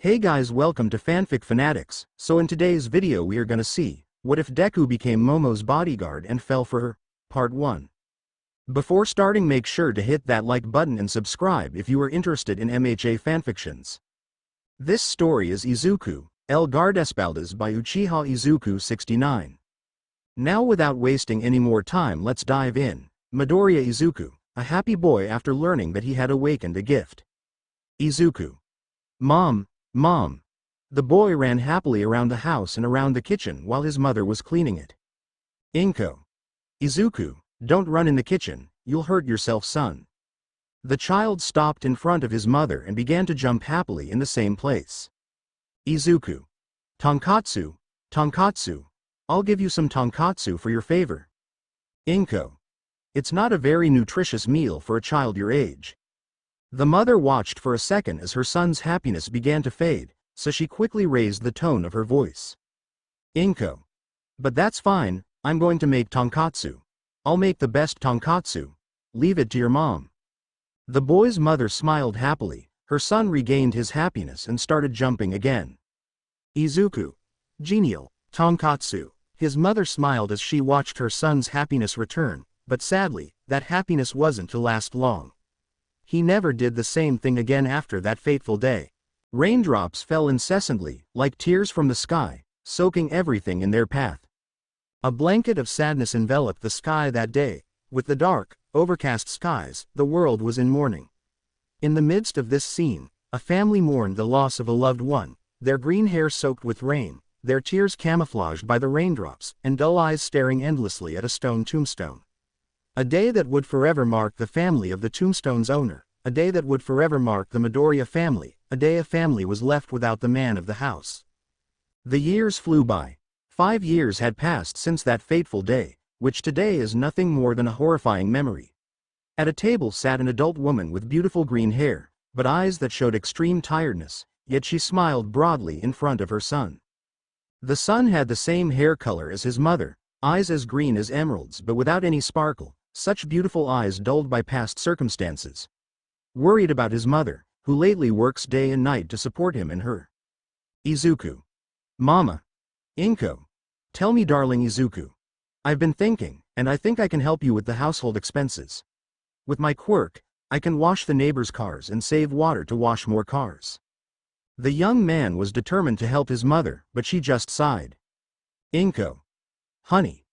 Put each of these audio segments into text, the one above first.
Hey guys, welcome to Fanfic Fanatics. So in today's video we are gonna see, what if Deku became Momo's bodyguard and fell for her? Part 1. Before starting, make sure to hit that like button and subscribe if you are interested in MHA fanfictions. This story is Izuku, El Guardaespaldas by Uchiha Izuku 69. Now without wasting any more time, let's dive in. Midoriya Izuku, a happy boy after learning that he had awakened a gift. Izuku. Mom. The boy ran happily around the house and around the kitchen while his mother was cleaning it. Inko. Izuku, don't run in the kitchen, you'll hurt yourself, son. The child stopped in front of his mother and began to jump happily in the same place. Izuku. Tonkatsu, I'll give you some tonkatsu for your favor. Inko. It's not a very nutritious meal for a child your age. The mother watched for a second as her son's happiness began to fade, so she quickly raised the tone of her voice. Inko. But that's fine, I'm going to make tonkatsu. I'll make the best tonkatsu. Leave it to your mom. The boy's mother smiled happily, her son regained his happiness and started jumping again. Izuku. Genial, tonkatsu. His mother smiled as she watched her son's happiness return, but sadly, that happiness wasn't to last long. He never did the same thing again after that fateful day. Raindrops fell incessantly, like tears from the sky, soaking everything in their path. A blanket of sadness enveloped the sky that day. With the dark, overcast skies, the world was in mourning. In the midst of this scene, a family mourned the loss of a loved one, their green hair soaked with rain, their tears camouflaged by the raindrops, and dull eyes staring endlessly at a stone tombstone. A day that would forever mark the family of the tombstone's owner, a day that would forever mark the Midoriya family, a day a family was left without the man of the house. The years flew by. 5 years had passed since that fateful day, which today is nothing more than a horrifying memory. At a table sat an adult woman with beautiful green hair, but eyes that showed extreme tiredness, yet she smiled broadly in front of her son. The son had the same hair color as his mother, eyes as green as emeralds but without any sparkle, such beautiful eyes dulled by past circumstances. Worried about his mother, who lately works day and night to support him and her. Izuku. Mama. Inko. Tell me, darling Izuku. I've been thinking, and I think I can help you with the household expenses. With my quirk, I can wash the neighbors' cars and save water to wash more cars. The young man was determined to help his mother, but she just sighed. Inko. Honey.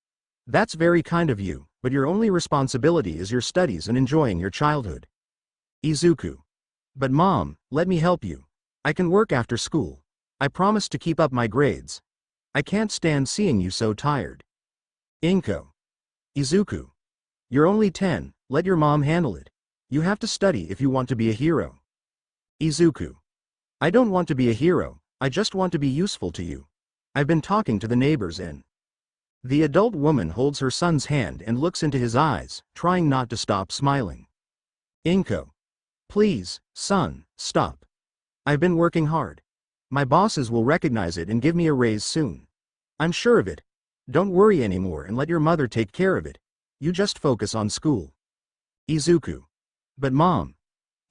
That's very kind of you, but your only responsibility is your studies and enjoying your childhood. Izuku. But mom, let me help you. I can work after school. I promise to keep up my grades. I can't stand seeing you so tired. Inko. Izuku. You're only 10, let your mom handle it. You have to study if you want to be a hero. Izuku. I don't want to be a hero, I just want to be useful to you. I've been talking to the neighbors and... The adult woman holds her son's hand and looks into his eyes, trying not to stop smiling. Inko. Please, son, stop. I've been working hard. My bosses will recognize it and give me a raise soon. I'm sure of it. Don't worry anymore and let your mother take care of it. You just focus on school. Izuku. But mom.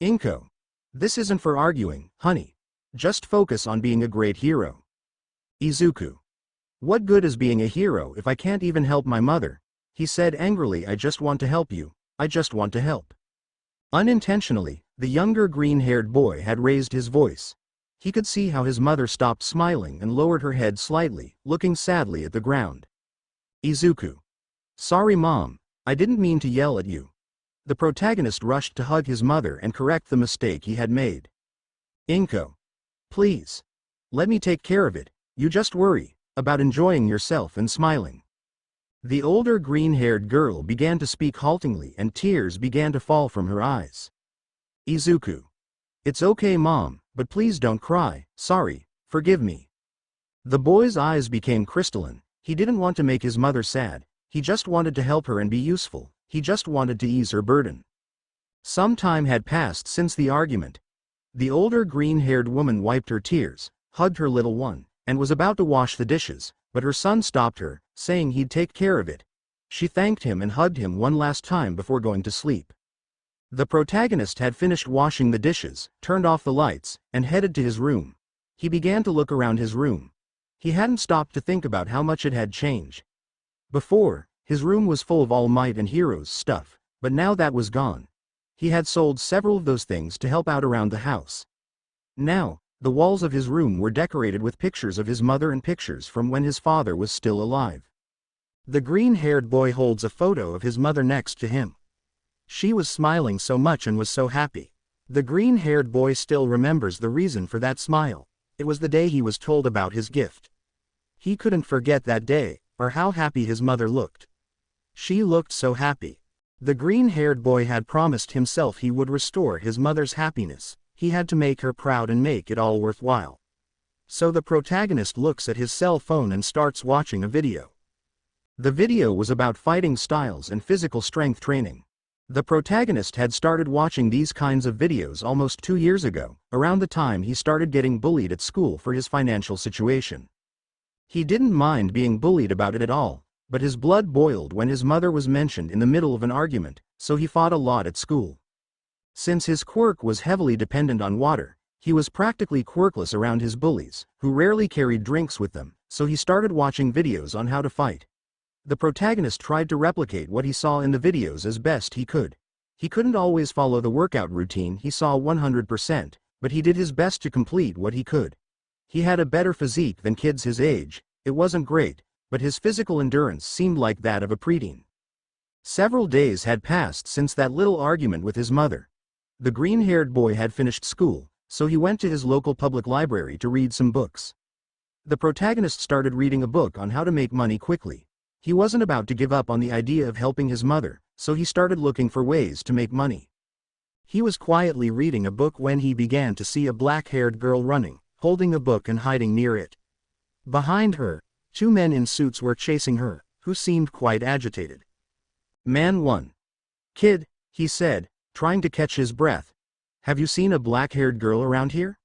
Inko. This isn't for arguing, honey. Just focus on being a great hero. Izuku. What good is being a hero if I can't even help my mother? He said angrily. I just want to help you. I just want to help. Unintentionally, the younger green-haired boy had raised his voice. He could see how his mother stopped smiling and lowered her head slightly, looking sadly at the ground. Izuku. Sorry mom, I didn't mean to yell at you. The protagonist rushed to hug his mother and correct the mistake he had made. Inko. Please. Let me take care of it, you just worry about enjoying yourself and smiling. The older green-haired girl began to speak haltingly and tears began to fall from her eyes. Izuku. It's okay mom, but please don't cry, sorry, forgive me. The boy's eyes became crystalline. He didn't want to make his mother sad, he just wanted to help her and be useful, he just wanted to ease her burden. Some time had passed since the argument. The older green-haired woman wiped her tears, hugged her little one, and was about to wash the dishes, but her son stopped her, saying he'd take care of it. She thanked him and hugged him one last time before going to sleep. The protagonist had finished washing the dishes, turned off the lights, and headed to his room. He began to look around his room. He hadn't stopped to think about how much it had changed. Before, his room was full of All Might and Heroes stuff, but now that was gone. He had sold several of those things to help out around the house. Now, the walls of his room were decorated with pictures of his mother and pictures from when his father was still alive. The green-haired boy holds a photo of his mother next to him. She was smiling so much and was so happy. The green-haired boy still remembers the reason for that smile. It was the day he was told about his gift. He couldn't forget that day, or how happy his mother looked. She looked so happy. The green-haired boy had promised himself he would restore his mother's happiness. He had to make her proud and make it all worthwhile. So the protagonist looks at his cell phone and starts watching a video. The video was about fighting styles and physical strength training. The protagonist had started watching these kinds of videos almost 2 years ago, around the time he started getting bullied at school for his financial situation. He didn't mind being bullied about it at all, but his blood boiled when his mother was mentioned in the middle of an argument, so he fought a lot at school. Since his quirk was heavily dependent on water, he was practically quirkless around his bullies, who rarely carried drinks with them, so he started watching videos on how to fight. The protagonist tried to replicate what he saw in the videos as best he could. He couldn't always follow the workout routine he saw 100%, but he did his best to complete what he could. He had a better physique than kids his age. It wasn't great, but his physical endurance seemed like that of a preteen. Several days had passed since that little argument with his mother. The green-haired boy had finished school, so he went to his local public library to read some books. The protagonist started reading a book on how to make money quickly. He wasn't about to give up on the idea of helping his mother, so he started looking for ways to make money. He was quietly reading a book when he began to see a black-haired girl running, holding a book and hiding near it. Behind her, 2 men in suits were chasing her, who seemed quite agitated. Man 1. Kid, he said, trying to catch his breath. Have you seen a black-haired girl around here?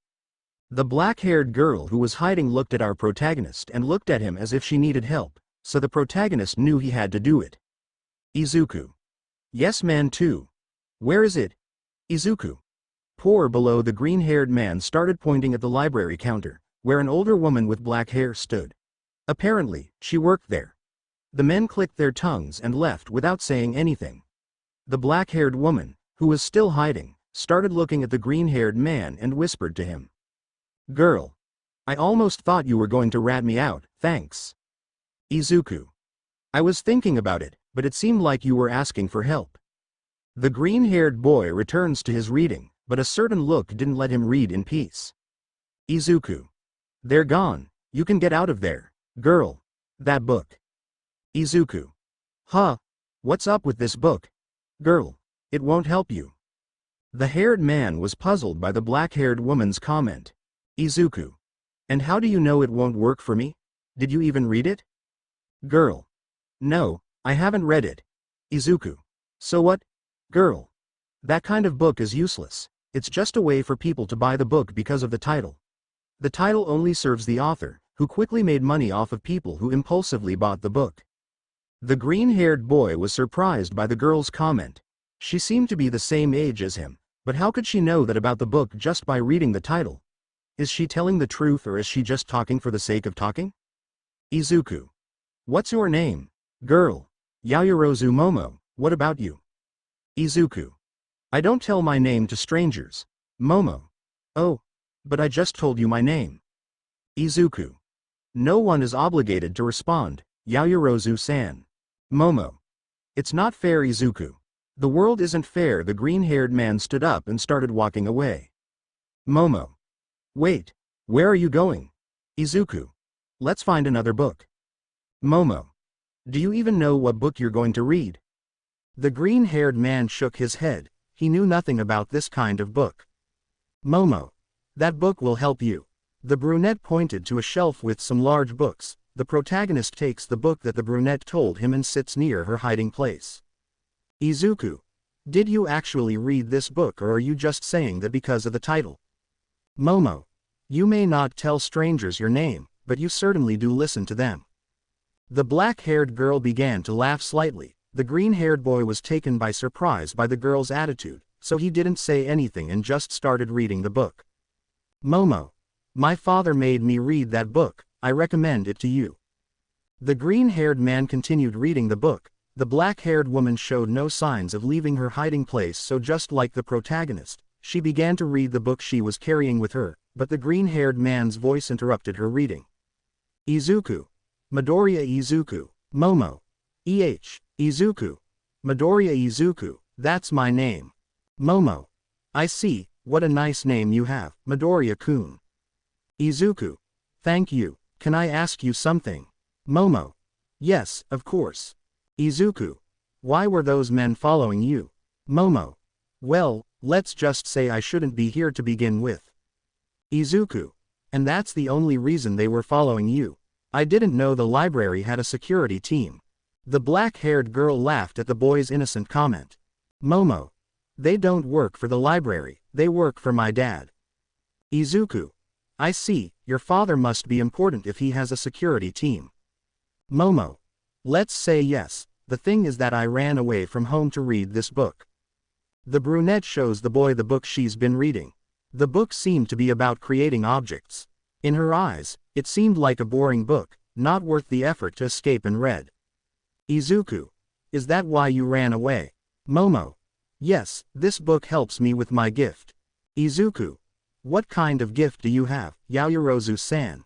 The black-haired girl who was hiding looked at our protagonist and looked at him as if she needed help, so the protagonist knew he had to do it. Izuku. Yes, man 2. Where is it? Izuku. Poor below. The green-haired man started pointing at the library counter, where an older woman with black hair stood. Apparently, she worked there. The men clicked their tongues and left without saying anything. The black-haired woman, who was still hiding, started looking at the green-haired man and whispered to him. Girl. I almost thought you were going to rat me out, thanks. Izuku. I was thinking about it, but it seemed like you were asking for help. The green-haired boy returns to his reading, but a certain look didn't let him read in peace. Izuku. They're gone. You can get out of there, girl. That book. Izuku. Huh? What's up with this book? Girl. It won't help you. The haired man was puzzled by the black-haired woman's comment. Izuku. And how do you know it won't work for me? Did you even read it? Girl. No, I haven't read it. Izuku. So what? Girl. That kind of book is useless. It's just a way for people to buy the book because of the title. The title only serves the author, who quickly made money off of people who impulsively bought the book. The green-haired boy was surprised by the girl's comment. She seemed to be the same age as him, but how could she know that about the book just by reading the title? Is she telling the truth or is she just talking for the sake of talking? Izuku. What's your name? Girl. Yaoyorozu Momo. What about you? Izuku. I don't tell my name to strangers. Momo. Oh. But I just told you my name. Izuku. No one is obligated to respond, Yaoyorozu-san. Momo. It's not fair, Izuku. The world isn't fair. The green-haired man stood up and started walking away. Momo. Wait. Where are you going? Izuku. Let's find another book. Momo. Do you even know what book you're going to read? The green-haired man shook his head. He knew nothing about this kind of book. Momo. That book will help you. The brunette pointed to a shelf with some large books. The protagonist takes the book that the brunette told him and sits near her hiding place. Izuku. Did you actually read this book or are you just saying that because of the title? Momo. You may not tell strangers your name, but you certainly do listen to them. The black-haired girl began to laugh slightly. The green-haired boy was taken by surprise by the girl's attitude, so he didn't say anything and just started reading the book. Momo. My father made me read that book, I recommend it to you. The green-haired man continued reading the book. The black-haired woman showed no signs of leaving her hiding place, so just like the protagonist, she began to read the book she was carrying with her, but the green-haired man's voice interrupted her reading. Izuku. Midoriya Izuku. Momo. Izuku. Midoriya Izuku, that's my name. Momo. I see, what a nice name you have, Midoriya-kun. Izuku. Thank you, can I ask you something? Momo. Yes, of course. Izuku. Why were those men following you? Momo. Well, let's just say I shouldn't be here to begin with. Izuku. And that's the only reason they were following you. I didn't know the library had a security team. The black-haired girl laughed at the boy's innocent comment. Momo. They don't work for the library, they work for my dad. Izuku. I see, your father must be important if he has a security team. Momo. Let's say yes, the thing is that I ran away from home to read this book. The brunette shows the boy the book she's been reading. The book seemed to be about creating objects. In her eyes, it seemed like a boring book, not worth the effort to escape and read. Izuku. Is that why you ran away? Momo. Yes, this book helps me with my gift. Izuku. What kind of gift do you have, Yaoyorozu-san?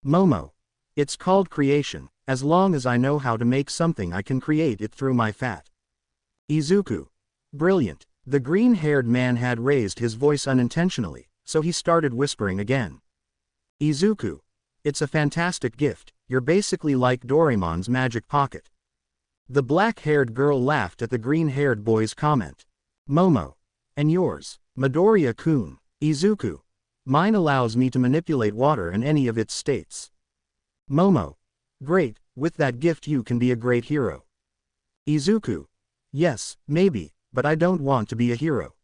Momo. It's called creation. As long as I know how to make something, I can create it through my fat. Izuku. Brilliant. The green-haired man had raised his voice unintentionally, so he started whispering again. Izuku. It's a fantastic gift, you're basically like Doraemon's magic pocket. The black-haired girl laughed at the green-haired boy's comment. Momo. And yours? Midoriya-kun. Izuku. Mine allows me to manipulate water in any of its states. Momo. Great, with that gift you can be a great hero. Izuku. Yes, maybe, but I don't want to be a hero.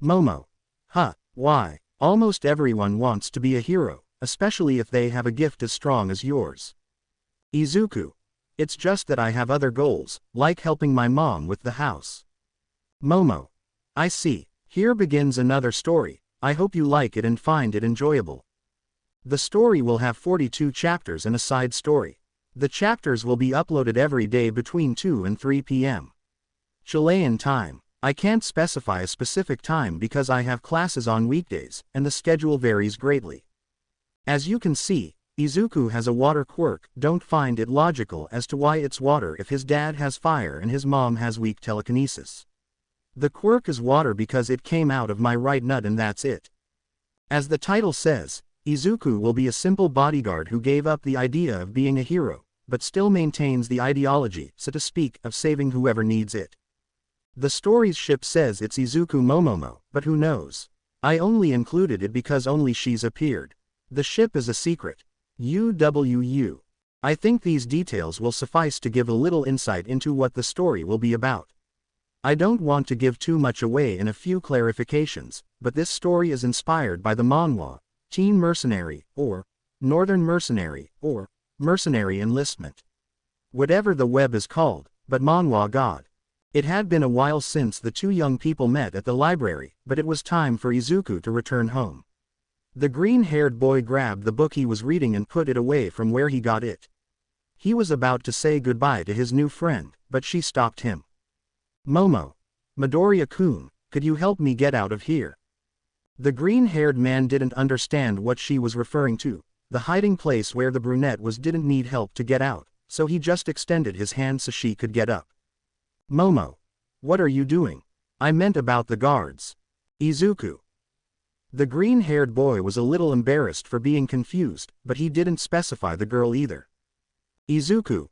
Momo. Huh, why? Almost everyone wants to be a hero, especially if they have a gift as strong as yours. Izuku. It's just that I have other goals, like helping my mom with the house. Momo. I see. Here begins another story. I hope you like it and find it enjoyable. The story will have 42 chapters and a side story. The chapters will be uploaded every day between 2 and 3 p.m. Chilean time. I can't specify a specific time because I have classes on weekdays, and the schedule varies greatly. As you can see, Izuku has a water quirk. Don't find it logical as to why it's water if his dad has fire and his mom has weak telekinesis. The quirk is water because it came out of my right nut and that's it. As the title says, Izuku will be a simple bodyguard who gave up the idea of being a hero, but still maintains the ideology, so to speak, of saving whoever needs it. The story's ship says it's Izuku Momomo, but who knows? I only included it because only she's appeared. The ship is a secret. UWU. I think these details will suffice to give a little insight into what the story will be about. I don't want to give too much away in a few clarifications, but this story is inspired by the manhwa, Teen Mercenary, or Northern Mercenary, or Mercenary Enlistment. Whatever the web is called, but manhwa god. It had been a while since the two young people met at the library, but it was time for Izuku to return home. The green-haired boy grabbed the book he was reading and put it away from where he got it. He was about to say goodbye to his new friend, but she stopped him. Momo. Midoriya-kun, could you help me get out of here? The green-haired man didn't understand what she was referring to. The hiding place where the brunette was didn't need help to get out, so he just extended his hand so she could get up. Momo. What are you doing? I meant about the guards. Izuku. The green-haired boy was a little embarrassed for being confused, but he didn't specify the girl either. Izuku.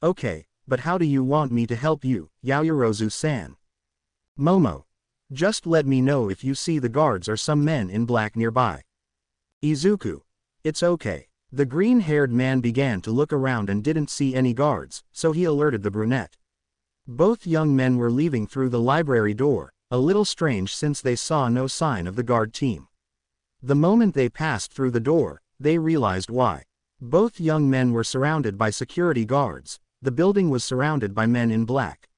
Okay, but how do you want me to help you, Yaoyorozu-san? Momo. Just let me know if you see the guards or some men in black nearby. Izuku. It's okay. The green-haired man began to look around and didn't see any guards, so he alerted the brunette. Both young men were leaving through the library door, a little strange since they saw no sign of the guard team. The moment they passed through the door, they realized why. Both young men were surrounded by security guards. The building was surrounded by men in black.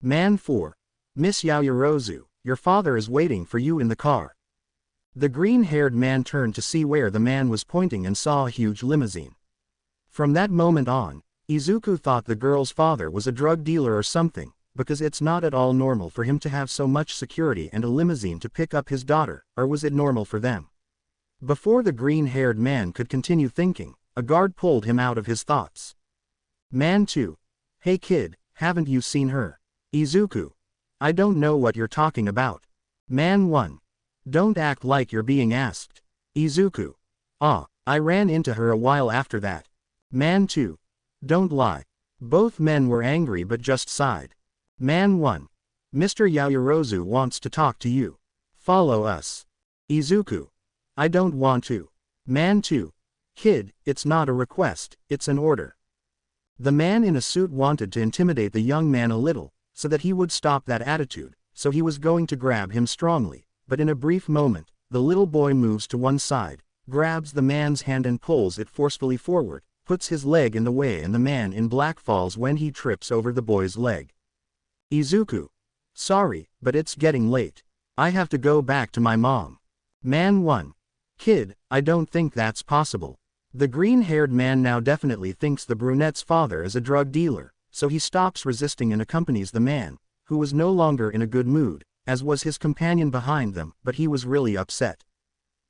Man 4. Miss Yaoyorozu, your father is waiting for you in the car. The green-haired man turned to see where the man was pointing and saw a huge limousine. From that moment on, Izuku thought the girl's father was a drug dealer or something, because it's not at all normal for him to have so much security and a limousine to pick up his daughter, or was it normal for them? Before the green-haired man could continue thinking, a guard pulled him out of his thoughts. Man 2. Hey kid, haven't you seen her? Izuku. I don't know what you're talking about. Man 1. Don't act like you're being asked. Izuku. I ran into her a while after that. Man 2. Don't lie. Both men were angry but just sighed. Man 1. Mr. Yaoyorozu wants to talk to you. Follow us. Izuku. I don't want to. Man 2. Kid, it's not a request, it's an order. The man in a suit wanted to intimidate the young man a little, so that he would stop that attitude, so he was going to grab him strongly, but in a brief moment, the little boy moves to one side, grabs the man's hand and pulls it forcefully forward, puts his leg in the way and the man in black falls when he trips over the boy's leg. Izuku. Sorry, but it's getting late. I have to go back to my mom. Man 1. Kid, I don't think that's possible. The green-haired man now definitely thinks the brunette's father is a drug dealer, so he stops resisting and accompanies the man, who was no longer in a good mood, as was his companion behind them, but he was really upset.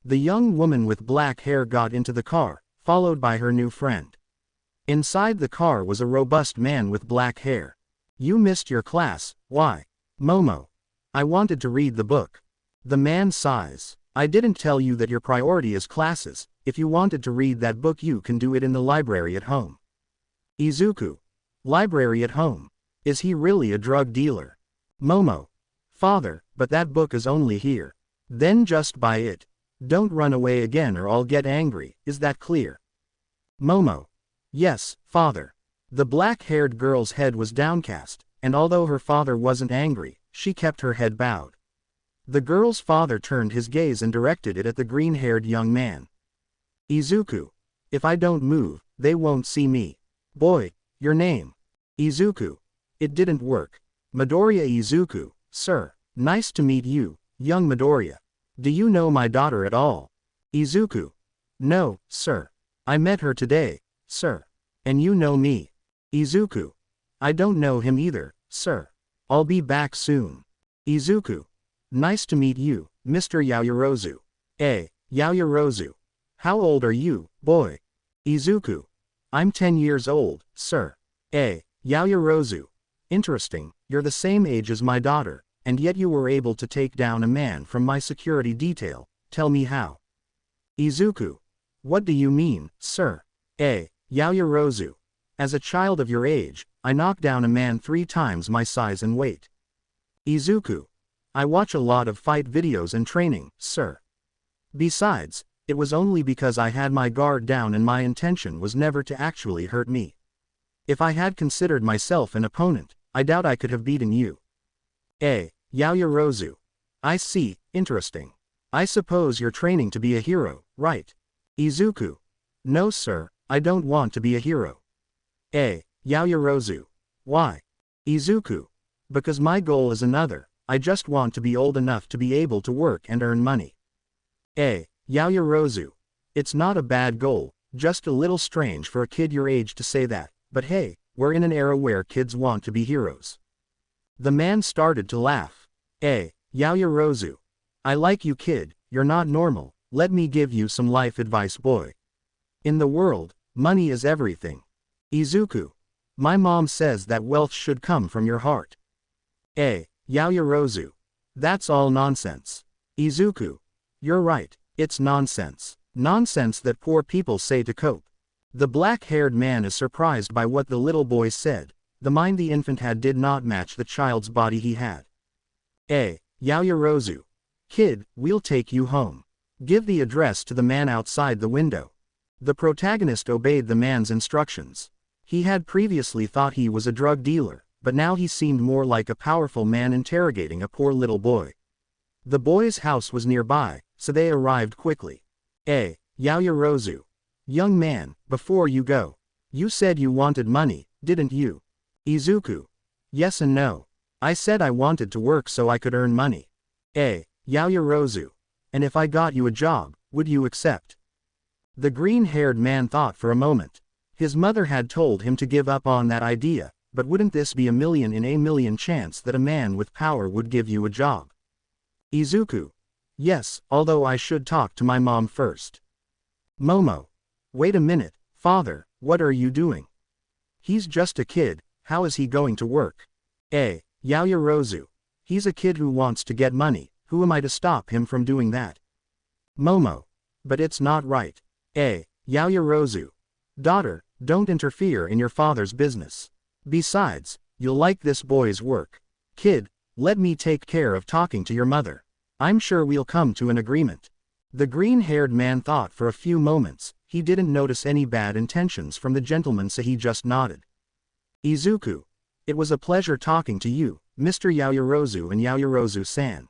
The young woman with black hair got into the car, followed by her new friend. Inside the car was a robust man with black hair. You missed your class, why? Momo. I wanted to read the book. The man sighs. I didn't tell you that your priority is classes. If you wanted to read that book you can do it in the library at home. Izuku. Library at home. Is he really a drug dealer? Momo. Father, but that book is only here. Then just buy it. Don't run away again or I'll get angry, is that clear? Momo. Yes, father. The black-haired girl's head was downcast, and although her father wasn't angry, she kept her head bowed. The girl's father turned his gaze and directed it at the green-haired young man. Izuku. If I don't move, they won't see me. Boy, your name. Izuku. It didn't work. Midoriya Izuku, sir. Nice to meet you, young Midoriya. Do you know my daughter at all? Izuku. No, sir. I met her today, sir. And you know me. Izuku. I don't know him either, sir. I'll be back soon. Izuku. Nice to meet you, Mr. Yaoyorozu. Yaoyorozu. How old are you, boy? Izuku. I'm 10 years old, sir. Yaoyorozu. Interesting, you're the same age as my daughter, and yet you were able to take down a man from my security detail, tell me how. Izuku. What do you mean, sir? Yaoyorozu. As a child of your age, I knocked down a man 3 times my size and weight. Izuku. I watch a lot of fight videos and training, sir. Besides, it was only because I had my guard down and my intention was never to actually hurt me. If I had considered myself an opponent, I doubt I could have beaten you. Yaoyorozu. I see, interesting. I suppose you're training to be a hero, right? Izuku. No sir, I don't want to be a hero. Yaoyorozu. Why? Izuku. Because my goal is another, I just want to be old enough to be able to work and earn money. Yaoyorozu. It's not a bad goal, just a little strange for a kid your age to say that, but hey, we're in an era where kids want to be heroes. The man started to laugh. Yaoyorozu. I like you kid, you're not normal, let me give you some life advice boy. In the world, money is everything. Izuku. My mom says that wealth should come from your heart. Yaoyorozu. That's all nonsense. Izuku. You're right, it's nonsense. Nonsense that poor people say to cope. The black-haired man is surprised by what the little boy said. The mind the infant had did not match the child's body he had. Yaoyorozu. Kid, we'll take you home. Give the address to the man outside the window. The protagonist obeyed the man's instructions. He had previously thought he was a drug dealer, but now he seemed more like a powerful man interrogating a poor little boy. The boy's house was nearby, so they arrived quickly. Yaoyorozu. Young man, before you go. You said you wanted money, didn't you? Izuku. Yes and no. I said I wanted to work so I could earn money. Yaoyorozu. And if I got you a job, would you accept? The green-haired man thought for a moment. His mother had told him to give up on that idea, but wouldn't this be a million in a million chance that a man with power would give you a job? Izuku. Yes, although I should talk to my mom first. Momo. Wait a minute, father, what are you doing? He's just a kid, how is he going to work? Yaoyorozu. He's a kid who wants to get money, who am I to stop him from doing that? Momo. But it's not right. Yaoyorozu. Daughter, don't interfere in your father's business. Besides, you'll like this boy's work. Kid, let me take care of talking to your mother. I'm sure we'll come to an agreement. The green-haired man thought for a few moments. He didn't notice any bad intentions from the gentleman, so he just nodded. Izuku. It was a pleasure talking to you, Mr. Yaoyorozu and Yaoyorozu-san.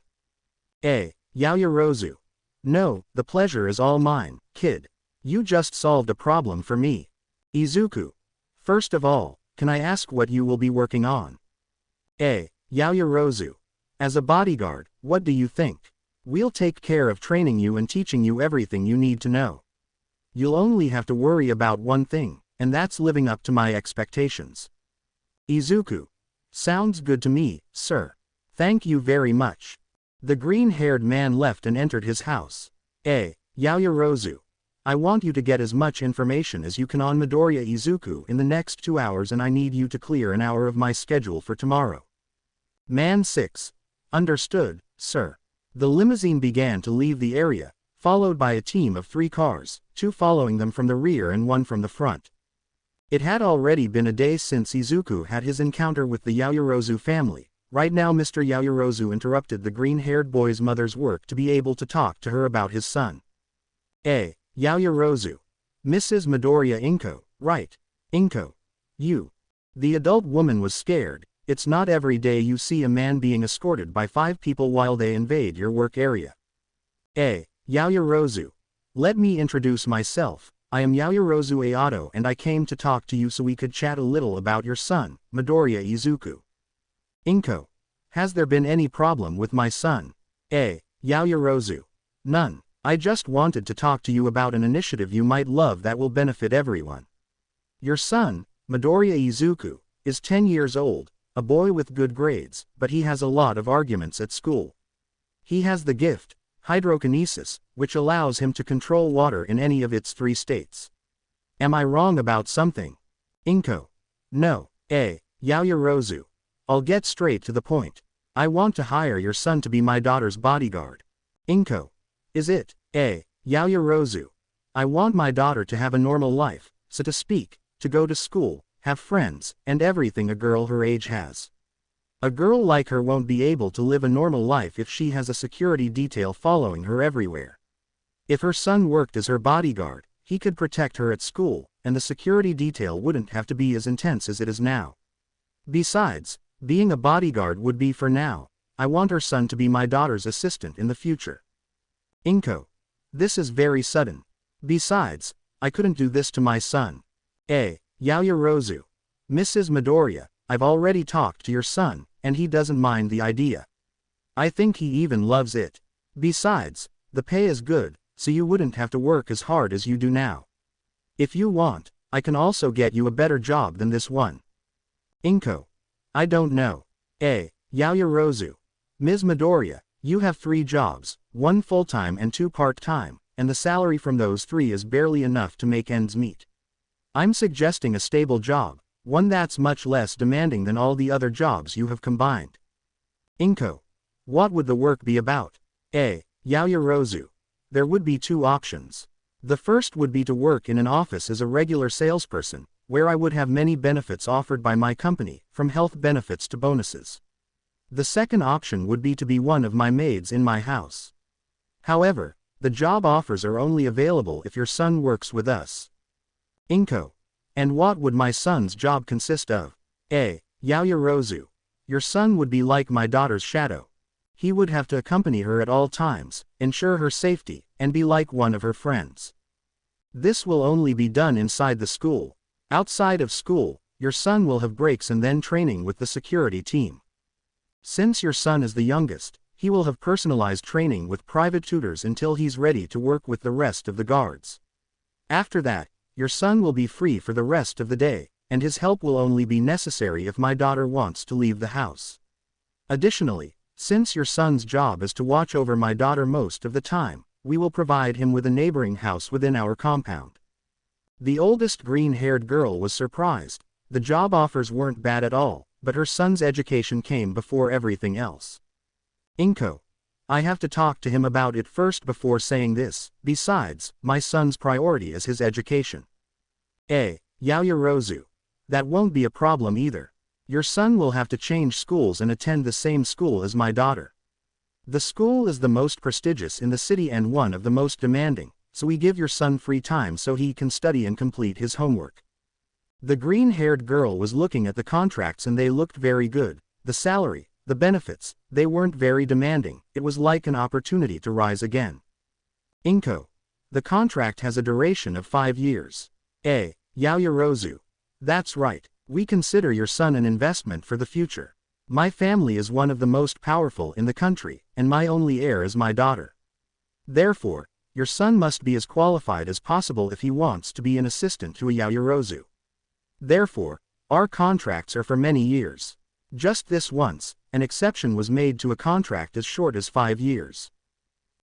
Yaoyorozu. No, the pleasure is all mine, kid. You just solved a problem for me. Izuku. First of all, can I ask what you will be working on? Yaoyorozu. As a bodyguard, what do you think? We'll take care of training you and teaching you everything you need to know. You'll only have to worry about one thing, and that's living up to my expectations. Izuku. Sounds good to me, sir. Thank you very much. The green-haired man left and entered his house. Yaoyorozu. I want you to get as much information as you can on Midoriya Izuku in the next 2 hours, and I need you to clear an hour of my schedule for tomorrow. Man 6. Understood, sir. The limousine began to leave the area, followed by a team of 3 cars, 2 following them from the rear and 1 from the front. It had already been a day since Izuku had his encounter with the Yaoyorozu family. Right now Mr. Yaoyorozu interrupted the green-haired boy's mother's work to be able to talk to her about his son. Yaoyorozu. Mrs. Midoriya Inko, right. Inko. You. The adult woman was scared. It's not every day you see a man being escorted by 5 people while they invade your work area. Yaoyorozu. Let me introduce myself. I am Yaoyorozu Ayato and I came to talk to you so we could chat a little about your son, Midoriya Izuku. Inko. Has there been any problem with my son? Yaoyorozu. None. I just wanted to talk to you about an initiative you might love that will benefit everyone. Your son, Midoriya Izuku, is 10 years old, a boy with good grades, but he has a lot of arguments at school. He has the gift, hydrokinesis, which allows him to control water in any of its 3 states. Am I wrong about something? Inko. No. Yaoyorozu. I'll get straight to the point. I want to hire your son to be my daughter's bodyguard. Inko. Is it? Yaoyorozu. I want my daughter to have a normal life, so to speak, to go to school, have friends, and everything a girl her age has. A girl like her won't be able to live a normal life if she has a security detail following her everywhere. If her son worked as her bodyguard, he could protect her at school, and the security detail wouldn't have to be as intense as it is now. Besides, being a bodyguard would be for now. I want her son to be my daughter's assistant in the future. Inko. This is very sudden. Besides, I couldn't do this to my son. Yaoyorozu. Mrs. Midoriya, I've already talked to your son, and he doesn't mind the idea. I think he even loves it. Besides, the pay is good, so you wouldn't have to work as hard as you do now. If you want, I can also get you a better job than this one. Inko. I don't know. Yaoyorozu. Ms. Midoriya, you have 3 jobs, 1 full-time and 2 part-time, and the salary from those 3 is barely enough to make ends meet. I'm suggesting a stable job, one that's much less demanding than all the other jobs you have combined. Inko. What would the work be about? Yaoyorozu. There would be 2 options. The first would be to work in an office as a regular salesperson, where I would have many benefits offered by my company, from health benefits to bonuses. The second option would be to be one of my maids in my house. However, the job offers are only available if your son works with us. Inko. And what would my son's job consist of? Yaoyorozu. Your son would be like my daughter's shadow. He would have to accompany her at all times, ensure her safety, and be like one of her friends. This will only be done inside the school. Outside of school, your son will have breaks and then training with the security team. Since your son is the youngest, He will have personalized training with private tutors until he's ready to work with the rest of the guards. After that, your son will be free for the rest of the day, and his help will only be necessary if my daughter wants to leave the house. Additionally, since your son's job is to watch over my daughter most of the time, we will provide him with a neighboring house within our compound. The oldest green-haired girl was surprised. The job offers weren't bad at all, but her son's education came before everything else. Inko. I have to talk to him about it first before saying this. Besides, my son's priority is his education. Yaoyorozu. That won't be a problem either. Your son will have to change schools and attend the same school as my daughter. The school is the most prestigious in the city and one of the most demanding, so we give your son free time so he can study and complete his homework. The green-haired girl was looking at the contracts and they looked very good. The salary, the benefits, they weren't very demanding. It was like an opportunity to rise again. Inko. The contract has a duration of 5 years. Yaoyorozu. That's right. We consider your son an investment for the future. My family is one of the most powerful in the country, and my only heir is my daughter. Therefore, your son must be as qualified as possible if he wants to be an assistant to a Yaoyorozu. Therefore, our contracts are for many years. Just this once, an exception was made to a contract as short as 5 years.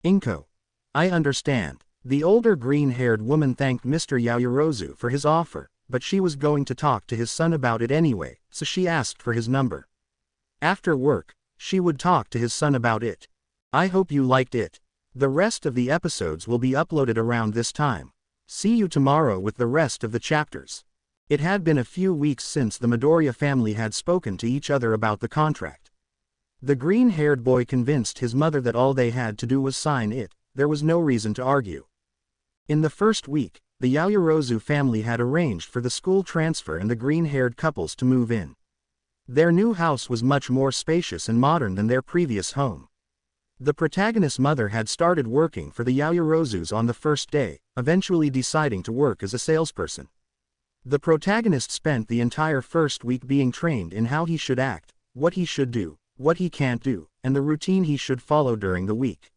Inko. I understand. The older green-haired woman thanked Mr. Yaoyorozu for his offer, but she was going to talk to his son about it anyway, so she asked for his number. After work, she would talk to his son about it. I hope you liked it. The rest of the episodes will be uploaded around this time. See you tomorrow with the rest of the chapters. It had been a few weeks since the Midoriya family had spoken to each other about the contract. The green-haired boy convinced his mother that all they had to do was sign it. There was no reason to argue. In the first week, the Yaoyorozu family had arranged for the school transfer and the green-haired couples to move in. Their new house was much more spacious and modern than their previous home. The protagonist's mother had started working for the Yaoyorozus on the first day, eventually deciding to work as a salesperson. The protagonist spent the entire first week being trained in how he should act, what he should do, what he can't do, and the routine he should follow during the week.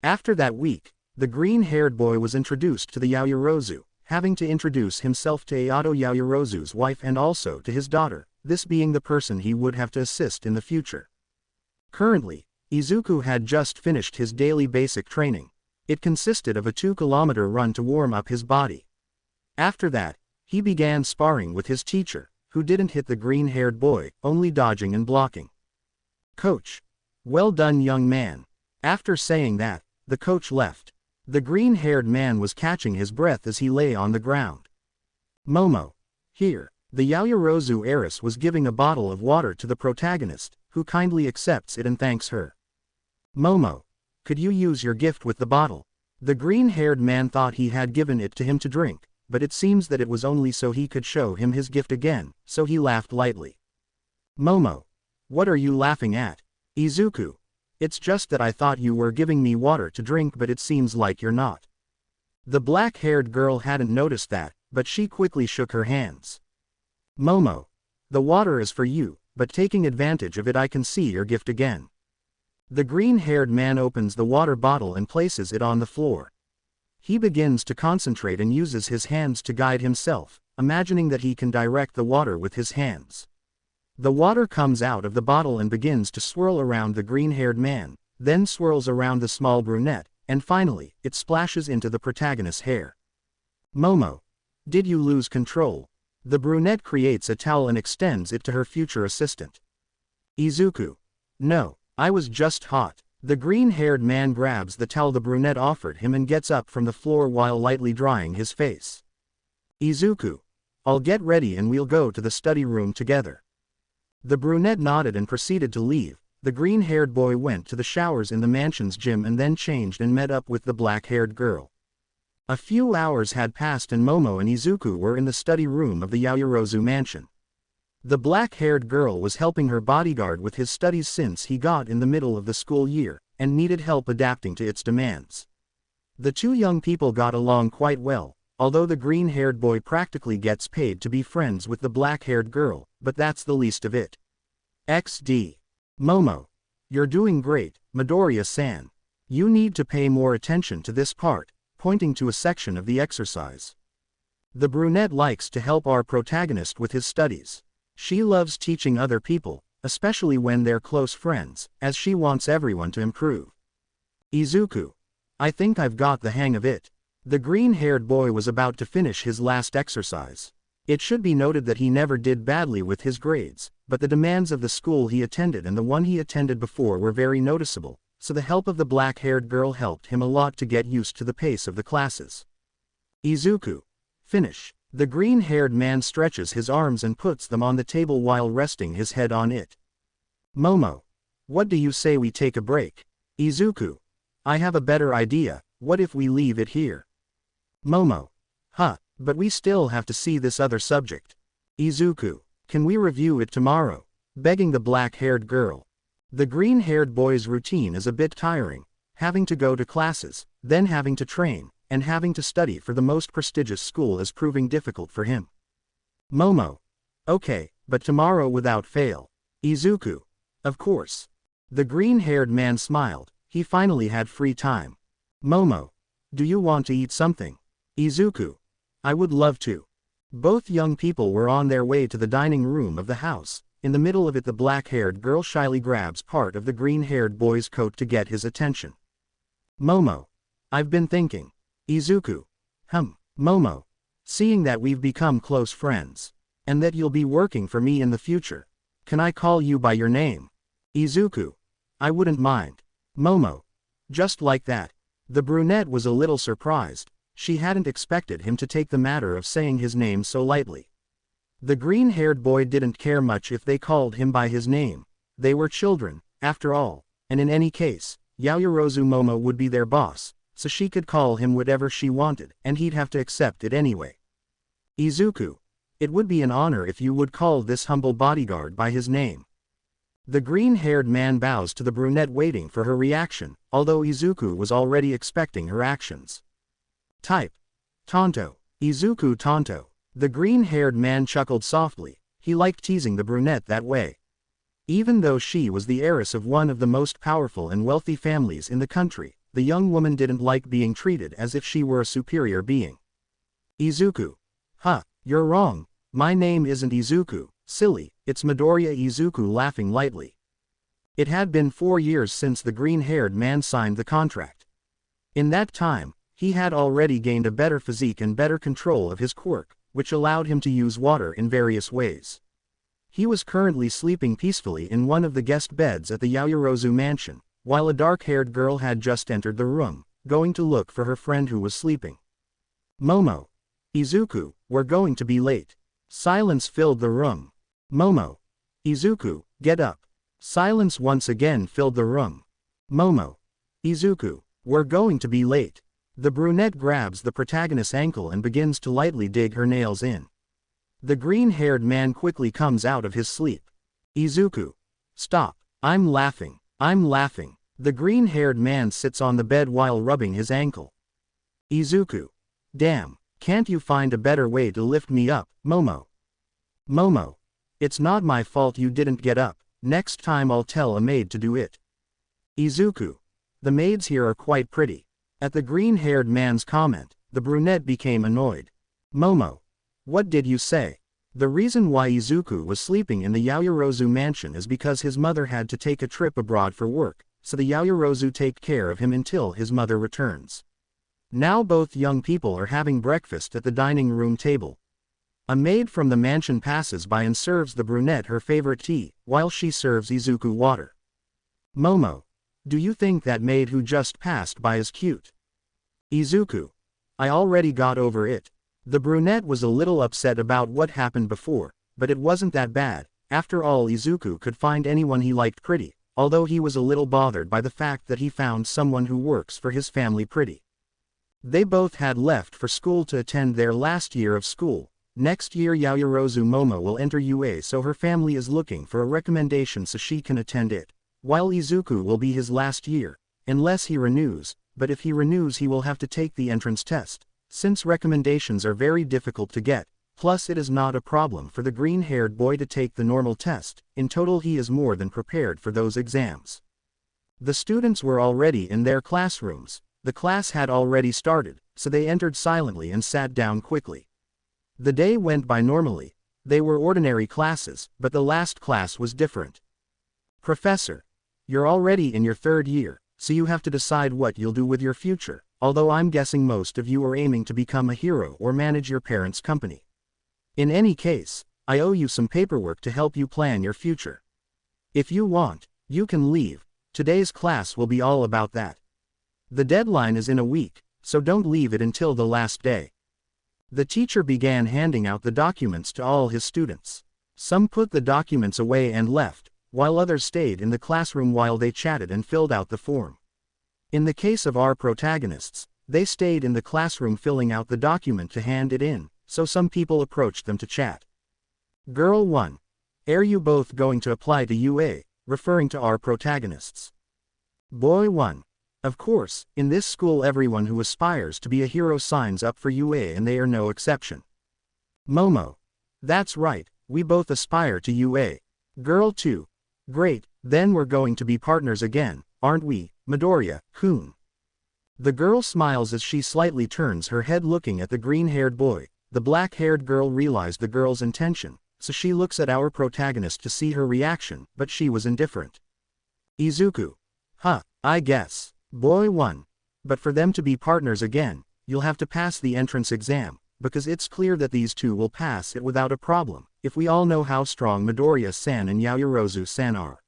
After that week, the green-haired boy was introduced to the Yaoyorozu, having to introduce himself to Ayato Yaoyorozu's wife and also to his daughter, this being the person he would have to assist in the future. Currently, Izuku had just finished his daily basic training. It consisted of a 2-kilometer run to warm up his body. After that, he began sparring with his teacher, who didn't hit the green-haired boy, only dodging and blocking. Coach. Well done, young man. After saying that, the coach left. The green-haired man was catching his breath as he lay on the ground. Momo. Here. The Yaoyorozu heiress was giving a bottle of water to the protagonist, who kindly accepts it and thanks her. Momo. Could you use your gift with the bottle? The green-haired man thought he had given it to him to drink, but it seems that it was only so he could show him his gift again, so he laughed lightly. Momo. What are you laughing at? Izuku. It's just that I thought you were giving me water to drink, but it seems like you're not. The black-haired girl hadn't noticed that, but she quickly shook her hands. Momo. The water is for you, but taking advantage of it I can see your gift again. The green-haired man opens the water bottle and places it on the floor. He begins to concentrate and uses his hands to guide himself, imagining that he can direct the water with his hands. The water comes out of the bottle and begins to swirl around the green-haired man, then swirls around the small brunette, and finally, it splashes into the protagonist's hair. Momo. Did you lose control? The brunette creates a towel and extends it to her future assistant. Izuku. No, I was just hot. The green-haired man grabs the towel the brunette offered him and gets up from the floor while lightly drying his face. Izuku. I'll get ready and we'll go to the study room together. The brunette nodded and proceeded to leave. The green-haired boy went to the showers in the mansion's gym and then changed and met up with the black-haired girl. A few hours had passed and Momo and Izuku were in the study room of the Yaoyorozu mansion. The black-haired girl was helping her bodyguard with his studies since he got in the middle of the school year, and needed help adapting to its demands. The two young people got along quite well, although the green-haired boy practically gets paid to be friends with the black-haired girl, but that's the least of it. XD. Momo. You're doing great, Midoriya-san. You need to pay more attention to this part, pointing to a section of the exercise. The brunette likes to help our protagonist with his studies. She loves teaching other people, especially when they're close friends, as she wants everyone to improve. Izuku. I think I've got the hang of it. The green-haired boy was about to finish his last exercise. It should be noted that he never did badly with his grades, but the demands of the school he attended and the one he attended before were very noticeable, so the help of the black-haired girl helped him a lot to get used to the pace of the classes. Izuku. Finish. The green-haired man stretches his arms and puts them on the table while resting his head on it. Momo. What do you say we take a break? Izuku. I have a better idea, what if we leave it here? Momo. But we still have to see this other subject. Izuku. Can we review it tomorrow? Begging the black-haired girl. The green-haired boy's routine is a bit tiring, having to go to classes, then having to train, and having to study for the most prestigious school is proving difficult for him. Momo. Okay, but tomorrow without fail. Izuku. Of course. The green-haired man smiled, he finally had free time. Momo. Do you want to eat something? Izuku. I would love to. Both young people were on their way to the dining room of the house. In the middle of it, the black-haired girl shyly grabs part of the green-haired boy's coat to get his attention. Momo. I've been thinking. Izuku. Momo. Seeing that we've become close friends, and that you'll be working for me in the future, can I call you by your name? Izuku. I wouldn't mind. Momo. Just like that. The brunette was a little surprised. She hadn't expected him to take the matter of saying his name so lightly. The green-haired boy didn't care much if they called him by his name. They were children, after all, and in any case, Yaoyorozu Momo would be their boss, so she could call him whatever she wanted, and he'd have to accept it anyway. Izuku. It would be an honor if you would call this humble bodyguard by his name. The green-haired man bows to the brunette, waiting for her reaction, although Izuku was already expecting her actions. Type. Tonto. Izuku Tonto. The green-haired man chuckled softly. He liked teasing the brunette that way. Even though she was the heiress of one of the most powerful and wealthy families in the country, the young woman didn't like being treated as if she were a superior being. Izuku. You're wrong. My name isn't Izuku, silly, it's Midoriya. Izuku laughing lightly. It had been 4 years since the green-haired man signed the contract. In that time, he had already gained a better physique and better control of his quirk, which allowed him to use water in various ways. He was currently sleeping peacefully in one of the guest beds at the Yaoyorozu mansion, while a dark-haired girl had just entered the room, going to look for her friend who was sleeping. Momo. Izuku, we're going to be late. Silence filled the room. Momo. Izuku, get up. Silence once again filled the room. Momo. Izuku, we're going to be late. The brunette grabs the protagonist's ankle and begins to lightly dig her nails in. The green-haired man quickly comes out of his sleep. Izuku. Stop. I'm laughing. The green-haired man sits on the bed while rubbing his ankle. Izuku. Damn, can't you find a better way to lift me up, Momo? Momo. It's not my fault you didn't get up. Next time I'll tell a maid to do it. Izuku. The maids here are quite pretty. At the green-haired man's comment, the brunette became annoyed. Momo. What did you say? The reason why Izuku was sleeping in the Yaoyorozu mansion is because his mother had to take a trip abroad for work, so the Yaoyorozu take care of him until his mother returns. Now both young people are having breakfast at the dining room table. A maid from the mansion passes by and serves the brunette her favorite tea, while she serves Izuku water. Momo. Do you think that maid who just passed by is cute? Izuku. I already got over it. The brunette was a little upset about what happened before, but it wasn't that bad. After all, Izuku could find anyone he liked pretty, although he was a little bothered by the fact that he found someone who works for his family pretty. They both had left for school to attend their last year of school. Next year Yaoyorozu Momo will enter UA, so her family is looking for a recommendation so she can attend it. While Izuku will be his last year, unless he renews, but if he renews he will have to take the entrance test, since recommendations are very difficult to get, plus it is not a problem for the green-haired boy to take the normal test. In total he is more than prepared for those exams. The students were already in their classrooms. The class had already started, so they entered silently and sat down quickly. The day went by normally. They were ordinary classes, but the last class was different. Professor, you're already in your third year, so you have to decide what you'll do with your future, although I'm guessing most of you are aiming to become a hero or manage your parents' company. In any case, I owe you some paperwork to help you plan your future. If you want, you can leave. Today's class will be all about that. The deadline is in a week, so don't leave it until the last day. The teacher began handing out the documents to all his students. Some put the documents away and left, while others stayed in the classroom while they chatted and filled out the form. In the case of our protagonists, they stayed in the classroom filling out the document to hand it in, so some people approached them to chat. Girl 1. Are you both going to apply to UA, referring to our protagonists? Boy 1. Of course, in this school everyone who aspires to be a hero signs up for UA and they are no exception. Momo. That's right, we both aspire to UA. Girl 2. Great, then we're going to be partners again, aren't we, Midoriya-kun? The girl smiles as she slightly turns her head looking at the green-haired boy. The black-haired girl realized the girl's intention, so she looks at our protagonist to see her reaction, but she was indifferent. Izuku. Huh, I guess. Boy 1. But for them to be partners again, you'll have to pass the entrance exam, because it's clear that these two will pass it without a problem, if we all know how strong Midoriya-san and Yaoyorozu-san are.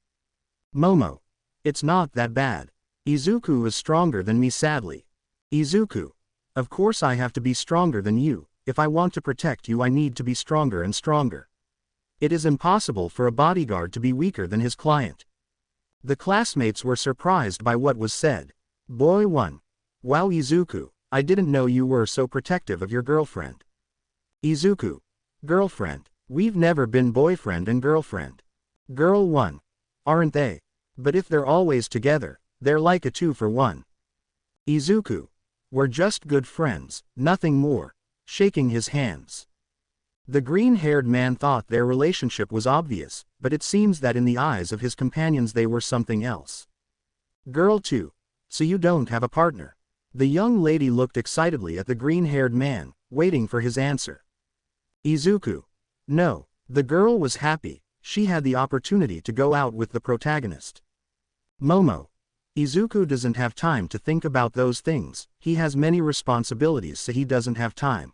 Momo. It's not that bad. Izuku is stronger than me sadly. Izuku. Of course I have to be stronger than you. If I want to protect you I need to be stronger and stronger. It is impossible for a bodyguard to be weaker than his client. The classmates were surprised by what was said. Boy 1. Wow Izuku, I didn't know you were so protective of your girlfriend. Izuku. Girlfriend. We've never been boyfriend and girlfriend. Girl 1. Aren't they? But if they're always together, they're like a 2-for-1. Izuku. We're just good friends, nothing more. Shaking his hands. The green-haired man thought their relationship was obvious, but it seems that in the eyes of his companions they were something else. Girl 2. So you don't have a partner? The young lady looked excitedly at the green-haired man, waiting for his answer. Izuku. No. The girl was happy, she had the opportunity to go out with the protagonist. Momo. Izuku doesn't have time to think about those things, he has many responsibilities so he doesn't have time.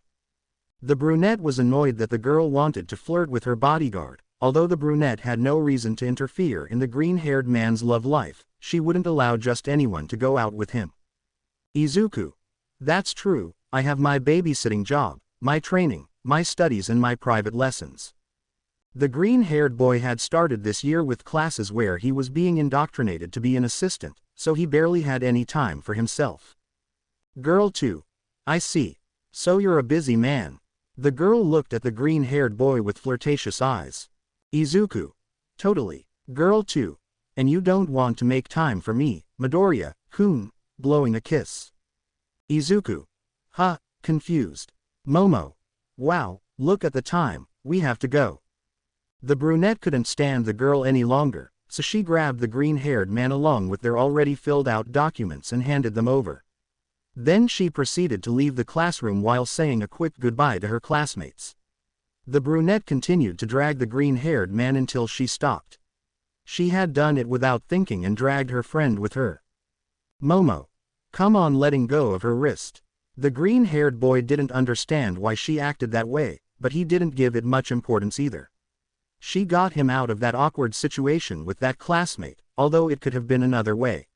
The brunette was annoyed that the girl wanted to flirt with her bodyguard. Although the brunette had no reason to interfere in the green-haired man's love life, she wouldn't allow just anyone to go out with him. Izuku. That's true, I have my babysitting job, my training, my studies and my private lessons. The green-haired boy had started this year with classes where he was being indoctrinated to be an assistant, so he barely had any time for himself. Girl 2. I see. So you're a busy man. The girl looked at the green-haired boy with flirtatious eyes. Izuku. Totally. Girl 2. And you don't want to make time for me, Midoriya-kun, blowing a kiss. Izuku. Huh, confused. Momo. Wow, look at the time, we have to go. The brunette couldn't stand the girl any longer, so she grabbed the green-haired man along with their already filled-out documents and handed them over. Then she proceeded to leave the classroom while saying a quick goodbye to her classmates. The brunette continued to drag the green-haired man until she stopped. She had done it without thinking and dragged her friend with her. Momo. Come on, letting go of her wrist. The green-haired boy didn't understand why she acted that way, but he didn't give it much importance either. She got him out of that awkward situation with that classmate, although it could have been another way.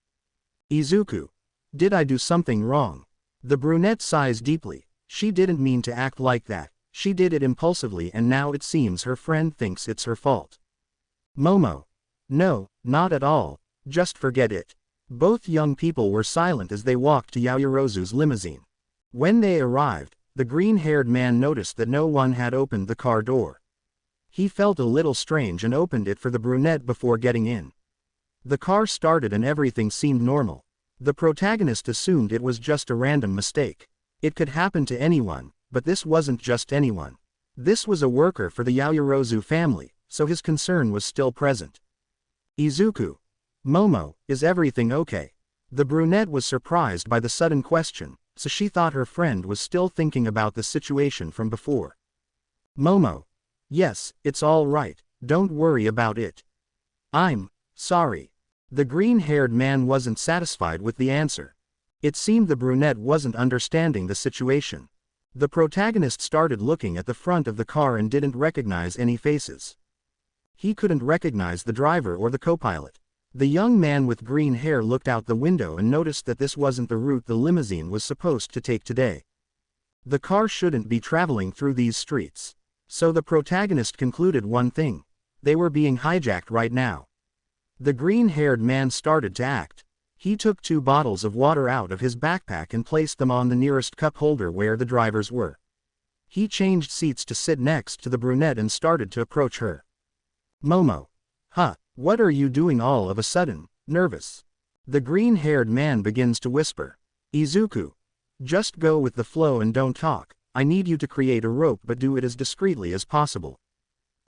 Izuku. Did I do something wrong? The brunette sighs deeply. She didn't mean to act like that, she did it impulsively and now it seems her friend thinks it's her fault. Momo. No, not at all, just forget it. Both young people were silent as they walked to Yaoyorozu's limousine. When they arrived, the green-haired man noticed that no one had opened the car door. He felt a little strange and opened it for the brunette before getting in. The car started and everything seemed normal. The protagonist assumed it was just a random mistake. It could happen to anyone, but this wasn't just anyone. This was a worker for the Yaoyorozu family, so his concern was still present. Izuku. Momo, is everything okay? The brunette was surprised by the sudden question, so she thought her friend was still thinking about the situation from before. Momo. Yes, it's all right, don't worry about it. I'm sorry. The green-haired man wasn't satisfied with the answer. It seemed the brunette wasn't understanding the situation. The protagonist started looking at the front of the car and didn't recognize any faces. He couldn't recognize the driver or the co-pilot. The young man with green hair looked out the window and noticed that this wasn't the route the limousine was supposed to take today. The car shouldn't be traveling through these streets. So the protagonist concluded one thing. They were being hijacked right now. The green-haired man started to act. He took 2 bottles of water out of his backpack and placed them on the nearest cup holder where the drivers were. He changed seats to sit next to the brunette and started to approach her. Momo. Huh, what are you doing all of a sudden, nervous? The green-haired man begins to whisper. Izuku. Just go with the flow and don't talk. I need you to create a rope, but do it as discreetly as possible.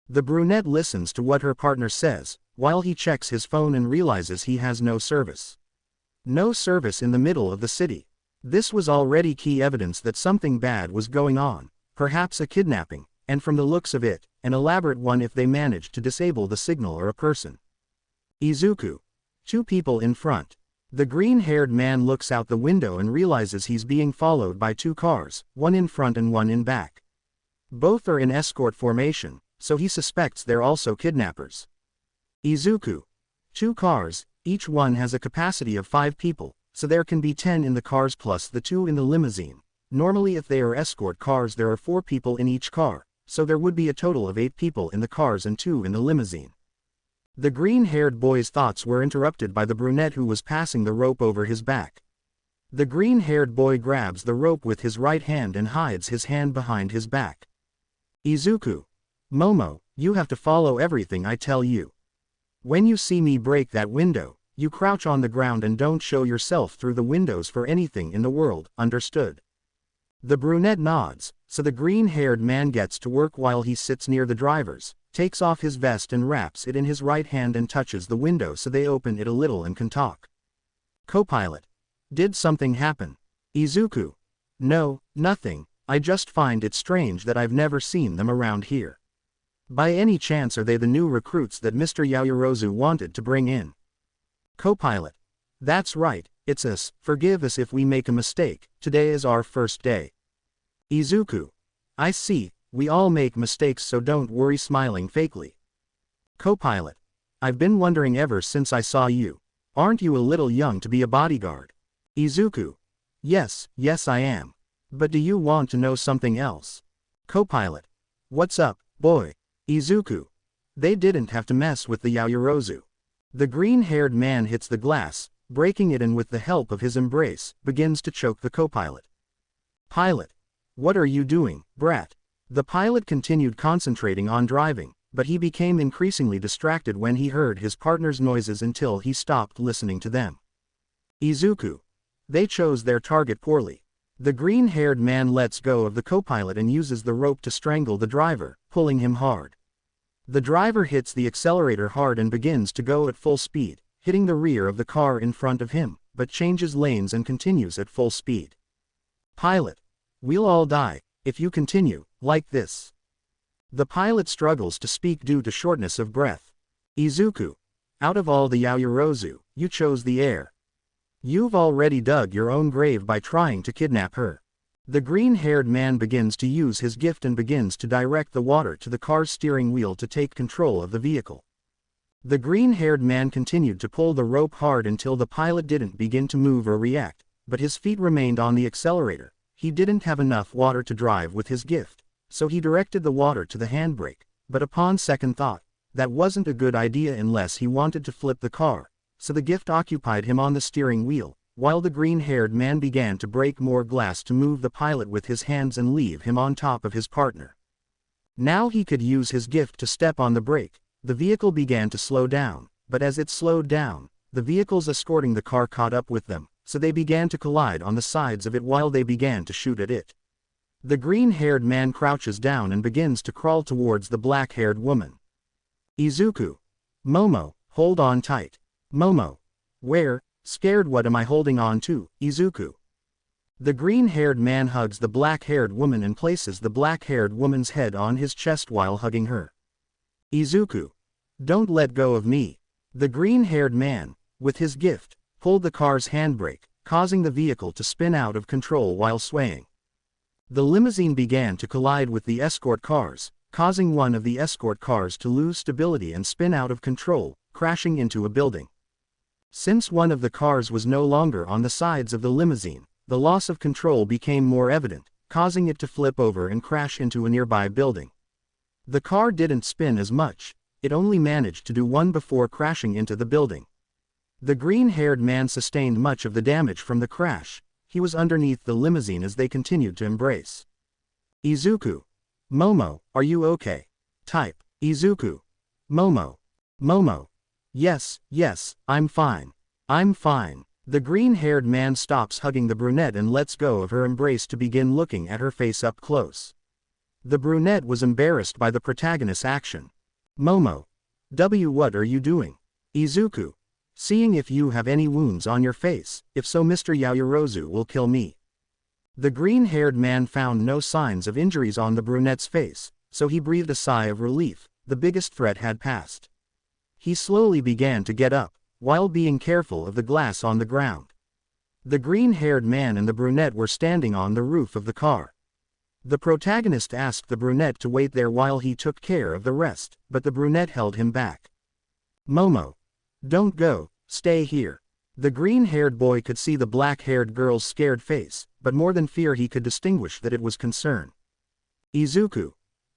The brunette listens to what her partner says, while he checks his phone and realizes he has no service. No service in the middle of the city. This was already key evidence that something bad was going on, perhaps a kidnapping, and from the looks of it, an elaborate one if they managed to disable the signal or a person. Izuku. 2 people in front. The green-haired man looks out the window and realizes he's being followed by 2 cars, one in front and one in back. Both are in escort formation, so he suspects they're also kidnappers. Izuku. 2 cars, each one has a capacity of 5 people, so there can be 10 in the cars plus the 2 in the limousine. Normally if they are escort cars there are 4 people in each car, so there would be a total of 8 people in the cars and 2 in the limousine. The green-haired boy's thoughts were interrupted by the brunette who was passing the rope over his back. The green-haired boy grabs the rope with his right hand and hides his hand behind his back. Izuku. Momo, you have to follow everything I tell you. When you see me break that window, you crouch on the ground and don't show yourself through the windows for anything in the world, understood? The brunette nods, so the green-haired man gets to work while he sits near the drivers, takes off his vest and wraps it in his right hand and touches the window so they open it a little and can talk. Co-pilot. Did something happen? Izuku. No, nothing, I just find it strange that I've never seen them around here. By any chance are they the new recruits that Mr. Yaoyorozu wanted to bring in? Co-pilot. That's right, it's us, forgive us if we make a mistake, today is our first day. Izuku. I see, we all make mistakes so don't worry, smiling fakely. Co-pilot. I've been wondering ever since I saw you. Aren't you a little young to be a bodyguard? Izuku. Yes, I am. But do you want to know something else? Co-pilot. What's up, boy? Izuku. They didn't have to mess with the Yaoyorozu. The green-haired man hits the glass, breaking it, and with the help of his embrace, begins to choke the co-pilot. Pilot. What are you doing, brat? The pilot continued concentrating on driving, but he became increasingly distracted when he heard his partner's noises until he stopped listening to them. Izuku. They chose their target poorly. The green-haired man lets go of the co-pilot and uses the rope to strangle the driver, pulling him hard. The driver hits the accelerator hard and begins to go at full speed, hitting the rear of the car in front of him, but changes lanes and continues at full speed. Pilot. We'll all die, if you continue like this. The pilot struggles to speak due to shortness of breath. Izuku. Out of all the Yaoyorozu, you chose the heir. You've already dug your own grave by trying to kidnap her. The green-haired man begins to use his gift and begins to direct the water to the car's steering wheel to take control of the vehicle. The green-haired man continued to pull the rope hard until the pilot didn't begin to move or react, but his feet remained on the accelerator. He didn't have enough water to drive with his gift, so he directed the water to the handbrake, but upon second thought, that wasn't a good idea unless he wanted to flip the car, so the gift occupied him on the steering wheel, while the green-haired man began to break more glass to move the pilot with his hands and leave him on top of his partner. Now he could use his gift to step on the brake. The vehicle began to slow down, but as it slowed down, the vehicles escorting the car caught up with them, so they began to collide on the sides of it while they began to shoot at it. The green-haired man crouches down and begins to crawl towards the black-haired woman. Izuku. Momo, hold on tight. Momo. Where? Scared? What am I holding on to, Izuku? The green-haired man hugs the black-haired woman and places the black-haired woman's head on his chest while hugging her. Izuku. Don't let go of me. The green-haired man, with his gift, pulled the car's handbrake, causing the vehicle to spin out of control while swaying. The limousine began to collide with the escort cars, causing one of the escort cars to lose stability and spin out of control, crashing into a building. Since one of the cars was no longer on the sides of the limousine, the loss of control became more evident, causing it to flip over and crash into a nearby building. The car didn't spin as much, it only managed to do one before crashing into the building. The green-haired man sustained much of the damage from the crash. He was underneath the limousine as they continued to embrace. Izuku. Momo, are you okay? Type. Izuku. Momo. Momo. Yes, I'm fine. I'm fine. The green-haired man stops hugging the brunette and lets go of her embrace to begin looking at her face up close. The brunette was embarrassed by the protagonist's action. Momo. What are you doing? Izuku. Seeing if you have any wounds on your face, if so Mr. Yaoyorozu will kill me. The green-haired man found no signs of injuries on the brunette's face, so he breathed a sigh of relief. The biggest threat had passed. He slowly began to get up, while being careful of the glass on the ground. The green-haired man and the brunette were standing on the roof of the car. The protagonist asked the brunette to wait there while he took care of the rest, but the brunette held him back. Momo. Don't go, stay here. The green-haired boy could see the black-haired girl's scared face, but more than fear he could distinguish that it was concern. Izuku.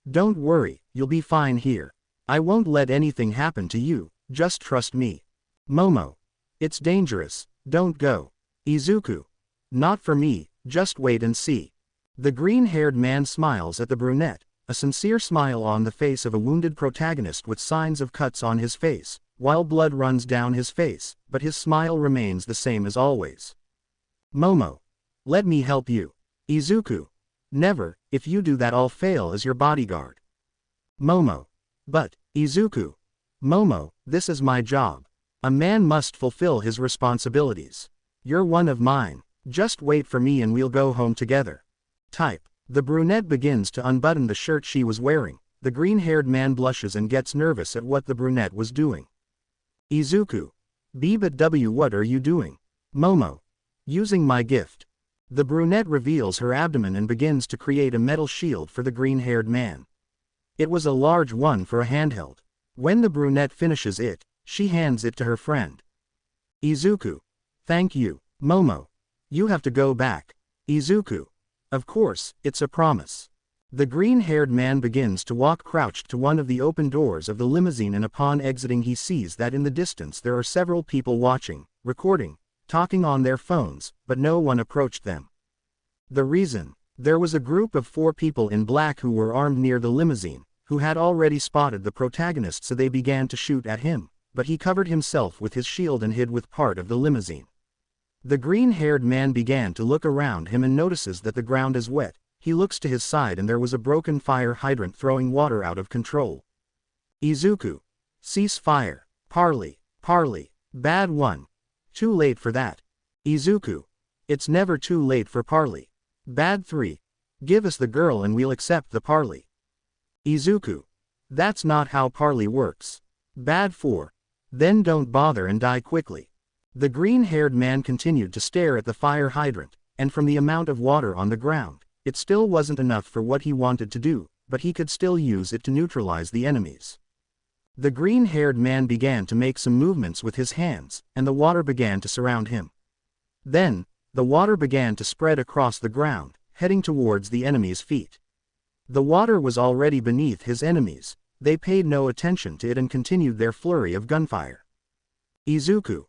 Don't worry, you'll be fine here. I won't let anything happen to you, just trust me. Momo. It's dangerous, don't go. Izuku. Not for me, just wait and see. The green-haired man smiles at the brunette, a sincere smile on the face of a wounded protagonist with signs of cuts on his face, while blood runs down his face, but his smile remains the same as always. Momo. Let me help you. Izuku. Never, if you do that I'll fail as your bodyguard. Momo. But, Izuku. Momo, this is my job. A man must fulfill his responsibilities. You're one of mine, just wait for me and we'll go home together. Type. The brunette begins to unbutton the shirt she was wearing. The green-haired man blushes and gets nervous at what the brunette was doing. Izuku. What are you doing? Momo. Using my gift. The brunette reveals her abdomen and begins to create a metal shield for the green-haired man. It was a large one for a handheld. When the brunette finishes it, she hands it to her friend. Izuku. Thank you, Momo. You have to go back. Izuku. Of course, it's a promise. The green-haired man begins to walk crouched to one of the open doors of the limousine, and upon exiting he sees that in the distance there are several people watching, recording, talking on their phones, but no one approached them. The reason? There was a group of 4 people in black who were armed near the limousine, who had already spotted the protagonist, so they began to shoot at him, but he covered himself with his shield and hid with part of the limousine. The green-haired man began to look around him and notices that the ground is wet. He looks to his side and there was a broken fire hydrant throwing water out of control. Izuku. Cease fire. Parley. Bad one. Too late for that. Izuku. It's never too late for parley. Bad 3. Give us the girl and we'll accept the parley. Izuku. That's not how parley works. Bad 4. Then don't bother and die quickly. The green-haired man continued to stare at the fire hydrant, and from the amount of water on the ground, it still wasn't enough for what he wanted to do, but he could still use it to neutralize the enemies. The green-haired man began to make some movements with his hands, and the water began to surround him. Then, the water began to spread across the ground, heading towards the enemy's feet. The water was already beneath his enemies. They paid no attention to it and continued their flurry of gunfire. Izuku.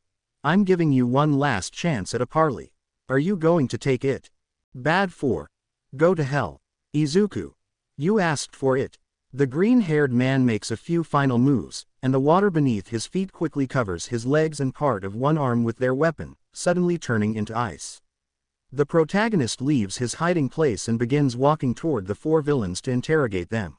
I'm giving you one last chance at a parley. Are you going to take it? Bad 4. Go to hell. Izuku. You asked for it. The green-haired man makes a few final moves, and the water beneath his feet quickly covers his legs and part of one arm with their weapon, suddenly turning into ice. The protagonist leaves his hiding place and begins walking toward the 4 villains to interrogate them.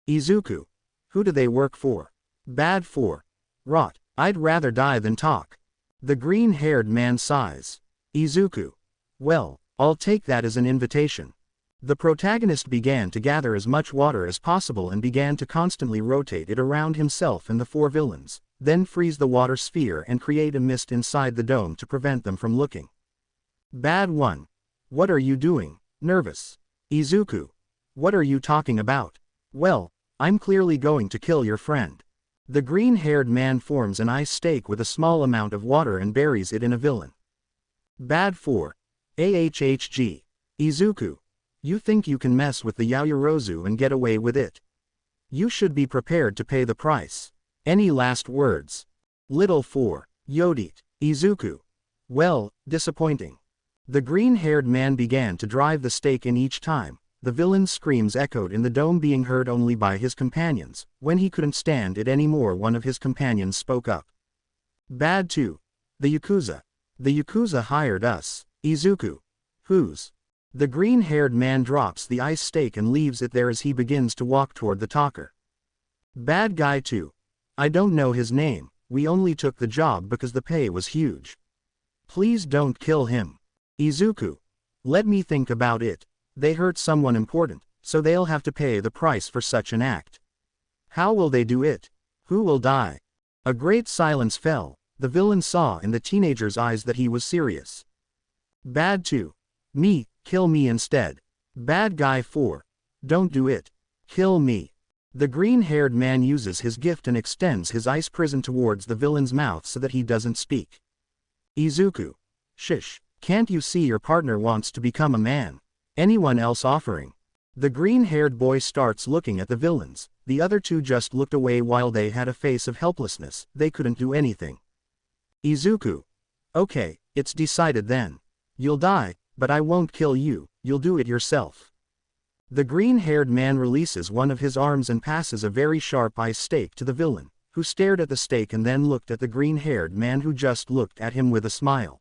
Izuku. Who do they work for? Bad 4. Rot. I'd rather die than talk. The green-haired man sighs. Izuku. Well, I'll take that as an invitation. The protagonist began to gather as much water as possible and began to constantly rotate it around himself and the four villains, then freeze the water sphere and create a mist inside the dome to prevent them from looking. Bad one. What are you doing? Nervous. Izuku. What are you talking about? Well, I'm clearly going to kill your friend. The green-haired man forms an ice stake with a small amount of water and buries it in a villain. Bad 4. AHHG. Izuku. You think you can mess with the Yaoyorozu and get away with it? You should be prepared to pay the price. Any last words? Little 4. Yodite. Izuku. Well, disappointing. The green-haired man began to drive the stake in each time. The villain's screams echoed in the dome, being heard only by his companions. When he couldn't stand it anymore, one of his companions spoke up. Bad 2. The Yakuza. The Yakuza hired us. Izuku. Whose? The green-haired man drops the ice stake and leaves it there as he begins to walk toward the talker. Bad guy 2. I don't know his name, we only took the job because the pay was huge. Please don't kill him. Izuku. Let me think about it. They hurt someone important, so they'll have to pay the price for such an act. How will they do it? Who will die? A great silence fell. The villain saw in the teenager's eyes that he was serious. Bad 2. Me, kill me instead. Bad guy 4. Don't do it. Kill me. The green-haired man uses his gift and extends his ice prison towards the villain's mouth so that he doesn't speak. Izuku. Shish, can't you see your partner wants to become a man? Anyone else offering? The green-haired boy starts looking at the villains. The other two just looked away while they had a face of helplessness. They couldn't do anything. Izuku. Okay, it's decided then. You'll die, but I won't kill you, you'll do it yourself. The green-haired man releases one of his arms and passes a very sharp ice stake to the villain, who stared at the stake and then looked at the green-haired man, who just looked at him with a smile.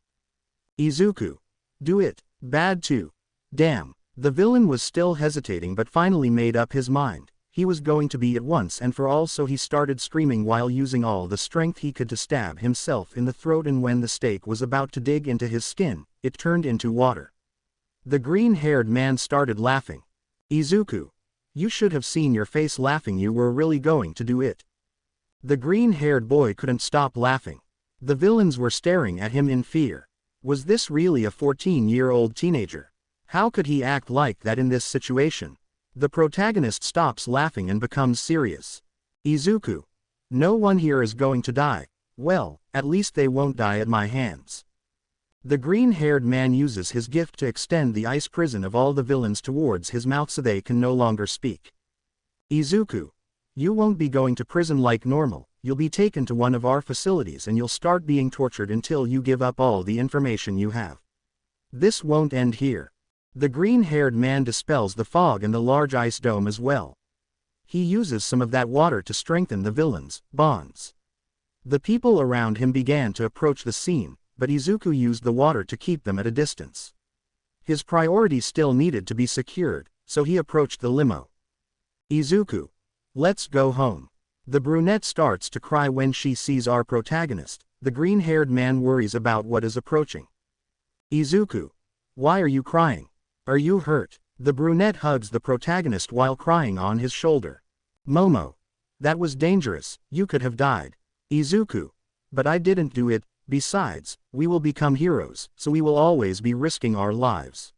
Izuku. Do it. Bad 2. Damn. The villain was still hesitating but finally made up his mind. He was going to be it once and for all, so he started screaming while using all the strength he could to stab himself in the throat, and when the stake was about to dig into his skin, it turned into water. The green-haired man started laughing. Izuku. You should have seen your face laughing, you were really going to do it. The green-haired boy couldn't stop laughing. The villains were staring at him in fear. Was this really a 14-year-old teenager? How could he act like that in this situation? The protagonist stops laughing and becomes serious. Izuku. No one here is going to die. Well, at least they won't die at my hands. The green-haired man uses his gift to extend the ice prison of all the villains towards his mouth so they can no longer speak. Izuku. You won't be going to prison like normal, you'll be taken to one of our facilities and you'll start being tortured until you give up all the information you have. This won't end here. The green-haired man dispels the fog in the large ice dome as well. He uses some of that water to strengthen the villains' bonds. The people around him began to approach the scene, but Izuku used the water to keep them at a distance. His priorities still needed to be secured, so he approached the limo. Izuku. Let's go home. The brunette starts to cry when she sees our protagonist. The green-haired man worries about what is approaching. Izuku. Why are you crying? Are you hurt? The brunette hugs the protagonist while crying on his shoulder. Momo. That was dangerous, you could have died. Izuku. But I didn't do it, besides, we will become heroes, so we will always be risking our lives.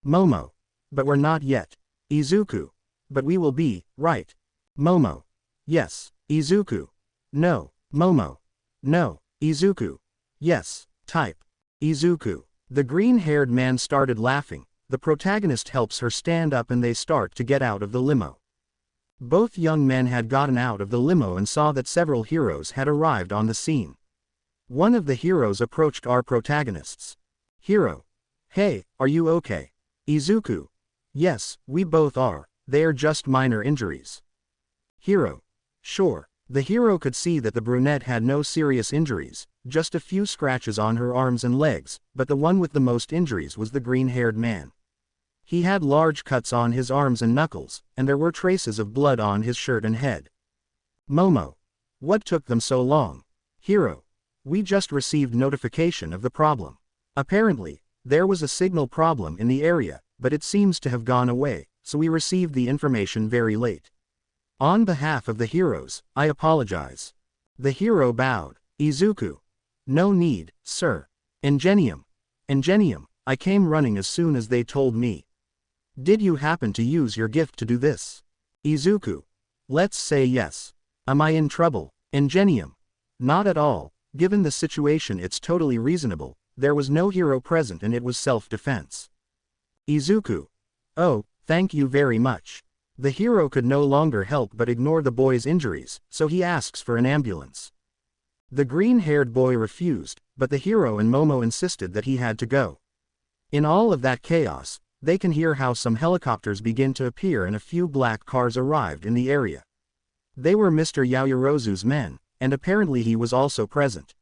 Momo. But we're not yet. Izuku. But we will be, right? Momo. Yes. Izuku. No. Momo. No. Izuku. Yes. Type. Izuku. The green-haired man started laughing. The protagonist helps her stand up and they start to get out of the limo. Both young men had gotten out of the limo and saw that several heroes had arrived on the scene. One of the heroes approached our protagonists. Hero. Hey, are you okay? Izuku. Yes, we both are, they are just minor injuries. Hero. Sure. The hero could see that the brunette had no serious injuries, just a few scratches on her arms and legs, but the one with the most injuries was the green-haired man. He had large cuts on his arms and knuckles, and there were traces of blood on his shirt and head. Momo. What took them so long? Hero. We just received notification of the problem. Apparently, there was a signal problem in the area, but it seems to have gone away, so we received the information very late. On behalf of the heroes, I apologize. The hero bowed. Izuku. No need, sir. Ingenium. Ingenium, I came running as soon as they told me. Did you happen to use your gift to do this? Izuku. Let's say yes. Am I in trouble? Ingenium. Not at all, given the situation it's totally reasonable, there was no hero present and it was self-defense. Izuku. Oh, thank you very much. The hero could no longer help but ignore the boy's injuries, so he asks for an ambulance. The green-haired boy refused, but the hero and Momo insisted that he had to go. In all of that chaos, they can hear how some helicopters begin to appear and a few black cars arrived in the area. They were Mr. Yaoyorozu's men, and apparently he was also present.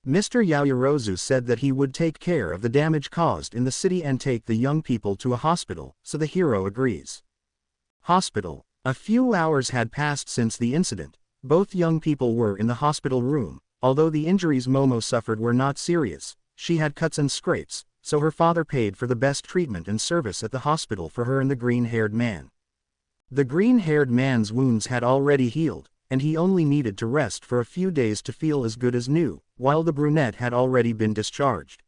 Mr. Yaoyorozu said that he would take care of the damage caused in the city and take the young people to a hospital, so the hero agrees. Hospital. A few hours had passed since the incident. Both young people were in the hospital room. Although the injuries Momo suffered were not serious, she had cuts and scrapes, so her father paid for the best treatment and service at the hospital for her and the green-haired man. The green-haired man's wounds had already healed, and he only needed to rest for a few days to feel as good as new, while the brunette had already been discharged.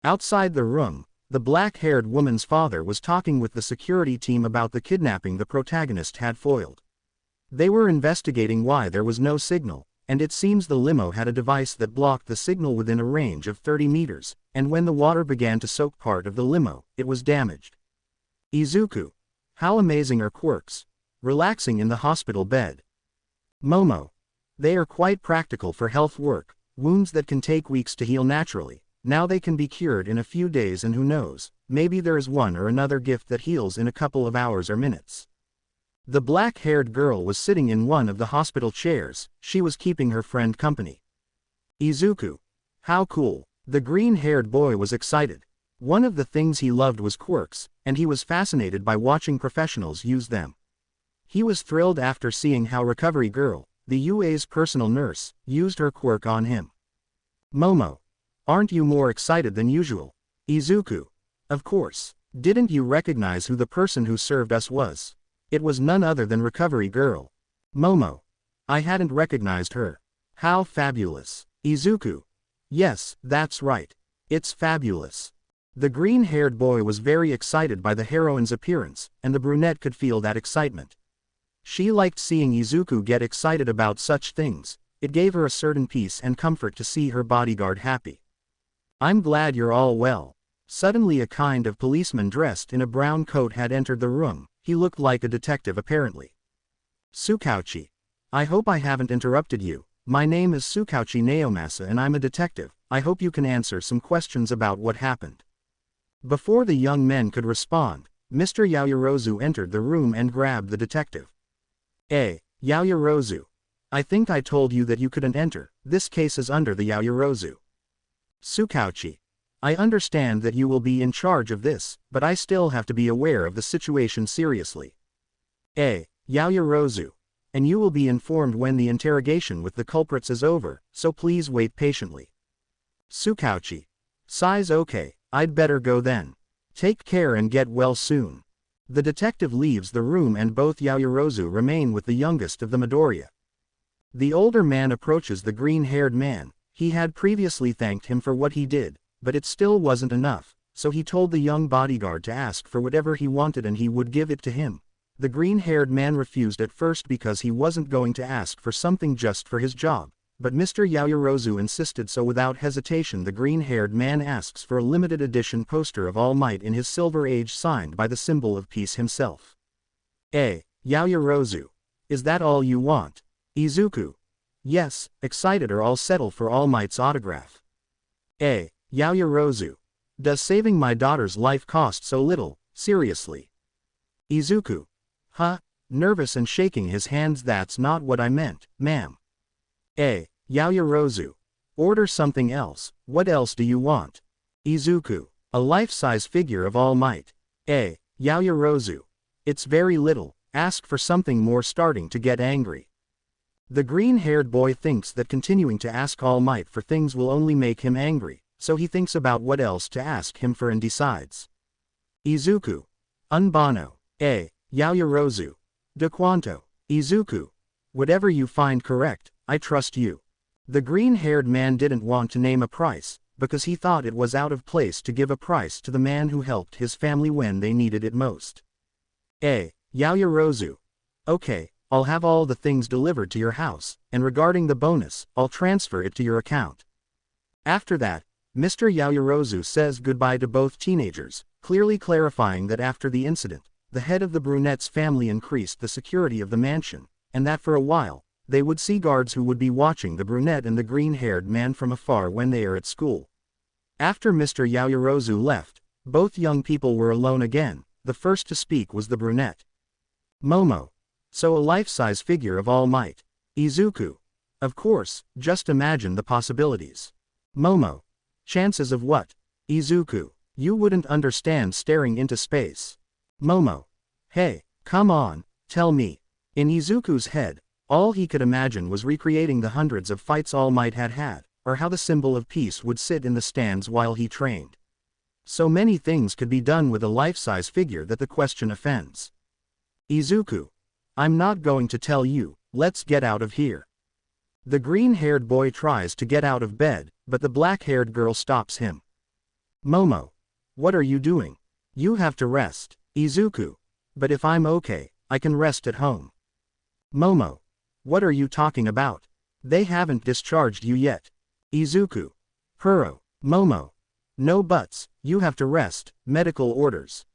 Outside the room, the black-haired woman's father was talking with the security team about the kidnapping the protagonist had foiled. They were investigating why there was no signal, and it seems the limo had a device that blocked the signal within a range of 30 meters, and when the water began to soak part of the limo, it was damaged. Izuku. How amazing are quirks. Relaxing in the hospital bed. Momo. They are quite practical for health work, wounds that can take weeks to heal naturally, now they can be cured in a few days and who knows, maybe there is one or another gift that heals in a couple of hours or minutes. The black-haired girl was sitting in one of the hospital chairs, she was keeping her friend company. Izuku. How cool. The green-haired boy was excited. One of the things he loved was quirks, and he was fascinated by watching professionals use them. He was thrilled after seeing how Recovery Girl, the UA's personal nurse, used her quirk on him. Momo. Aren't you more excited than usual? Izuku. Of course. Didn't you recognize who the person who served us was? It was none other than Recovery Girl. Momo. I hadn't recognized her. How fabulous. Izuku. Yes, that's right. It's fabulous. The green-haired boy was very excited by the heroine's appearance, and the brunette could feel that excitement. She liked seeing Izuku get excited about such things, it gave her a certain peace and comfort to see her bodyguard happy. I'm glad you're all well. Suddenly a kind of policeman dressed in a brown coat had entered the room, he looked like a detective apparently. Tsukauchi. I hope I haven't interrupted you. My name is Tsukauchi Naomasa and I'm a detective, I hope you can answer some questions about what happened. Before the young men could respond, Mr. Yaoyorozu entered the room and grabbed the detective. Yaoyorozu. I think I told you that you couldn't enter, this case is under the Yaoyorozu. Tsukauchi. I understand that you will be in charge of this, but I still have to be aware of the situation seriously. Yaoyorozu. And you will be informed when the interrogation with the culprits is over, so please wait patiently. Tsukauchi. Size okay, I'd better go then. Take care and get well soon. The detective leaves the room and both Yaoyorozu remain with the youngest of the Midoriya. The older man approaches the green-haired man, he had previously thanked him for what he did, but it still wasn't enough, so he told the young bodyguard to ask for whatever he wanted and he would give it to him. The green-haired man refused at first because he wasn't going to ask for something just for his job, but Mr. Yaoyorozu insisted, so without hesitation the green-haired man asks for a limited edition poster of All Might in his Silver Age signed by the symbol of peace himself. Yaoyorozu. Is that all you want? Izuku. Yes, excited or I'll settle for All Might's autograph. Yaoyorozu. Does saving my daughter's life cost so little, seriously? Izuku. Huh? Nervous and shaking his hands. That's not what I meant, ma'am. Yaoyorozu. Order something else, what else do you want? Izuku. A life-size figure of All Might. Yaoyorozu. It's very little, ask for something more, starting to get angry. The green-haired boy thinks that continuing to ask All Might for things will only make him angry, so he thinks about what else to ask him for and decides. Izuku. Unbano. Yaoyorozu. De quanto. Izuku. Whatever you find correct, I trust you. The green-haired man didn't want to name a price, because he thought it was out of place to give a price to the man who helped his family when they needed it most. Yaoyorozu. Okay, I'll have all the things delivered to your house, and regarding the bonus, I'll transfer it to your account. After that, Mr. Yaoyorozu says goodbye to both teenagers, clearly clarifying that after the incident, the head of the brunette's family increased the security of the mansion, and that for a while, they would see guards who would be watching the brunette and the green-haired man from afar when they are at school. After Mr. Yaoyorozu left, both young people were alone again. The first to speak was the brunette. Momo. So a life-size figure of All Might. Izuku. Of course, just imagine the possibilities. Momo. Chances of what? Izuku. You wouldn't understand staring into space. Momo. Hey, come on, tell me. In Izuku's head, all he could imagine was recreating the hundreds of fights All Might had had, or how the symbol of peace would sit in the stands while he trained. So many things could be done with a life-size figure that the question offends. Izuku. I'm not going to tell you, let's get out of here. The green-haired boy tries to get out of bed, but the black-haired girl stops him. Momo. What are you doing? You have to rest. Izuku. But if I'm okay, I can rest at home. Momo. What are you talking about? They haven't discharged you yet. Izuku. Huro. Momo. No buts, you have to rest, medical orders.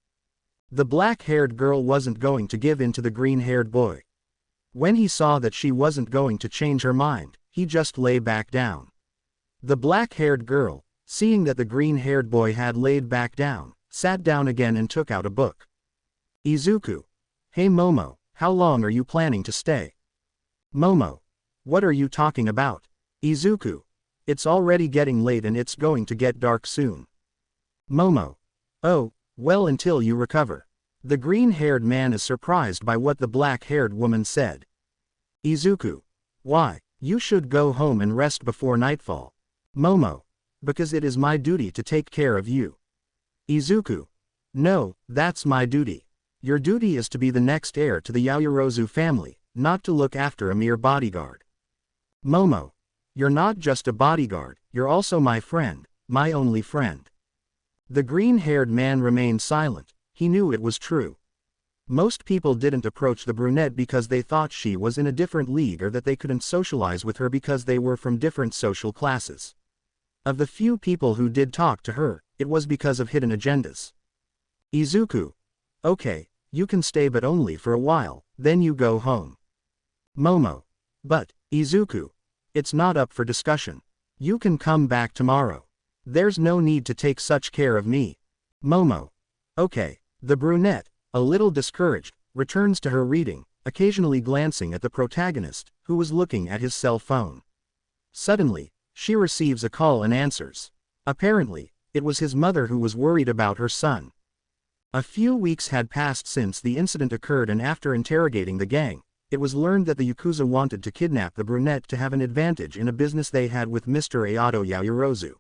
The black-haired girl wasn't going to give in to the green-haired boy. When he saw that she wasn't going to change her mind, he just lay back down. The black-haired girl, seeing that the green-haired boy had laid back down, sat down again and took out a book. Izuku. Hey Momo, how long are you planning to stay? Momo. What are you talking about? Izuku. It's already getting late and it's going to get dark soon. Momo. Oh, well, until you recover. The green-haired man is surprised by what the black-haired woman said. Izuku. Why? You should go home and rest before nightfall. Momo. Because it is my duty to take care of you. Izuku. No, that's my duty. Your duty is to be the next heir to the Yaoyorozu family, not to look after a mere bodyguard. Momo. You're not just a bodyguard, you're also my friend, my only friend. The green-haired man remained silent. He knew it was true. Most people didn't approach the brunette because they thought she was in a different league or that they couldn't socialize with her because they were from different social classes. Of the few people who did talk to her, it was because of hidden agendas. Izuku. Okay, you can stay but only for a while, then you go home. Momo. But, Izuku. It's not up for discussion. You can come back tomorrow. There's no need to take such care of me. Momo. Okay. The brunette, a little discouraged, returns to her reading, occasionally glancing at the protagonist, who was looking at his cell phone. Suddenly, she receives a call and answers. Apparently, it was his mother who was worried about her son. A few weeks had passed since the incident occurred, and after interrogating the gang, it was learned that the Yakuza wanted to kidnap the brunette to have an advantage in a business they had with Mr. Ayato Yaoyorozu.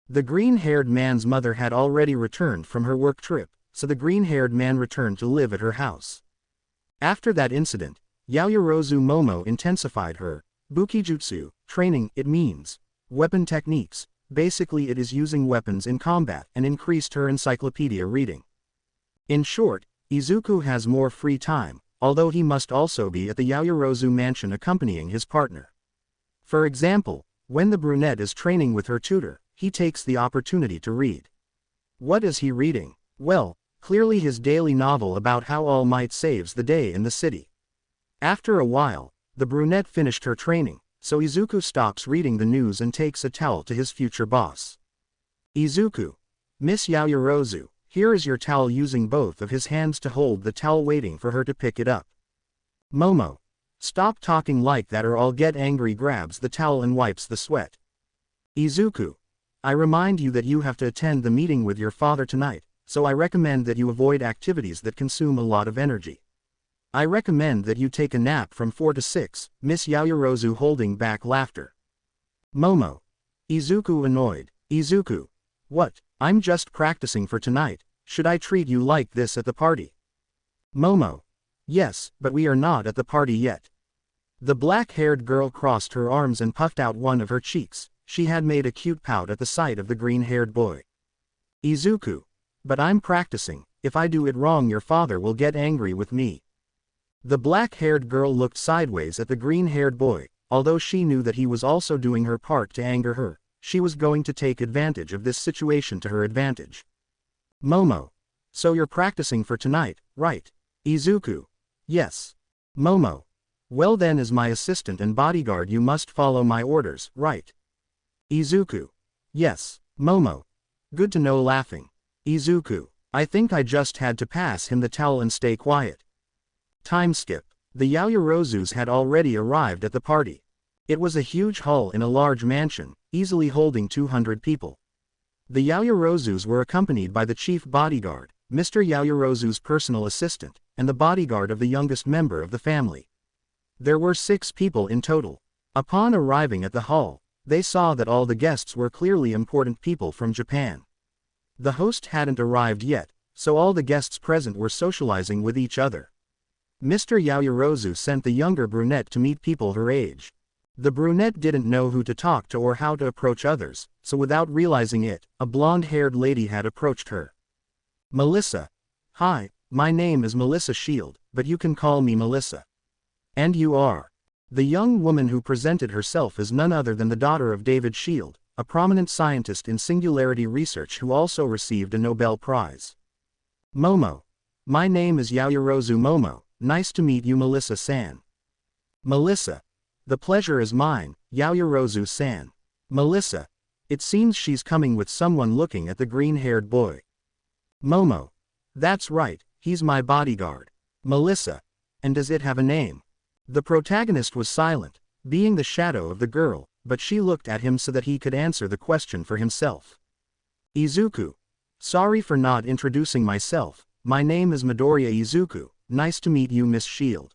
The green-haired man's mother had already returned from her work trip, so the green-haired man returned to live at her house. After that incident, Yaoyorozu Momo intensified her Bukijutsu training. It means weapon techniques. Basically it is using weapons in combat, and increased her encyclopedia reading. In short, Izuku has more free time, although he must also be at the Yaoyorozu mansion accompanying his partner. For example, when the brunette is training with her tutor, he takes the opportunity to read. What is he reading? Well, clearly his daily novel about how All Might saves the day in the city. After a while, the brunette finished her training, so Izuku stops reading the news and takes a towel to his future boss. Izuku. Miss Yaoyorozu, here is your towel, using both of his hands to hold the towel, waiting for her to pick it up. Momo. Stop talking like that or I'll get angry, grabs the towel and wipes the sweat. Izuku. I remind you that you have to attend the meeting with your father tonight, so I recommend that you avoid activities that consume a lot of energy. I recommend that you take a nap from 4 to 6, Miss Yaoyorozu holding back laughter. Momo. Izuku annoyed. Izuku. What? I'm just practicing for tonight, should I treat you like this at the party? Momo. Yes, but we are not at the party yet. The black-haired girl crossed her arms and puffed out one of her cheeks. She had made a cute pout at the sight of the green-haired boy. Izuku. But I'm practicing, if I do it wrong your father will get angry with me. The black-haired girl looked sideways at the green-haired boy, although she knew that he was also doing her part to anger her. She was going to take advantage of this situation to her advantage. Momo. So you're practicing for tonight, right? Izuku. Yes. Momo. Well then as my assistant and bodyguard you must follow my orders, right? Izuku. Yes. Momo. Good to know laughing. Izuku. I think I just had to pass him the towel and stay quiet. Time skip. The Yaoyorozus had already arrived at the party. It was a huge hall in a large mansion, easily holding 200 people. The Yaoyorozus were accompanied by the chief bodyguard, Mr. Yaoyorozu's personal assistant, and the bodyguard of the youngest member of the family. There were 6 people in total. Upon arriving at the hall, they saw that all the guests were clearly important people from Japan. The host hadn't arrived yet, so all the guests present were socializing with each other. Mr. Yaoyorozu sent the younger brunette to meet people her age. The brunette didn't know who to talk to or how to approach others, so without realizing it, a blonde-haired lady had approached her. Melissa. Hi, my name is Melissa Shield, but you can call me Melissa. And you are? The young woman who presented herself is none other than the daughter of David Shield, a prominent scientist in singularity research who also received a Nobel Prize. Momo. My name is Yaoyorozu Momo, nice to meet you Melissa-san. Melissa. The pleasure is mine, Yaoyorozu-san. Melissa. It seems she's coming with someone looking at the green-haired boy. Momo. That's right, he's my bodyguard. Melissa. And does it have a name? The protagonist was silent, being the shadow of the girl, but she looked at him so that he could answer the question for himself. Izuku. Sorry for not introducing myself, my name is Midoriya Izuku, nice to meet you Miss Shield.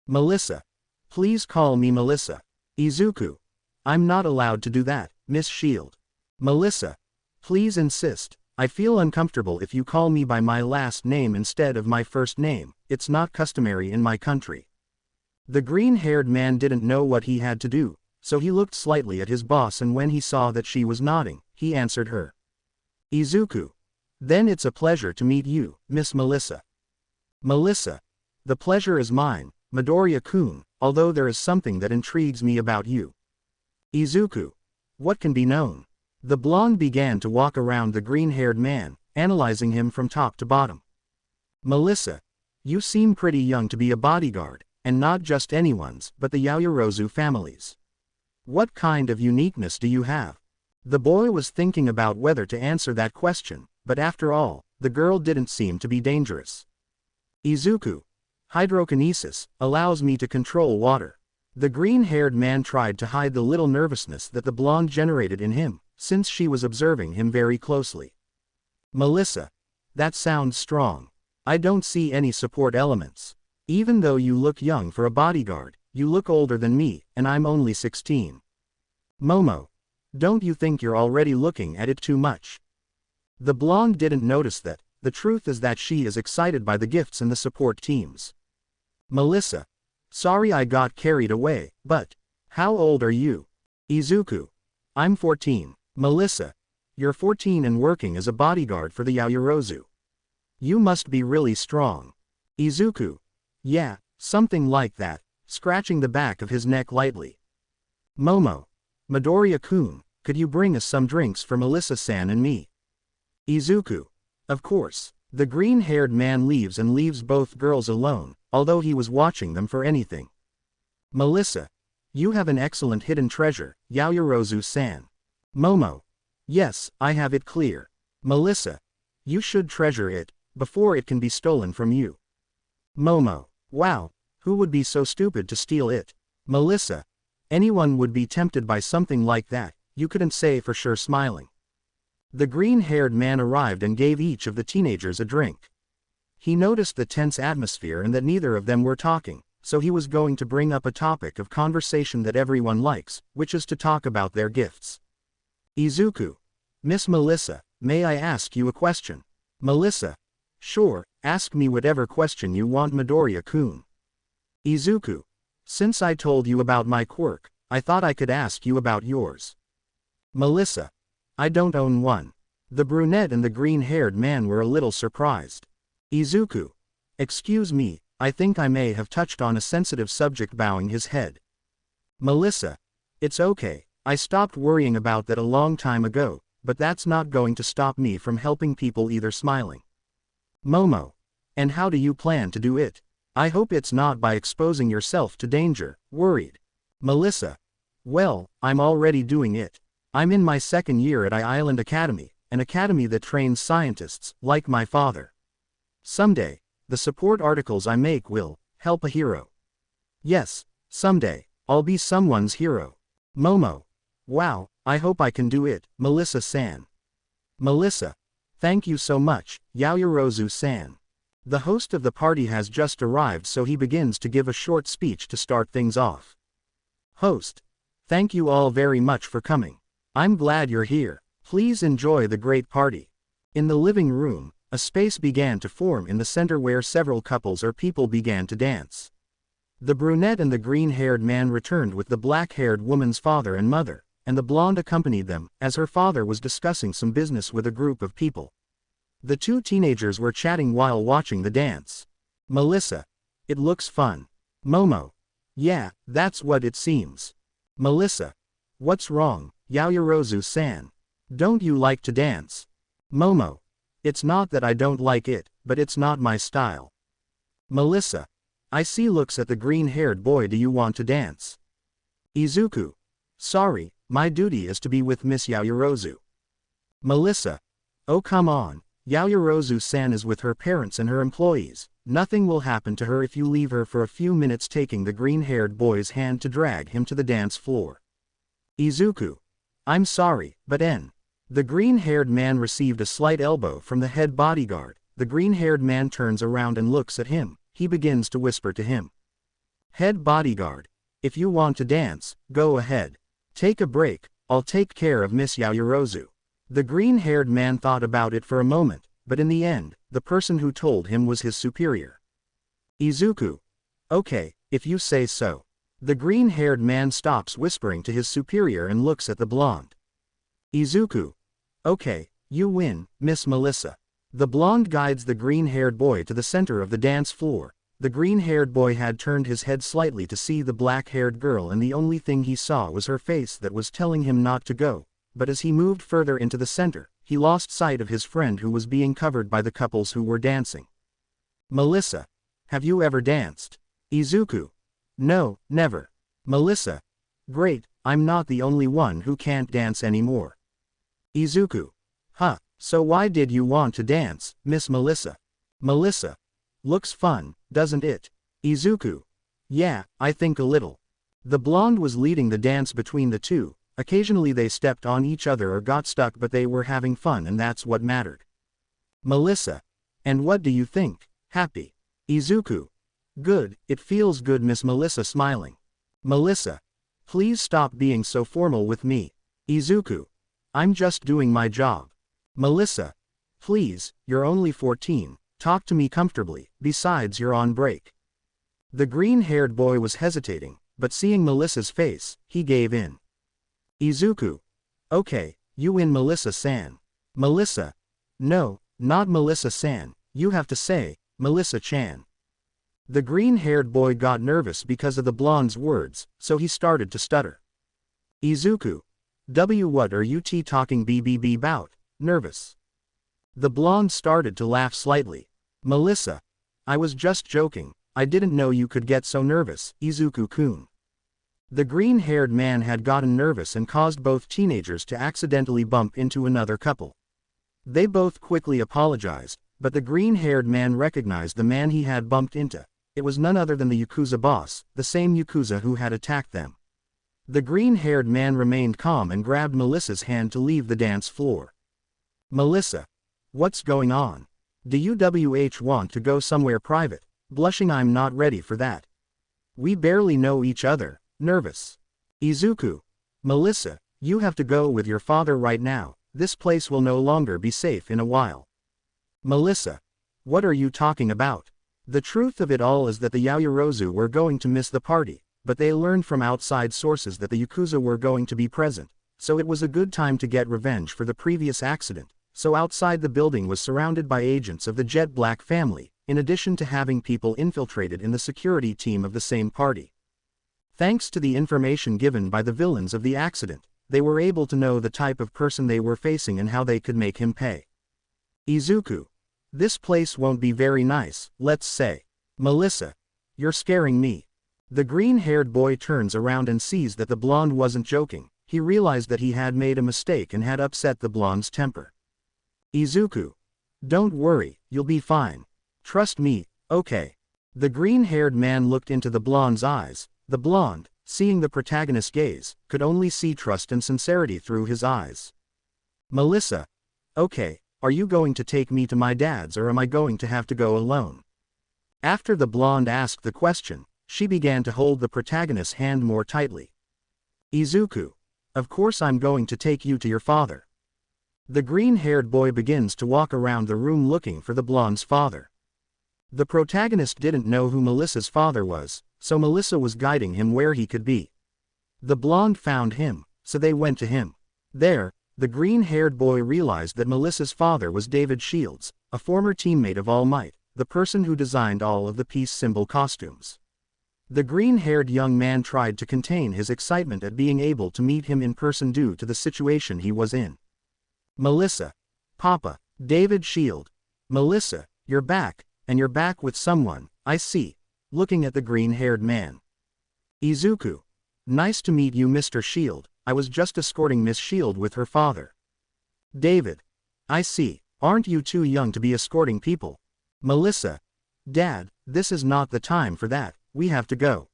Melissa. Please call me Melissa. Izuku. I'm not allowed to do that, Miss Shield. Melissa. Please insist, I feel uncomfortable if you call me by my last name instead of my first name, it's not customary in my country. The green-haired man didn't know what he had to do, so he looked slightly at his boss and when he saw that she was nodding, he answered her. Izuku. Then it's a pleasure to meet you, Miss Melissa. Melissa. The pleasure is mine, Midoriya-kun, although there is something that intrigues me about you. Izuku. What can be known? The blonde began to walk around the green-haired man, analyzing him from top to bottom. Melissa. You seem pretty young to be a bodyguard, and not just anyone's, but the Yaoyorozu family's. What kind of uniqueness do you have? The boy was thinking about whether to answer that question, but after all, the girl didn't seem to be dangerous. Izuku. Hydrokinesis allows me to control water. The green-haired man tried to hide the little nervousness that the blonde generated in him, since she was observing him very closely. Melissa. That sounds strong. I don't see any support elements. Even though you look young for a bodyguard, you look older than me, and I'm only 16. Momo. Don't you think you're already looking at it too much? The blonde didn't notice that. The truth is that she is excited by the gifts and the support teams. Melissa. Sorry I got carried away, but how old are you? Izuku. I'm 14. Melissa. You're 14 and working as a bodyguard for the Yaoyorozu. You must be really strong. Izuku. Yeah, something like that, scratching the back of his neck lightly. Momo. Midoriya-kun, could you bring us some drinks for Melissa-san and me? Izuku. Of course. The green-haired man leaves and leaves both girls alone, although he was watching them for anything. Melissa. You have an excellent hidden treasure, Yaoyorozu-san. Momo. Yes, I have it clear. Melissa. You should treasure it, before it can be stolen from you. Momo. Wow, who would be so stupid to steal it? Melissa. Anyone would be tempted by something like that, you couldn't say for sure smiling. The green-haired man arrived and gave each of the teenagers a drink. He noticed the tense atmosphere and that neither of them were talking, so he was going to bring up a topic of conversation that everyone likes, which is to talk about their gifts. Izuku. Miss Melissa, may I ask you a question? Melissa. Sure, ask me whatever question you want, Midoriya-kun. Izuku. Since I told you about my quirk, I thought I could ask you about yours. Melissa. I don't own one. The brunette and the green-haired man were a little surprised. Izuku. Excuse me, I think I may have touched on a sensitive subject, bowing his head. Melissa. It's okay, I stopped worrying about that a long time ago, but that's not going to stop me from helping people either. Smiling. Momo. And how do you plan to do it? I hope it's not by exposing yourself to danger. Worried. Melissa. Well, I'm already doing it. I'm in my second year at Island Academy, an academy that trains scientists, like my father. Someday, the support articles I make will help a hero. Yes, someday, I'll be someone's hero. Momo. Wow, I hope I can do it, Melissa-san. Melissa. Thank you so much, Yaoyorozu-san. The host of the party has just arrived, so he begins to give a short speech to start things off. Host. Thank you all very much for coming. I'm glad you're here. Please enjoy the great party. In the living room, a space began to form in the center where several couples or people began to dance. The brunette and the green-haired man returned with the black-haired woman's father and mother, and the blonde accompanied them, as her father was discussing some business with a group of people. The two teenagers were chatting while watching the dance. Melissa. It looks fun. Momo. Yeah, that's what it seems. Melissa. What's wrong, Yaoyorozu-san? Don't you like to dance? Momo. It's not that I don't like it, but it's not my style. Melissa. I see. Looks at the green-haired boy. Do you want to dance? Izuku. Sorry, my duty is to be with Miss Yaoyorozu. Melissa. Oh come on, Yaoyorozu-san is with her parents and her employees. Nothing will happen to her if you leave her for a few minutes. Taking the green-haired boy's hand to drag him to the dance floor. Izuku. I'm sorry, but The green-haired man received a slight elbow from the head bodyguard. The green-haired man turns around and looks at him. He begins to whisper to him. Head bodyguard. If you want to dance, go ahead. Take a break, I'll take care of Miss Yaoyorozu. The green-haired man thought about it for a moment, but in the end, the person who told him was his superior. Izuku. Okay, if you say so. The green-haired man stops whispering to his superior and looks at the blonde. Izuku. Okay, you win, Miss Melissa. The blonde guides the green-haired boy to the center of the dance floor. The green-haired boy had turned his head slightly to see the black-haired girl, and the only thing he saw was her face that was telling him not to go. But as he moved further into the center, he lost sight of his friend who was being covered by the couples who were dancing. Melissa. Have you ever danced? Izuku. No, never. Melissa. Great, I'm not the only one who can't dance anymore. Izuku. Huh, so why did you want to dance, Miss Melissa? Melissa. Looks fun, doesn't it? Izuku. Yeah, I think a little. The blonde was leading the dance between the two. Occasionally they stepped on each other or got stuck, but they were having fun, and that's what mattered. Melissa. And what do you think? Happy? Izuku. Good, it feels good. Miss Melissa smiling. Melissa. Please stop being so formal with me. Izuku. I'm just doing my job. Melissa. Please, you're only 14, talk to me comfortably, besides you're on break. The green-haired boy was hesitating, but seeing Melissa's face, he gave in. Izuku. Okay, you win, Melissa-san. Melissa. No, not Melissa-san, you have to say, Melissa-chan. The green-haired boy got nervous because of the blonde's words, so he started to stutter. Izuku. What are you talking about? Nervous. The blonde started to laugh slightly. Melissa. I was just joking, I didn't know you could get so nervous, Izuku-kun. The green-haired man had gotten nervous and caused both teenagers to accidentally bump into another couple. They both quickly apologized, but the green-haired man recognized the man he had bumped into. It was none other than the Yakuza boss, the same Yakuza who had attacked them. The green-haired man remained calm and grabbed Melissa's hand to leave the dance floor. Melissa. What's going on? Do you want to go somewhere private? Blushing, I'm not ready for that. We barely know each other. Nervous. Izuku. Melissa, you have to go with your father right now. This place will no longer be safe in a while. Melissa. What are you talking about? The truth of it all is that the Yaoyorozu were going to miss the party, but they learned from outside sources that the Yakuza were going to be present, so it was a good time to get revenge for the previous accident. So outside the building was surrounded by agents of the Jet Black family, in addition to having people infiltrated in the security team of the same party. Thanks to the information given by the villains of the accident, they were able to know the type of person they were facing and how they could make him pay. Izuku. This place won't be very nice, let's say. Melissa. You're scaring me. The green-haired boy turns around and sees that the blonde wasn't joking. He realized that he had made a mistake and had upset the blonde's temper. Izuku. Don't worry, you'll be fine. Trust me, okay. The green-haired man looked into the blonde's eyes. The blonde, seeing the protagonist's gaze, could only see trust and sincerity through his eyes. Melissa. Okay, are you going to take me to my dad's or am I going to have to go alone? After the blonde asked the question, she began to hold the protagonist's hand more tightly. Izuku. Of course I'm going to take you to your father. The green-haired boy begins to walk around the room looking for the blonde's father. The protagonist didn't know who Melissa's father was, so Melissa was guiding him where he could be. The blonde found him, so they went to him. There, the green-haired boy realized that Melissa's father was David Shields, a former teammate of All Might, the person who designed all of the peace symbol costumes. The green-haired young man tried to contain his excitement at being able to meet him in person due to the situation he was in. Melissa. Papa. David Shield. Melissa, you're back, and you're back with someone, I see. Looking at the green-haired man. Izuku. Nice to meet you, Mr. Shield. I was just escorting Miss Shield with her father. David. I see. Aren't you too young to be escorting people? Melissa. Dad, this is not the time for that, we have to go.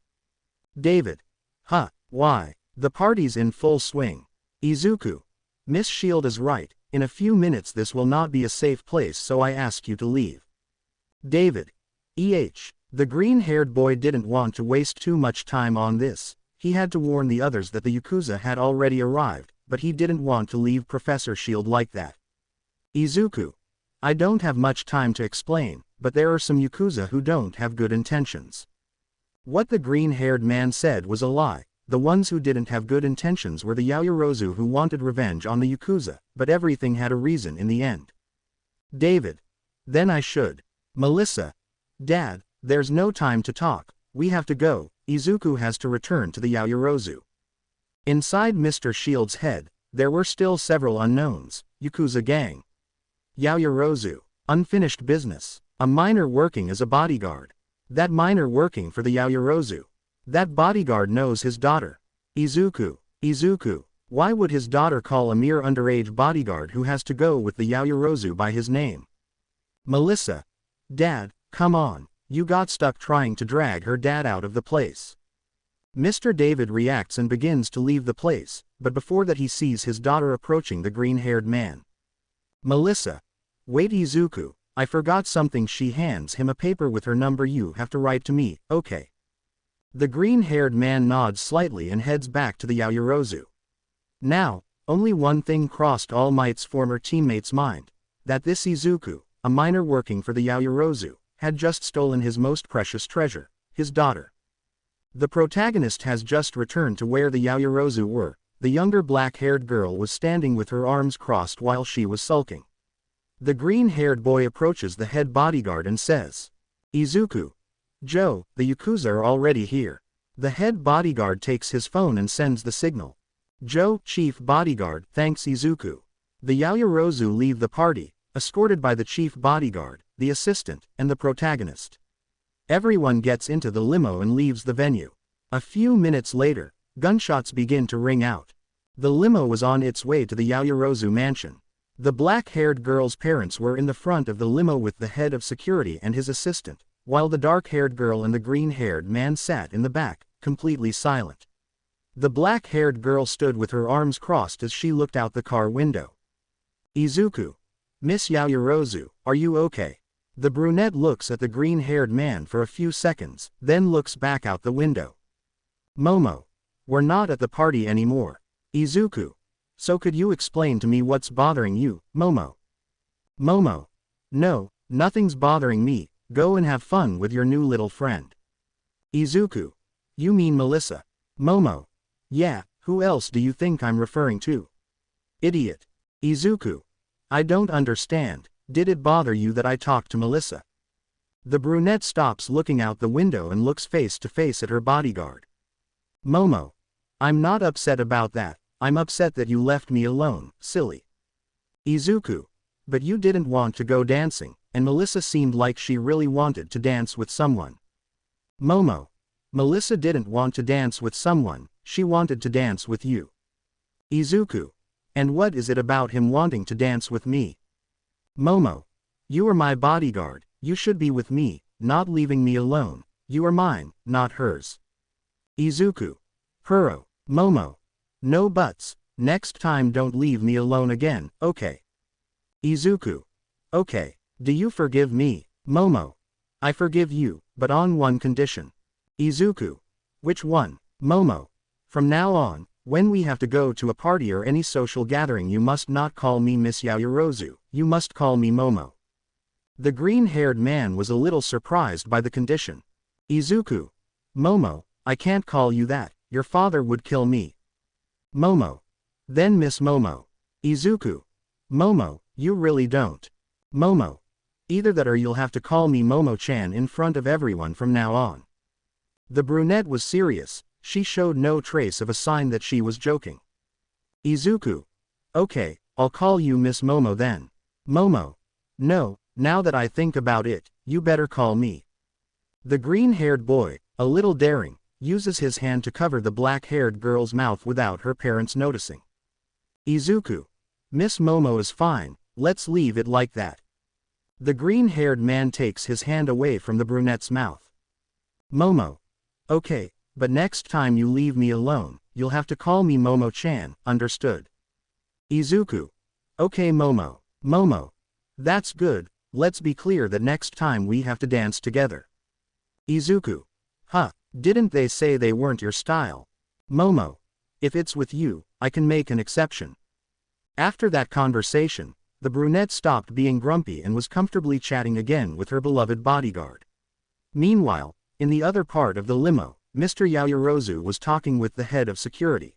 David. Huh, why? The party's in full swing. Izuku. Miss Shield is right, in a few minutes this will not be a safe place, so I ask you to leave. David. The green-haired boy didn't want to waste too much time on this. He had to warn the others that the Yakuza had already arrived, but he didn't want to leave Professor Shield like that. Izuku. I don't have much time to explain, but there are some Yakuza who don't have good intentions. What the green-haired man said was a lie. The ones who didn't have good intentions were the Yaoyorozu who wanted revenge on the Yakuza, but everything had a reason in the end. David. Then I should. Melissa. Dad, there's no time to talk, we have to go. Izuku has to return to the Yaoyorozu. Inside Mr. Shield's head, there were still several unknowns. Yakuza gang. Yaoyorozu. Unfinished business. A miner working as a bodyguard. That miner working for the Yaoyorozu. That bodyguard knows his daughter. Izuku. Why would his daughter call a mere underage bodyguard who has to go with the Yaoyorozu by his name? Melissa. Dad, come on, you got stuck trying to drag her dad out of the place. Mr. David reacts and begins to leave the place, but before that he sees his daughter approaching the green-haired man. Melissa. Wait, Izuku, I forgot something. She hands him a paper with her number. You have to write to me, okay? The green-haired man nods slightly and heads back to the Yaoyorozu. Now, only one thing crossed All Might's former teammate's mind, that this Izuku, a miner working for the Yaoyorozu, had just stolen his most precious treasure, his daughter. The protagonist has just returned to where the Yaoyorozu were. The younger black-haired girl was standing with her arms crossed while she was sulking. The green-haired boy approaches the head bodyguard and says, Izuku. Joe, the Yakuza are already here. The head bodyguard takes his phone and sends the signal. Joe, chief bodyguard, thanks Izuku. The Yaoyorozu leave the party, escorted by the chief bodyguard, the assistant, and the protagonist. Everyone gets into the limo and leaves the venue. A few minutes later, gunshots begin to ring out. The limo was on its way to the Yaoyorozu mansion. The black-haired girl's parents were in the front of the limo with the head of security and his assistant, while the dark-haired girl and the green-haired man sat in the back, completely silent. The black-haired girl stood with her arms crossed as she looked out the car window. Izuku. Miss Yaoyorozu, are you okay? The brunette looks at the green-haired man for a few seconds, then looks back out the window. Momo. We're not at the party anymore. Izuku. So could you explain to me what's bothering you, Momo? Momo. No, nothing's bothering me, go and have fun with your new little friend. Izuku. You mean Melissa? Momo. Yeah, who else do you think I'm referring to? Idiot. Izuku. I don't understand, did it bother you that I talked to Melissa? The brunette stops looking out the window and looks face to face at her bodyguard. Momo. I'm not upset about that, I'm upset that you left me alone, silly. Izuku. But you didn't want to go dancing, and Melissa seemed like she really wanted to dance with someone. Momo. Melissa didn't want to dance with someone, she wanted to dance with you. Izuku. And what is it about him wanting to dance with me? Momo. You are my bodyguard, you should be with me, not leaving me alone, you are mine, not hers. Izuku. Huro. Momo. No buts, next time don't leave me alone again, okay? Izuku. Okay, do you forgive me, Momo? I forgive you, but on one condition. Izuku. Which one, Momo? From now on, when we have to go to a party or any social gathering, you must not call me Miss Yaoyorozu, you must call me Momo. The green-haired man was a little surprised by the condition. Izuku. Momo, I can't call you that, your father would kill me. Momo. Then Miss Momo. Izuku. Momo, you really don't. Momo. Either that or you'll have to call me Momo-chan in front of everyone from now on. The brunette was serious, she showed no trace of a sign that she was joking. Izuku. Okay, I'll call you Miss Momo then. Momo. No, now that I think about it, you better call me. The green-haired boy, a little daring, uses his hand to cover the black-haired girl's mouth without her parents noticing. Izuku. Miss Momo is fine, let's leave it like that. The green-haired man takes his hand away from the brunette's mouth. Momo. Okay, but next time you leave me alone, you'll have to call me Momo-chan, understood? Izuku. Okay Momo. Momo. That's good, let's be clear that next time we have to dance together. Izuku. Huh, didn't they say they weren't your style? Momo. If it's with you, I can make an exception. After that conversation, the brunette stopped being grumpy and was comfortably chatting again with her beloved bodyguard. Meanwhile, in the other part of the limo, Mr. Yaoyorozu was talking with the head of security.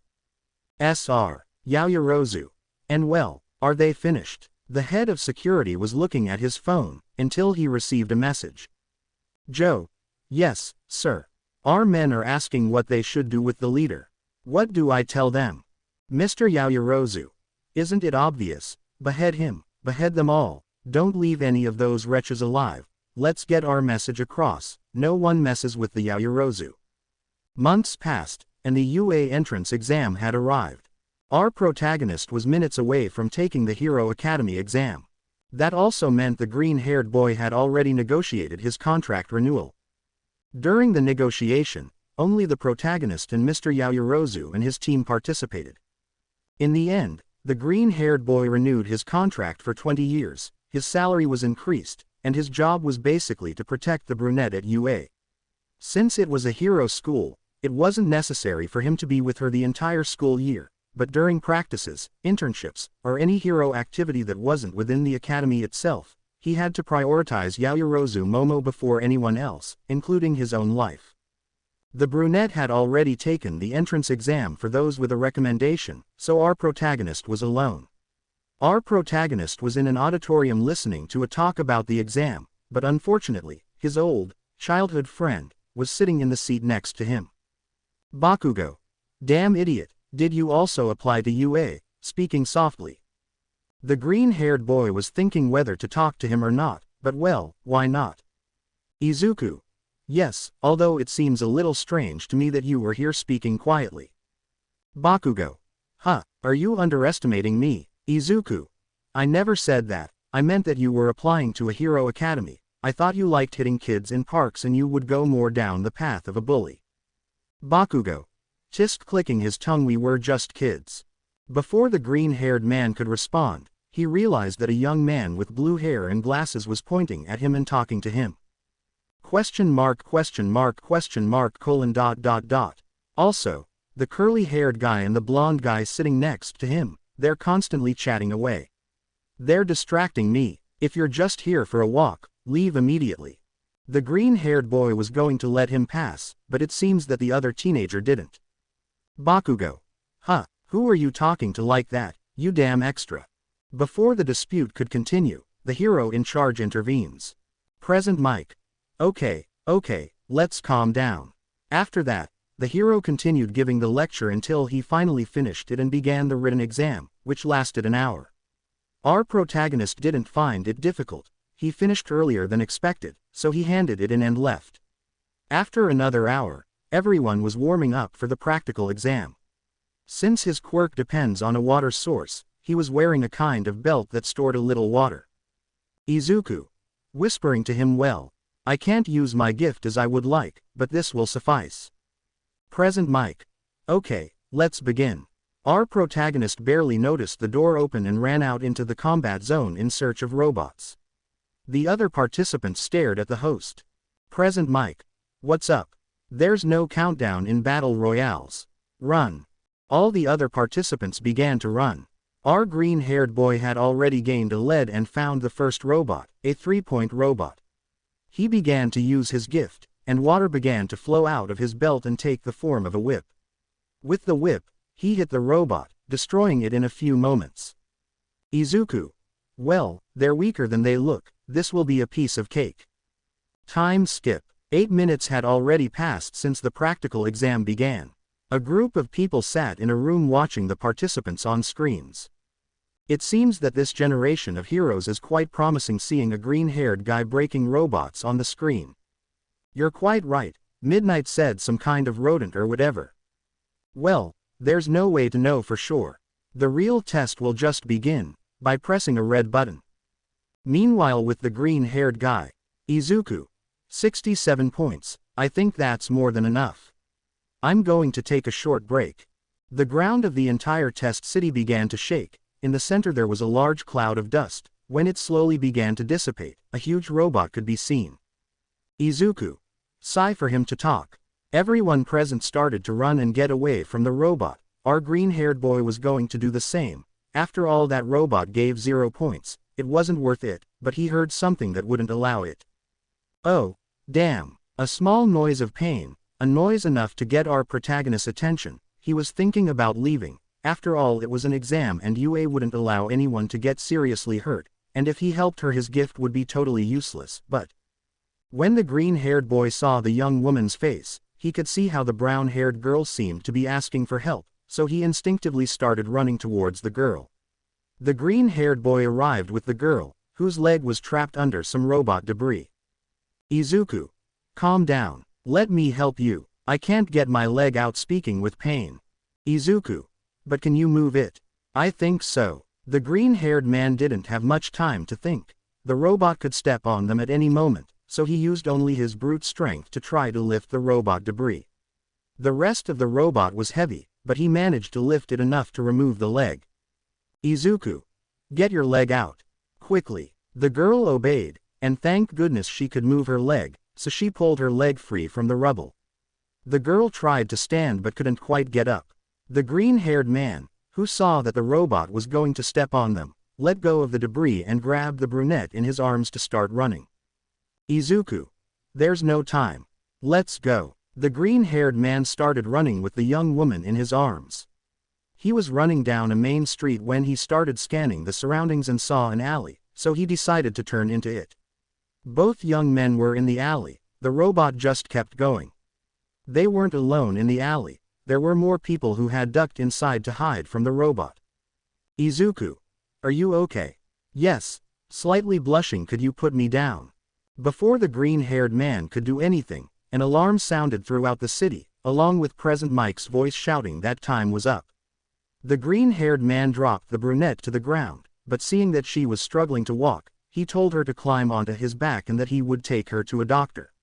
Sr. Yaoyorozu. And well, are they finished? The head of security was looking at his phone, until he received a message. Joe. Yes, sir. Our men are asking what they should do with the leader. What do I tell them? Mr. Yaoyorozu. Isn't it obvious? Behead him, behead them all, don't leave any of those wretches alive, let's get our message across, no one messes with the Yaoyorozu. Months passed, and the UA entrance exam had arrived. Our protagonist was minutes away from taking the Hero Academy exam. That also meant the green-haired boy had already negotiated his contract renewal. During the negotiation, only the protagonist and Mr. Yaoyorozu and his team participated. In the end, the green-haired boy renewed his contract for 20 years, his salary was increased, and his job was basically to protect the brunette at UA. Since it was a hero school, it wasn't necessary for him to be with her the entire school year, but during practices, internships, or any hero activity that wasn't within the academy itself, he had to prioritize Yaoyorozu Momo before anyone else, including his own life. The brunette had already taken the entrance exam for those with a recommendation, so our protagonist was alone. Our protagonist was in an auditorium listening to a talk about the exam, but unfortunately, his old, childhood friend, was sitting in the seat next to him. Bakugo. Damn idiot, did you also apply to UA, speaking softly. The green-haired boy was thinking whether to talk to him or not, but well, why not? Izuku. Yes, although it seems a little strange to me that you were here speaking quietly. Bakugo. Huh, are you underestimating me, Izuku? I never said that, I meant that you were applying to a hero academy, I thought you liked hitting kids in parks and you would go more down the path of a bully. Bakugo. Just clicking his tongue, we were just kids. Before the green-haired man could respond, he realized that a young man with blue hair and glasses was pointing at him and talking to him. Question mark question mark question mark colon dot dot dot. Also, the curly-haired guy and the blonde guy sitting next to him, they're constantly chatting away. They're distracting me. If you're just here for a walk, leave immediately. The green-haired boy was going to let him pass, but it seems that the other teenager didn't. Bakugo. Huh, who are you talking to like that, you damn extra? Before the dispute could continue, the hero in charge intervenes. Present Mike. Okay, let's calm down. After that, the hero continued giving the lecture until he finally finished it and began the written exam, which lasted an hour. Our protagonist didn't find it difficult. He finished earlier than expected, so he handed it in and left. After another hour, everyone was warming up for the practical exam. Since his quirk depends on a water source, he was wearing a kind of belt that stored a little water. Izuku. Whispering to him, well, I can't use my gift as I would like, but this will suffice. Present Mike. Okay, let's begin. Our protagonist barely noticed the door open and ran out into the combat zone in search of robots. The other participants stared at the host. Present Mike. What's up? There's no countdown in battle royales. Run. All the other participants began to run. Our green-haired boy had already gained a lead and found the first robot, a 3-point robot. He began to use his gift, and water began to flow out of his belt and take the form of a whip. With the whip, he hit the robot, destroying it in a few moments. Izuku. Well, they're weaker than they look, this will be a piece of cake. Time skip. 8 minutes had already passed since the practical exam began. A group of people sat in a room watching the participants on screens. It seems that this generation of heroes is quite promising, seeing a green-haired guy breaking robots on the screen. You're quite right, Midnight said, some kind of rodent or whatever. Well, there's no way to know for sure. The real test will just begin by pressing a red button. Meanwhile, with the green-haired guy, Izuku. 67 points, I think that's more than enough. I'm going to take a short break. The ground of the entire test city began to shake. In the center there was a large cloud of dust. When it slowly began to dissipate, a huge robot could be seen. Izuku. Sigh for him to talk. Everyone present started to run and get away from the robot. Our green-haired boy was going to do the same. After all, that robot gave 0 points. It wasn't worth it, but he heard something that wouldn't allow it. Oh, damn. A small noise of pain, a noise enough to get our protagonist's attention. He was thinking about leaving. After all, it was an exam and UA wouldn't allow anyone to get seriously hurt, and if he helped her his gift would be totally useless. But when the green-haired boy saw the young woman's face, he could see how the brown-haired girl seemed to be asking for help, so he instinctively started running towards the girl. The green-haired boy arrived with the girl, whose leg was trapped under some robot debris. Izuku. Calm down. Let me help you. I can't get my leg out, speaking with pain. Izuku. But can you move it? I think so. The green-haired man didn't have much time to think. The robot could step on them at any moment, so he used only his brute strength to try to lift the robot debris. The rest of the robot was heavy, but he managed to lift it enough to remove the leg. Izuku. Get your leg out. Quickly. The girl obeyed, and thank goodness she could move her leg, so she pulled her leg free from the rubble. The girl tried to stand but couldn't quite get up. The green-haired man, who saw that the robot was going to step on them, let go of the debris and grabbed the brunette in his arms to start running. Izuku. There's no time. Let's go. The green-haired man started running with the young woman in his arms. He was running down a main street when he started scanning the surroundings and saw an alley, so he decided to turn into it. Both young men were in the alley. The robot just kept going. They weren't alone in the alley. There were more people who had ducked inside to hide from the robot. Izuku. Are you okay? Yes. Slightly blushing, could you put me down? Before the green-haired man could do anything, an alarm sounded throughout the city, along with Present Mike's voice shouting that time was up. The green-haired man dropped the brunette to the ground, but seeing that she was struggling to walk, he told her to climb onto his back and that he would take her to a doctor.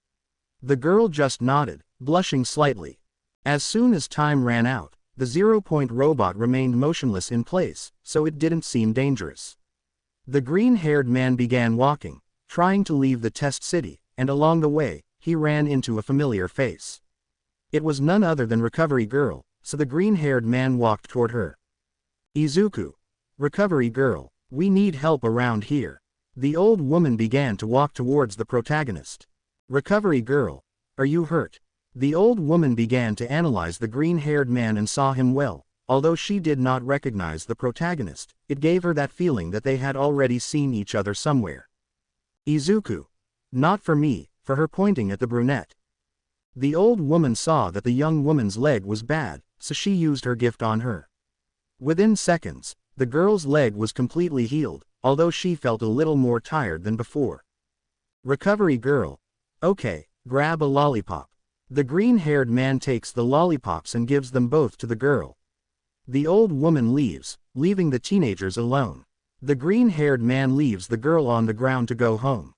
The girl just nodded, blushing slightly. As soon as time ran out, the 0-point robot remained motionless in place, so it didn't seem dangerous. The green-haired man began walking, trying to leave the test city, and along the way, he ran into a familiar face. It was none other than Recovery Girl, so the green-haired man walked toward her. Izuku. Recovery Girl, we need help around here. The old woman began to walk towards the protagonist. Recovery Girl, are you hurt? The old woman began to analyze the green-haired man and saw him well. Although she did not recognize the protagonist, it gave her that feeling that they had already seen each other somewhere. Izuku. Not for me, for her, pointing at the brunette. The old woman saw that the young woman's leg was bad, so she used her gift on her. Within seconds, the girl's leg was completely healed, although she felt a little more tired than before. Recovery Girl. Okay, grab a lollipop. The green-haired man takes the lollipops and gives them both to the girl. The old woman leaves, leaving the teenagers alone. The green-haired man leaves the girl on the ground to go home.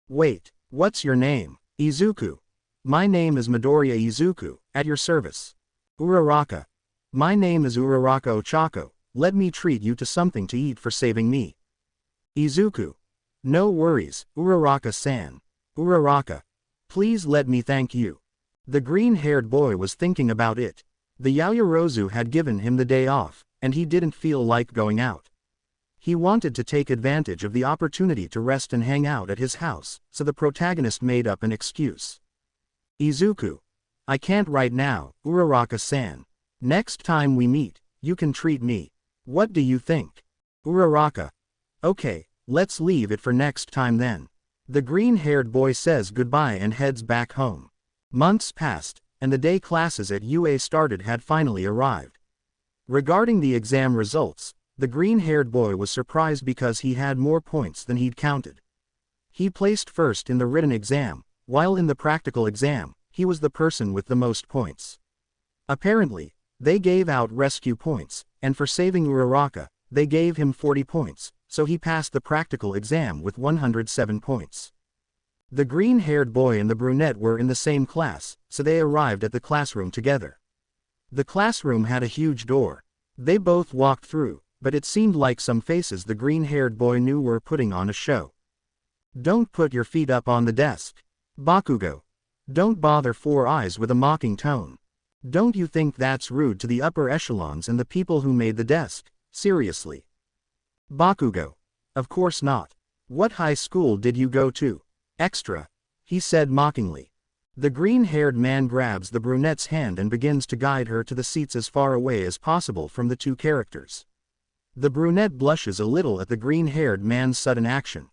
Wait, what's your name? Izuku. My name is Midoriya Izuku, at your service. Uraraka. My name is Uraraka Ochako, let me treat you to something to eat for saving me. Izuku. No worries, Uraraka-san. Uraraka. Please let me thank you. The green-haired boy was thinking about it. The Yaoyorozu had given him the day off, and he didn't feel like going out. He wanted to take advantage of the opportunity to rest and hang out at his house, so the protagonist made up an excuse. Izuku. I can't right now, Uraraka-san. Next time we meet, you can treat me. What do you think? Uraraka. Okay, let's leave it for next time then. The green-haired boy says goodbye and heads back home. Months passed, and the day classes at UA started had finally arrived. Regarding the exam results, the green-haired boy was surprised because he had more points than he'd counted. He placed first in the written exam, while in the practical exam, he was the person with the most points. Apparently, they gave out rescue points, and for saving Uraraka, they gave him 40 points, so he passed the practical exam with 107 points. The green-haired boy and the brunette were in the same class, so they arrived at the classroom together. The classroom had a huge door. They both walked through, but it seemed like some faces the green-haired boy knew were putting on a show. Don't put your feet up on the desk. Bakugo. Don't bother Four Eyes with a mocking tone. Don't you think that's rude to the upper echelons and the people who made the desk? Seriously. Bakugo. Of course not. What high school did you go to? Extra. He said mockingly. The green-haired man grabs the brunette's hand and begins to guide her to the seats as far away as possible from the two characters. The brunette blushes a little at the green-haired man's sudden action.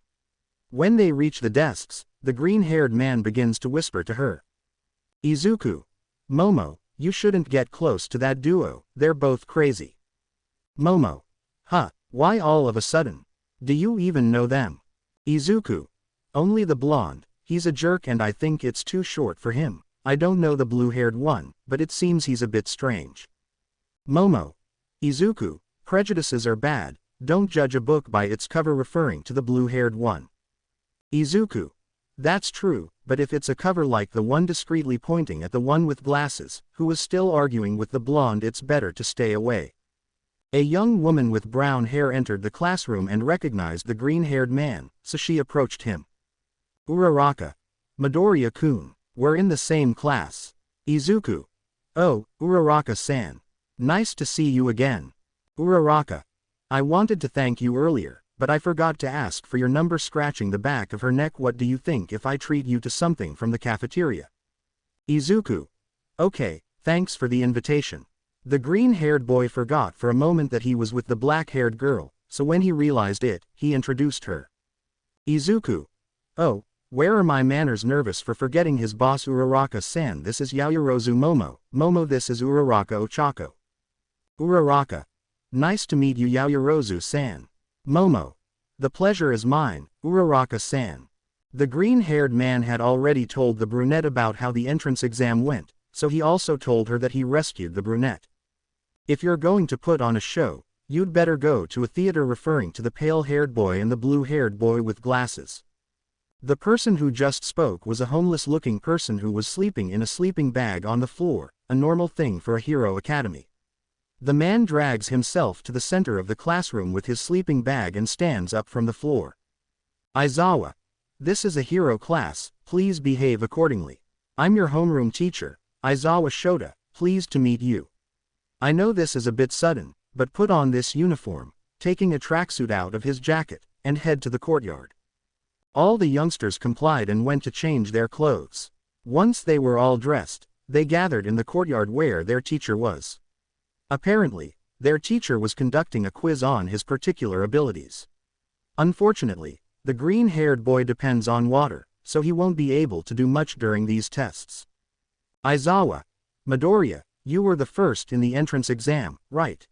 When they reach the desks, the green-haired man begins to whisper to her. Izuku. Momo, you shouldn't get close to that duo, they're both crazy. Momo. Huh, why all of a sudden? Do you even know them? Izuku. Only the blonde, he's a jerk and I think it's too short for him. I don't know the blue-haired one, but it seems he's a bit strange. Momo. Izuku, prejudices are bad, don't judge a book by its cover, referring to the blue-haired one. Izuku. That's true, but if it's a cover like the one, discreetly pointing at the one with glasses, who was still arguing with the blonde, it's better to stay away. A young woman with brown hair entered the classroom and recognized the green-haired man, so she approached him. Uraraka. Midoriya-kun, we're in the same class. Izuku. Oh, Uraraka-san. Nice to see you again. Uraraka. I wanted to thank you earlier, but I forgot to ask for your number. Scratching the back of her neck. What do you think if I treat you to something from the cafeteria? Izuku. Okay, thanks for the invitation. The green-haired boy forgot for a moment that he was with the black-haired girl, so when he realized it, he introduced her. Izuku. Oh, where are my manners? Nervous for forgetting his boss. Uraraka-san, this is Yaoyorozu Momo. Momo, this is Uraraka Ochako. Uraraka. Nice to meet you, Yaoyorozu-san. Momo. The pleasure is mine, Uraraka-san. The green-haired man had already told the brunette about how the entrance exam went, so he also told her that he rescued the brunette. If you're going to put on a show, you'd better go to a theater, referring to the pale-haired boy and the blue-haired boy with glasses. The person who just spoke was a homeless-looking person who was sleeping in a sleeping bag on the floor, a normal thing for a hero academy. The man drags himself to the center of the classroom with his sleeping bag and stands up from the floor. Aizawa. This is a hero class, please behave accordingly. I'm your homeroom teacher, Aizawa Shota, pleased to meet you. I know this is a bit sudden, but put on this uniform, taking a tracksuit out of his jacket, and head to the courtyard. All the youngsters complied and went to change their clothes. Once they were all dressed, they gathered in the courtyard where their teacher was. Apparently, their teacher was conducting a quiz on his particular abilities. Unfortunately, the green-haired boy depends on water, so he won't be able to do much during these tests. Aizawa. Midoriya, you were the first in the entrance exam, right?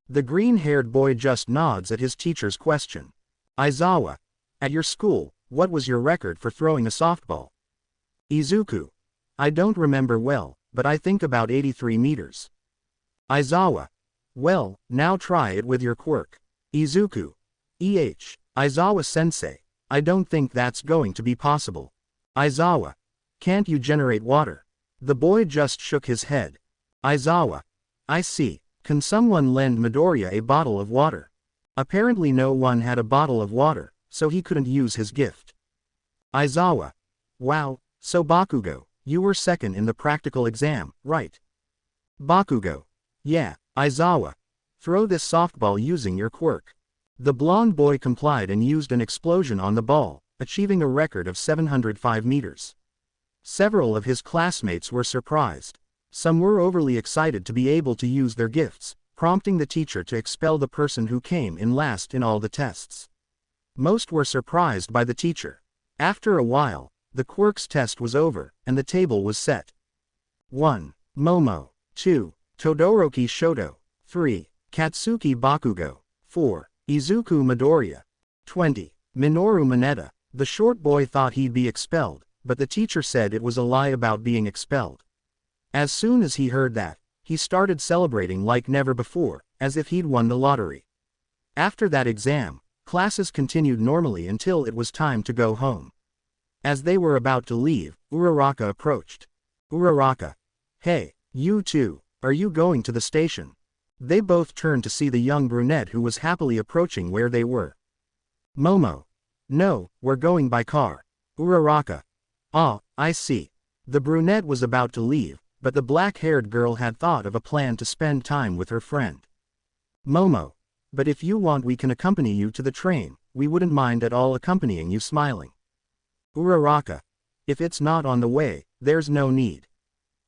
The green-haired boy just nods at his teacher's question. Aizawa. At your school, what was your record for throwing a softball? Izuku. I don't remember well, but I think about 83 meters. Aizawa. Well, now try it with your quirk. Izuku. Aizawa-sensei. I don't think that's going to be possible. Aizawa. Can't you generate water? The boy just shook his head. Aizawa. I see. Can someone lend Midoriya a bottle of water? Apparently no one had a bottle of water, so he couldn't use his gift. Aizawa. Wow, so Bakugo, you were second in the practical exam, right? Bakugo. Yeah, Aizawa. Throw this softball using your quirk. The blonde boy complied and used an explosion on the ball, achieving a record of 705 meters. Several of his classmates were surprised. Some were overly excited to be able to use their gifts, prompting the teacher to expel the person who came in last in all the tests. Most were surprised by the teacher. After a while, the quirks test was over, and the table was set. 1. Momo. 2. Todoroki Shoto. 3. Katsuki Bakugo. 4. Izuku Midoriya. 20. Minoru Mineta. The short boy thought he'd be expelled, but the teacher said it was a lie about being expelled. As soon as he heard that, he started celebrating like never before, as if he'd won the lottery. After that exam, classes continued normally until it was time to go home. As they were about to leave, Uraraka approached. Uraraka. Hey, you two, are you going to the station? They both turned to see the young brunette who was happily approaching where they were. Momo. No, we're going by car. Uraraka. Ah, I see. The brunette was about to leave, but the black-haired girl had thought of a plan to spend time with her friend. Momo. But if you want we can accompany you to the train, we wouldn't mind at all accompanying you smiling. Uraraka. If it's not on the way, there's no need.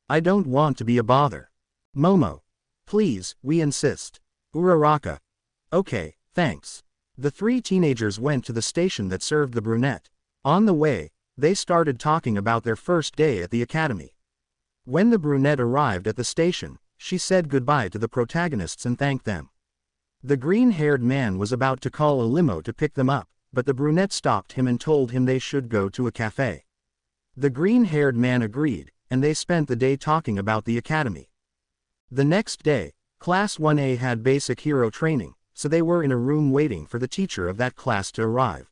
I don't want to be a bother. Momo. Please, we insist. Uraraka. Okay, thanks. The three teenagers went to the station that served the brunette. On the way, they started talking about their first day at the academy. When the brunette arrived at the station, she said goodbye to the protagonists and thanked them. The green-haired man was about to call a limo to pick them up, but the brunette stopped him and told him they should go to a cafe. The green-haired man agreed, and they spent the day talking about the academy. The next day, Class 1A had basic hero training, so they were in a room waiting for the teacher of that class to arrive.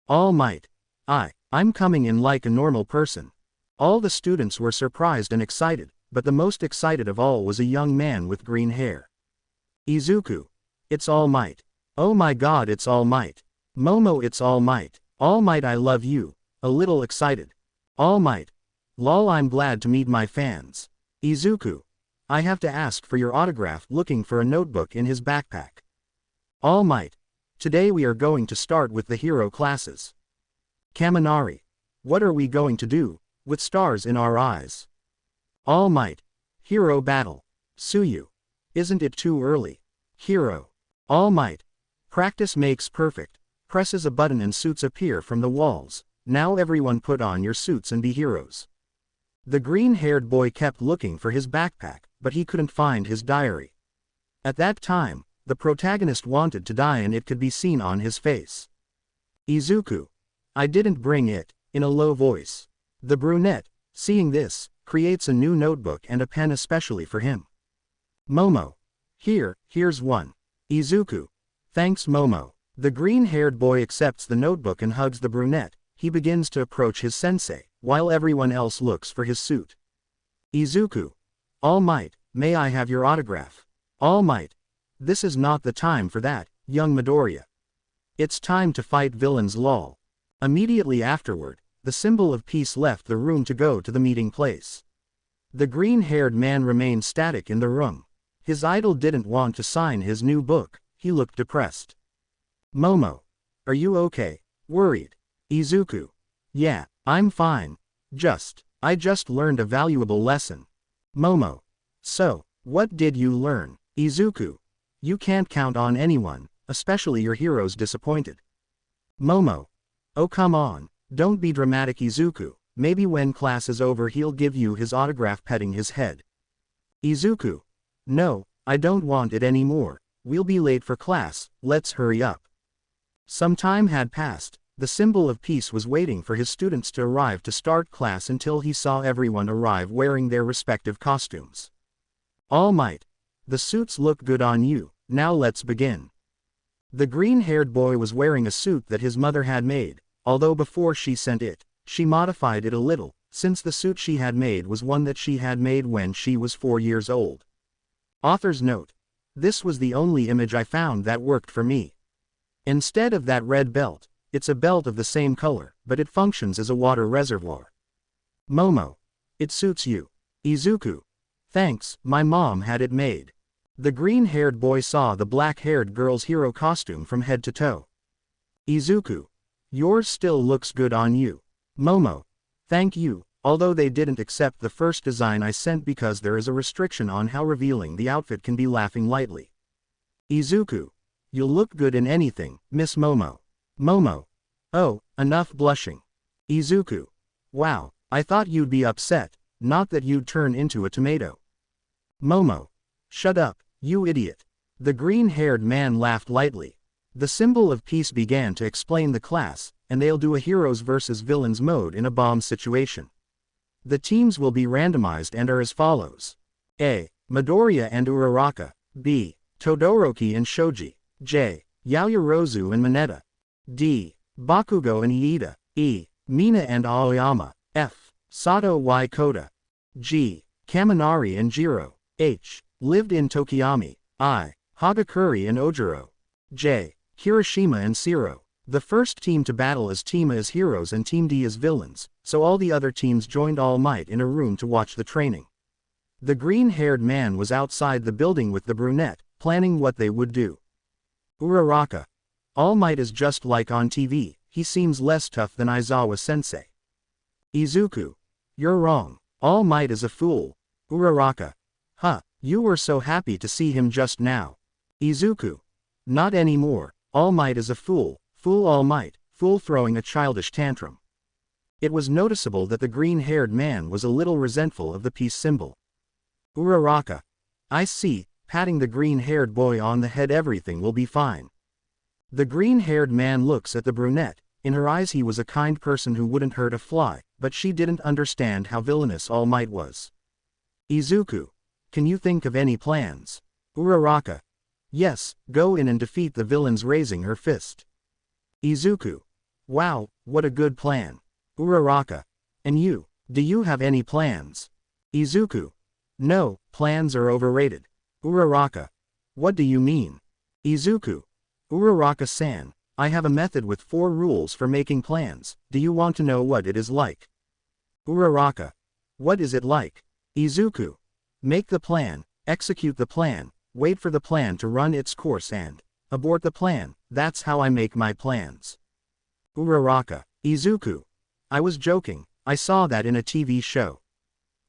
All Might. I'm coming in like a normal person. All the students were surprised and excited, but the most excited of all was a young man with green hair. Izuku. It's All Might. Oh my god, it's All Might. Momo, it's All Might. All Might, I love you. A little excited. All Might. Lol, I'm glad to meet my fans. Izuku. I have to ask for your autograph, looking for a notebook in his backpack. All Might. Today we are going to start with the hero classes. Kaminari. What are we going to do, with stars in our eyes? All Might. Hero battle. Suyu. Isn't it too early? Hero. All Might. Practice makes perfect. Presses a button and suits appear from the walls. Now everyone put on your suits and be heroes. The green-haired boy kept looking for his backpack, but he couldn't find his diary. At that time, the protagonist wanted to die and it could be seen on his face. Izuku. I didn't bring it, in a low voice. The brunette, seeing this, creates a new notebook and a pen especially for him. Momo. Here's one. Izuku. Thanks Momo. The green-haired boy accepts the notebook and hugs the brunette. He begins to approach his sensei, while everyone else looks for his suit. Izuku. All Might, may I have your autograph? All Might. This is not the time for that, young Midoriya. It's time to fight villains lol. Immediately afterward, the symbol of peace left the room to go to the meeting place. The green-haired man remained static in the room. His idol didn't want to sign his new book, he looked depressed. Momo. Are you okay? Worried. Izuku. Yeah, I'm fine. I just learned a valuable lesson. Momo. So, what did you learn? Izuku. You can't count on anyone, especially your heroes disappointed. Momo. Oh come on, don't be dramatic Izuku, maybe when class is over he'll give you his autograph petting his head. Izuku. No, I don't want it anymore, we'll be late for class, let's hurry up. Some time had passed, the symbol of peace was waiting for his students to arrive to start class until he saw everyone arrive wearing their respective costumes. All Might. The suits look good on you, now let's begin. The green-haired boy was wearing a suit that his mother had made, although before she sent it, she modified it a little, since the suit she had made was one that she had made when she was 4 years old. Author's note. This was the only image I found that worked for me. Instead of that red belt, it's a belt of the same color, but it functions as a water reservoir. Momo. It suits you. Izuku. Thanks, my mom had it made. The green-haired boy saw the black-haired girl's hero costume from head to toe. Izuku. Yours still looks good on you. Momo. Thank you, although they didn't accept the first design I sent because there is a restriction on how revealing the outfit can be laughing lightly. Izuku. You'll look good in anything, Miss Momo. Momo. Oh, enough blushing. Izuku. Wow, I thought you'd be upset, not that you'd turn into a tomato. Momo. Shut up, you idiot. The green-haired man laughed lightly. The symbol of peace began to explain the class, and they'll do a heroes versus villains mode in a bomb situation. The teams will be randomized and are as follows. A. Midoriya and Uraraka. B. Todoroki and Shoji. J. Yaoyorozu and Mineta. D. Bakugo and Iida. E. Mina and Aoyama. F. Sato y Koda. G. Kaminari and Jiro. H. Lived in Tokiyami. I. Hagakure and Ojiro. J. Hiroshima and Siro. The first team to battle as Team A as heroes and Team D as villains, so all the other teams joined All Might in a room to watch the training. The green-haired man was outside the building with the brunette, planning what they would do. Uraraka. All Might is just like on TV, he seems less tough than Aizawa-sensei. Izuku. You're wrong, All Might is a fool. Uraraka. Huh, you were so happy to see him just now. Izuku. Not anymore, All Might is a fool, fool All Might, fool throwing a childish tantrum. It was noticeable that the green-haired man was a little resentful of the peace symbol. Uraraka. I see, patting the green-haired boy on the head everything will be fine. The green-haired man looks at the brunette, in her eyes he was a kind person who wouldn't hurt a fly, but she didn't understand how villainous All Might was. Izuku. Can you think of any plans? Uraraka. Yes, go in and defeat the villains raising her fist. Izuku. Wow, what a good plan. Uraraka. And you, do you have any plans? Izuku. No, plans are overrated. Uraraka. What do you mean? Izuku. Uraraka-san, I have a method with 4 rules for making plans, do you want to know what it is like? Uraraka. What is it like? Izuku. Make the plan, execute the plan, wait for the plan to run its course and abort the plan, that's how I make my plans. Uraraka. Izuku. I was joking, I saw that in a TV show.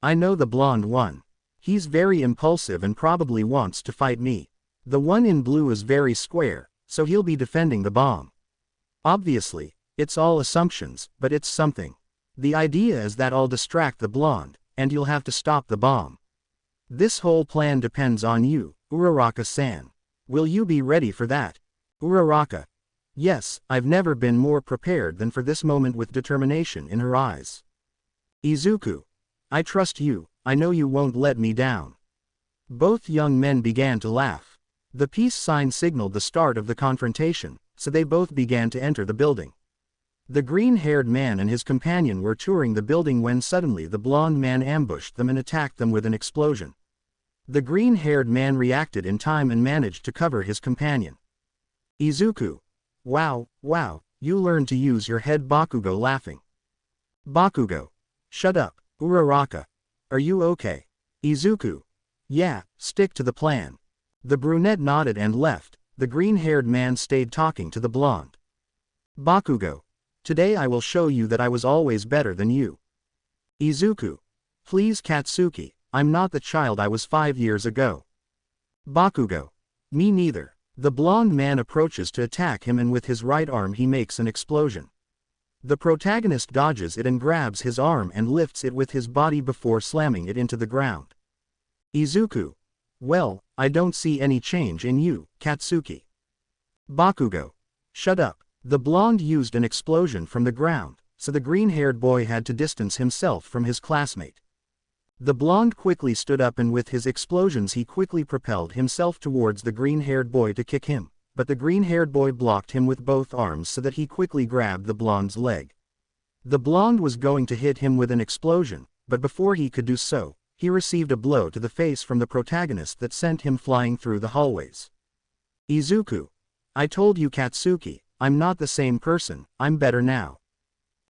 I know the blonde one. He's very impulsive and probably wants to fight me. The one in blue is very square, so he'll be defending the bomb. Obviously, it's all assumptions, but it's something. The idea is that I'll distract the blonde, and you'll have to stop the bomb. This whole plan depends on you, Uraraka-san. Will you be ready for that? Uraraka. Yes, I've never been more prepared than for this moment with determination in her eyes. Izuku. I trust you, I know you won't let me down. Both young men began to laugh. The peace sign signaled the start of the confrontation, so they both began to enter the building. The green-haired man and his companion were touring the building when suddenly the blonde man ambushed them and attacked them with an explosion. The green-haired man reacted in time and managed to cover his companion. Izuku. Wow, you learned to use your head. Bakugo laughing. Bakugo. Shut up, Uraraka. Are you okay? Izuku. Yeah, stick to the plan. The brunette nodded and left. The green-haired man stayed talking to the blonde. Bakugo. Today I will show you that I was always better than you. Izuku. Please Katsuki, I'm not the child I was 5 years ago. Bakugo. Me neither. The blonde man approaches to attack him and with his right arm he makes an explosion. The protagonist dodges it and grabs his arm and lifts it with his body before slamming it into the ground. Izuku. Well, I don't see any change in you, Katsuki. Bakugo. Shut up. The blonde used an explosion from the ground, so the green-haired boy had to distance himself from his classmate. The blonde quickly stood up and with his explosions he quickly propelled himself towards the green-haired boy to kick him, but the green-haired boy blocked him with both arms so that he quickly grabbed the blonde's leg. The blonde was going to hit him with an explosion, but before he could do so, he received a blow to the face from the protagonist that sent him flying through the hallways. Izuku. I told you Katsuki, I'm not the same person, I'm better now.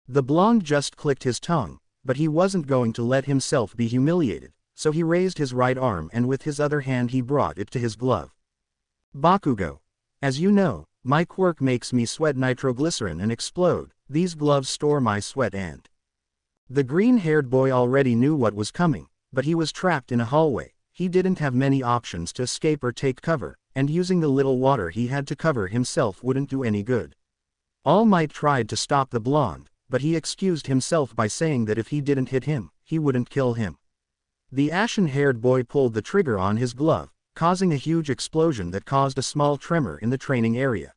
The blonde just clicked his tongue, but he wasn't going to let himself be humiliated, so he raised his right arm and with his other hand he brought it to his glove. Bakugo. As you know, my quirk makes me sweat nitroglycerin and explode. These gloves store my sweat and... The green-haired boy already knew what was coming, but he was trapped in a hallway. He didn't have many options to escape or take cover, and using the little water he had to cover himself wouldn't do any good. All Might tried to stop the blonde, but he excused himself by saying that if he didn't hit him, he wouldn't kill him. The ashen-haired boy pulled the trigger on his glove, causing a huge explosion that caused a small tremor in the training area.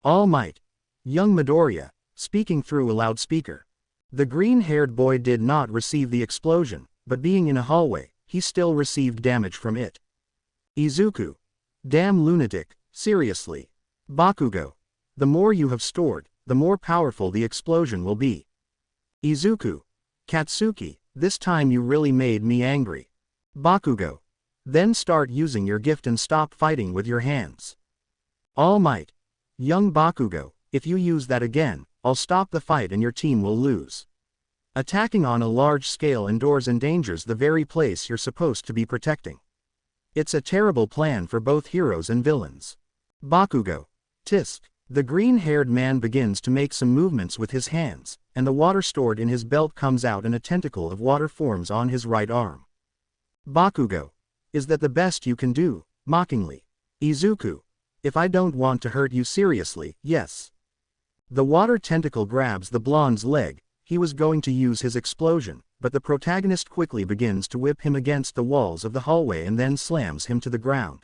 All Might. Young Midoriya, speaking through a loudspeaker. The green-haired boy did not receive the explosion, but being in a hallway, he still received damage from it. Izuku. Damn lunatic, seriously. Bakugo. The more you have stored, the more powerful the explosion will be. Izuku. Katsuki, this time you really made me angry. Bakugo. Then start using your gift and stop fighting with your hands. All Might. Young Bakugo, if you use that again, I'll stop the fight and your team will lose. Attacking on a large scale indoors endangers the very place you're supposed to be protecting. It's a terrible plan for both heroes and villains. Bakugo. Tisk. The green-haired man begins to make some movements with his hands, and the water stored in his belt comes out and a tentacle of water forms on his right arm. Bakugo. Is that the best you can do? Mockingly. Izuku. If I don't want to hurt you seriously, yes. The water tentacle grabs the blonde's leg. He was going to use his explosion, but the protagonist quickly begins to whip him against the walls of the hallway and then slams him to the ground.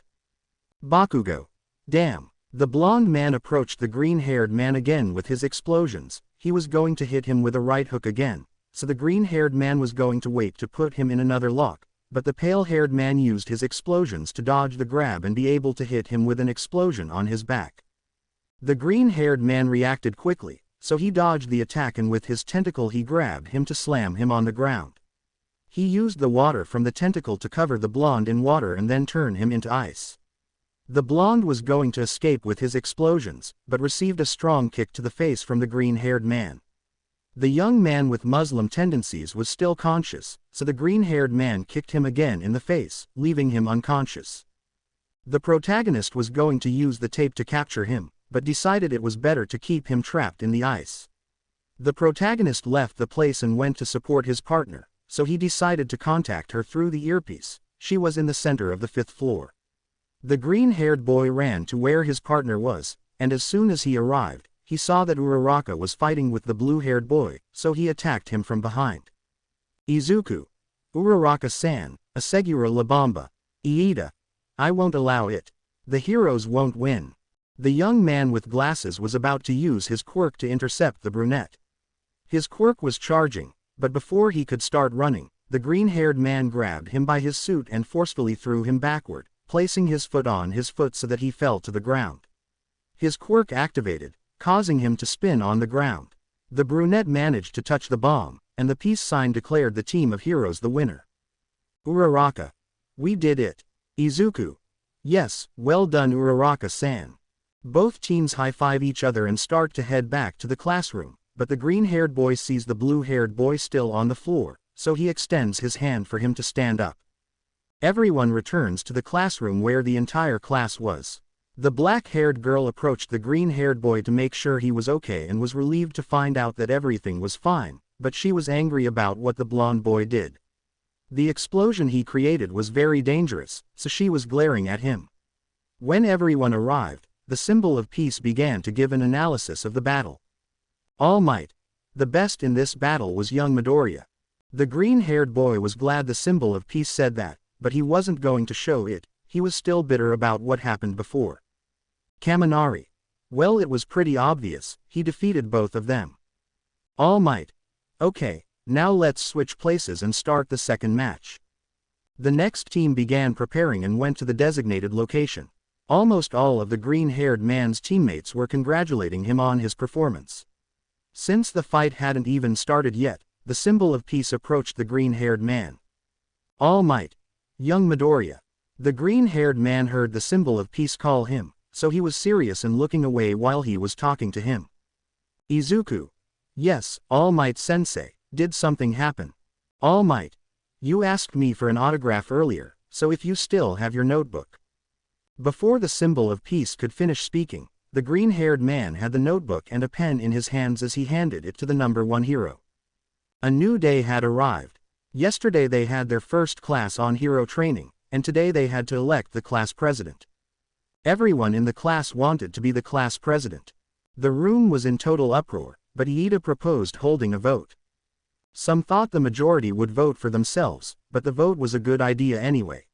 Bakugo. Damn. The blonde man approached the green-haired man again with his explosions. He was going to hit him with a right hook again, so the green-haired man was going to wait to put him in another lock, but the pale-haired man used his explosions to dodge the grab and be able to hit him with an explosion on his back. The green-haired man reacted quickly, so he dodged the attack and with his tentacle he grabbed him to slam him on the ground. He used the water from the tentacle to cover the blonde in water and then turn him into ice. The blonde was going to escape with his explosions, but received a strong kick to the face from the green-haired man. The young man with Muslim tendencies was still conscious, so the green-haired man kicked him again in the face, leaving him unconscious. The protagonist was going to use the tape to capture him, but decided it was better to keep him trapped in the ice. The protagonist left the place and went to support his partner, so he decided to contact her through the earpiece. She was in the center of the 5th floor. The green-haired boy ran to where his partner was, and as soon as he arrived, he saw that Uraraka was fighting with the blue-haired boy, so he attacked him from behind. Izuku. Uraraka-san, Asegura Labamba. Iida. I won't allow it. The heroes won't win. The young man with glasses was about to use his quirk to intercept the brunette. His quirk was charging, but before he could start running, the green-haired man grabbed him by his suit and forcefully threw him backward, placing his foot on his foot so that he fell to the ground. His quirk activated, causing him to spin on the ground. The brunette managed to touch the bomb, and the peace sign declared the team of heroes the winner. Uraraka. We did it. Izuku. Yes, well done Uraraka-san. Both teams high-five each other and start to head back to the classroom, but the green-haired boy sees the blue-haired boy still on the floor, so he extends his hand for him to stand up. Everyone returns to the classroom where the entire class was. The black-haired girl approached the green-haired boy to make sure he was okay and was relieved to find out that everything was fine, but she was angry about what the blonde boy did. The explosion he created was very dangerous, so she was glaring at him. When everyone arrived, the symbol of peace began to give an analysis of the battle. All Might. The best in this battle was young Midoriya. The green-haired boy was glad the symbol of peace said that, but he wasn't going to show it, he was still bitter about what happened before. Kaminari. Well, it was pretty obvious, he defeated both of them. All Might. Okay, now let's switch places and start the second match. The next team began preparing and went to the designated location. Almost all of the green-haired man's teammates were congratulating him on his performance. Since the fight hadn't even started yet, the symbol of peace approached the green-haired man. All Might. Young Midoriya. The green-haired man heard the symbol of peace call him, so he was serious and looking away while he was talking to him. Izuku. Yes, All Might sensei, did something happen? All Might. You asked me for an autograph earlier, so if you still have your notebook. Before the symbol of peace could finish speaking, the green-haired man had the notebook and a pen in his hands as he handed it to the number one hero. A new day had arrived. Yesterday they had their first class on hero training, and today they had to elect the class president. Everyone in the class wanted to be the class president. The room was in total uproar, but Iida proposed holding a vote. Some thought the majority would vote for themselves, but the vote was a good idea anyway.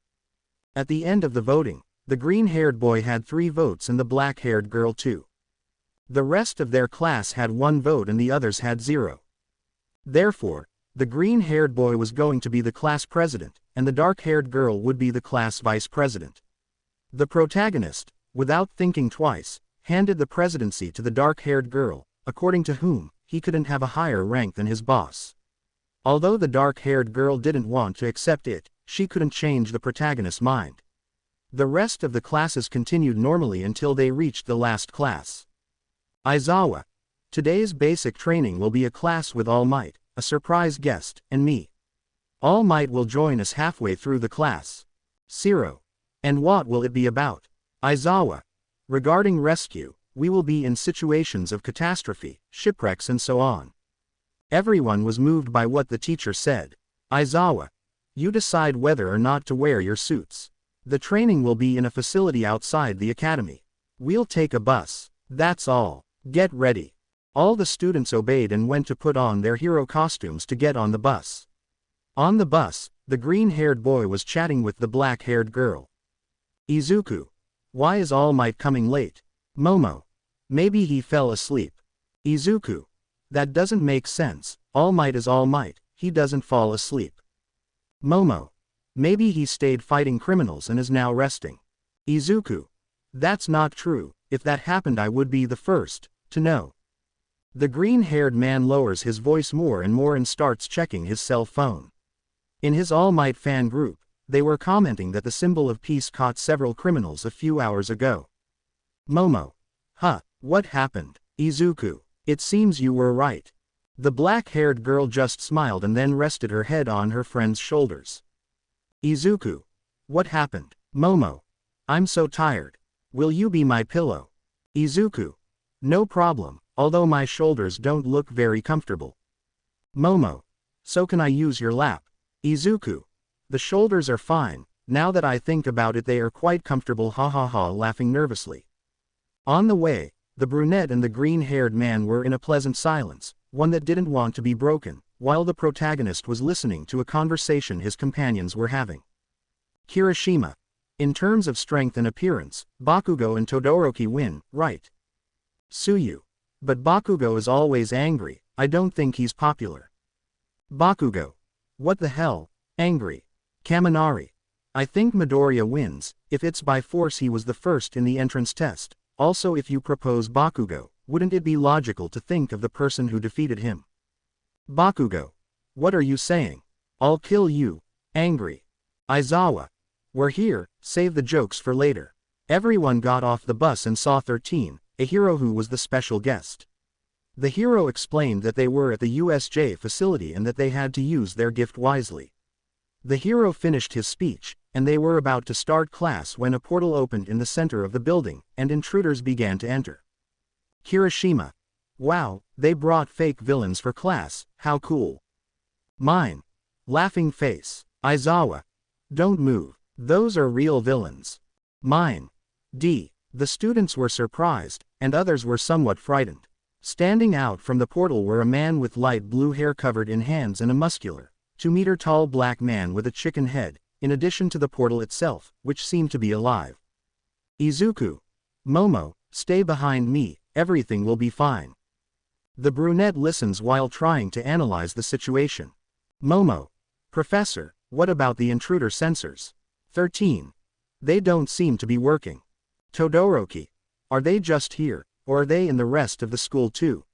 At the end of the voting, the green-haired boy had 3 votes and the black-haired girl 2. The rest of their class had 1 vote and the others had 0. Therefore, the green-haired boy was going to be the class president, and the dark-haired girl would be the class vice president. The protagonist, without thinking twice, handed the presidency to the dark-haired girl, according to whom, he couldn't have a higher rank than his boss. Although the dark-haired girl didn't want to accept it, she couldn't change the protagonist's mind. The rest of the classes continued normally until they reached the last class. Aizawa. Today's basic training will be a class with All Might, a surprise guest, and me. All Might will join us halfway through the class. Zero. And what will it be about? Aizawa. Regarding rescue, we will be in situations of catastrophe, shipwrecks and so on. Everyone was moved by what the teacher said. Aizawa. You decide whether or not to wear your suits. The training will be in a facility outside the academy. We'll take a bus. That's all. Get ready. All the students obeyed and went to put on their hero costumes to get on the bus. On the bus, the green-haired boy was chatting with the black-haired girl. Izuku. Why is All Might coming late? Momo. Maybe he fell asleep. Izuku. That doesn't make sense, All Might is All Might, he doesn't fall asleep. Momo. Maybe he stayed fighting criminals and is now resting. Izuku. That's not true, if that happened I would be the first to know. The green-haired man lowers his voice more and more and starts checking his cell phone. In his All Might fan group, they were commenting that the symbol of peace caught several criminals a few hours ago. Momo. Huh, what happened? Izuku. It seems you were right. The black-haired girl just smiled and then rested her head on her friend's shoulders. Izuku. What happened? Momo. I'm so tired. Will you be my pillow? Izuku. No problem, although my shoulders don't look very comfortable. Momo. So can I use your lap? Izuku. The shoulders are fine, now that I think about it they are quite comfortable ha ha ha laughing nervously. On the way, the brunette and the green-haired man were in a pleasant silence, one that didn't want to be broken, while the protagonist was listening to a conversation his companions were having. Kirishima. In terms of strength and appearance, Bakugo and Todoroki win, right? Tsuyu. But Bakugo is always angry, I don't think he's popular. Bakugo. What the hell? Angry. Kaminari. I think Midoriya wins, if it's by force he was the first in the entrance test, also if you propose Bakugo, wouldn't it be logical to think of the person who defeated him? Bakugo. What are you saying? I'll kill you. Angry. Aizawa. We're here, save the jokes for later. Everyone got off the bus and saw 13, a hero who was the special guest. The hero explained that they were at the USJ facility and that they had to use their gift wisely. The hero finished his speech, and they were about to start class when a portal opened in the center of the building, and intruders began to enter. Kirishima. Wow, they brought fake villains for class, how cool. Mine. Laughing face. Aizawa. Don't move, those are real villains. Mine. D. The students were surprised, and others were somewhat frightened. Standing out from the portal were a man with light blue hair covered in hands and a muscular, 2-meter-tall black man with a chicken head, in addition to the portal itself, which seemed to be alive. Izuku. Momo, stay behind me, everything will be fine. The brunette listens while trying to analyze the situation. Momo. Professor, what about the intruder sensors? 13. They don't seem to be working. Todoroki. Are they just here, or are they in the rest of the school too?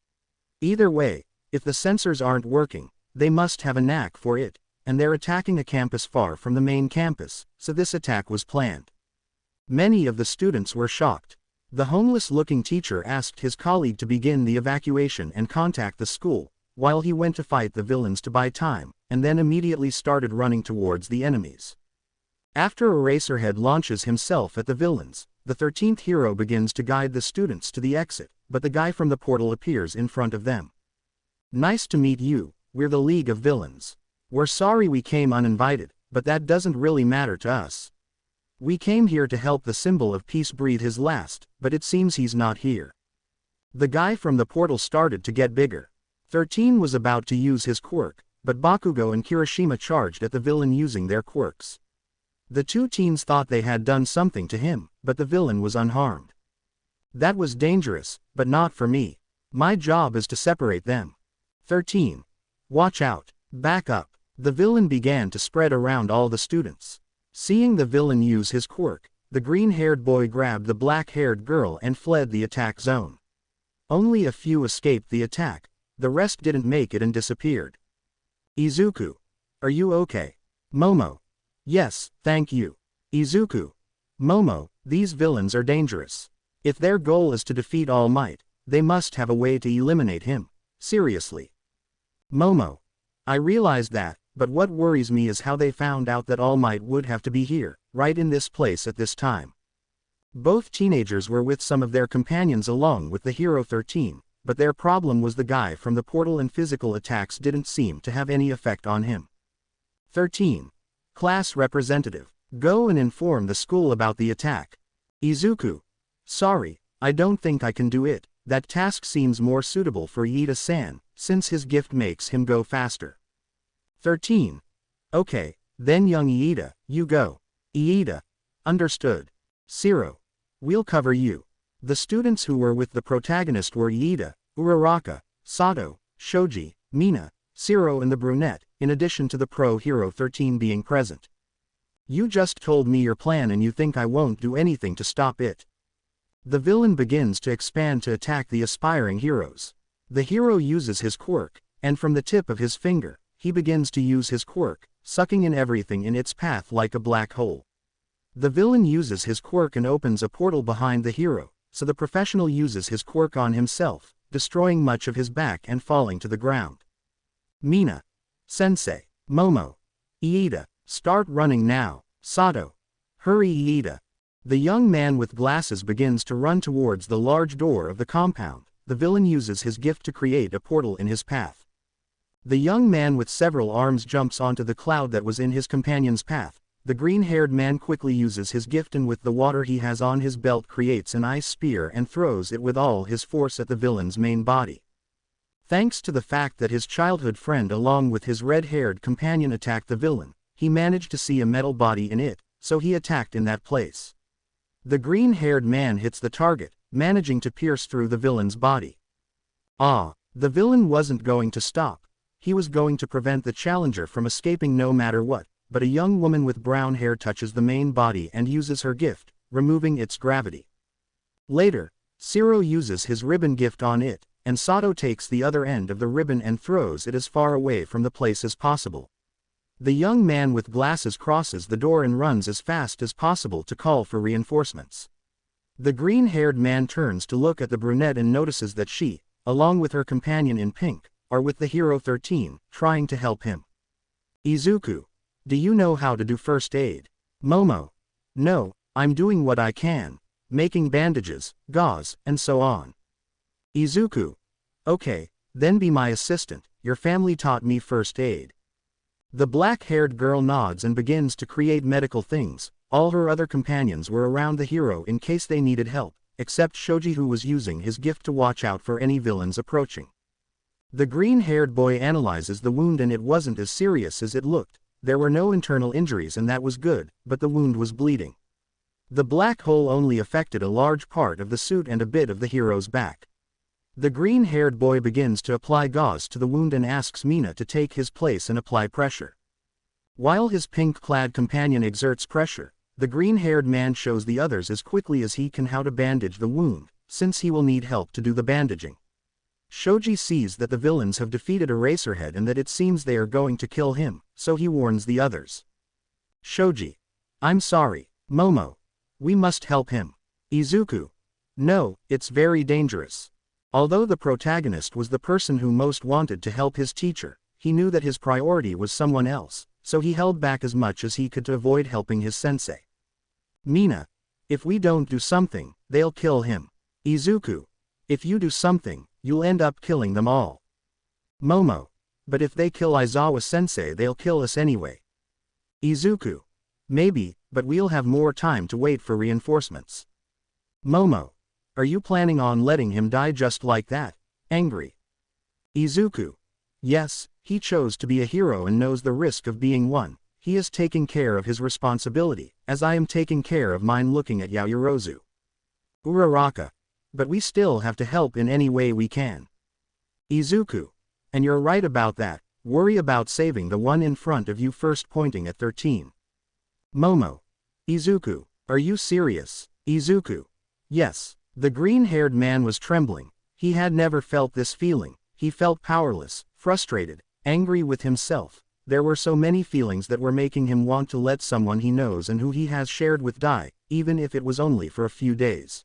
Either way, if the sensors aren't working, they must have a knack for it, and they're attacking a campus far from the main campus, so this attack was planned. Many of the students were shocked. The homeless-looking teacher asked his colleague to begin the evacuation and contact the school, while he went to fight the villains to buy time, and then immediately started running towards the enemies. After Eraserhead launches himself at the villains, the 13th hero begins to guide the students to the exit, but the guy from the portal appears in front of them. Nice to meet you, we're the League of Villains. We're sorry we came uninvited, but that doesn't really matter to us. We came here to help the symbol of peace breathe his last, but it seems he's not here. The guy from the portal started to get bigger. 13 was about to use his quirk, but Bakugo and Kirishima charged at the villain using their quirks. The two teens thought they had done something to him, but the villain was unharmed. That was dangerous, but not for me. My job is to separate them. 13. Watch out, back up. The villain began to spread around all the students. Seeing the villain use his quirk, the green-haired boy grabbed the black-haired girl and fled the attack zone. Only a few escaped the attack, the rest didn't make it and disappeared. Izuku. Are you okay? Momo. Yes, thank you. Izuku. Momo, these villains are dangerous. If their goal is to defeat All Might, they must have a way to eliminate him. Seriously. Momo. I realize that, but what worries me is how they found out that All Might would have to be here, right in this place at this time. Both teenagers were with some of their companions along with the hero 13, but their problem was the guy from the portal and physical attacks didn't seem to have any effect on him. 13. Class representative. Go and inform the school about the attack. Izuku. Sorry, I don't think I can do it. That task seems more suitable for Iida-san, since his gift makes him go faster. 13. Okay, then young Iida, you go. Iida. Understood. 0. We'll cover you. The students who were with the protagonist were Iida, Uraraka, Sato, Shoji, Mina, 0 and the brunette, in addition to the pro hero 13 being present. You just told me your plan and you think I won't do anything to stop it. The villain begins to expand to attack the aspiring heroes. The hero uses his quirk, and from the tip of his finger, he begins to use his quirk, sucking in everything in its path like a black hole. The villain uses his quirk and opens a portal behind the hero, so the professional uses his quirk on himself, destroying much of his back and falling to the ground. Mina. Sensei. Momo. Iida. Start running now. Sato. Hurry Iida. The young man with glasses begins to run towards the large door of the compound. The villain uses his gift to create a portal in his path. The young man with several arms jumps onto the cloud that was in his companion's path. The green-haired man quickly uses his gift and with the water he has on his belt creates an ice spear and throws it with all his force at the villain's main body. Thanks to the fact that his childhood friend along with his red-haired companion attacked the villain, he managed to see a metal body in it, so he attacked in that place. The green-haired man hits the target, managing to pierce through the villain's body. The villain wasn't going to stop. He was going to prevent the challenger from escaping no matter what, but a young woman with brown hair touches the main body and uses her gift, removing its gravity. Later, Zero uses his ribbon gift on it, and Sato takes the other end of the ribbon and throws it as far away from the place as possible. The young man with glasses crosses the door and runs as fast as possible to call for reinforcements. The green-haired man turns to look at the brunette and notices that she, along with her companion in pink, are with the hero 13, trying to help him. Izuku, do you know how to do first aid? Momo, no, I'm doing what I can, making bandages, gauze, and so on. Izuku, okay, then be my assistant, your family taught me first aid. The black-haired girl nods and begins to create medical things. All her other companions were around the hero in case they needed help, except Shoji, who was using his gift to watch out for any villains approaching. The green-haired boy analyzes the wound and it wasn't as serious as it looked. There were no internal injuries and that was good, but the wound was bleeding. The black hole only affected a large part of the suit and a bit of the hero's back. The green-haired boy begins to apply gauze to the wound and asks Mina to take his place and apply pressure. While his pink-clad companion exerts pressure, the green-haired man shows the others as quickly as he can how to bandage the wound, since he will need help to do the bandaging. Shoji sees that the villains have defeated Eraserhead and that it seems they are going to kill him, so he warns the others. Shoji, I'm sorry, Momo. We must help him. Izuku, no, it's very dangerous. Although the protagonist was the person who most wanted to help his teacher, he knew that his priority was someone else, so he held back as much as he could to avoid helping his sensei. Mina, if we don't do something, they'll kill him. Izuku, if you do something, you'll end up killing them all. Momo, but if they kill Aizawa-sensei they'll kill us anyway. Izuku, maybe, but we'll have more time to wait for reinforcements. Momo, are you planning on letting him die just like that? Angry. Izuku, yes, he chose to be a hero and knows the risk of being one. He is taking care of his responsibility, as I am taking care of mine looking at Yaoyorozu. Uraraka, but we still have to help in any way we can. Izuku, and you're right about that, worry about saving the one in front of you first, pointing at 13. Momo. Izuku, are you serious? Izuku, yes. The green-haired man was trembling. He had never felt this feeling. He felt powerless, frustrated, angry with himself. There were so many feelings that were making him want to let someone he knows and who he has shared with die, even if it was only for a few days.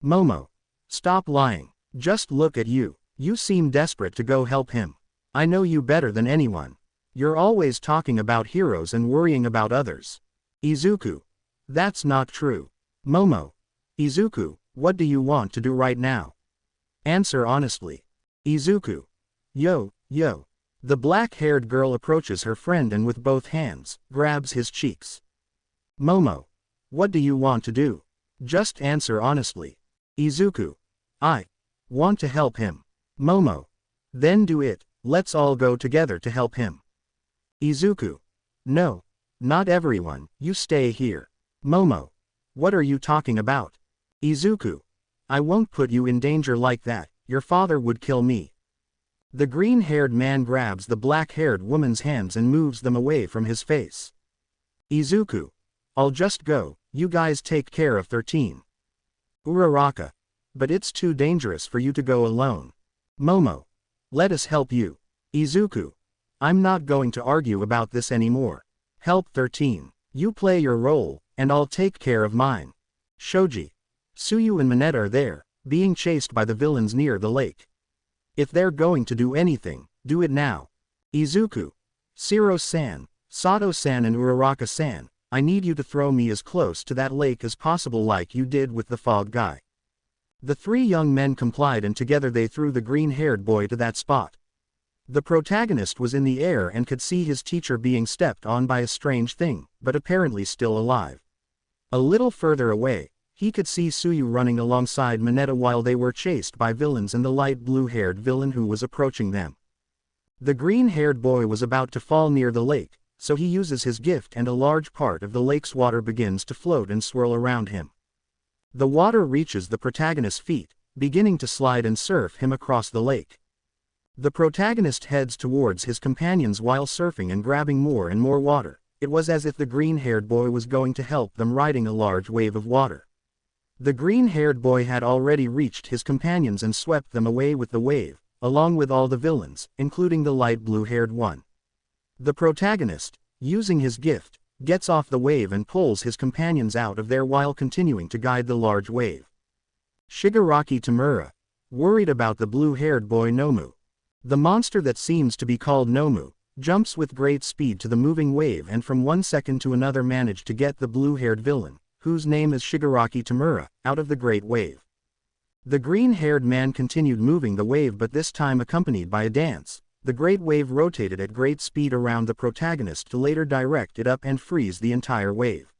Momo, stop lying. Just look at you. You seem desperate to go help him. I know you better than anyone. You're always talking about heroes and worrying about others. Izuku, that's not true. Momo. Izuku, what do you want to do right now? Answer honestly. Izuku. Yo. The black-haired girl approaches her friend and with both hands, grabs his cheeks. Momo. What do you want to do? Just answer honestly. Izuku. I want to help him. Momo. Then do it, let's all go together to help him. Izuku. No. Not everyone, you stay here. Momo. What are you talking about? Izuku. I won't put you in danger like that, your father would kill me. The green-haired man grabs the black-haired woman's hands and moves them away from his face. Izuku. I'll just go, you guys take care of 13. Uraraka. But it's too dangerous for you to go alone. Momo. Let us help you. Izuku. I'm not going to argue about this anymore. Help 13. You play your role, and I'll take care of mine. Shoji. Tsuyu and Minette are there, being chased by the villains near the lake. If they're going to do anything, do it now. Izuku. Shiro-san, Sato-san and Uraraka-san, I need you to throw me as close to that lake as possible like you did with the fog guy. The three young men complied and together they threw the green-haired boy to that spot. The protagonist was in the air and could see his teacher being stepped on by a strange thing, but apparently still alive. A little further away, he could see Tsuyu running alongside Mineta while they were chased by villains and the light blue-haired villain who was approaching them. The green-haired boy was about to fall near the lake, so he uses his gift and a large part of the lake's water begins to float and swirl around him. The water reaches the protagonist's feet, beginning to slide and surf him across the lake. The protagonist heads towards his companions while surfing and grabbing more and more water. It was as if the green-haired boy was going to help them riding a large wave of water. The green-haired boy had already reached his companions and swept them away with the wave, along with all the villains, including the light blue-haired one. The protagonist, using his gift, gets off the wave and pulls his companions out of there while continuing to guide the large wave. Shigaraki Tamura, worried about the blue-haired boy Nomu. The monster that seems to be called Nomu, jumps with great speed to the moving wave and from one second to another managed to get the blue-haired villain, whose name is Shigaraki Tamura, out of the great wave. The green-haired man continued moving the wave but this time accompanied by a dance. The great wave rotated at great speed around the protagonist to later direct it up and freeze the entire wave.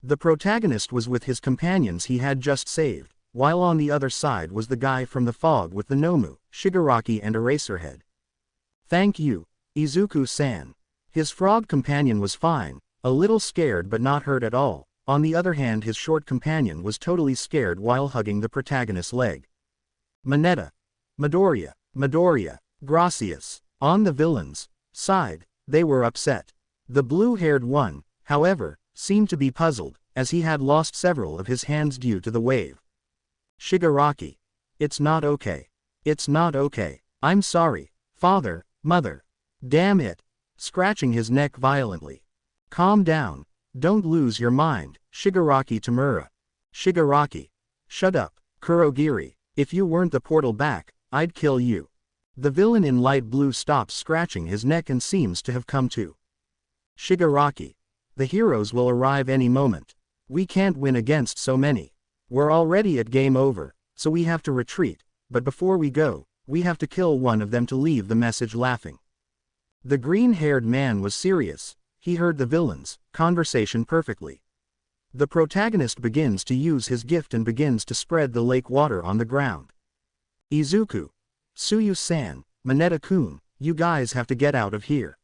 The protagonist was with his companions he had just saved, while on the other side was the guy from the fog with the Nomu, Shigaraki and Eraserhead. Thank you, Izuku-san. His frog companion was fine, a little scared but not hurt at all. On the other hand his short companion was totally scared while hugging the protagonist's leg. Mineta. Midoriya. Gracias. On the villains' side, they were upset. The blue-haired one, however, seemed to be puzzled, as he had lost several of his hands due to the wave. Shigaraki. It's not okay. It's not okay. I'm sorry, father, mother. Damn it. Scratching his neck violently. Calm down. Don't lose your mind, Shigaraki Tamura. Shigaraki. Shut up, Kurogiri. If you weren't the portal back, I'd kill you. The villain in light blue stops scratching his neck and seems to have come to. Shigaraki. The heroes will arrive any moment. We can't win against so many. We're already at game over, so we have to retreat, but before we go, we have to kill one of them to leave the message laughing. The green-haired man was serious. He heard the villain's conversation perfectly. The protagonist begins to use his gift and begins to spread the lake water on the ground. Izuku. Tsuyu-san, Mineta-kun, you guys have to get out of here.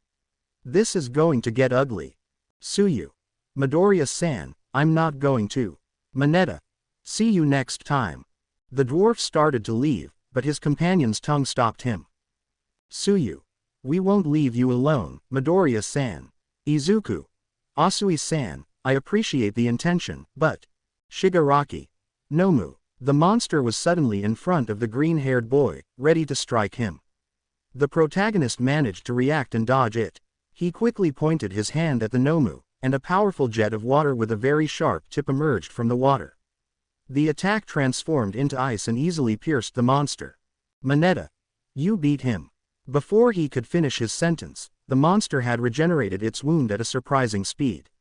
This is going to get ugly. Tsuyu. Midoriya-san, I'm not going to. Mineta. See you next time. The dwarf started to leave, but his companion's tongue stopped him. Tsuyu. We won't leave you alone, Midoriya-san. Izuku. Asui-san, I appreciate the intention, but... Shigaraki. Nomu. The monster was suddenly in front of the green-haired boy, ready to strike him. The protagonist managed to react and dodge it. He quickly pointed his hand at the Nomu, and a powerful jet of water with a very sharp tip emerged from the water. The attack transformed into ice and easily pierced the monster. Mineta. You beat him. Before he could finish his sentence, the monster had regenerated its wound at a surprising speed.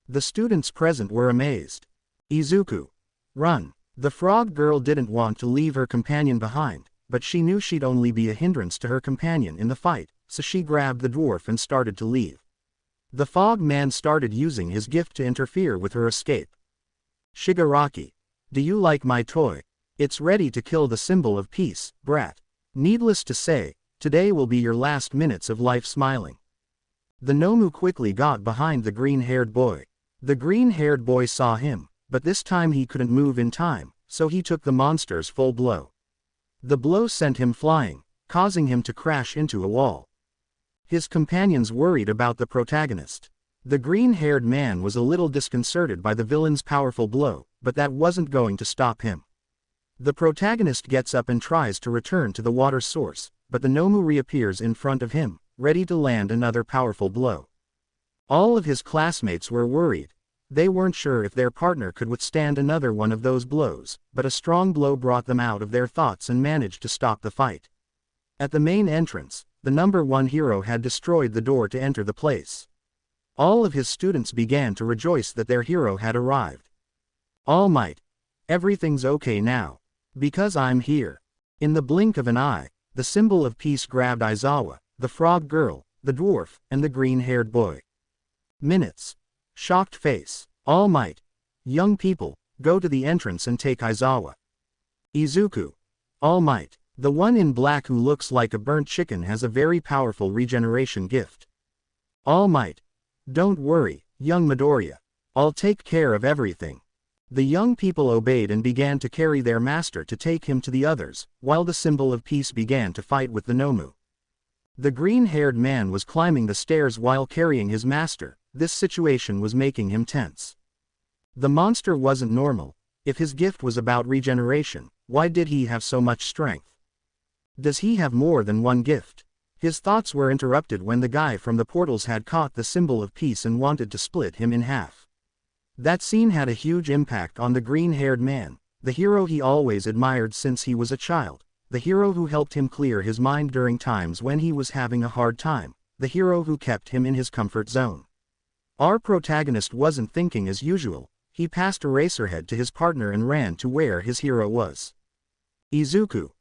The students present were amazed. Izuku. Run. The frog girl didn't want to leave her companion behind, but she knew she'd only be a hindrance to her companion in the fight, so she grabbed the dwarf and started to leave. The fog man started using his gift to interfere with her escape. Shigaraki. Do you like my toy? It's ready to kill the symbol of peace, brat. Needless to say, today will be your last minutes of life smiling. The Nomu quickly got behind the green-haired boy. The green-haired boy saw him, but this time he couldn't move in time, so he took the monster's full blow. The blow sent him flying, causing him to crash into a wall. His companions worried about the protagonist. The green-haired man was a little disconcerted by the villain's powerful blow, but that wasn't going to stop him. The protagonist gets up and tries to return to the water source, but the Nomu reappears in front of him, ready to land another powerful blow. All of his classmates were worried. They weren't sure if their partner could withstand another one of those blows, but a strong blow brought them out of their thoughts and managed to stop the fight. At the main entrance, the number 1 hero had destroyed the door to enter the place. All of his students began to rejoice that their hero had arrived. All Might. Everything's okay now. Because I'm here. In the blink of an eye, the symbol of peace grabbed Aizawa, the frog girl, the dwarf, and the green-haired boy. Minutes. Shocked face. All Might. Young people, go to the entrance and take Aizawa. Izuku. All Might. The one in black who looks like a burnt chicken has a very powerful regeneration gift. All Might. Don't worry, young Midoriya. I'll take care of everything. The young people obeyed and began to carry their master to take him to the others, while the symbol of peace began to fight with the Nomu. The green-haired man was climbing the stairs while carrying his master. This situation was making him tense. The monster wasn't normal. If his gift was about regeneration, why did he have so much strength? Does he have more than one gift? His thoughts were interrupted when the guy from the portals had caught the symbol of peace and wanted to split him in half. That scene had a huge impact on the green-haired man, the hero he always admired since he was a child, the hero who helped him clear his mind during times when he was having a hard time, the hero who kept him in his comfort zone. Our protagonist wasn't thinking as usual. He passed Eraserhead to his partner and ran to where his hero was. Izuku,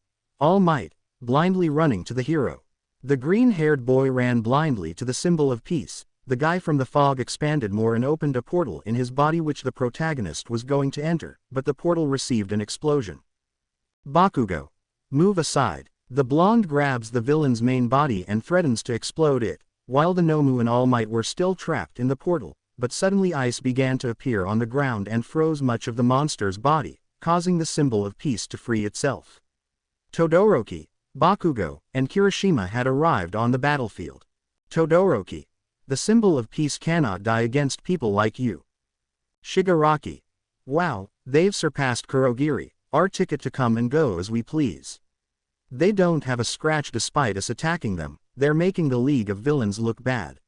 All Might, blindly running to the hero. The green-haired boy ran blindly to the symbol of peace. The guy from the fog expanded more and opened a portal in his body which the protagonist was going to enter, but the portal received an explosion. Bakugo, move aside. The blonde grabs the villain's main body and threatens to explode it, while the Nomu and All Might were still trapped in the portal, but suddenly ice began to appear on the ground and froze much of the monster's body, causing the symbol of peace to free itself. Todoroki, Bakugo, and Kirishima had arrived on the battlefield. Todoroki, the symbol of peace cannot die against people like you. Shigaraki, wow, they've surpassed Kurogiri, our ticket to come and go as we please. They don't have a scratch despite us attacking them, they're making the League of Villains look bad.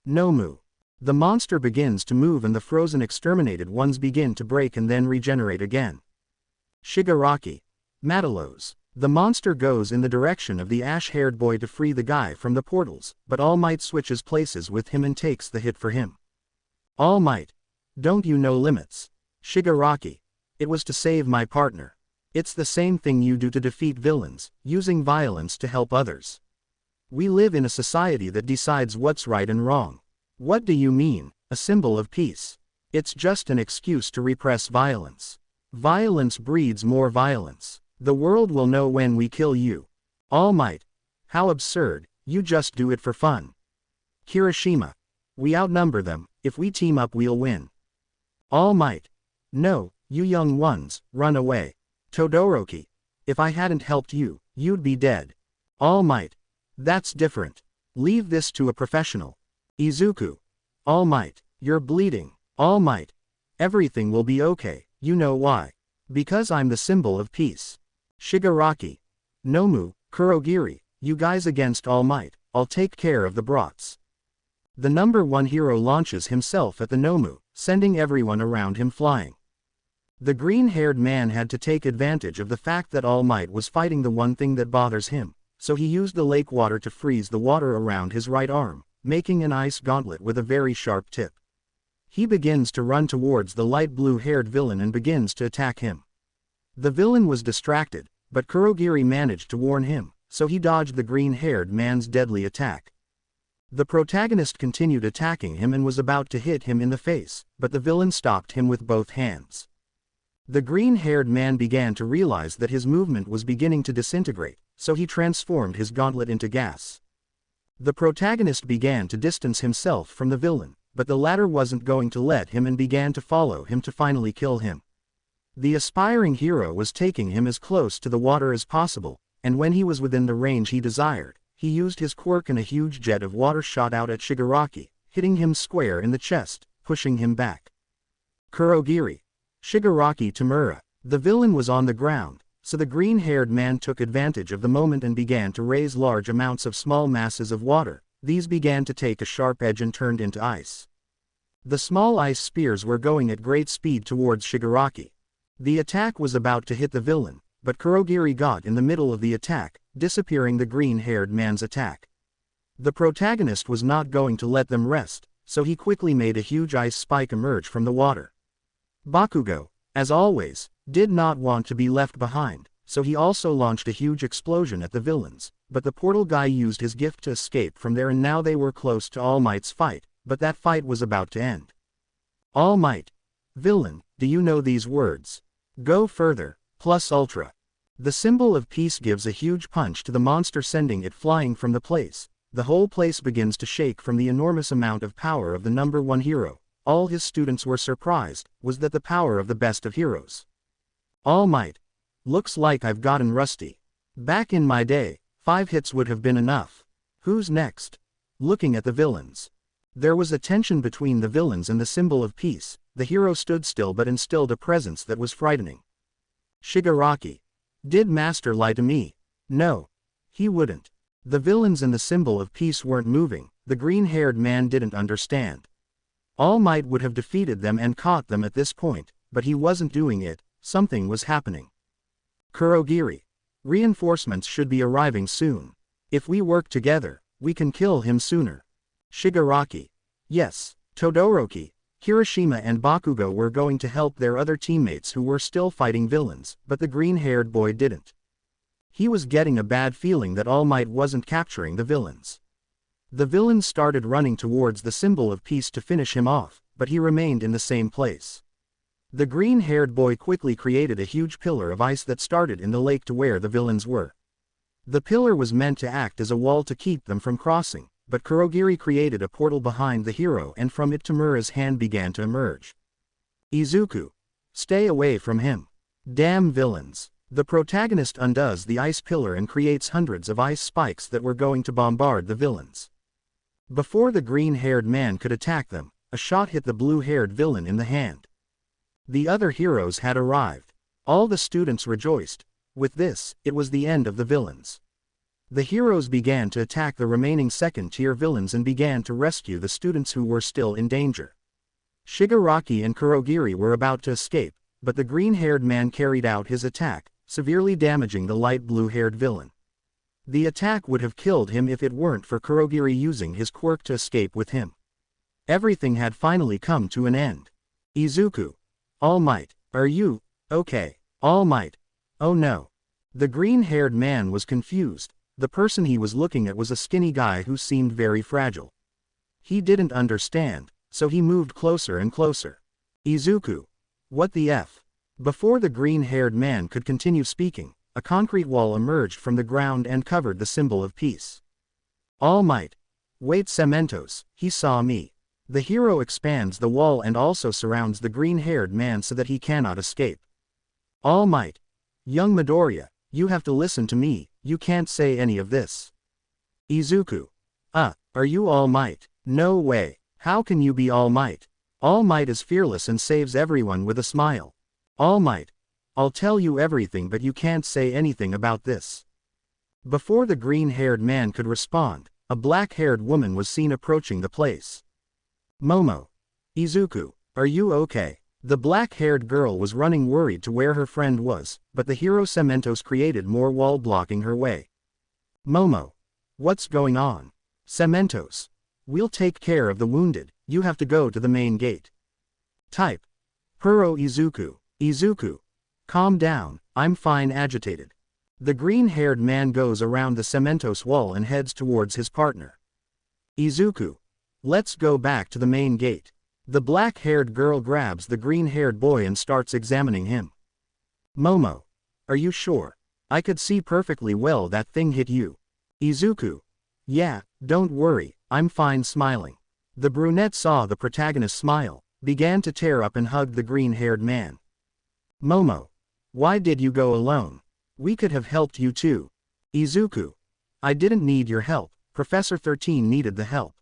Nomu, the monster begins to move and the frozen exterminated ones begin to break and then regenerate again. Shigaraki, Matalos, the monster goes in the direction of the ash-haired boy to free the guy from the portals, but All Might switches places with him and takes the hit for him. All Might, don't you know limits? Shigaraki, it was to save my partner. It's the same thing you do to defeat villains, using violence to help others. We live in a society that decides what's right and wrong. What do you mean, a symbol of peace? It's just an excuse to repress violence. Violence breeds more violence. The world will know when we kill you. All Might, how absurd, you just do it for fun. Kirishima, we outnumber them, if we team up we'll win. All Might, no, you young ones, run away. Todoroki, if I hadn't helped you, you'd be dead. All Might, that's different. Leave this to a professional. Izuku, All Might, you're bleeding. All Might, everything will be okay, you know why. Because I'm the symbol of peace. Shigaraki, Nomu, Kurogiri, you guys against All Might, I'll take care of the brats. The number one hero launches himself at the Nomu, sending everyone around him flying. The green-haired man had to take advantage of the fact that All Might was fighting the one thing that bothers him, so he used the lake water to freeze the water around his right arm, making an ice gauntlet with a very sharp tip. He begins to run towards the light blue-haired villain and begins to attack him. The villain was distracted, but Kurogiri managed to warn him, so he dodged the green-haired man's deadly attack. The protagonist continued attacking him and was about to hit him in the face, but the villain stopped him with both hands. The green-haired man began to realize that his movement was beginning to disintegrate, so he transformed his gauntlet into gas. The protagonist began to distance himself from the villain, but the latter wasn't going to let him and began to follow him to finally kill him. The aspiring hero was taking him as close to the water as possible, and when he was within the range he desired, he used his quirk and a huge jet of water shot out at Shigaraki, hitting him square in the chest, pushing him back. Kurogiri, Shigaraki Tamura, the villain was on the ground, so the green-haired man took advantage of the moment and began to raise large amounts of small masses of water. These began to take a sharp edge and turned into ice. The small ice spears were going at great speed towards Shigaraki. The attack was about to hit the villain, but Kurogiri got in the middle of the attack, disappearing the green-haired man's attack. The protagonist was not going to let them rest, so he quickly made a huge ice spike emerge from the water. Bakugo, as always, did not want to be left behind, so he also launched a huge explosion at the villains, but the portal guy used his gift to escape from there and now they were close to All Might's fight, but that fight was about to end. All Might, villain, do you know these words? Go further, plus ultra. The symbol of peace gives a huge punch to the monster sending it flying from the place. The whole place begins to shake from the enormous amount of power of the number one hero. All his students were surprised, was that the power of the best of heroes. All Might, looks like I've gotten rusty. Back in my day, 5 hits would have been enough. Who's next? Looking at the villains. There was a tension between the villains and the symbol of peace. The hero stood still but instilled a presence that was frightening. Shigaraki. Did Master lie to me? No. He wouldn't. The villains and the symbol of peace weren't moving. The green-haired man didn't understand. All Might would have defeated them and caught them at this point, but he wasn't doing it. Something was happening. Kurogiri. Reinforcements should be arriving soon. If we work together, we can kill him sooner. Shigaraki. Yes, Todoroki, Kirishima and Bakugo were going to help their other teammates who were still fighting villains, but the green-haired boy didn't. He was getting a bad feeling that All Might wasn't capturing the villains. The villains started running towards the symbol of peace to finish him off, but he remained in the same place. The green-haired boy quickly created a huge pillar of ice that started in the lake to where the villains were. The pillar was meant to act as a wall to keep them from crossing, but Kurogiri created a portal behind the hero and from it Tamura's hand began to emerge. Izuku. Stay away from him. Damn villains. The protagonist undoes the ice pillar and creates hundreds of ice spikes that were going to bombard the villains. Before the green-haired man could attack them, a shot hit the blue-haired villain in the hand. The other heroes had arrived. All the students rejoiced. With this, it was the end of the villains. The heroes began to attack the remaining second-tier villains and began to rescue the students who were still in danger. Shigaraki and Kurogiri were about to escape, but the green-haired man carried out his attack, severely damaging the light blue-haired villain. The attack would have killed him if it weren't for Kurogiri using his quirk to escape with him. Everything had finally come to an end. Izuku. All Might, are you okay? All Might. Oh no. The green-haired man was confused. The person he was looking at was a skinny guy who seemed very fragile. He didn't understand, so he moved closer and closer. Izuku. What the F? Before the green-haired man could continue speaking, a concrete wall emerged from the ground and covered the symbol of peace. All Might. Wait, Cementos, he saw me. The hero expands the wall and also surrounds the green-haired man so that he cannot escape. All Might. Young Midoriya, you have to listen to me, you can't say any of this. Izuku. Are you All Might? No way, how can you be All Might? All Might is fearless and saves everyone with a smile. All Might. I'll tell you everything but you can't say anything about this. Before the green-haired man could respond, a black-haired woman was seen approaching the place. Momo. Izuku, are you okay? The black-haired girl was running worried to where her friend was, but the hero Cementos created more wall blocking her way. Momo. What's going on? Cementos. We'll take care of the wounded, you have to go to the main gate. Type. Puro Izuku. Izuku. Calm down, I'm fine. Agitated. The green-haired man goes around the Cementos wall and heads towards his partner. Izuku. Let's go back to the main gate. The black-haired girl grabs the green-haired boy and starts examining him. Momo. Are you sure? I could see perfectly well that thing hit you. Izuku. Yeah, don't worry, I'm fine. Smiling. The brunette saw the protagonist smile, began to tear up and hug the green-haired man. Momo. Why did you go alone? We could have helped you too. Izuku. I didn't need your help, Professor 13 needed the help.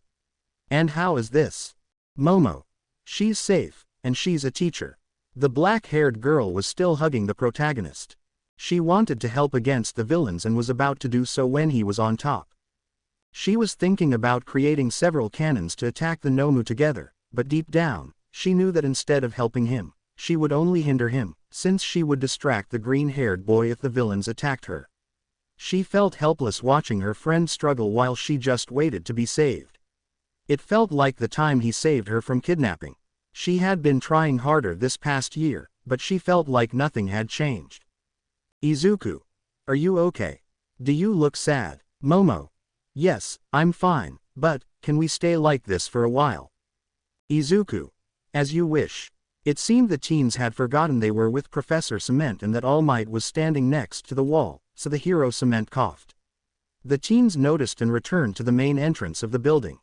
And how is this? Momo. She's safe, and she's a teacher. The black-haired girl was still hugging the protagonist. She wanted to help against the villains and was about to do so when he was on top. She was thinking about creating several cannons to attack the Nomu together, but deep down, she knew that instead of helping him, she would only hinder him, since she would distract the green-haired boy if the villains attacked her. She felt helpless watching her friend struggle while she just waited to be saved. It felt like the time he saved her from kidnapping. She had been trying harder this past year, but she felt like nothing had changed. Izuku. Are you okay? Do you look sad? Momo. Yes, I'm fine, but, can we stay like this for a while? Izuku. As you wish. It seemed the teens had forgotten they were with Professor Cement and that All Might was standing next to the wall, so the hero Cement coughed. The teens noticed and returned to the main entrance of the building.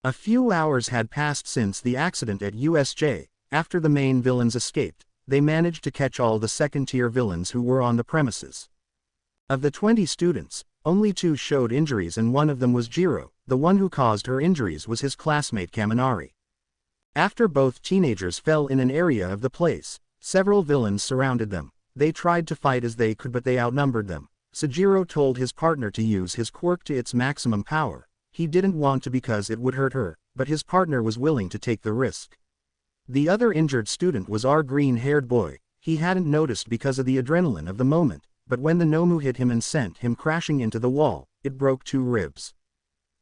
A few hours had passed since the accident at USJ. After the main villains escaped, they managed to catch all the second-tier villains who were on the premises. Of the 20 students, only 2 showed injuries and one of them was Jiro. The one who caused her injuries was his classmate Kaminari. After both teenagers fell in an area of the place, several villains surrounded them. They tried to fight as they could but they outnumbered them. Sojiro told his partner to use his quirk to its maximum power. He didn't want to because it would hurt her, but his partner was willing to take the risk. The other injured student was our green-haired boy. He hadn't noticed because of the adrenaline of the moment, but when the Nomu hit him and sent him crashing into the wall, it broke 2 ribs.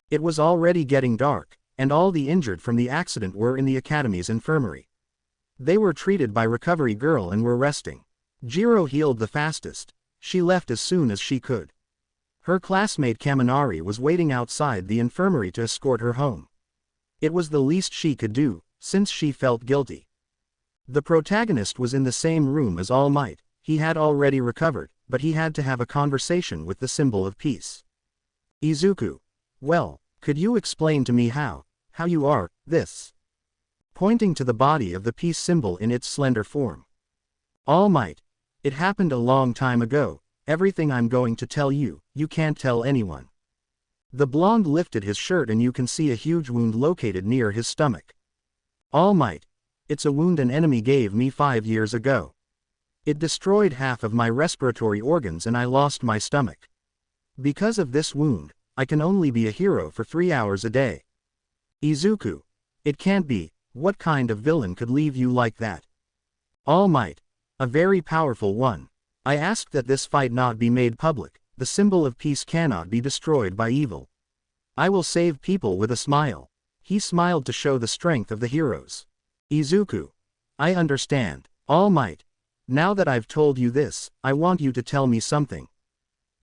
It was already getting dark, and all the injured from the accident were in the academy's infirmary. They were treated by Recovery Girl and were resting. Jiro healed the fastest. She left as soon as she could. Her classmate Kaminari was waiting outside the infirmary to escort her home. It was the least she could do, since she felt guilty. The protagonist was in the same room as All Might. He had already recovered, but he had to have a conversation with the symbol of peace. Izuku. Well, could you explain to me how you are, this? Pointing to the body of the peace symbol in its slender form. All Might. It happened a long time ago. Everything I'm going to tell you, you can't tell anyone. The blonde lifted his shirt and you can see a huge wound located near his stomach. All Might. It's a wound an enemy gave me 5 years ago. It destroyed half of my respiratory organs and I lost my stomach. Because of this wound, I can only be a hero for 3 hours a day. Izuku. It can't be. What kind of villain could leave you like that? All Might. A very powerful one. I ask that this fight not be made public. The symbol of peace cannot be destroyed by evil. I will save people with a smile. He smiled to show the strength of the heroes. Izuku. I understand. All Might. Now that I've told you this, I want you to tell me something.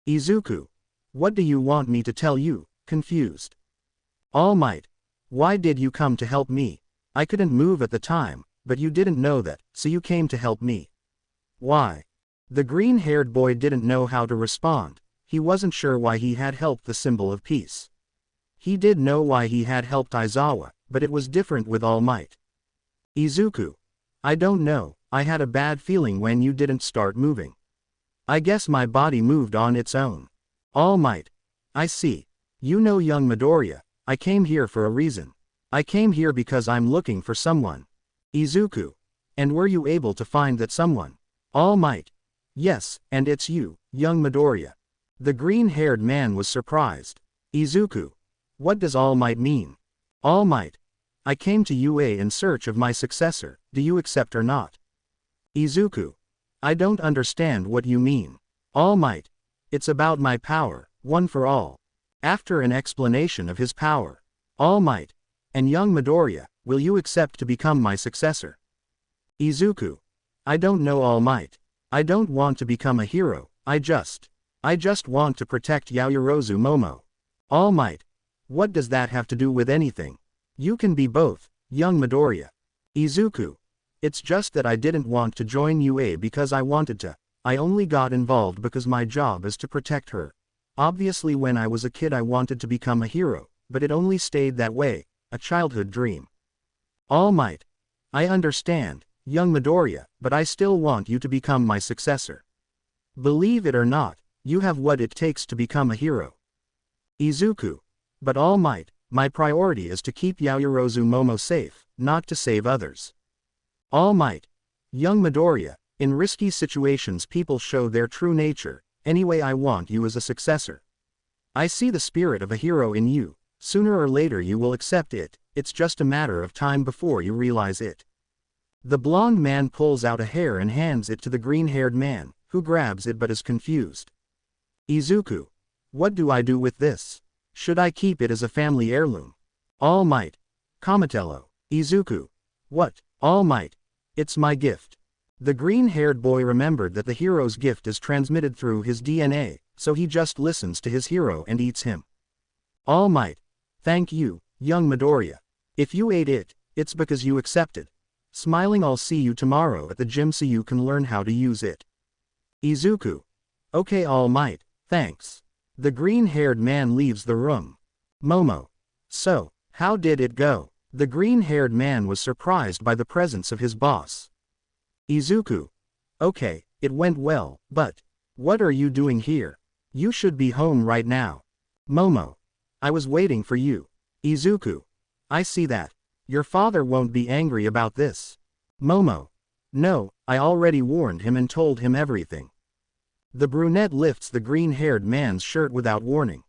Izuku. What do you want me to tell you? Confused. All Might. Why did you come to help me? I couldn't move at the time, but you didn't know that, so you came to help me. Why? The green-haired boy didn't know how to respond. He wasn't sure why he had helped the symbol of peace. He did know why he had helped Aizawa, but it was different with All Might. Izuku. I don't know, I had a bad feeling when you didn't start moving. I guess my body moved on its own. All Might. I see. You know young Midoriya, I came here for a reason. I came here because I'm looking for someone. Izuku. And were you able to find that someone? All Might. Yes, and it's you, young Midoriya. The green-haired man was surprised. Izuku. What does All Might mean? All Might. I came to UA in search of my successor, do you accept or not? Izuku. I don't understand what you mean. All Might. It's about my power, one for all. After an explanation of his power. All Might. And young Midoriya, will you accept to become my successor? Izuku. I don't know All Might. I don't want to become a hero, I just want to protect Yaoyorozu Momo. All Might. What does that have to do with anything? You can be both, young Midoriya. Izuku. It's just that I didn't want to join UA because I wanted to. I only got involved because my job is to protect her. Obviously when I was a kid I wanted to become a hero, but it only stayed that way, a childhood dream. All Might. I understand, young Midoriya, but I still want you to become my successor. Believe it or not, you have what it takes to become a hero. Izuku. But All Might, my priority is to keep Yaoyorozu Momo safe, not to save others. All Might. Young Midoriya, in risky situations people show their true nature, anyway I want you as a successor. I see the spirit of a hero in you, sooner or later you will accept it, it's just a matter of time before you realize it. The blonde man pulls out a hair and hands it to the green-haired man, who grabs it but is confused. Izuku. What do I do with this? Should I keep it as a family heirloom? All Might. Kamatello. Izuku. What? All Might. It's my gift. The green-haired boy remembered that the hero's gift is transmitted through his DNA, so he just listens to his hero and eats him. All Might. Thank you, young Midoriya. If you ate it, it's because you accepted. Smiling, I'll see you tomorrow at the gym so you can learn how to use it. Izuku. Okay, All Might, thanks. The green-haired man leaves the room. Momo. So, how did it go? The green-haired man was surprised by the presence of his boss. Izuku. Okay, it went well, but what are you doing here? You should be home right now. Momo. I was waiting for you. Izuku. I see that. Your father won't be angry about this. Momo. No, I already warned him and told him everything. The brunette lifts the green-haired man's shirt without warning.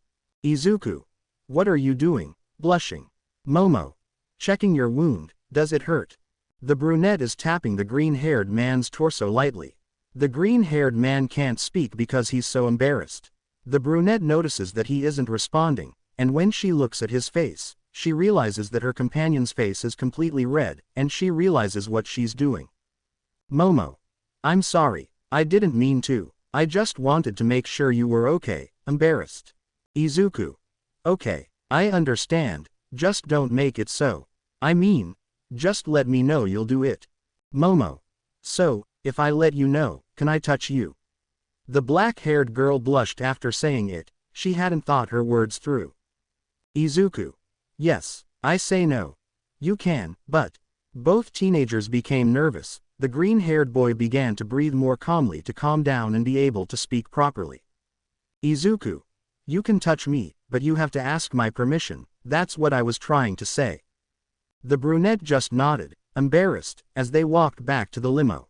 Izuku. What are you doing? Blushing. Momo. Checking your wound, does it hurt? The brunette is tapping the green-haired man's torso lightly. The green-haired man can't speak because he's so embarrassed. The brunette notices that he isn't responding, and when she looks at his face, she realizes that her companion's face is completely red, and she realizes what she's doing. Momo. I'm sorry, I didn't mean to, I just wanted to make sure you were okay, embarrassed. Izuku. Okay, I understand, just don't make it so. I mean, just let me know you'll do it. Momo. So, if I let you know, can I touch you? The black-haired girl blushed after saying it, she hadn't thought her words through. Izuku. Yes, I say no. You can, but. Both teenagers became nervous. The green-haired boy began to breathe more calmly to calm down and be able to speak properly. Izuku. You can touch me, but you have to ask my permission, that's what I was trying to say. The brunette just nodded, embarrassed, as they walked back to the limo.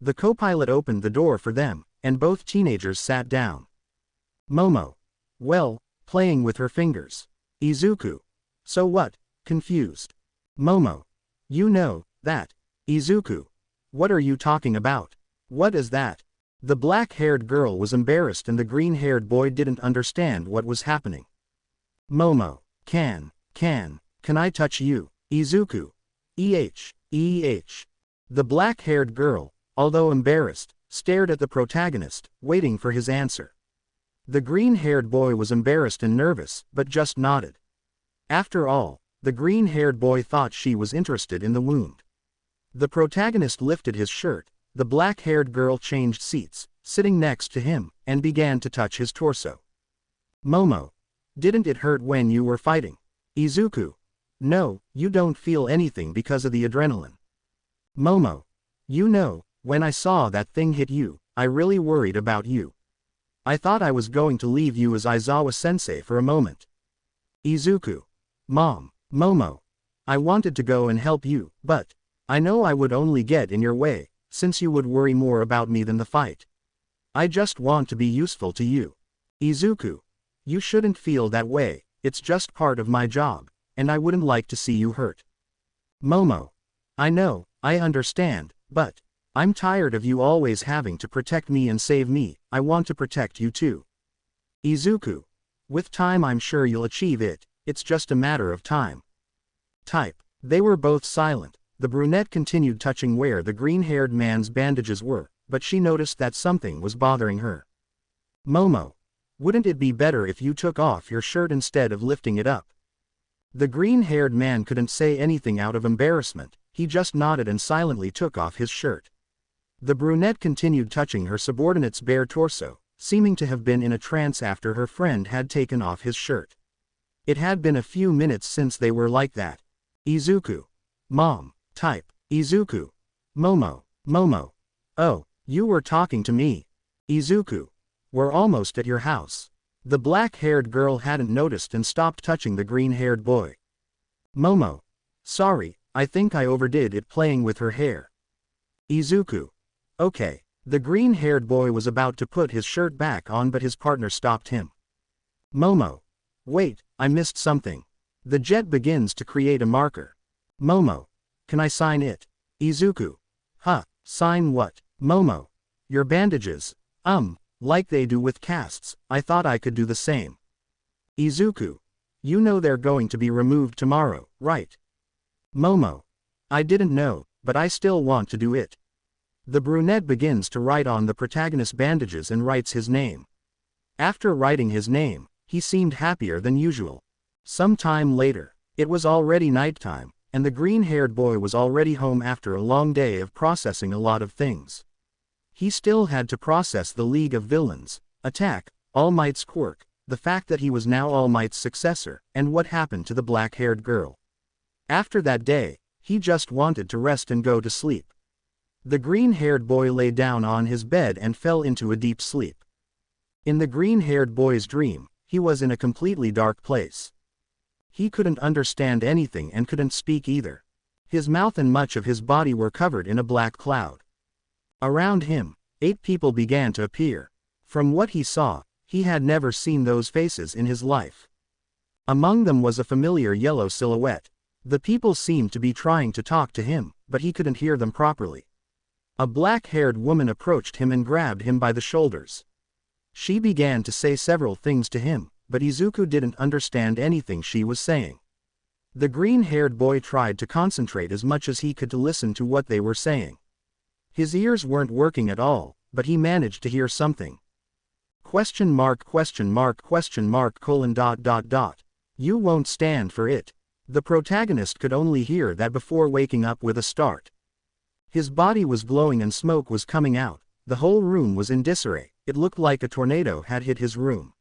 The co-pilot opened the door for them, and both teenagers sat down. Momo. Well, playing with her fingers. Izuku. So what? Confused. Momo. You know, that. Izuku. What are you talking about? What is that? The black-haired girl was embarrassed and the green-haired boy didn't understand what was happening. Momo. Can I touch you? Izuku. The black-haired girl, although embarrassed, stared at the protagonist, waiting for his answer. The green-haired boy was embarrassed and nervous, but just nodded. After all, the green-haired boy thought she was interested in the wound. The protagonist lifted his shirt, the black-haired girl changed seats, sitting next to him, and began to touch his torso. Momo. Didn't it hurt when you were fighting? Izuku. No, you don't feel anything because of the adrenaline. Momo. You know, when I saw that thing hit you, I really worried about you. I thought I was going to leave you as Aizawa-sensei for a moment. Izuku. Momo. I wanted to go and help you, but I know I would only get in your way, since you would worry more about me than the fight. I just want to be useful to you. Izuku. You shouldn't feel that way, it's just part of my job, and I wouldn't like to see you hurt. Momo. I know, I understand, but I'm tired of you always having to protect me and save me, I want to protect you too. Izuku. With time I'm sure you'll achieve it, it's just a matter of time. Type. They were both silent. The brunette continued touching where the green-haired man's bandages were, but she noticed that something was bothering her. Momo. Wouldn't it be better if you took off your shirt instead of lifting it up? The green-haired man couldn't say anything out of embarrassment, he just nodded and silently took off his shirt. The brunette continued touching her subordinate's bare torso, seeming to have been in a trance after her friend had taken off his shirt. It had been a few minutes since they were like that. Izuku. Mom. Type. Izuku. Momo. Oh, you were talking to me. Izuku. We're almost at your house. The black-haired girl hadn't noticed and stopped touching the green-haired boy. Momo. Sorry, I think I overdid it playing with her hair. Izuku. Okay. The green-haired boy was about to put his shirt back on but his partner stopped him. Momo. Wait, I missed something. The jet begins to create a marker. Momo. Can I sign it? Izuku. Huh, sign what? Momo. Your bandages. Like they do with casts, I thought I could do the same. Izuku. You know they're going to be removed tomorrow, right? Momo. I didn't know, but I still want to do it. The brunette begins to write on the protagonist's bandages and writes his name. After writing his name, he seemed happier than usual. Some time later, it was already nighttime, and the green-haired boy was already home after a long day of processing a lot of things. He still had to process the League of Villains, attack, All Might's quirk, the fact that he was now All Might's successor, and what happened to the black-haired girl. After that day, he just wanted to rest and go to sleep. The green-haired boy lay down on his bed and fell into a deep sleep. In the green-haired boy's dream, he was in a completely dark place. He couldn't understand anything and couldn't speak either. His mouth and much of his body were covered in a black cloud. Around him, 8 people began to appear. From what he saw, he had never seen those faces in his life. Among them was a familiar yellow silhouette. The people seemed to be trying to talk to him, but he couldn't hear them properly. A black-haired woman approached him and grabbed him by the shoulders. She began to say several things to him, but Izuku didn't understand anything she was saying. The green-haired boy tried to concentrate as much as he could to listen to what they were saying. His ears weren't working at all, but he managed to hear something. Question mark. You won't stand for it. The protagonist could only hear that before waking up with a start. His body was glowing and smoke was coming out. The whole room was in disarray. It looked like a tornado had hit his room.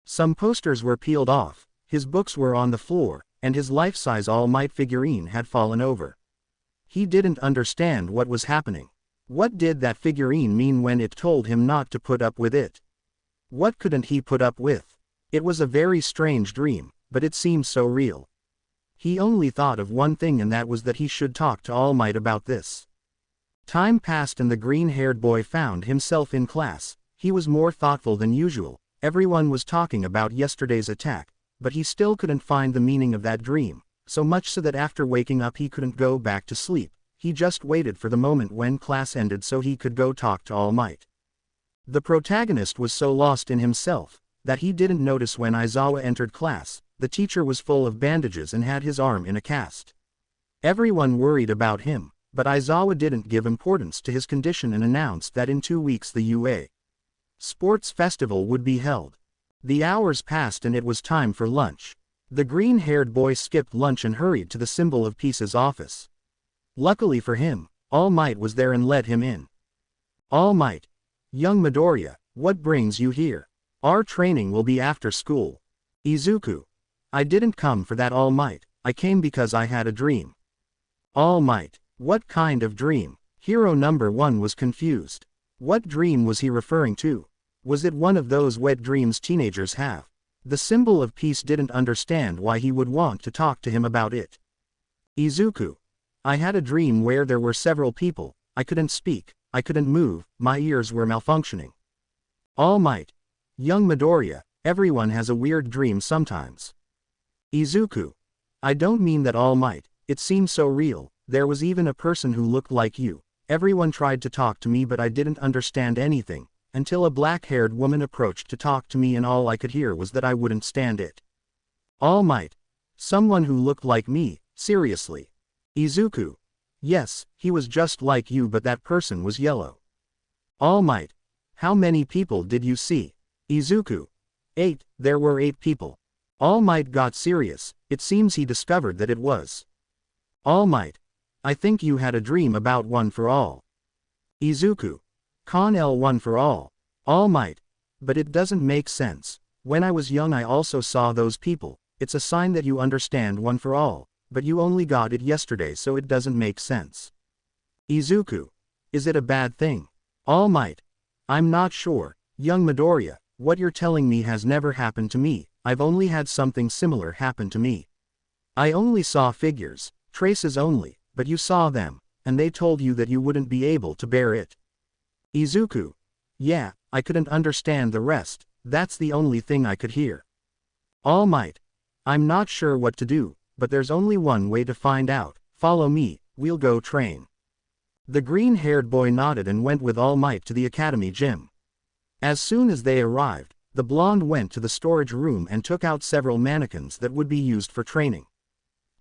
Some posters were peeled off, his books were on the floor, and his life-size All Might figurine had fallen over. He didn't understand what was happening. What did that figurine mean when it told him not to put up with it? What couldn't he put up with? It was a very strange dream, but it seemed so real. He only thought of one thing, and that was that he should talk to All Might about this. Time passed and the green-haired boy found himself in class. He was more thoughtful than usual. Everyone was talking about yesterday's attack, but he still couldn't find the meaning of that dream, so much so that after waking up he couldn't go back to sleep. He just waited for the moment when class ended so he could go talk to All Might. The protagonist was so lost in himself that he didn't notice when Aizawa entered class. The teacher was full of bandages and had his arm in a cast. Everyone worried about him, but Aizawa didn't give importance to his condition and announced that in 2 weeks the UA Sports Festival would be held. The hours passed and it was time for lunch. The green-haired boy skipped lunch and hurried to the Symbol of Peace's office. Luckily for him, All Might was there and let him in. All Might. Young Midoriya, what brings you here? Our training will be after school. Izuku. I didn't come for that, All Might. I came because I had a dream. All Might. What kind of dream? Hero number 1 was confused. What dream was he referring to? Was it one of those wet dreams teenagers have? The Symbol of Peace didn't understand why he would want to talk to him about it. Izuku. I had a dream where there were several people. I couldn't speak. I couldn't move. My ears were malfunctioning. All Might. Young Midoriya, everyone has a weird dream sometimes. Izuku. I don't mean that, All Might. It seemed so real. There was even a person who looked like you. Everyone tried to talk to me but I didn't understand anything, until a black-haired woman approached to talk to me and all I could hear was that I wouldn't stand it. All Might. Someone who looked like me, seriously. Izuku. Yes, he was just like you but that person was yellow. All Might. How many people did you see? Izuku. 8, there were 8 people. All Might got serious. It seems he discovered that it was. All Might. I think you had a dream about one for all. Izuku. Con L one for all. All Might. But it doesn't make sense. When I was young I also saw those people. It's a sign that you understand one for all, but you only got it yesterday so it doesn't make sense. Izuku. Is it a bad thing? All Might. I'm not sure. Young Midoriya, what you're telling me has never happened to me. I've only had something similar happen to me. I only saw figures, traces only, but you saw them, and they told you that you wouldn't be able to bear it. Izuku. Yeah, I couldn't understand the rest, that's the only thing I could hear. All Might. I'm not sure what to do, but there's only one way to find out. Follow me, we'll go train. The green-haired boy nodded and went with All Might to the academy gym. As soon as they arrived, the blonde went to the storage room and took out several mannequins that would be used for training.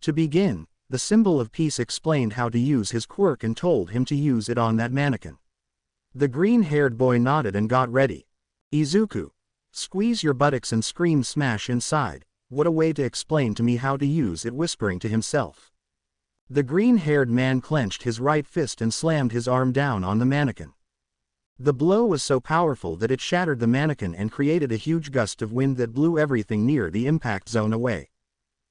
To begin, the Symbol of Peace explained how to use his quirk and told him to use it on that mannequin. The green-haired boy nodded and got ready. Izuku. Squeeze your buttocks and scream smash inside. What a way to explain to me how to use it, whispering to himself. The green-haired man clenched his right fist and slammed his arm down on the mannequin. The blow was so powerful that it shattered the mannequin and created a huge gust of wind that blew everything near the impact zone away.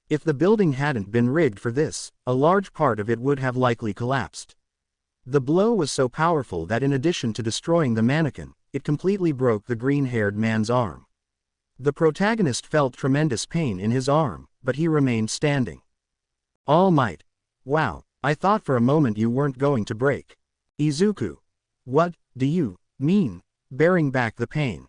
If the building hadn't been rigged for this, a large part of it would have likely collapsed. The blow was so powerful that in addition to destroying the mannequin, it completely broke the green-haired man's arm. The protagonist felt tremendous pain in his arm, but he remained standing. All Might. Wow, I thought for a moment you weren't going to break. Izuku. What do you mean? bearing back the pain.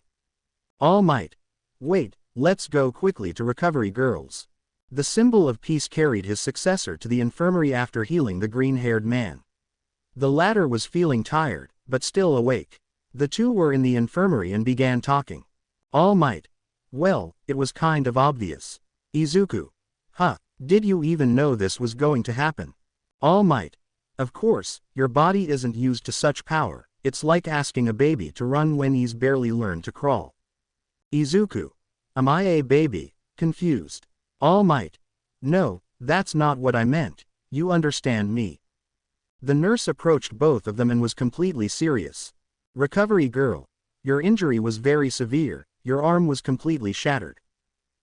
All Might. Wait, let's go quickly to Recovery Girls. The symbol of peace carried his successor to the infirmary after healing the green-haired man. The latter was feeling tired, but still awake. The two were in the infirmary and began talking. All Might. Well, it was kind of obvious. Izuku. Huh, did you even know this was going to happen? All Might. Of course, your body isn't used to such power, it's like asking a baby to run when he's barely learned to crawl. Izuku. Am I a baby? Confused. All Might. No, that's not what I meant, you understand me. The nurse approached both of them and was completely serious. Recovery Girl. Your injury was very severe, your arm was completely shattered.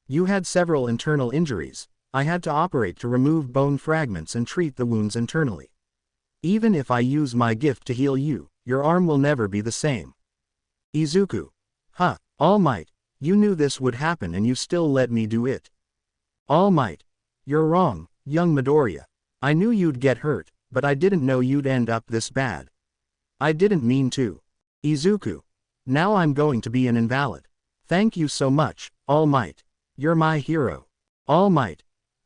You had several internal injuries, I had to operate to remove bone fragments and treat the wounds internally. Even if I use my gift to heal you, your arm will never be the same. Izuku. Huh, All Might, you knew this would happen and you still let me do it. All Might. You're wrong, young Midoriya. I knew you'd get hurt, but I didn't know you'd end up this bad. I didn't mean to. Izuku. Now I'm going to be an invalid. Thank you so much, All Might. You're my hero. All Might.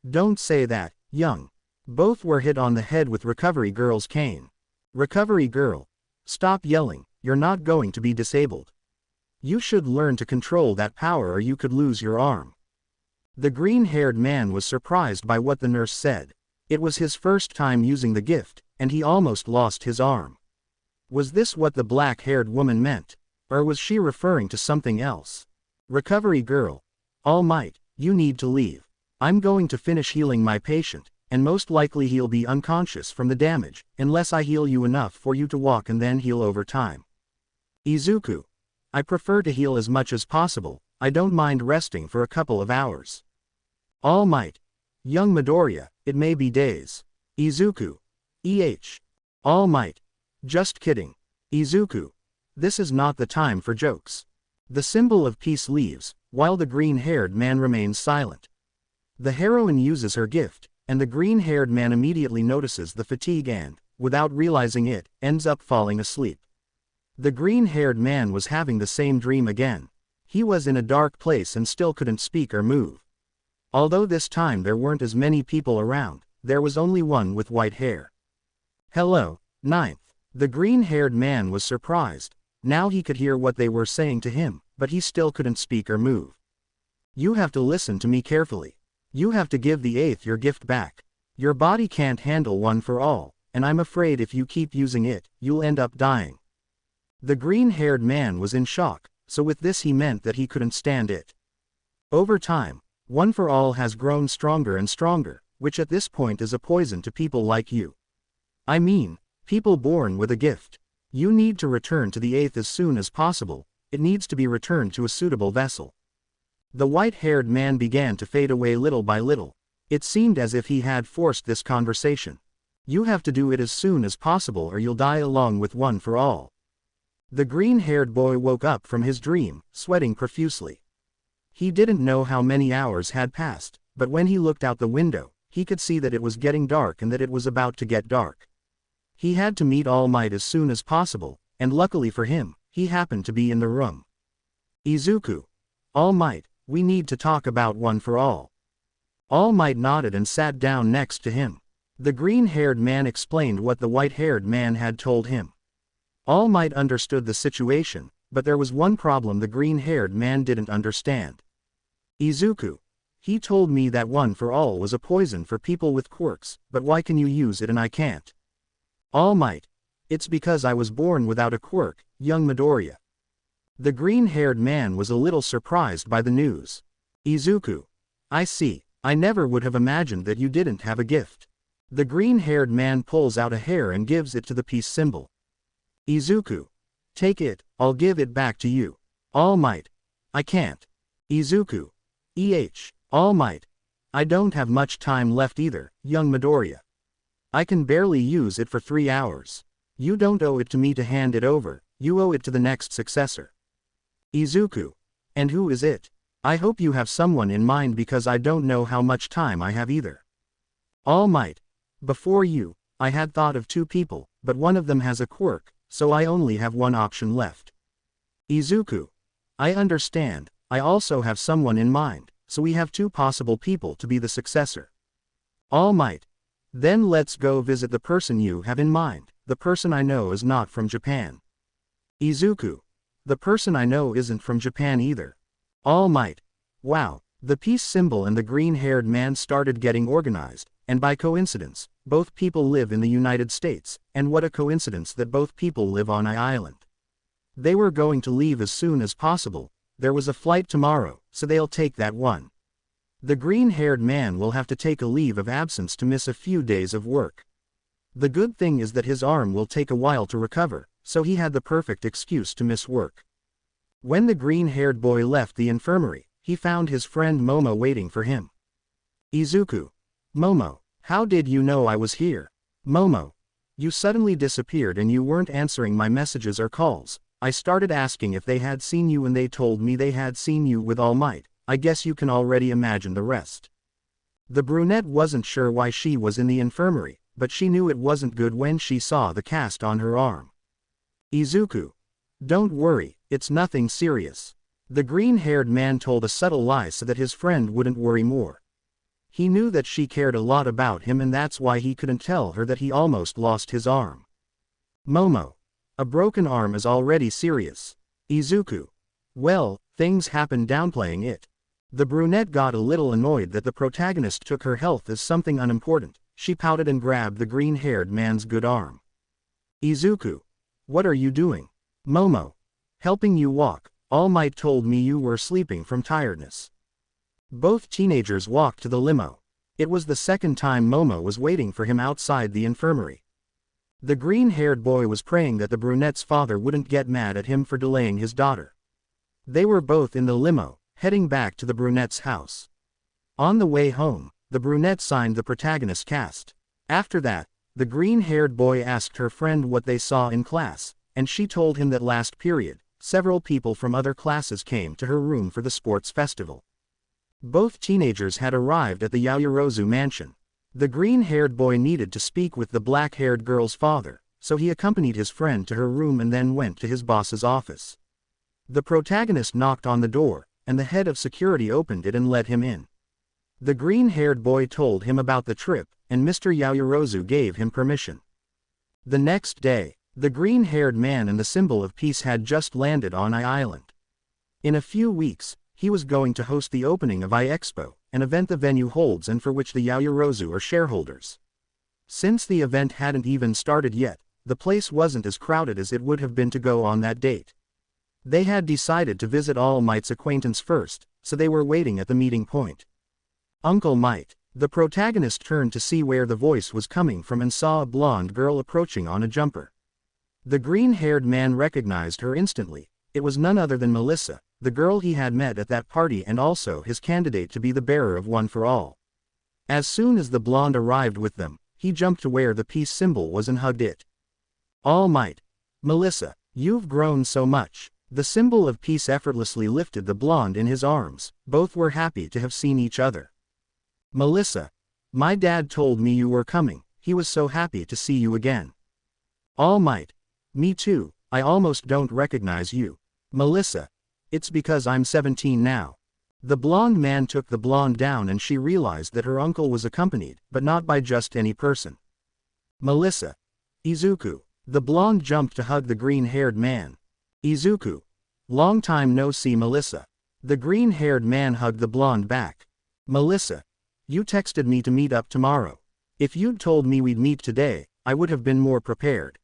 Don't say that, young. Both were hit on the head with Recovery Girl's cane. Recovery Girl. Stop yelling, you're not going to be disabled. You should learn to control that power or you could lose your arm. The green-haired man was surprised by what the nurse said. It was his first time using the gift, and he almost lost his arm. Was this what the black-haired woman meant? Or was she referring to something else? Recovery Girl. All Might, you need to leave. I'm going to finish healing my patient, and most likely he'll be unconscious from the damage, unless I heal you enough for you to walk and then heal over time. Izuku. I prefer to heal as much as possible, I don't mind resting for a couple of hours. All Might. Young Midoriya, it may be days. Izuku. All Might. Just kidding. Izuku. This is not the time for jokes. The symbol of peace leaves, while the green-haired man remains silent. The heroine uses her gift, and the green-haired man immediately notices the fatigue and, without realizing it, ends up falling asleep. The green-haired man was having the same dream again. He was in a dark place and still couldn't speak or move. Although this time there weren't as many people around, there was only one with white hair. Hello, Ninth. The green-haired man was surprised. Now he could hear what they were saying to him, but he still couldn't speak or move. You have to listen to me carefully. You have to give the 8th your gift back. Your body can't handle one for all, and I'm afraid if you keep using it, you'll end up dying. The green-haired man was in shock, so with this he meant that he couldn't stand it. Over time, one for all has grown stronger and stronger, which at this point is a poison to people like you. I mean, people born with a gift. You need to return to the 8th as soon as possible, it needs to be returned to a suitable vessel. The white-haired man began to fade away little by little. It seemed as if he had forced this conversation. You have to do it as soon as possible or you'll die along with one for all. The green-haired boy woke up from his dream, sweating profusely. He didn't know how many hours had passed, but when he looked out the window, he could see that it was getting dark and that it was about to get dark. He had to meet All Might as soon as possible, and luckily for him, he happened to be in the room. Izuku. All Might, we need to talk about one for all. All Might nodded and sat down next to him. The green-haired man explained what the white-haired man had told him. All Might understood the situation, but there was one problem the green-haired man didn't understand. Izuku. He told me that one for all was a poison for people with quirks, but why can you use it and I can't? All Might. It's because I was born without a quirk, young Midoriya. The green-haired man was a little surprised by the news. Izuku. I see, I never would have imagined that you didn't have a gift. The green-haired man pulls out a hair and gives it to the peace symbol. Izuku. Take it, I'll give it back to you. All Might. I can't. Izuku. All Might. I don't have much time left either, young Midoriya. I can barely use it for 3 hours. You don't owe it to me to hand it over, you owe it to the next successor. Izuku. And who is it? I hope you have someone in mind because I don't know how much time I have either. All Might. Before you, I had thought of 2 people, but one of them has a quirk, so I only have one option left. Izuku. I understand, I also have someone in mind, so we have two possible people to be the successor. All Might. Then let's go visit the person you have in mind. The person I know is not from Japan. Izuku. The person I know isn't from Japan either. All Might. Wow. The peace symbol and the green-haired man started getting organized, and by coincidence, both people live in the United States, and what a coincidence that both people live on an island. They were going to leave as soon as possible. There was a flight tomorrow, so they'll take that one. The green-haired man will have to take a leave of absence to miss a few days of work. The good thing is that his arm will take a while to recover, so he had the perfect excuse to miss work. When the green-haired boy left the infirmary, he found his friend Momo waiting for him. Izuku. Momo, how did you know I was here? Momo. You suddenly disappeared and you weren't answering my messages or calls. I started asking if they had seen you and they told me they had seen you with All Might. I guess you can already imagine the rest. The brunette wasn't sure why she was in the infirmary, but she knew it wasn't good when she saw the cast on her arm. Izuku. Don't worry, it's nothing serious. The green-haired man told a subtle lie so that his friend wouldn't worry more. He knew that she cared a lot about him and that's why he couldn't tell her that he almost lost his arm. Momo. A broken arm is already serious. Izuku. Well, things happen downplaying it. The brunette got a little annoyed that the protagonist took her health as something unimportant. She pouted and grabbed the green-haired man's good arm. Izuku. What are you doing? Momo. Helping you walk. All Might told me you were sleeping from tiredness. Both teenagers walked to the limo. It was the second time Momo was waiting for him outside the infirmary. The green-haired boy was praying that the brunette's father wouldn't get mad at him for delaying his daughter. They were both in the limo, heading back to the brunette's house. On the way home, the brunette signed the protagonist cast. After that, the green-haired boy asked her friend what they saw in class, and she told him that last period, several people from other classes came to her room for the sports festival. Both teenagers had arrived at the Yaoyorozu mansion. The green-haired boy needed to speak with the black-haired girl's father, so he accompanied his friend to her room and then went to his boss's office. The protagonist knocked on the door, and the head of security opened it and let him in. The green-haired boy told him about the trip, and Mr. Yaoyorozu gave him permission. The next day, the green-haired man and the symbol of peace had just landed on an island. In a few weeks, he was going to host the opening of Expo, an event the venue holds and for which the Yaoyorozu are shareholders. Since the event hadn't even started yet, the place wasn't as crowded as it would have been to go on that date. They had decided to visit All Might's acquaintance first, so they were waiting at the meeting point. Uncle Might. The protagonist turned to see where the voice was coming from and saw a blonde girl approaching on a jumper. The green-haired man recognized her instantly. It was none other than Melissa, the girl he had met at that party and also his candidate to be the bearer of One for All. As soon as the blonde arrived with them, he jumped to where the peace symbol was and hugged it. All Might. Melissa, you've grown so much. The symbol of peace effortlessly lifted the blonde in his arms. Both were happy to have seen each other. Melissa. My dad told me you were coming. He was so happy to see you again. All Might. Me too, I almost don't recognize you. Melissa. It's because I'm 17 now. The blonde man took the blonde down and she realized that her uncle was accompanied, but not by just any person. Melissa. Izuku. The blonde jumped to hug the green-haired man. Izuku. Long time no see, Melissa. The green-haired man hugged the blonde back. Melissa. You texted me to meet up tomorrow. If you'd told me we'd meet today, I would have been more prepared.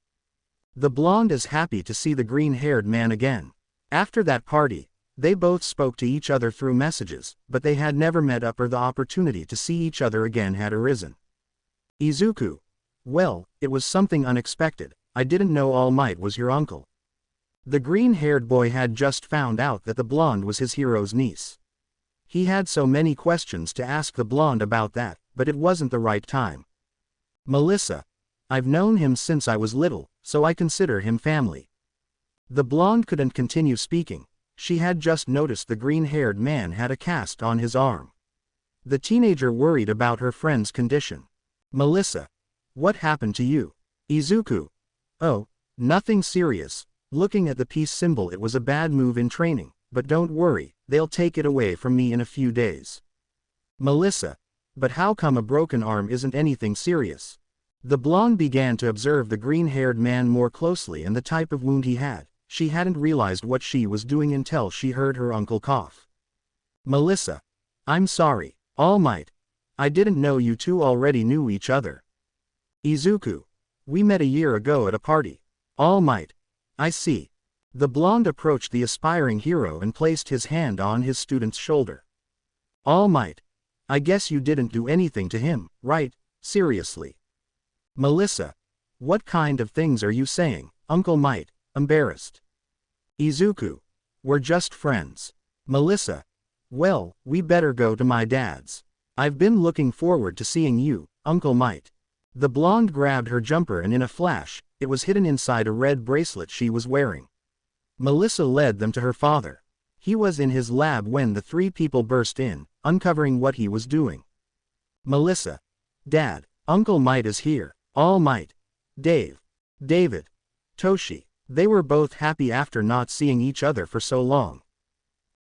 The blonde is happy to see the green-haired man again. After that party, they both spoke to each other through messages, but they had never met up or the opportunity to see each other again had arisen. Izuku. Well, it was something unexpected. I didn't know All Might was your uncle. The green-haired boy had just found out that the blonde was his hero's niece. He had so many questions to ask the blonde about that, but it wasn't the right time. Melissa. I've known him since I was little, so I consider him family. The blonde couldn't continue speaking. She had just noticed the green-haired man had a cast on his arm. The teenager worried about her friend's condition. Melissa. What happened to you? Izuku. Oh, nothing serious. Looking at the peace symbol, it was a bad move in training, but don't worry, they'll take it away from me in a few days. Melissa. But how come a broken arm isn't anything serious? The blonde began to observe the green-haired man more closely and the type of wound he had. She hadn't realized what she was doing until she heard her uncle cough. Melissa. I'm sorry, All Might. I didn't know you two already knew each other. Izuku. We met a year ago at a party. All Might. I see. The blonde approached the aspiring hero and placed his hand on his student's shoulder. All Might. I guess you didn't do anything to him, right? Seriously. Melissa. What kind of things are you saying, Uncle Might? Embarrassed. Izuku. We're just friends. Melissa. Well, we better go to my dad's. I've been looking forward to seeing you, Uncle Might. The blonde grabbed her jumper and in a flash, it was hidden inside a red bracelet she was wearing. Melissa led them to her father. He was in his lab when the three people burst in, uncovering what he was doing. Melissa. Dad, Uncle Might is here. All Might. Dave. David. Toshi. They were both happy after not seeing each other for so long.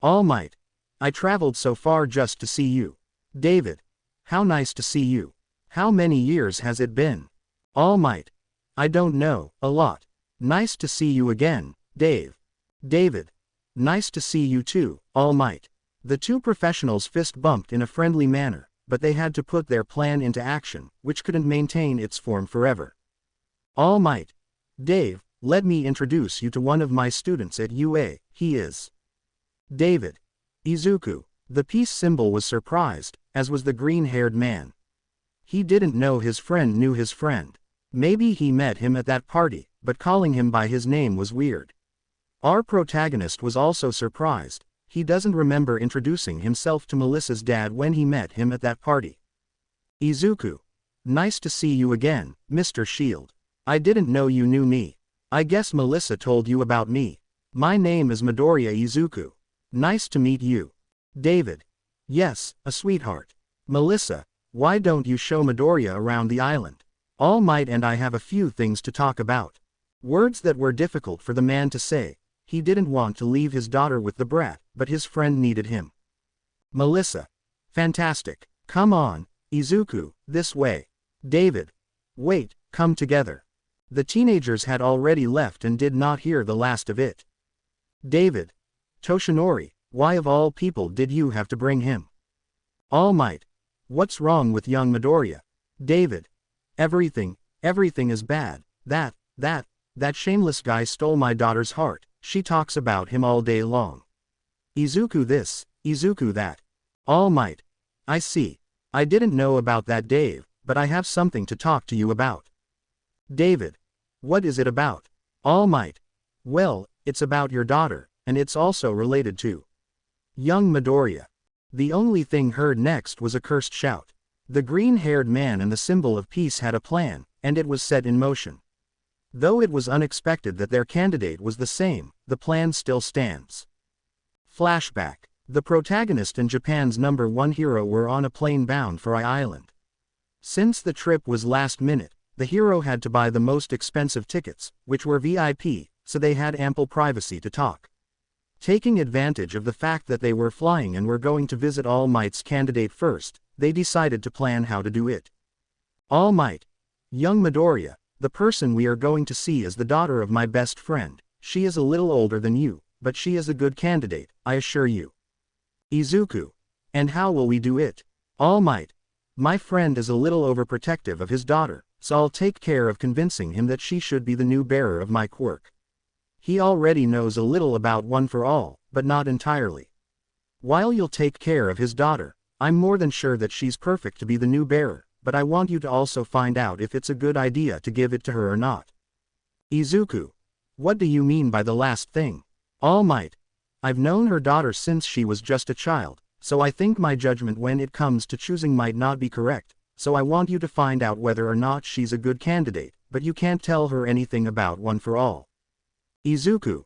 All Might. I traveled so far just to see you. David. How nice to see you. How many years has it been? All Might. I don't know, a lot. Nice to see you again, Dave. David. Nice to see you too, All Might. The two professionals fist bumped in a friendly manner, but they had to put their plan into action, which couldn't maintain its form forever. All Might. Dave, let me introduce you to one of my students at UA, he is. David. Izuku. The peace symbol was surprised, as was the green-haired man. He didn't know his friend knew his friend. Maybe he met him at that party, but calling him by his name was weird. Our protagonist was also surprised. He doesn't remember introducing himself to Melissa's dad when he met him at that party. Izuku. Nice to see you again, Mr. Shield. I didn't know you knew me. I guess Melissa told you about me. My name is Midoriya Izuku. Nice to meet you. David. Yes, a sweetheart. Melissa. Why don't you show Midoriya around the island? All Might and I have a few things to talk about. Words that were difficult for the man to say. He didn't want to leave his daughter with the brat, but his friend needed him. Melissa. Fantastic. Come on, Izuku, this way. David. Wait, come together. The teenagers had already left and did not hear the last of it. David. Toshinori, why of all people did you have to bring him? All Might. What's wrong with young Midoriya? David. Everything is bad. That shameless guy stole my daughter's heart. She talks about him all day long. Izuku this, Izuku that. All Might. I see. I didn't know about that, Dave, but I have something to talk to you about. David. What is it about? All Might. Well, it's about your daughter, and it's also related to young Midoriya. The only thing heard next was a cursed shout. The green-haired man and the symbol of peace had a plan, and it was set in motion. Though it was unexpected that their candidate was the same, the plan still stands. Flashback. The protagonist and Japan's #1 hero were on a plane bound for Island. Since the trip was last minute, the hero had to buy the most expensive tickets, which were VIP, so they had ample privacy to talk. Taking advantage of the fact that they were flying and were going to visit All Might's candidate first, they decided to plan how to do it. All Might. Young Midoriya, the person we are going to see is the daughter of my best friend. She is a little older than you, but she is a good candidate, I assure you. Izuku. And how will we do it? All Might. My friend is a little overprotective of his daughter, so I'll take care of convincing him that she should be the new bearer of my quirk. He already knows a little about One for All, but not entirely. While you'll take care of his daughter, I'm more than sure that she's perfect to be the new bearer, but I want you to also find out if it's a good idea to give it to her or not. Izuku. What do you mean by the last thing? All Might. I've known her daughter since she was just a child, so I think my judgment when it comes to choosing might not be correct, so I want you to find out whether or not she's a good candidate, but you can't tell her anything about One for All. Izuku.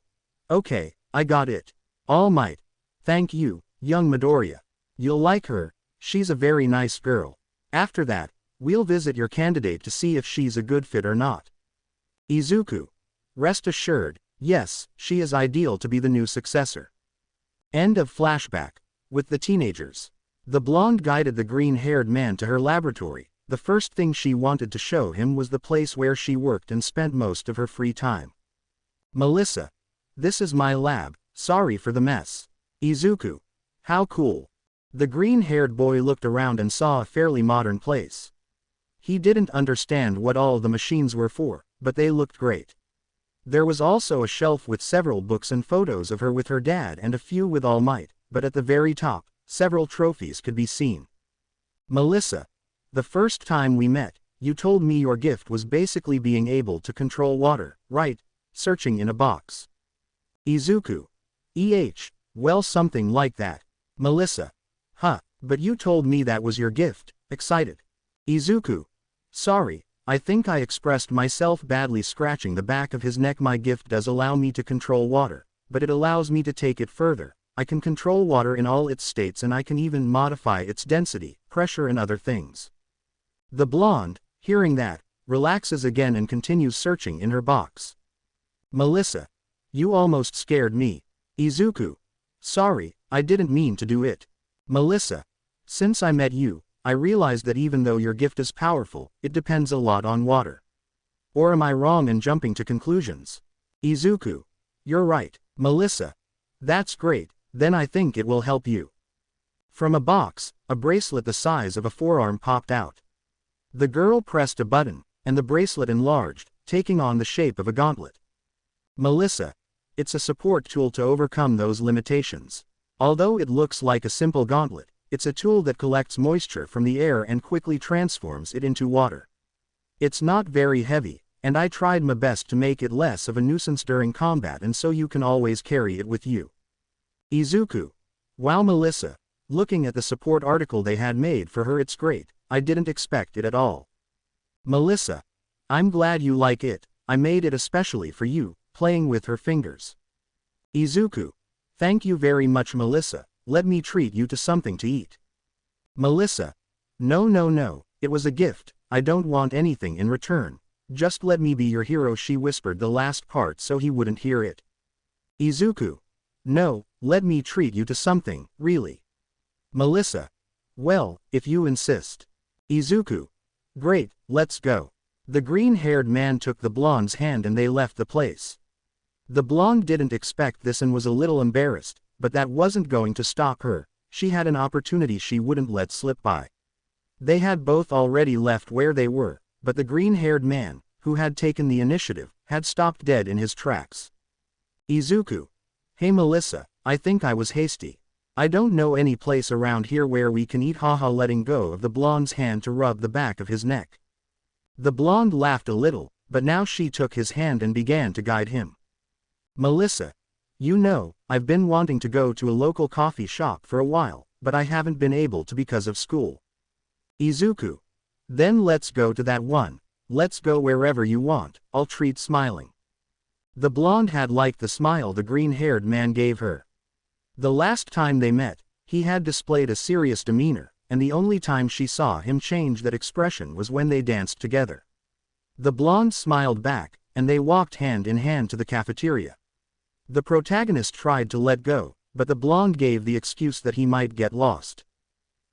Okay, I got it. All Might. Thank you, young Midoriya. You'll like her, she's a very nice girl. After that, we'll visit your candidate to see if she's a good fit or not. Izuku. Rest assured, Yes, she is ideal to be the new successor. End of flashback. With the teenagers. The blonde guided the green-haired man to her laboratory. The first thing she wanted to show him was the place where she worked and spent most of her free time. Melissa. This is my lab, sorry for the mess. Izuku. How cool. The green-haired boy looked around and saw a fairly modern place. He didn't understand what all the machines were for, but they looked great. There was also a shelf with several books and photos of her with her dad and a few with All Might, but at the very top, several trophies could be seen. Melissa. The first time we met, you told me your gift was basically being able to control water, right? Searching in a box. Izuku. Well, something like that. Melissa. Huh, but you told me that was your gift. Excited. Izuku. Sorry, I think I expressed myself badly. Scratching the back of his neck. My gift does allow me to control water, but it allows me to take it further. I can control water in all its states and I can even modify its density, pressure and other things. The blonde, hearing that, relaxes again and continues searching in her box. Melissa. You almost scared me. Izuku. Sorry, I didn't mean to do it. Melissa. Since I met you, I realized that even though your gift is powerful, it depends a lot on water. Or am I wrong in jumping to conclusions? Izuku. You're right. Melissa. That's great, then I think it will help you. From a box, a bracelet the size of a forearm popped out. The girl pressed a button, and the bracelet enlarged, taking on the shape of a gauntlet. Melissa. It's a support tool to overcome those limitations. Although it looks like a simple gauntlet, it's a tool that collects moisture from the air and quickly transforms it into water. It's not very heavy, and I tried my best to make it less of a nuisance during combat and so you can always carry it with you. Izuku. Wow. Melissa. Looking at the support article they had made for her, it's great, I didn't expect it at all. Melissa. I'm glad you like it, I made it especially for you, playing with her fingers. Izuku. Thank you very much. Melissa, let me treat you to something to eat. Melissa. No, it was a gift, I don't want anything in return, just let me be your hero. She whispered the last part so he wouldn't hear it. Izuku. No, let me treat you to something, really. Melissa. Well, if you insist. Izuku. Great, let's go. The green-haired man took the blonde's hand and they left the place. The blonde didn't expect this and was a little embarrassed, but that wasn't going to stop her. She had an opportunity she wouldn't let slip by. They had both already left where they were, but the green-haired man, who had taken the initiative, had stopped dead in his tracks. Izuku. Hey Melissa, I think I was hasty. I don't know any place around here where we can eat. Haha. Letting go of the blonde's hand to rub the back of his neck. The blonde laughed a little, but now she took his hand and began to guide him. Melissa. You know, I've been wanting to go to a local coffee shop for a while, but I haven't been able to because of school. Izuku. Then let's go to that one. Let's go wherever you want, I'll treat. Smiling. The blonde had liked the smile the green-haired man gave her. The last time they met, he had displayed a serious demeanor, and the only time she saw him change that expression was when they danced together. The blonde smiled back, and they walked hand in hand to the cafeteria. The protagonist tried to let go, but the blonde gave the excuse that he might get lost.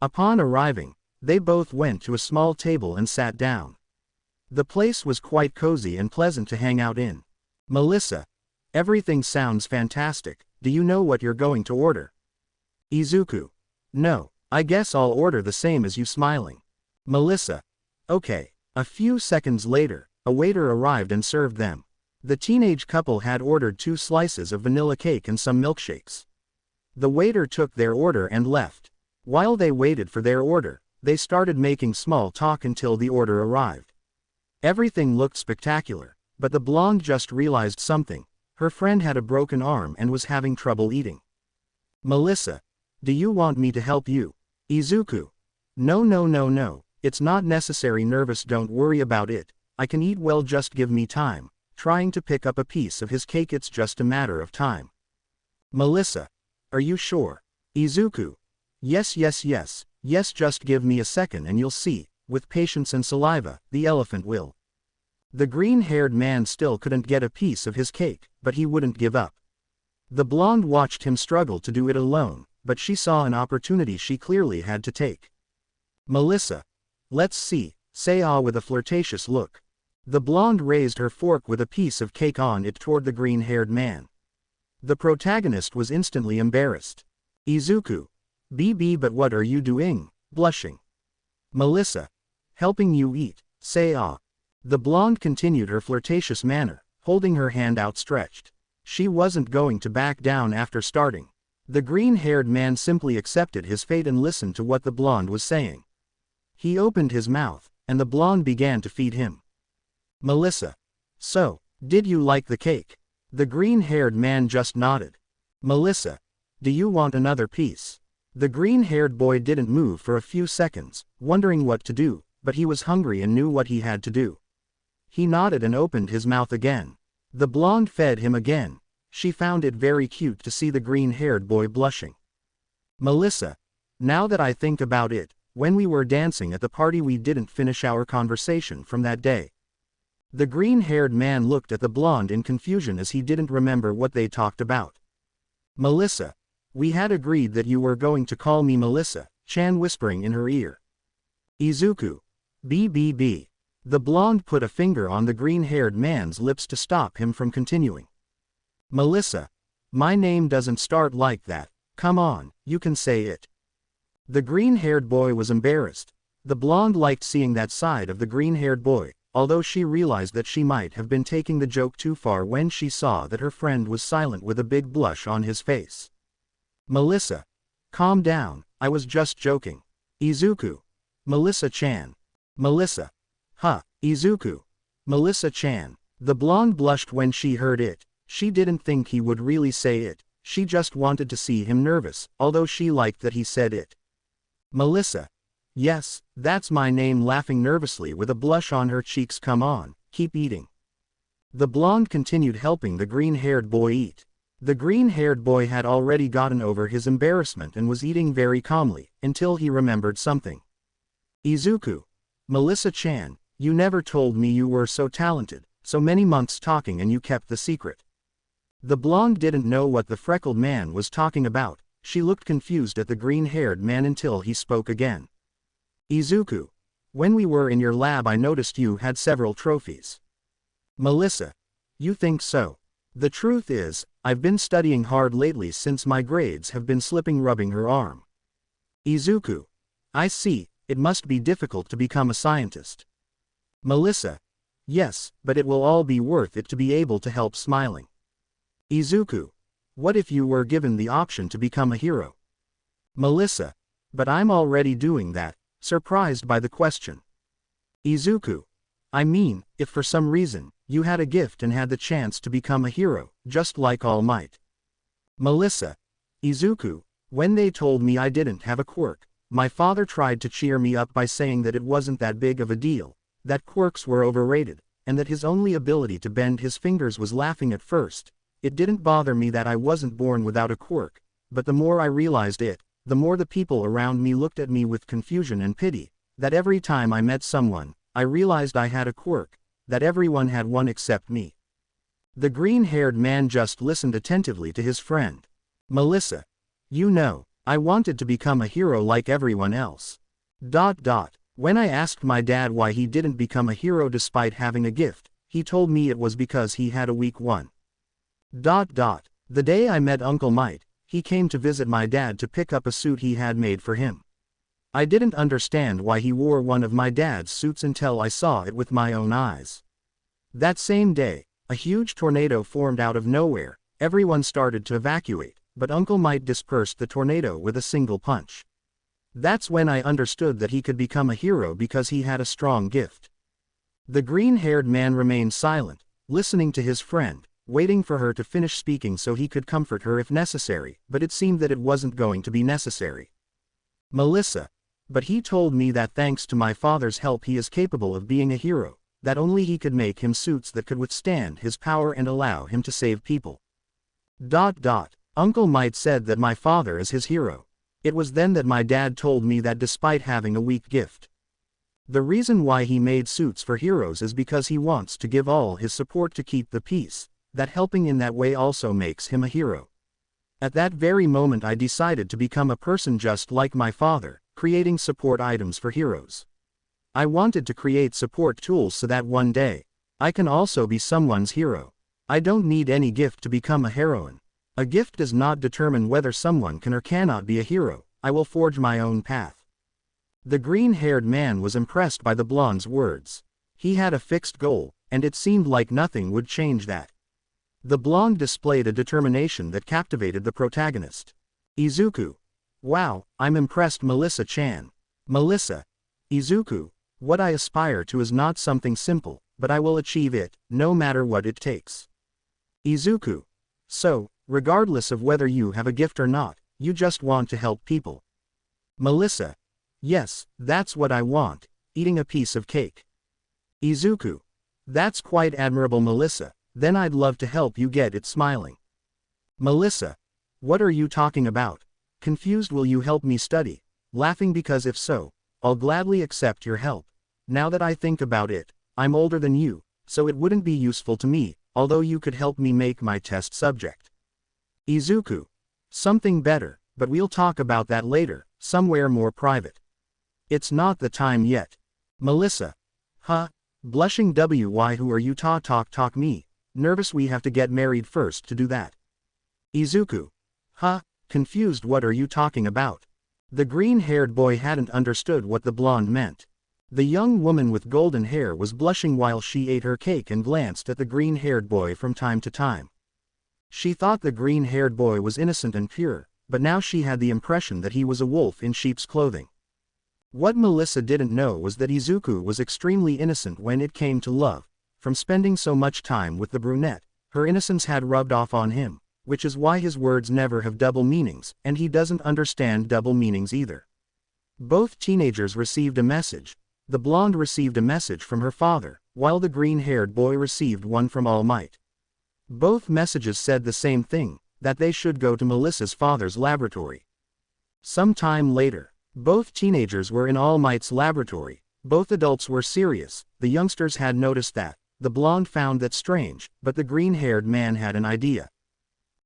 Upon arriving, they both went to a small table and sat down. The place was quite cozy and pleasant to hang out in. Melissa. Everything sounds fantastic, do you know what you're going to order? Izuku. No, I guess I'll order the same as you. Smiling. Melissa. Okay. A few seconds later, a waiter arrived and served them. The teenage couple had ordered 2 slices of vanilla cake and some milkshakes. The waiter took their order and left. While they waited for their order, they started making small talk until the order arrived. Everything looked spectacular, but the blonde just realized something. Her friend had a broken arm and was having trouble eating. Melissa. Do you want me to help you? Izuku. No, it's not necessary. Nervous. Don't worry about it, I can eat well, just give me time. Trying to pick up a piece of his cake. It's just a matter of time. Melissa. Are you sure? Izuku. Yes, just give me a second and you'll see, with patience and saliva, the elephant will. The green-haired man still couldn't get a piece of his cake, but he wouldn't give up. The blonde watched him struggle to do it alone, but she saw an opportunity she clearly had to take. "Melissa. Let's see," say Ah with a flirtatious look. The blonde raised her fork with a piece of cake on it toward the green-haired man. The protagonist was instantly embarrassed. "Izuku. BB, but what are you doing?" Blushing. "Melissa. Helping you eat," say Ah. The blonde continued her flirtatious manner, holding her hand outstretched. She wasn't going to back down after starting. The green-haired man simply accepted his fate and listened to what the blonde was saying. He opened his mouth, and the blonde began to feed him. "Melissa. So, did you like the cake?" The green-haired man just nodded. "Melissa. Do you want another piece?" The green-haired boy didn't move for a few seconds, wondering what to do, but he was hungry and knew what he had to do. He nodded and opened his mouth again. The blonde fed him again. She found it very cute to see the green-haired boy blushing. "Melissa. Now that I think about it, when we were dancing at the party we didn't finish our conversation from that day." The green-haired man looked at the blonde in confusion as he didn't remember what they talked about. "Melissa. We had agreed that you were going to call me Melissa," Chan whispering in her ear. "Izuku. BBB." The blonde put a finger on the green-haired man's lips to stop him from continuing. "Melissa. My name doesn't start like that. Come on, you can say it." The green-haired boy was embarrassed. The blonde liked seeing that side of the green-haired boy, although she realized that she might have been taking the joke too far when she saw that her friend was silent with a big blush on his face. "Melissa. Calm down, I was just joking." "Izuku. Melissa-chan. Melissa. Huh, Izuku. Melissa-chan." The blonde blushed when she heard it. She didn't think he would really say it, she just wanted to see him nervous, although she liked that he said it. "Melissa. Yes, that's my name," laughing nervously with a blush on her cheeks. "Come on, keep eating." The blonde continued helping the green-haired boy eat. The green-haired boy had already gotten over his embarrassment and was eating very calmly, until he remembered something. "Izuku. Melissa-chan, you never told me you were so talented, so many months talking and you kept the secret." The blonde didn't know what the freckled man was talking about. She looked confused at the green-haired man until he spoke again. "Izuku. When we were in your lab I noticed you had several trophies." "Melissa. You think so? The truth is, I've been studying hard lately since my grades have been slipping." Rubbing her arm. "Izuku. I see, it must be difficult to become a scientist." "Melissa. Yes, but it will all be worth it to be able to help." Smiling. "Izuku. What if you were given the option to become a hero?" "Melissa. But I'm already doing that," surprised by the question. "Izuku. I mean, if for some reason, you had a gift and had the chance to become a hero, just like All Might." "Melissa. Izuku. When they told me I didn't have a quirk, my father tried to cheer me up by saying that it wasn't that big of a deal, that quirks were overrated, and that his only ability to bend his fingers was laughing. At first, it didn't bother me that I wasn't born without a quirk, but the more I realized it, the more the people around me looked at me with confusion and pity, that every time I met someone, I realized I had a quirk, that everyone had one except me." The green-haired man just listened attentively to his friend. "Melissa. You know, I wanted to become a hero like everyone else. When I asked my dad why he didn't become a hero despite having a gift, he told me it was because he had a weak one. The day I met Uncle Might, he came to visit my dad to pick up a suit he had made for him. I didn't understand why he wore one of my dad's suits until I saw it with my own eyes. That same day, a huge tornado formed out of nowhere. Everyone started to evacuate, but Uncle Might dispersed the tornado with a single punch. That's when I understood that he could become a hero because he had a strong gift." The green-haired man remained silent, listening to his friend, waiting for her to finish speaking so he could comfort her if necessary, but it seemed that it wasn't going to be necessary. "Melissa. But he told me that thanks to my father's help he is capable of being a hero, that only he could make him suits that could withstand his power and allow him to save people. Uncle Might said that my father is his hero. It was then that my dad told me that despite having a weak gift." The reason why he made suits for heroes is because he wants to give all his support to keep the peace, that helping in that way also makes him a hero. At that very moment I decided to become a person just like my father, creating support items for heroes. I wanted to create support tools so that one day, I can also be someone's hero. I don't need any gift to become a heroine. A gift does not determine whether someone can or cannot be a hero. I will forge my own path. The green-haired man was impressed by the blonde's words. He had a fixed goal, and it seemed like nothing would change that. The blonde displayed a determination that captivated the protagonist. Izuku. Wow, I'm impressed, Melissa-chan. Melissa. Izuku. What I aspire to is not something simple, but I will achieve it, no matter what it takes. Izuku. So, regardless of whether you have a gift or not, you just want to help people. Melissa. Yes, that's what I want, eating a piece of cake. Izuku. That's quite admirable, Melissa. Then I'd love to help you get it, smiling. Melissa. What are you talking about? Confused. Will you help me study? Laughing because if so, I'll gladly accept your help. Now that I think about it, I'm older than you, so it wouldn't be useful to me, although you could help me make my test subject. Izuku. Something better, but we'll talk about that later, somewhere more private. It's not the time yet. Melissa. Huh? Blushing. Why? Who are you? Talk me. Nervous. We have to get married first to do that. Izuku. Huh? Confused. What are you talking about? The green-haired boy hadn't understood what the blonde meant. The young woman with golden hair was blushing while she ate her cake and glanced at the green-haired boy from time to time. She thought the green-haired boy was innocent and pure, but now she had the impression that he was a wolf in sheep's clothing. What Melissa didn't know was that Izuku was extremely innocent when it came to love. From spending so much time with the brunette, her innocence had rubbed off on him, which is why his words never have double meanings, and he doesn't understand double meanings either. Both teenagers received a message. The blonde received a message from her father, while the green-haired boy received one from All Might. Both messages said the same thing, that they should go to Melissa's father's laboratory. Some time later, both teenagers were in All Might's laboratory. Both adults were serious. The youngsters had noticed that. The blonde found that strange, but the green-haired man had an idea.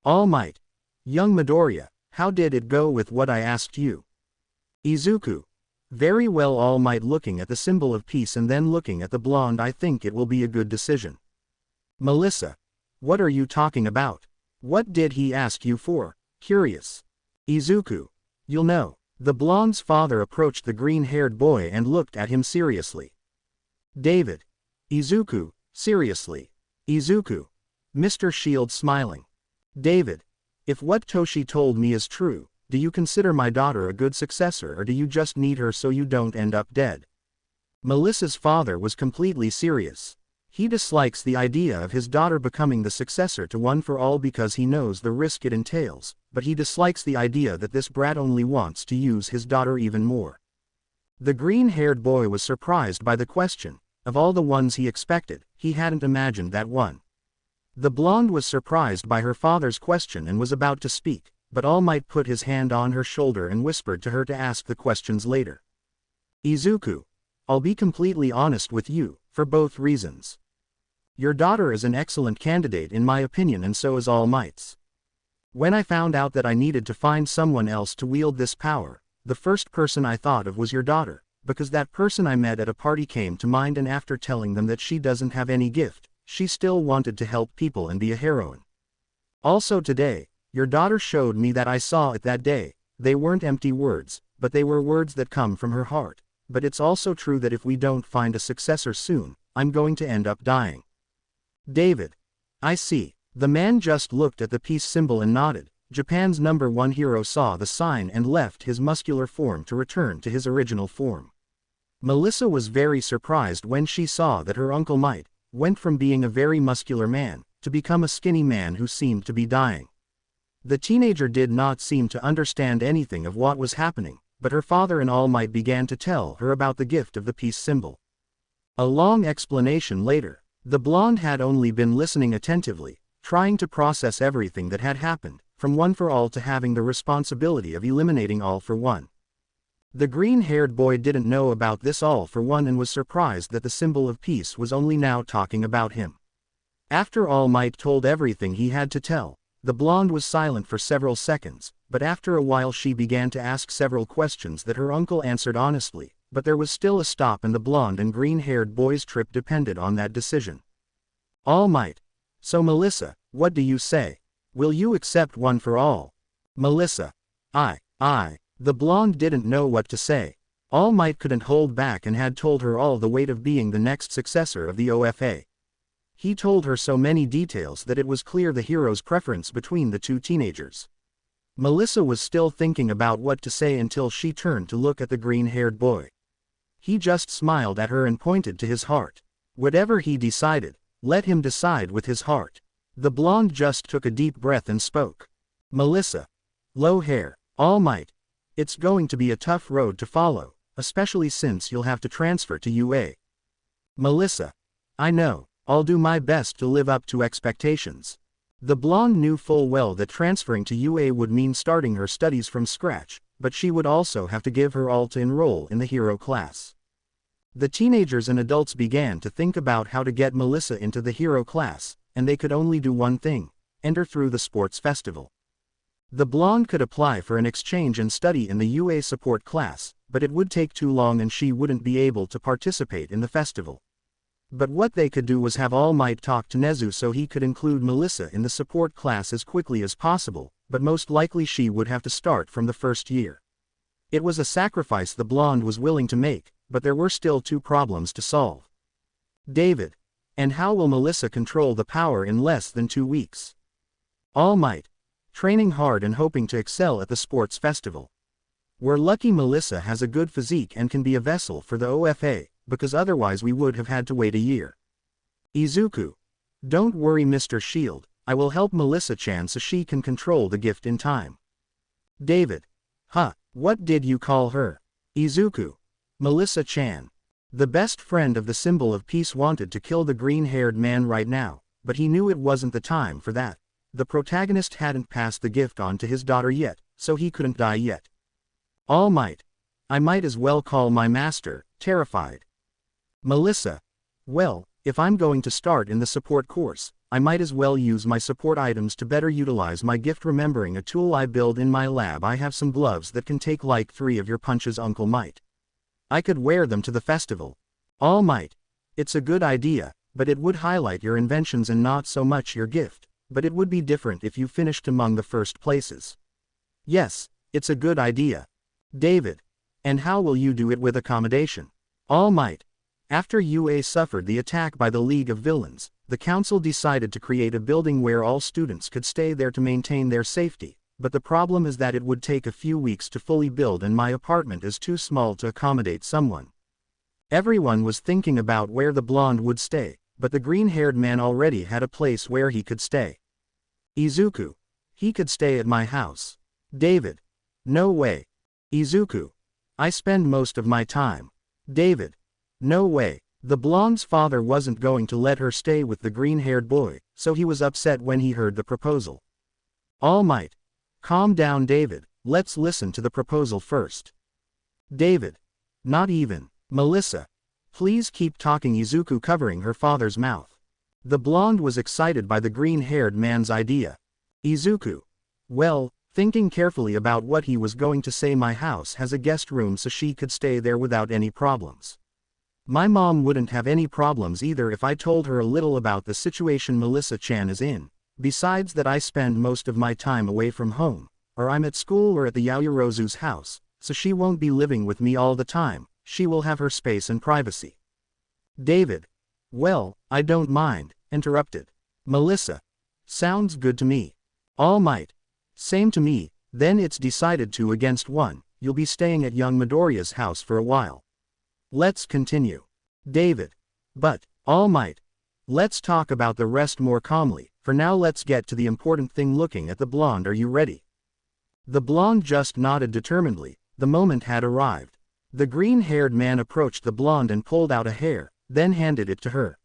All Might. Young Midoriya, how did it go with what I asked you? Izuku. Very well. All Might, looking at the symbol of peace and then looking at the blonde. I think it will be a good decision. Melissa. What are you talking about? What did he ask you for? Curious. Izuku. You'll know. The blonde's father approached the green-haired boy and looked at him seriously. David. Izuku. Seriously. Izuku. Mr. Shield, smiling. David. If what Toshi told me is true, do you consider my daughter a good successor, or do you just need her so you don't end up dead? Melissa's father was completely serious. He dislikes the idea of his daughter becoming the successor to One for All because he knows the risk it entails, but he dislikes the idea that this brat only wants to use his daughter even more. The green-haired boy was surprised by the question. Of all the ones he expected, he hadn't imagined that one. The blonde was surprised by her father's question and was about to speak, but All Might put his hand on her shoulder and whispered to her to ask the questions later. Izuku. I'll be completely honest with you, for both reasons. Your daughter is an excellent candidate in my opinion, and so is All Might's. When I found out that I needed to find someone else to wield this power, the first person I thought of was your daughter, because that person I met at a party came to mind, and after telling them that she doesn't have any gift, she still wanted to help people and be a heroine. Also today, your daughter showed me that I saw it that day. They weren't empty words, but they were words that come from her heart. But it's also true that if we don't find a successor soon, I'm going to end up dying. David. I see. The man just looked at the peace symbol and nodded. Japan's #1 hero saw the sign and left his muscular form to return to his original form. Melissa was very surprised when she saw that her Uncle Might went from being a very muscular man to become a skinny man who seemed to be dying. The teenager did not seem to understand anything of what was happening, but her father and All Might began to tell her about the gift of the peace symbol. A long explanation later, the blonde had only been listening attentively, trying to process everything that had happened, from One for All to having the responsibility of eliminating All for One. The green-haired boy didn't know about this all for one and was surprised that the symbol of peace was only now talking about him. After All Might told everything he had to tell, the blonde was silent for several seconds, but after a while she began to ask several questions that her uncle answered honestly, but there was still a stop and the blonde and green-haired boy's trip depended on that decision. All Might. So Melissa, what do you say? Will you accept one for all? Melissa. I. The blonde didn't know what to say. All Might couldn't hold back and had told her all the weight of being the next successor of the OFA. He told her so many details that it was clear the hero's preference between the two teenagers. Melissa was still thinking about what to say until she turned to look at the green-haired boy. He just smiled at her and pointed to his heart. Whatever he decided, let him decide with his heart. The blonde just took a deep breath and spoke. Melissa. Low hair. All Might. It's going to be a tough road to follow, especially since you'll have to transfer to UA. Melissa. I know, I'll do my best to live up to expectations. The blonde knew full well that transferring to UA would mean starting her studies from scratch, but she would also have to give her all to enroll in the hero class. The teenagers and adults began to think about how to get Melissa into the hero class, and they could only do one thing: enter through the sports festival. The blonde could apply for an exchange and study in the UA support class, but it would take too long and she wouldn't be able to participate in the festival. But what they could do was have All Might talk to Nezu so he could include Melissa in the support class as quickly as possible, but most likely she would have to start from the first year. It was a sacrifice the blonde was willing to make, but there were still two problems to solve. David. And how will Melissa control the power in less than 2 weeks? All Might. Training hard and hoping to excel at the sports festival. We're lucky Melissa has a good physique and can be a vessel for the OFA, because otherwise we would have had to wait a year. Izuku. Don't worry Mr. Shield, I will help Melissa-chan so she can control the gift in time. David. What did you call her? Izuku. Melissa-chan. The best friend of the symbol of peace wanted to kill the green-haired man right now, but he knew it wasn't the time for that. The protagonist hadn't passed the gift on to his daughter yet, so he couldn't die yet. All Might. I might as well call my master, terrified. Melissa. Well, if I'm going to start in the support course, I might as well use my support items to better utilize my gift. Remembering a tool I build in my lab, I have some gloves that can take like 3 of your punches, Uncle Might. I could wear them to the festival. All Might. It's a good idea, but it would highlight your inventions and not so much your gift, but it would be different if you finished among the first places. Yes, it's a good idea. David. And how will you do it with accommodation? All Might. After UA suffered the attack by the League of Villains, the council decided to create a building where all students could stay there to maintain their safety, but the problem is that it would take a few weeks to fully build and my apartment is too small to accommodate someone. Everyone was thinking about where the blonde would stay, but the green-haired man already had a place where he could stay. Izuku. He could stay at my house. David. No way. Izuku. I spend most of my time. David. No way. The blonde's father wasn't going to let her stay with the green-haired boy, so he was upset when he heard the proposal. All Might. Calm down David, let's listen to the proposal first. David. Not even. Melissa. Please keep talking. Izuku covering her father's mouth. The blonde was excited by the green-haired man's idea. Izuku. Well, thinking carefully about what he was going to say, my house has a guest room so she could stay there without any problems. My mom wouldn't have any problems either if I told her a little about the situation Melissa-chan is in. Besides that, I spend most of my time away from home, or I'm at school or at the Yaoyorozu's house, so she won't be living with me all the time, she will have her space and privacy. David. Well, I don't mind, interrupted. Melissa. Sounds good to me. All Might. Same to me. Then it's decided 2 against 1, you'll be staying at young Midoriya's house for a while. Let's continue. David. But, All Might. Let's talk about the rest more calmly. For now let's get to the important thing. Looking at the blonde, are you ready? The blonde just nodded determinedly. The moment had arrived. The green-haired man approached the blonde and pulled out a hair, then handed it to her.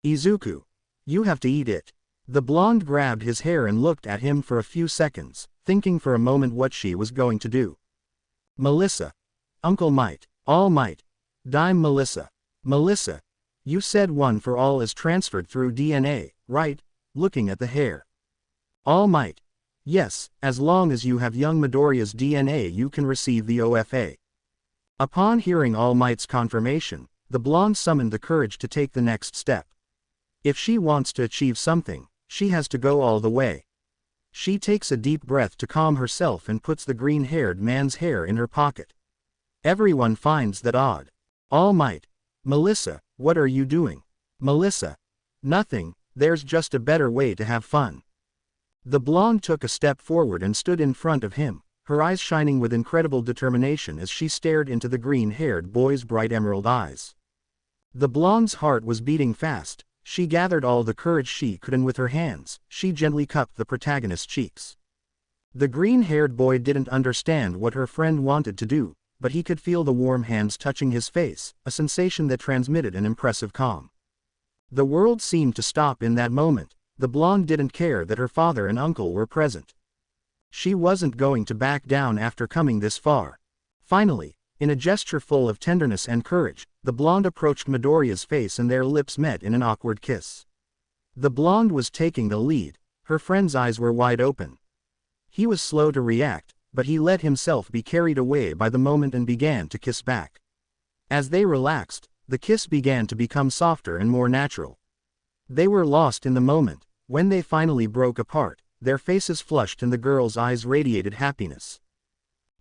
Izuku. You have to eat it. The blonde grabbed his hair and looked at him for a few seconds, thinking for a moment what she was going to do. Melissa. Uncle Might, All Might. Dime Melissa. Melissa. You said one for all is transferred through DNA, right? Looking at the hair. All Might. Yes, as long as you have young Midoriya's DNA you can receive the OFA. Upon hearing All Might's confirmation, the blonde summoned the courage to take the next step. If she wants to achieve something, she has to go all the way. She takes a deep breath to calm herself and puts the green-haired man's hair in her pocket. Everyone finds that odd. All Might. Melissa, what are you doing? Melissa. Nothing, there's just a better way to have fun. The blonde took a step forward and stood in front of him, her eyes shining with incredible determination as she stared into the green-haired boy's bright emerald eyes. The blonde's heart was beating fast. She gathered all the courage she could and with her hands, she gently cupped the protagonist's cheeks. The green-haired boy didn't understand what her friend wanted to do, but he could feel the warm hands touching his face, a sensation that transmitted an impressive calm. The world seemed to stop in that moment. The blonde didn't care that her father and uncle were present. She wasn't going to back down after coming this far. Finally, in a gesture full of tenderness and courage, the blonde approached Midoriya's face and their lips met in an awkward kiss. The blonde was taking the lead, her friend's eyes were wide open. He was slow to react, but he let himself be carried away by the moment and began to kiss back. As they relaxed, the kiss began to become softer and more natural. They were lost in the moment. When they finally broke apart, their faces flushed and the girl's eyes radiated happiness.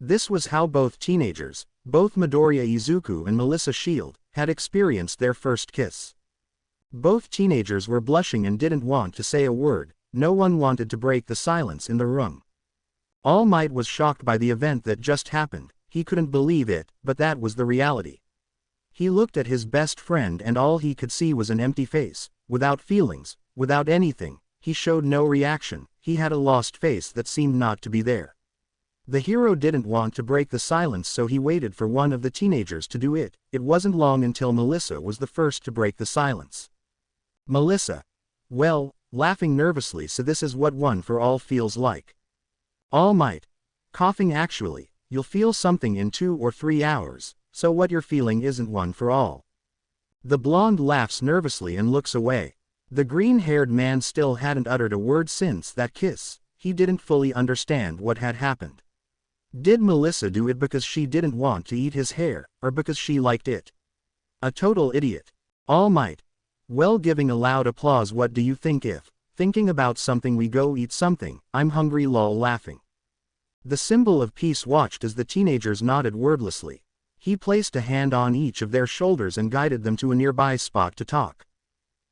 This was how both teenagers, both Midoriya Izuku and Melissa Shield, had experienced their first kiss. Both teenagers were blushing and didn't want to say a word. No one wanted to break the silence in the room. All Might was shocked by the event that just happened. He couldn't believe it, but that was the reality. He looked at his best friend and all he could see was an empty face, without feelings, without anything. He showed no reaction. He had a lost face that seemed not to be there. The hero didn't want to break the silence, so he waited for one of the teenagers to do it. It wasn't long until Melissa was the first to break the silence. Melissa. Well, laughing nervously, so this is what one for all feels like. All Might. Coughing. Actually, you'll feel something in 2 or 3 hours, so what you're feeling isn't one for all. The blonde laughs nervously and looks away. The green-haired man still hadn't uttered a word since that kiss. He didn't fully understand what had happened. Did Melissa do it because she didn't want to eat his hair, or because she liked it? A total idiot. All Might. Well, giving a loud applause. What do you think if, thinking about something, we go eat something? I'm hungry. Lol. Laughing. The symbol of peace watched as the teenagers nodded wordlessly. He placed a hand on each of their shoulders and guided them to a nearby spot to talk.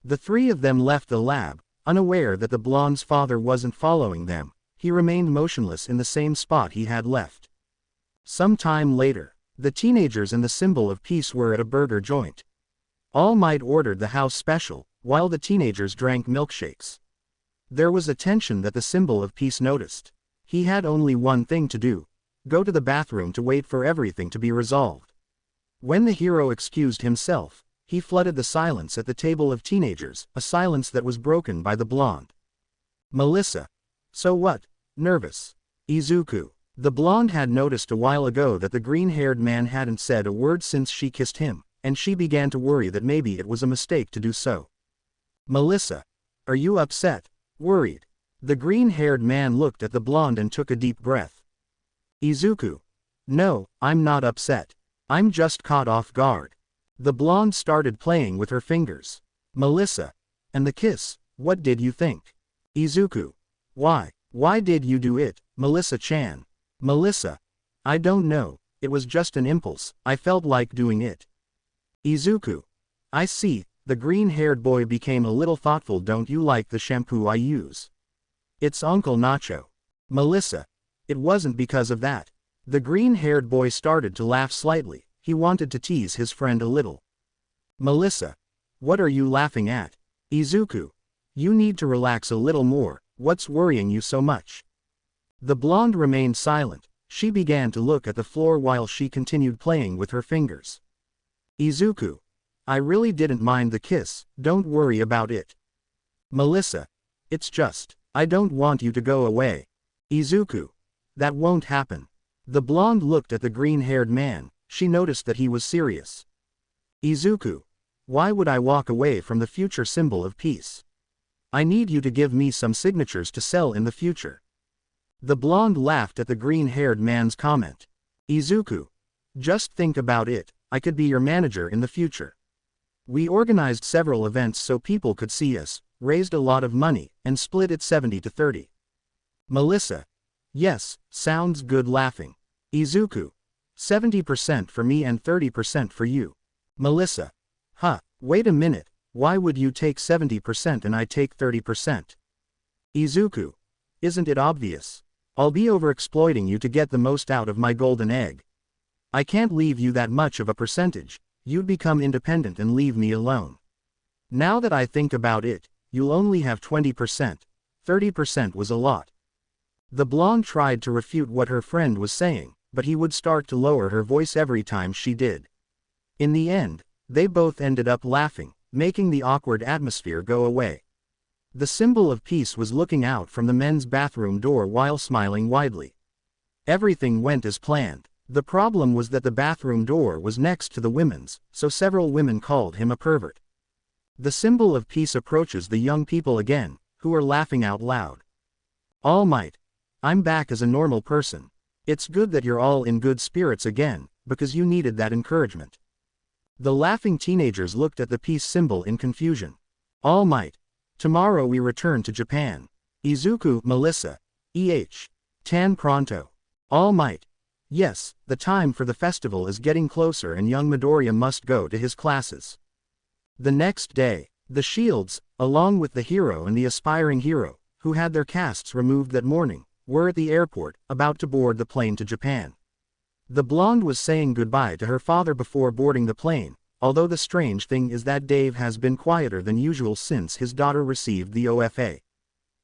The three of them left the lab, unaware that the blonde's father wasn't following them. He remained motionless in the same spot he had left. Some time later, the teenagers and the symbol of peace were at a burger joint. All Might ordered the house special, while the teenagers drank milkshakes. There was a tension that the symbol of peace noticed. He had only one thing to do: go to the bathroom to wait for everything to be resolved. When the hero excused himself, he flooded the silence at the table of teenagers, a silence that was broken by the blonde. Melissa. So what? Nervous? Izuku. The blonde had noticed a while ago that the green-haired man hadn't said a word since she kissed him, and she began to worry that maybe it was a mistake to do so. Melissa. Are you upset? Worried? The green-haired man looked at the blonde and took a deep breath. Izuku. No, I'm not upset. I'm just caught off guard. The blonde started playing with her fingers. Melissa. And the kiss, what did you think? Izuku. Why did you do it, Melissa-chan? Melissa. I don't know, it was just an impulse, I felt like doing it. Izuku. I see. The green-haired boy became a little thoughtful. Don't you like the shampoo I use? It's Uncle Nacho. Melissa. It wasn't because of that. The green-haired boy started to laugh slightly. He wanted to tease his friend a little. Melissa. What are you laughing at? Izuku. You need to relax a little more. What's worrying you so much? The blonde remained silent. She began to look at the floor while she continued playing with her fingers. Izuku. I really didn't mind the kiss, don't worry about it. Melissa. It's just, I don't want you to go away. Izuku. That won't happen. The blonde looked at the green-haired man. she noticed that he was serious. Izuku, why would I walk away from the future symbol of peace? I need you to give me some signatures to sell in the future. The blonde laughed at the green-haired man's comment. Izuku, just think about it, I could be your manager in the future. We organized several events so people could see us, raised a lot of money, and split it 70-30. Melissa, yes, sounds good laughing. Izuku, 70% for me and 30% for you. Melissa, huh, wait a minute, why would you take 70% and I take 30%? Izuku, isn't it obvious? I'll be overexploiting you to get the most out of my golden egg. I can't leave you that much of a percentage, you'd become independent and leave me alone. Now that I think about it, you'll only have 20%, 30% was a lot. The blonde tried to refute what her friend was saying, but he would start to lower her voice every time she did. In the end, they both ended up laughing, making the awkward atmosphere go away. The symbol of peace was looking out from the men's bathroom door while smiling widely. Everything went as planned. The problem was that the bathroom door was next to the women's, so several women called him a pervert. The symbol of peace approaches the young people again, who are laughing out loud. All Might, I'm back as a normal person. It's good that you're all in good spirits again, because you needed that encouragement. The laughing teenagers looked at the peace symbol in confusion. All Might, tomorrow we return to Japan. Izuku, Melissa, tan pronto. All Might, yes, the time for the festival is getting closer and young Midoriya must go to his classes. The next day, the Shields, along with the hero and the aspiring hero, who had their casts removed that morning, were at the airport, about to board the plane to Japan. The blonde was saying goodbye to her father before boarding the plane, although the strange thing is that Dave has been quieter than usual since his daughter received the OFA.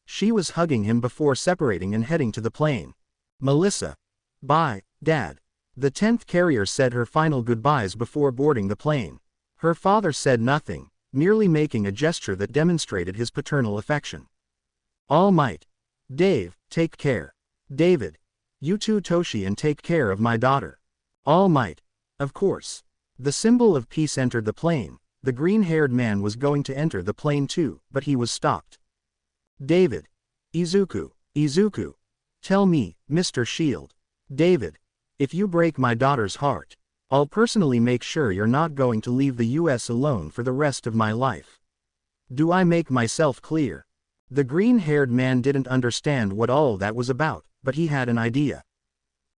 She was hugging him before separating and heading to the plane. Melissa, bye, Dad. The 10th carrier said her final goodbyes before boarding the plane. Her father said nothing, merely making a gesture that demonstrated his paternal affection. All Might. Dave, take care. David. You too, Toshi, and take care of my daughter. All Might. Of course. The symbol of peace entered the plane. The green-haired man was going to enter the plane too, but he was stopped. David. Izuku. Tell me, Mr. Shield. David. If you break my daughter's heart, I'll personally make sure you're not going to leave the US alone for the rest of my life. Do I make myself clear? The green-haired man didn't understand what all that was about, but he had an idea.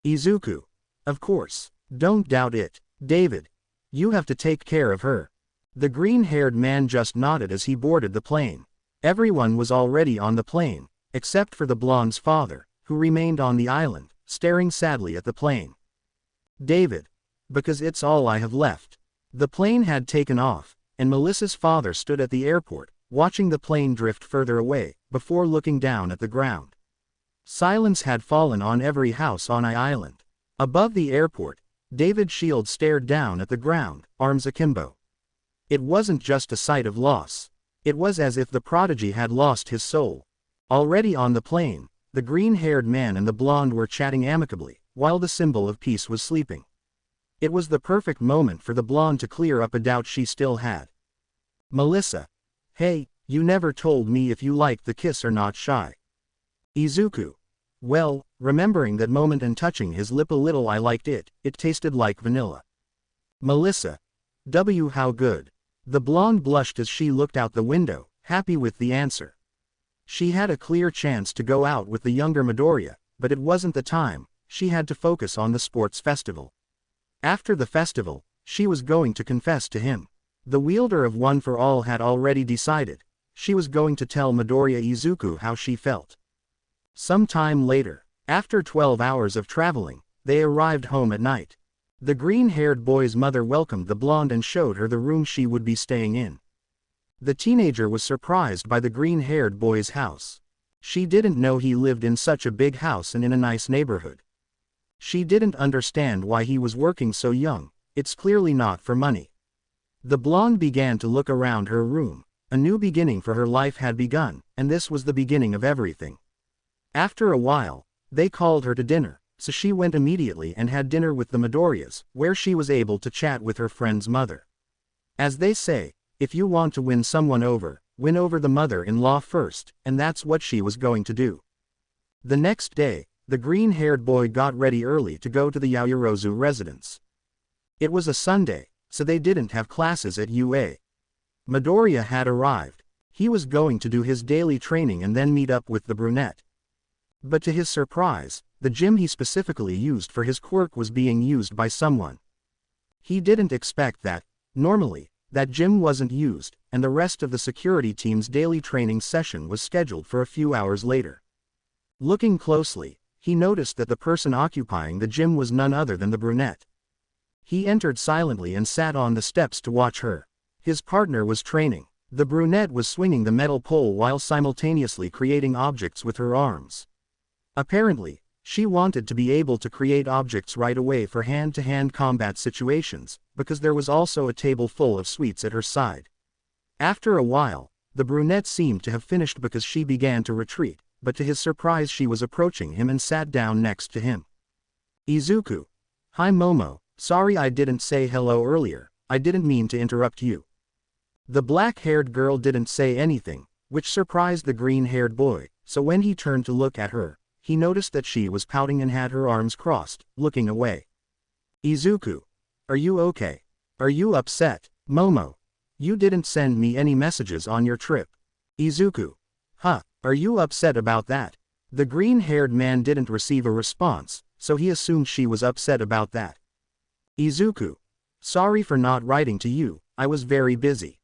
Izuku. Of course. Don't doubt it. David. You have to take care of her. The green-haired man just nodded as he boarded the plane. Everyone was already on the plane, except for the blonde's father, who remained on the island, staring sadly at the plane. David. Because it's all I have left. The plane had taken off, and Melissa's father stood at the airport, watching the plane drift further away, before looking down at the ground. Silence had fallen on every house on the island. Above the airport, David Shield stared down at the ground, arms akimbo. It wasn't just a sight of loss. It was as if the prodigy had lost his soul. Already on the plane, the green-haired man and the blonde were chatting amicably, while the symbol of peace was sleeping. It was the perfect moment for the blonde to clear up a doubt she still had. Melissa. Hey, you never told me if you liked the kiss or not, shy. Izuku. Well, remembering that moment and touching his lip a little, I liked it, it tasted like vanilla. Melissa. How good. The blonde blushed as she looked out the window, happy with the answer. She had a clear chance to go out with the younger Midoriya, but it wasn't the time. She had to focus on the sports festival. After the festival, she was going to confess to him. The wielder of One for All had already decided. She was going to tell Midoriya Izuku how she felt. Some time later, after 12 hours of traveling, they arrived home at night. The green-haired boy's mother welcomed the blonde and showed her the room she would be staying in. The teenager was surprised by the green-haired boy's house. She didn't know he lived in such a big house and in a nice neighborhood. She didn't understand why he was working so young. It's clearly not for money. The blonde began to look around her room. A new beginning for her life had begun, and this was the beginning of everything. After a while, they called her to dinner. so she went immediately and had dinner with the Midoriyas, where she was able to chat with her friend's mother. As they say, if you want to win someone over, win over the mother-in-law first, and that's what she was going to do. The next day, the green-haired boy got ready early to go to the Yaoyorozu residence. It was a Sunday, so they didn't have classes at UA. Midoriya had arrived. He was going to do his daily training and then meet up with the brunette. But to his surprise, the gym he specifically used for his quirk was being used by someone. He didn't expect that. Normally, that gym wasn't used, and the rest of the security team's daily training session was scheduled for a few hours later. Looking closely, he noticed that the person occupying the gym was none other than the brunette. He entered silently and sat on the steps to watch her. His partner was training. The brunette was swinging the metal pole while simultaneously creating objects with her arms. Apparently, she wanted to be able to create objects right away for hand-to-hand combat situations, because there was also a table full of sweets at her side. After a while, the brunette seemed to have finished because she began to retreat, but to his surprise she was approaching him and sat down next to him. Izuku. Hi Momo, sorry I didn't say hello earlier, I didn't mean to interrupt you. The black-haired girl didn't say anything, which surprised the green-haired boy, so when he turned to look at her, he noticed that she was pouting and had her arms crossed, looking away. Izuku. Are you okay? Are you upset? Momo. You didn't send me any messages on your trip. Izuku. Huh, are you upset about that? The green-haired man didn't receive a response, so he assumed she was upset about that. Izuku. Sorry for not writing to you, I was very busy.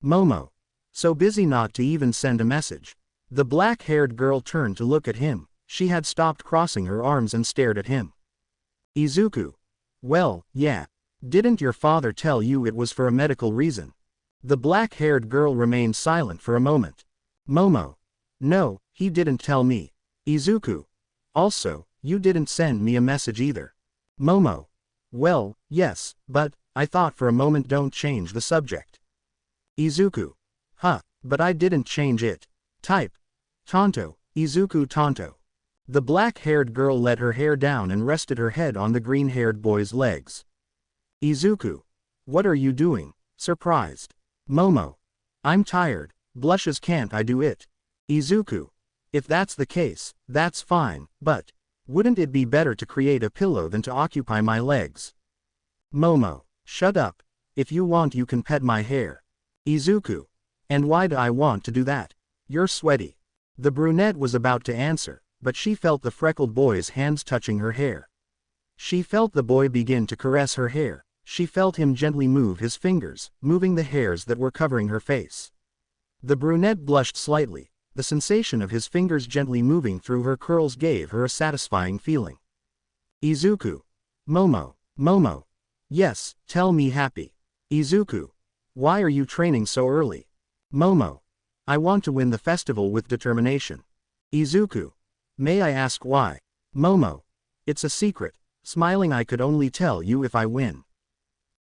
Momo. So busy not to even send a message. The black-haired girl turned to look at him. She had stopped crossing her arms and stared at him. Izuku. Well, yeah. Didn't your father tell you it was for a medical reason? The black-haired girl remained silent for a moment. Momo. No, he didn't tell me. Izuku. Also, you didn't send me a message either. Momo. Well, yes, but, I thought for a moment don't change the subject. Izuku. Huh, but I didn't change it. Type. Tonto, Izuku Tonto. The black-haired girl let her hair down and rested her head on the green-haired boy's legs. Izuku. What are you doing? Surprised. Momo. I'm tired, blushes can't I do it? Izuku. If that's the case, that's fine, but, wouldn't it be better to create a pillow than to occupy my legs? Momo. Shut up. If you want you can pet my hair. Izuku. And why do I want to do that? You're sweaty. The brunette was about to answer, but she felt the freckled boy's hands touching her hair. She felt the boy begin to caress her hair. She felt him gently move his fingers, moving the hairs that were covering her face. The brunette blushed slightly. The sensation of his fingers gently moving through her curls gave her a satisfying feeling. Izuku. Momo. Momo. Yes, tell me happy. Izuku. Why are you training so early? Momo. I want to win the festival with determination. Izuku. May I ask why? Momo. It's a secret. Smiling I could only tell you if I win.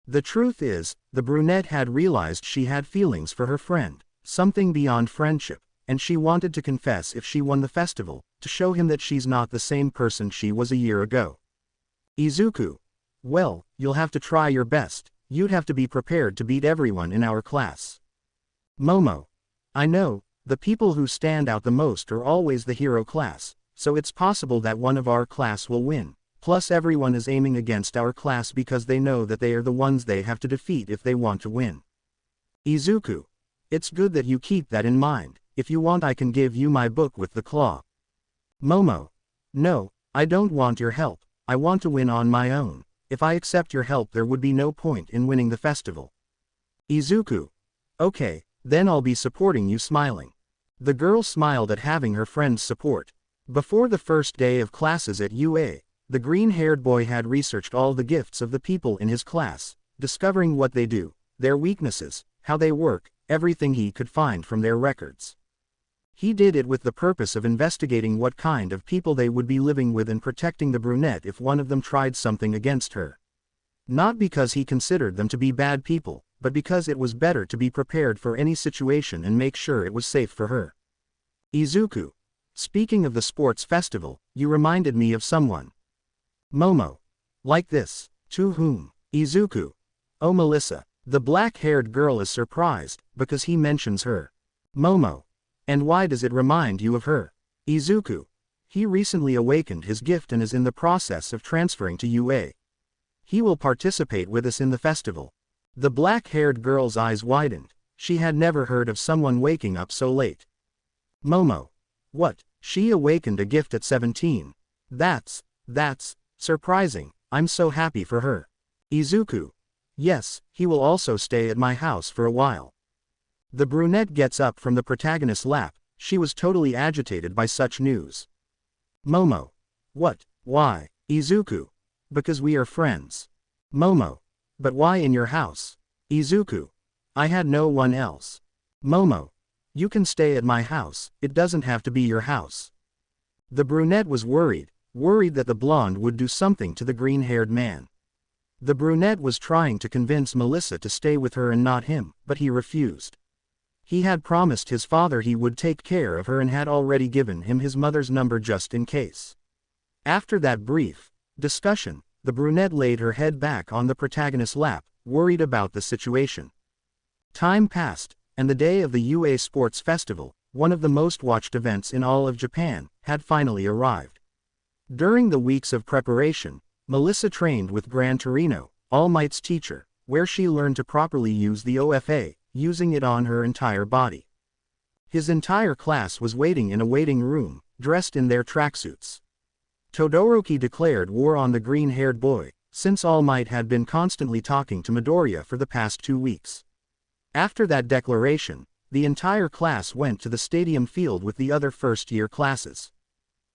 The truth is, the brunette had realized she had feelings for her friend, something beyond friendship, and she wanted to confess if she won the festival, to show him that she's not the same person she was a year ago. Izuku. Well, you'll have to try your best, you'd have to be prepared to beat everyone in our class. Momo. I know, the people who stand out the most are always the hero class, so it's possible that one of our class will win. Plus everyone is aiming against our class because they know that they are the ones they have to defeat if they want to win. Izuku. It's good that you keep that in mind. If you want I can give you my book with the claw. Momo. No, I don't want your help. I want to win on my own. If I accept your help there would be no point in winning the festival. Izuku. Okay, then I'll be supporting you smiling. The girl smiled at having her friend's support. Before the first day of classes at UA, the green-haired boy had researched all the gifts of the people in his class, discovering what they do, their weaknesses, how they work, everything he could find from their records. He did it with the purpose of investigating what kind of people they would be living with and protecting the brunette if one of them tried something against her. Not because he considered them to be bad people, but because it was better to be prepared for any situation and make sure it was safe for her. Izuku. Speaking of the sports festival, you reminded me of someone. Momo. Like this. To whom? Izuku. Oh, Melissa. The black-haired girl is surprised, because he mentions her. Momo. And why does it remind you of her? Izuku. He recently awakened his gift and is in the process of transferring to UA. He will participate with us in the festival. The black-haired girl's eyes widened. She had never heard of someone waking up so late. Momo. What? She awakened a gift at 17. That's surprising. I'm so happy for her. Izuku. Yes, he will also stay at my house for a while. The brunette gets up from the protagonist's lap. She was totally agitated by such news. Momo. What? Why? Izuku. Because we are friends. Momo. But why in your house? Izuku. I had no one else. Momo. You can stay at my house, it doesn't have to be your house. The brunette was worried that the blonde would do something to the green-haired man. The brunette was trying to convince Melissa to stay with her and not him, but he refused. He had promised his father he would take care of her and had already given him his mother's number just in case. After that brief discussion, the brunette laid her head back on the protagonist's lap, worried about the situation. Time passed, and the day of the UA Sports Festival, one of the most watched events in all of Japan, had finally arrived. During the weeks of preparation, Melissa trained with Gran Torino, All Might's teacher, where she learned to properly use the OFA, using it on her entire body. His entire class was waiting in a waiting room, dressed in their tracksuits. Todoroki declared war on the green-haired boy, since All Might had been constantly talking to Midoriya for the past 2 weeks. After that declaration, the entire class went to the stadium field with the other first-year classes.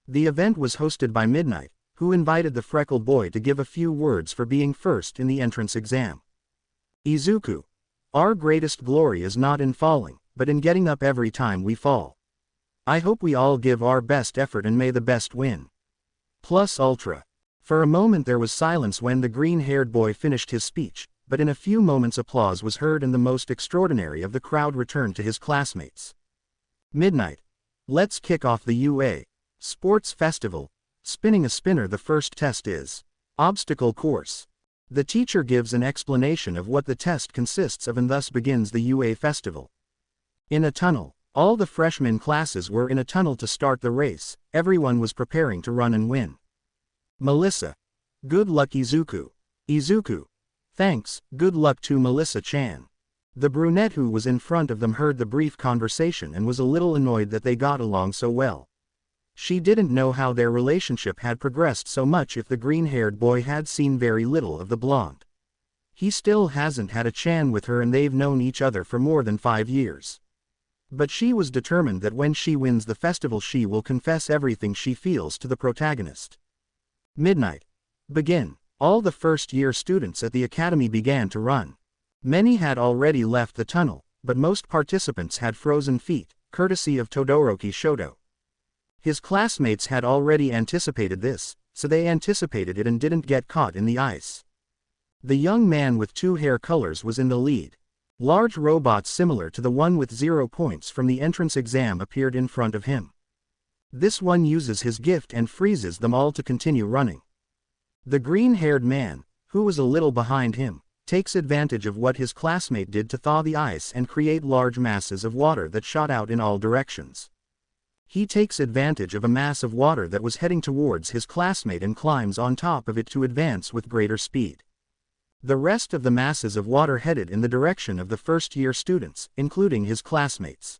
The event was hosted by Midnight, who invited the freckled boy to give a few words for being first in the entrance exam. Izuku. Our greatest glory is not in falling, but in getting up every time we fall. I hope we all give our best effort and may the best win. Plus ultra. For a moment there was silence when the green-haired boy finished his speech, but in a few moments applause was heard and the most extraordinary of the crowd returned to his classmates. Midnight. Let's kick off the UA Sports Festival. Spinning a spinner. The first test is obstacle course. The teacher gives an explanation of what the test consists of and thus begins the UA festival. In a tunnel. All the freshman classes were in a tunnel to start the race. Everyone was preparing to run and win. Melissa. Good luck Izuku. Izuku. Thanks, good luck to Melissa-chan. The brunette who was in front of them heard the brief conversation and was a little annoyed that they got along so well. She didn't know how their relationship had progressed so much if the green-haired boy had seen very little of the blonde. He still hasn't had a chan with her and they've known each other for more than 5 years. But she was determined that when she wins the festival she will confess everything she feels to the protagonist. Midnight. Begin. All the first-year students at the academy began to run. Many had already left the tunnel, but most participants had frozen feet, courtesy of Todoroki Shoto. His classmates had already anticipated this, so they anticipated it and didn't get caught in the ice. The young man with 2 hair colors was in the lead. Large robots similar to the one with 0 points from the entrance exam appeared in front of him. This one uses his gift and freezes them all to continue running. The green-haired man, who was a little behind him, takes advantage of what his classmate did to thaw the ice and create large masses of water that shot out in all directions. He takes advantage of a mass of water that was heading towards his classmate and climbs on top of it to advance with greater speed. The rest of the masses of water headed in the direction of the first-year students, including his classmates.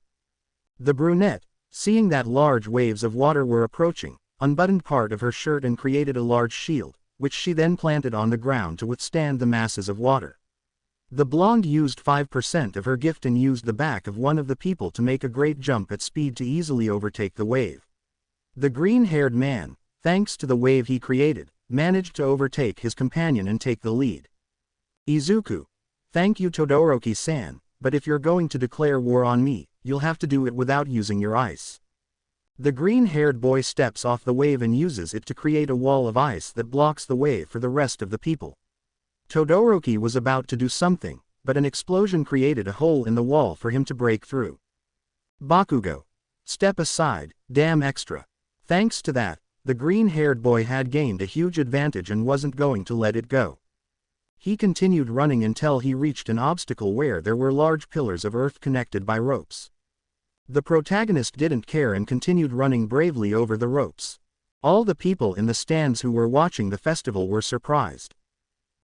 The brunette, seeing that large waves of water were approaching, unbuttoned part of her shirt and created a large shield, which she then planted on the ground to withstand the masses of water. The blonde used 5% of her gift and used the back of one of the people to make a great jump at speed to easily overtake the wave. The green-haired man, thanks to the wave he created, managed to overtake his companion and take the lead. Izuku. Thank you Todoroki-san, but if you're going to declare war on me, you'll have to do it without using your ice. The green-haired boy steps off the wave and uses it to create a wall of ice that blocks the way for the rest of the people. Todoroki was about to do something, but an explosion created a hole in the wall for him to break through. Bakugo. Step aside, damn extra. Thanks to that, the green-haired boy had gained a huge advantage and wasn't going to let it go. He continued running until he reached an obstacle where there were large pillars of earth connected by ropes. The protagonist didn't care and continued running bravely over the ropes. All the people in the stands who were watching the festival were surprised.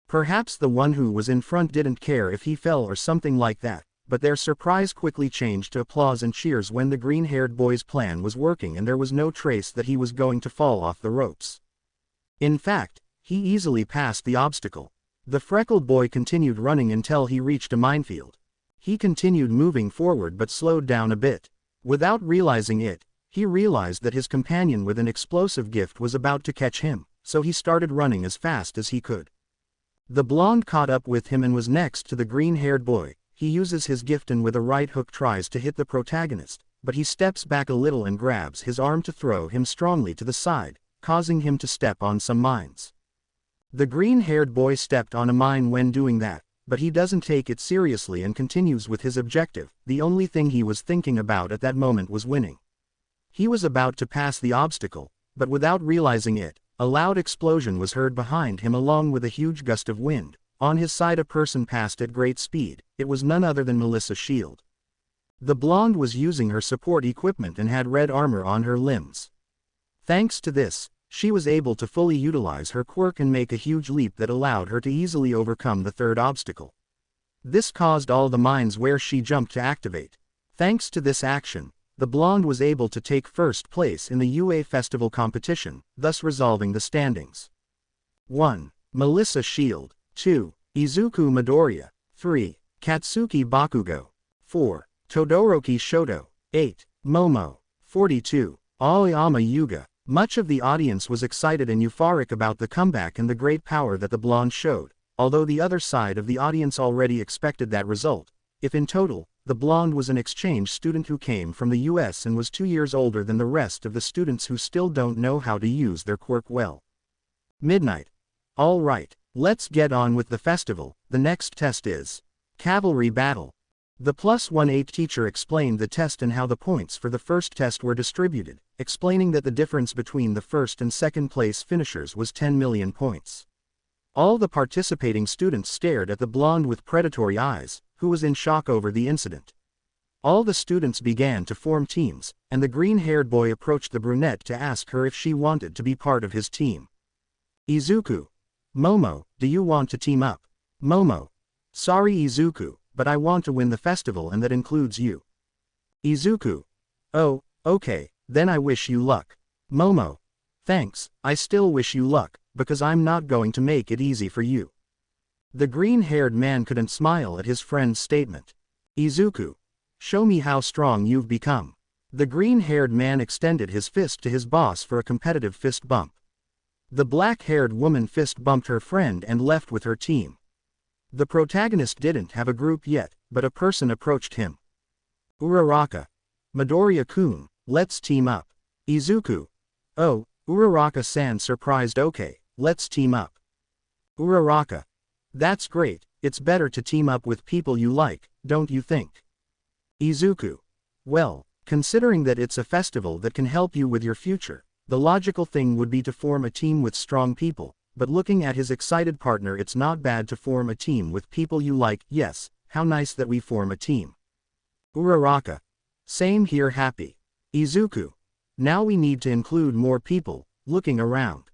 Perhaps the one who was in front didn't care if he fell or something like that, but their surprise quickly changed to applause and cheers when the green-haired boy's plan was working and there was no trace that he was going to fall off the ropes. In fact, he easily passed the obstacle. The freckled boy continued running until he reached a minefield. He continued moving forward but slowed down a bit. Without realizing it, he realized that his companion with an explosive gift was about to catch him, so he started running as fast as he could. The blonde caught up with him and was next to the green-haired boy. He uses his gift and with a right hook tries to hit the protagonist, but he steps back a little and grabs his arm to throw him strongly to the side, causing him to step on some mines. The green-haired boy stepped on a mine when doing that, but he doesn't take it seriously and continues with his objective. The only thing he was thinking about at that moment was winning. He was about to pass the obstacle, but without realizing it, a loud explosion was heard behind him along with a huge gust of wind. On his side a person passed at great speed. It was none other than Melissa's shield. The blonde was using her support equipment and had red armor on her limbs. Thanks to this, she was able to fully utilize her quirk and make a huge leap that allowed her to easily overcome the third obstacle. This caused all the mines where she jumped to activate. Thanks to this action, the blonde was able to take first place in the UA Festival competition, thus resolving the standings. 1. Melissa Shield. 2. Izuku Midoriya. 3. Katsuki Bakugo. 4. Todoroki Shoto. 8. Momo. 42. Aoyama Yuga. Much of the audience was excited and euphoric about the comeback and the great power that the blonde showed, although the other side of the audience already expected that result. If in total, the blonde was an exchange student who came from the US and was 2 years older than the rest of the students who still don't know how to use their quirk well. Midnight. All right, let's get on with the festival. The next test is Cavalry Battle. The +18 teacher explained the test and how the points for the first test were distributed, explaining that the difference between the first and second place finishers was 10 million points. All the participating students stared at the blonde with predatory eyes, who was in shock over the incident. All the students began to form teams, and the green-haired boy approached the brunette to ask her if she wanted to be part of his team. Izuku. Momo, do you want to team up? Momo. Sorry Izuku, but I want to win the festival and that includes you. Izuku. Oh, okay, then I wish you luck. Momo. Thanks, I still wish you luck, because I'm not going to make it easy for you. The green-haired man couldn't smile at his friend's statement. Izuku. Show me how strong you've become. The green-haired man extended his fist to his boss for a competitive fist bump. The black-haired woman fist bumped her friend and left with her team. The protagonist didn't have a group yet, but a person approached him. Uraraka. Midoriya-kun, let's team up. Izuku. Oh, Uraraka-san surprised. Okay, let's team up. Uraraka. That's great, it's better to team up with people you like, don't you think? Izuku. Well, considering that it's a festival that can help you with your future, the logical thing would be to form a team with strong people, but looking at his excited partner, it's not bad to form a team with people you like. Yes, how nice that we form a team. Uraraka. Same here, happy. Izuku. Now we need to include more people. Looking around.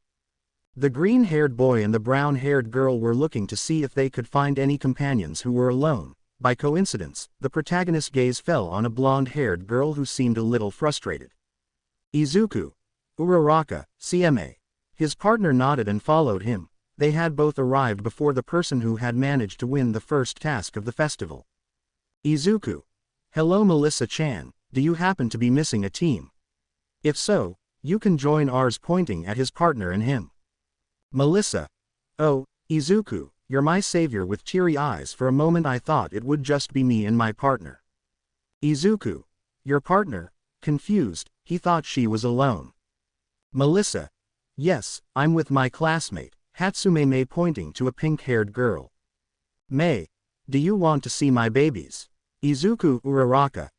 The green-haired boy and the brown-haired girl were looking to see if they could find any companions who were alone. By coincidence, the protagonist's gaze fell on a blonde-haired girl who seemed a little frustrated. Izuku. Uraraka, CMA. His partner nodded and followed him. They had both arrived before the person who had managed to win the first task of the festival. Izuku. Hello Melissa-chan, do you happen to be missing a team? If so, you can join ours, pointing at his partner and him. Melissa. Oh, Izuku, you're my savior. With teary eyes, for a moment I thought it would just be me and my partner. Izuku. Your partner? Confused, he thought she was alone. Melissa. Yes, I'm with my classmate, Hatsume Mei, pointing to a pink-haired girl. Mei. Do you want to see my babies? Izuku. Uraraka.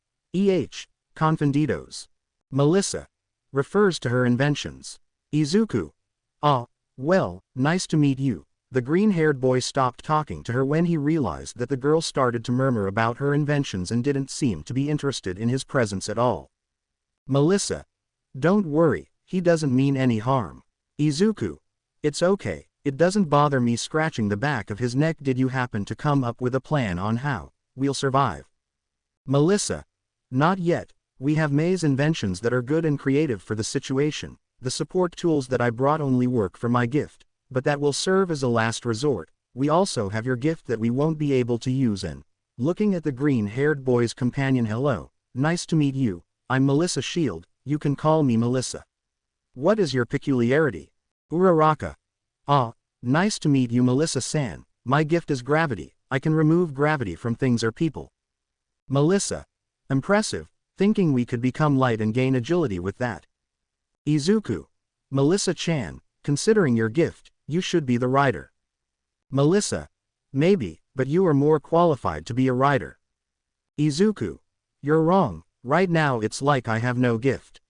Confundidos. Melissa. Refers to her inventions. Izuku. Ah, well, nice to meet you. The green-haired boy stopped talking to her when he realized that the girl started to murmur about her inventions and didn't seem to be interested in his presence at all. Melissa. Don't worry, he doesn't mean any harm. Izuku. It's okay, it doesn't bother me scratching the back of his neck. Did you happen to come up with a plan on how we'll survive? Melissa. Not yet, we have May's inventions that are good and creative for the situation. The support tools that I brought only work for my gift, but that will serve as a last resort. We also have your gift that we won't be able to use. And looking at the green-haired boy's companion. Hello, nice to meet you, I'm Melissa Shield, you can call me Melissa. What is your peculiarity? Uraraka. Ah, nice to meet you Melissa-san, my gift is gravity, I can remove gravity from things or people. Melissa. Impressive, thinking we could become light and gain agility with that. Izuku. Melissa-chan, considering your gift, you should be the rider. Melissa. Maybe, but you are more qualified to be a rider. Izuku. You're wrong, right now it's like I have no gift.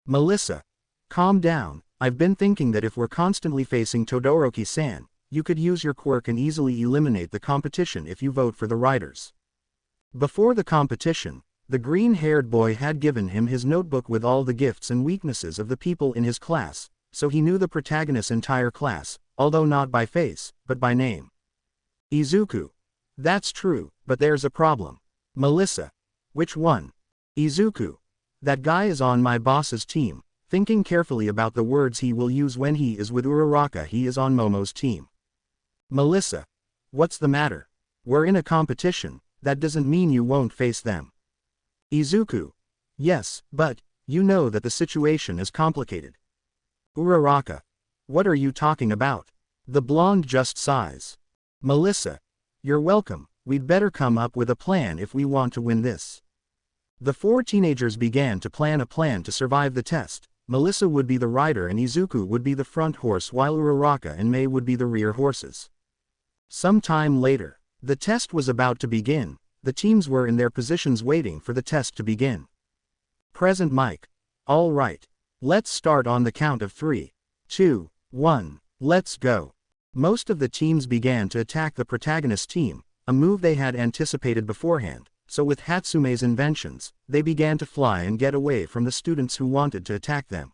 Melissa. Calm down, I've been thinking that if we're constantly facing Todoroki-san, you could use your quirk and easily eliminate the competition if you vote for the riders. Before the competition, the green-haired boy had given him his notebook with all the gifts and weaknesses of the people in his class, so he knew the protagonist's entire class, although not by face, but by name. Izuku. That's true, but there's a problem. Melissa. Which one? Izuku. That guy is on my boss's team. Thinking carefully about the words he will use when he is with Uraraka, he is on Momo's team. Melissa. What's the matter? We're in a competition, that doesn't mean you won't face them. Izuku. Yes, but, you know that the situation is complicated. Uraraka. What are you talking about? The blonde just sighs. Melissa. You're welcome, we'd better come up with a plan if we want to win this. The four teenagers began to plan a plan to survive the test. Melissa would be the rider and Izuku would be the front horse while Uraraka and May would be the rear horses. Some time later, the test was about to begin. The teams were in their positions waiting for the test to begin. Present mic. All right. Let's start on the count of 3, 2, 1, let's go. Most of the teams began to attack the protagonist team, a move they had anticipated beforehand, so with Hatsume's inventions, they began to fly and get away from the students who wanted to attack them.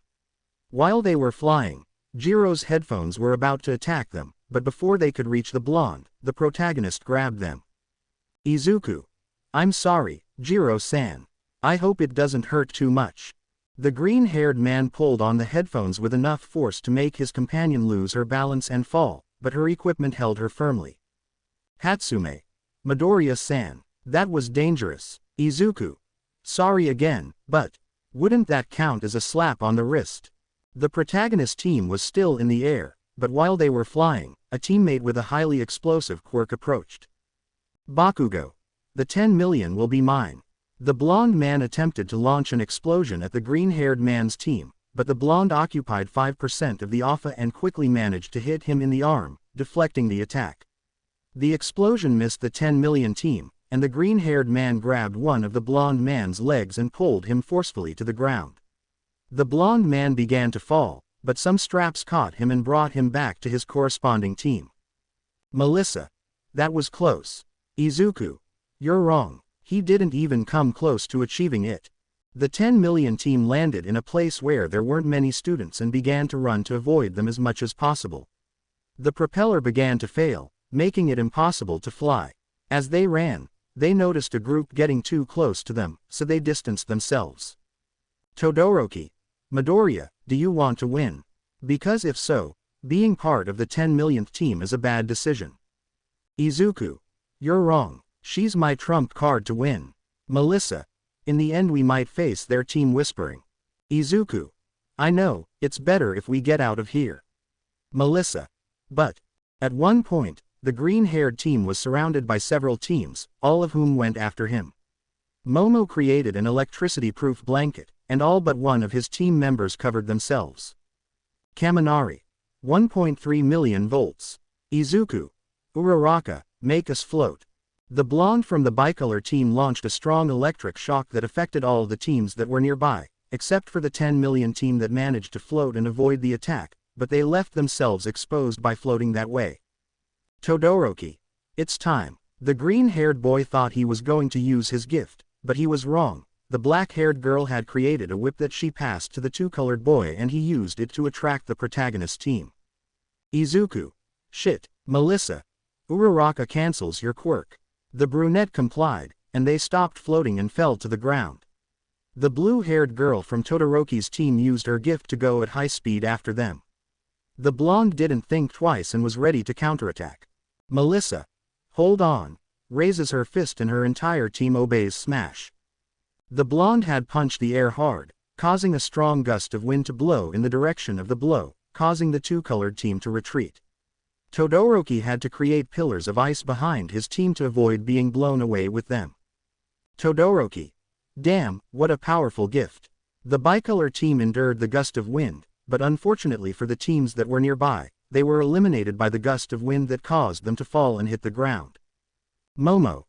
While they were flying, Jiro's headphones were about to attack them, but before they could reach the blonde, the protagonist grabbed them. Izuku. I'm sorry, Jiro-san. I hope it doesn't hurt too much. The green-haired man pulled on the headphones with enough force to make his companion lose her balance and fall, but her equipment held her firmly. Hatsume. Midoriya-san. That was dangerous. Izuku. Sorry again, but wouldn't that count as a slap on the wrist? The protagonist team was still in the air, but while they were flying, a teammate with a highly explosive quirk approached. Bakugo. The 10 million will be mine. The blonde man attempted to launch an explosion at the green-haired man's team, but the blonde occupied 5% of the offer and quickly managed to hit him in the arm, deflecting the attack. The explosion missed the 10 million team, and the green-haired man grabbed one of the blonde man's legs and pulled him forcefully to the ground. The blonde man began to fall, but some straps caught him and brought him back to his corresponding team. Melissa. That was close. Izuku. You're wrong, he didn't even come close to achieving it. The 10 million team landed in a place where there weren't many students and began to run to avoid them as much as possible. The propeller began to fail, making it impossible to fly. As they ran, they noticed a group getting too close to them, so they distanced themselves. Todoroki. Midoriya, do you want to win? Because if so, being part of the 10 millionth team is a bad decision. Izuku. You're wrong, she's my trump card to win. Melissa. In the end we might face their team whispering. Izuku. I know, it's better if we get out of here. Melissa. But, at one point, the green-haired team was surrounded by several teams, all of whom went after him. Momo created an electricity-proof blanket, and all but one of his team members covered themselves. Kaminari. 1.3 million volts. Izuku. Uraraka, make us float. The blonde from the bicolor team launched a strong electric shock that affected all the teams that were nearby, except for the 10 million team that managed to float and avoid the attack, but they left themselves exposed by floating that way. Todoroki. It's time. The green-haired boy thought he was going to use his gift, but he was wrong. The black-haired girl had created a whip that she passed to the two-colored boy and he used it to attract the protagonist team. Izuku. Shit, Melissa. Uraraka cancels your quirk. The brunette complied, and they stopped floating and fell to the ground. The blue-haired girl from Todoroki's team used her gift to go at high speed after them. The blonde didn't think twice and was ready to counterattack. Melissa. Hold on. Raises her fist and her entire team obeys smash. The blonde had punched the air hard, causing a strong gust of wind to blow in the direction of the blow, causing the two-colored team to retreat. Todoroki had to create pillars of ice behind his team to avoid being blown away with them. Todoroki. Damn, what a powerful gift. The bicolor team endured the gust of wind, but unfortunately for the teams that were nearby, they were eliminated by the gust of wind that caused them to fall and hit the ground. Momo.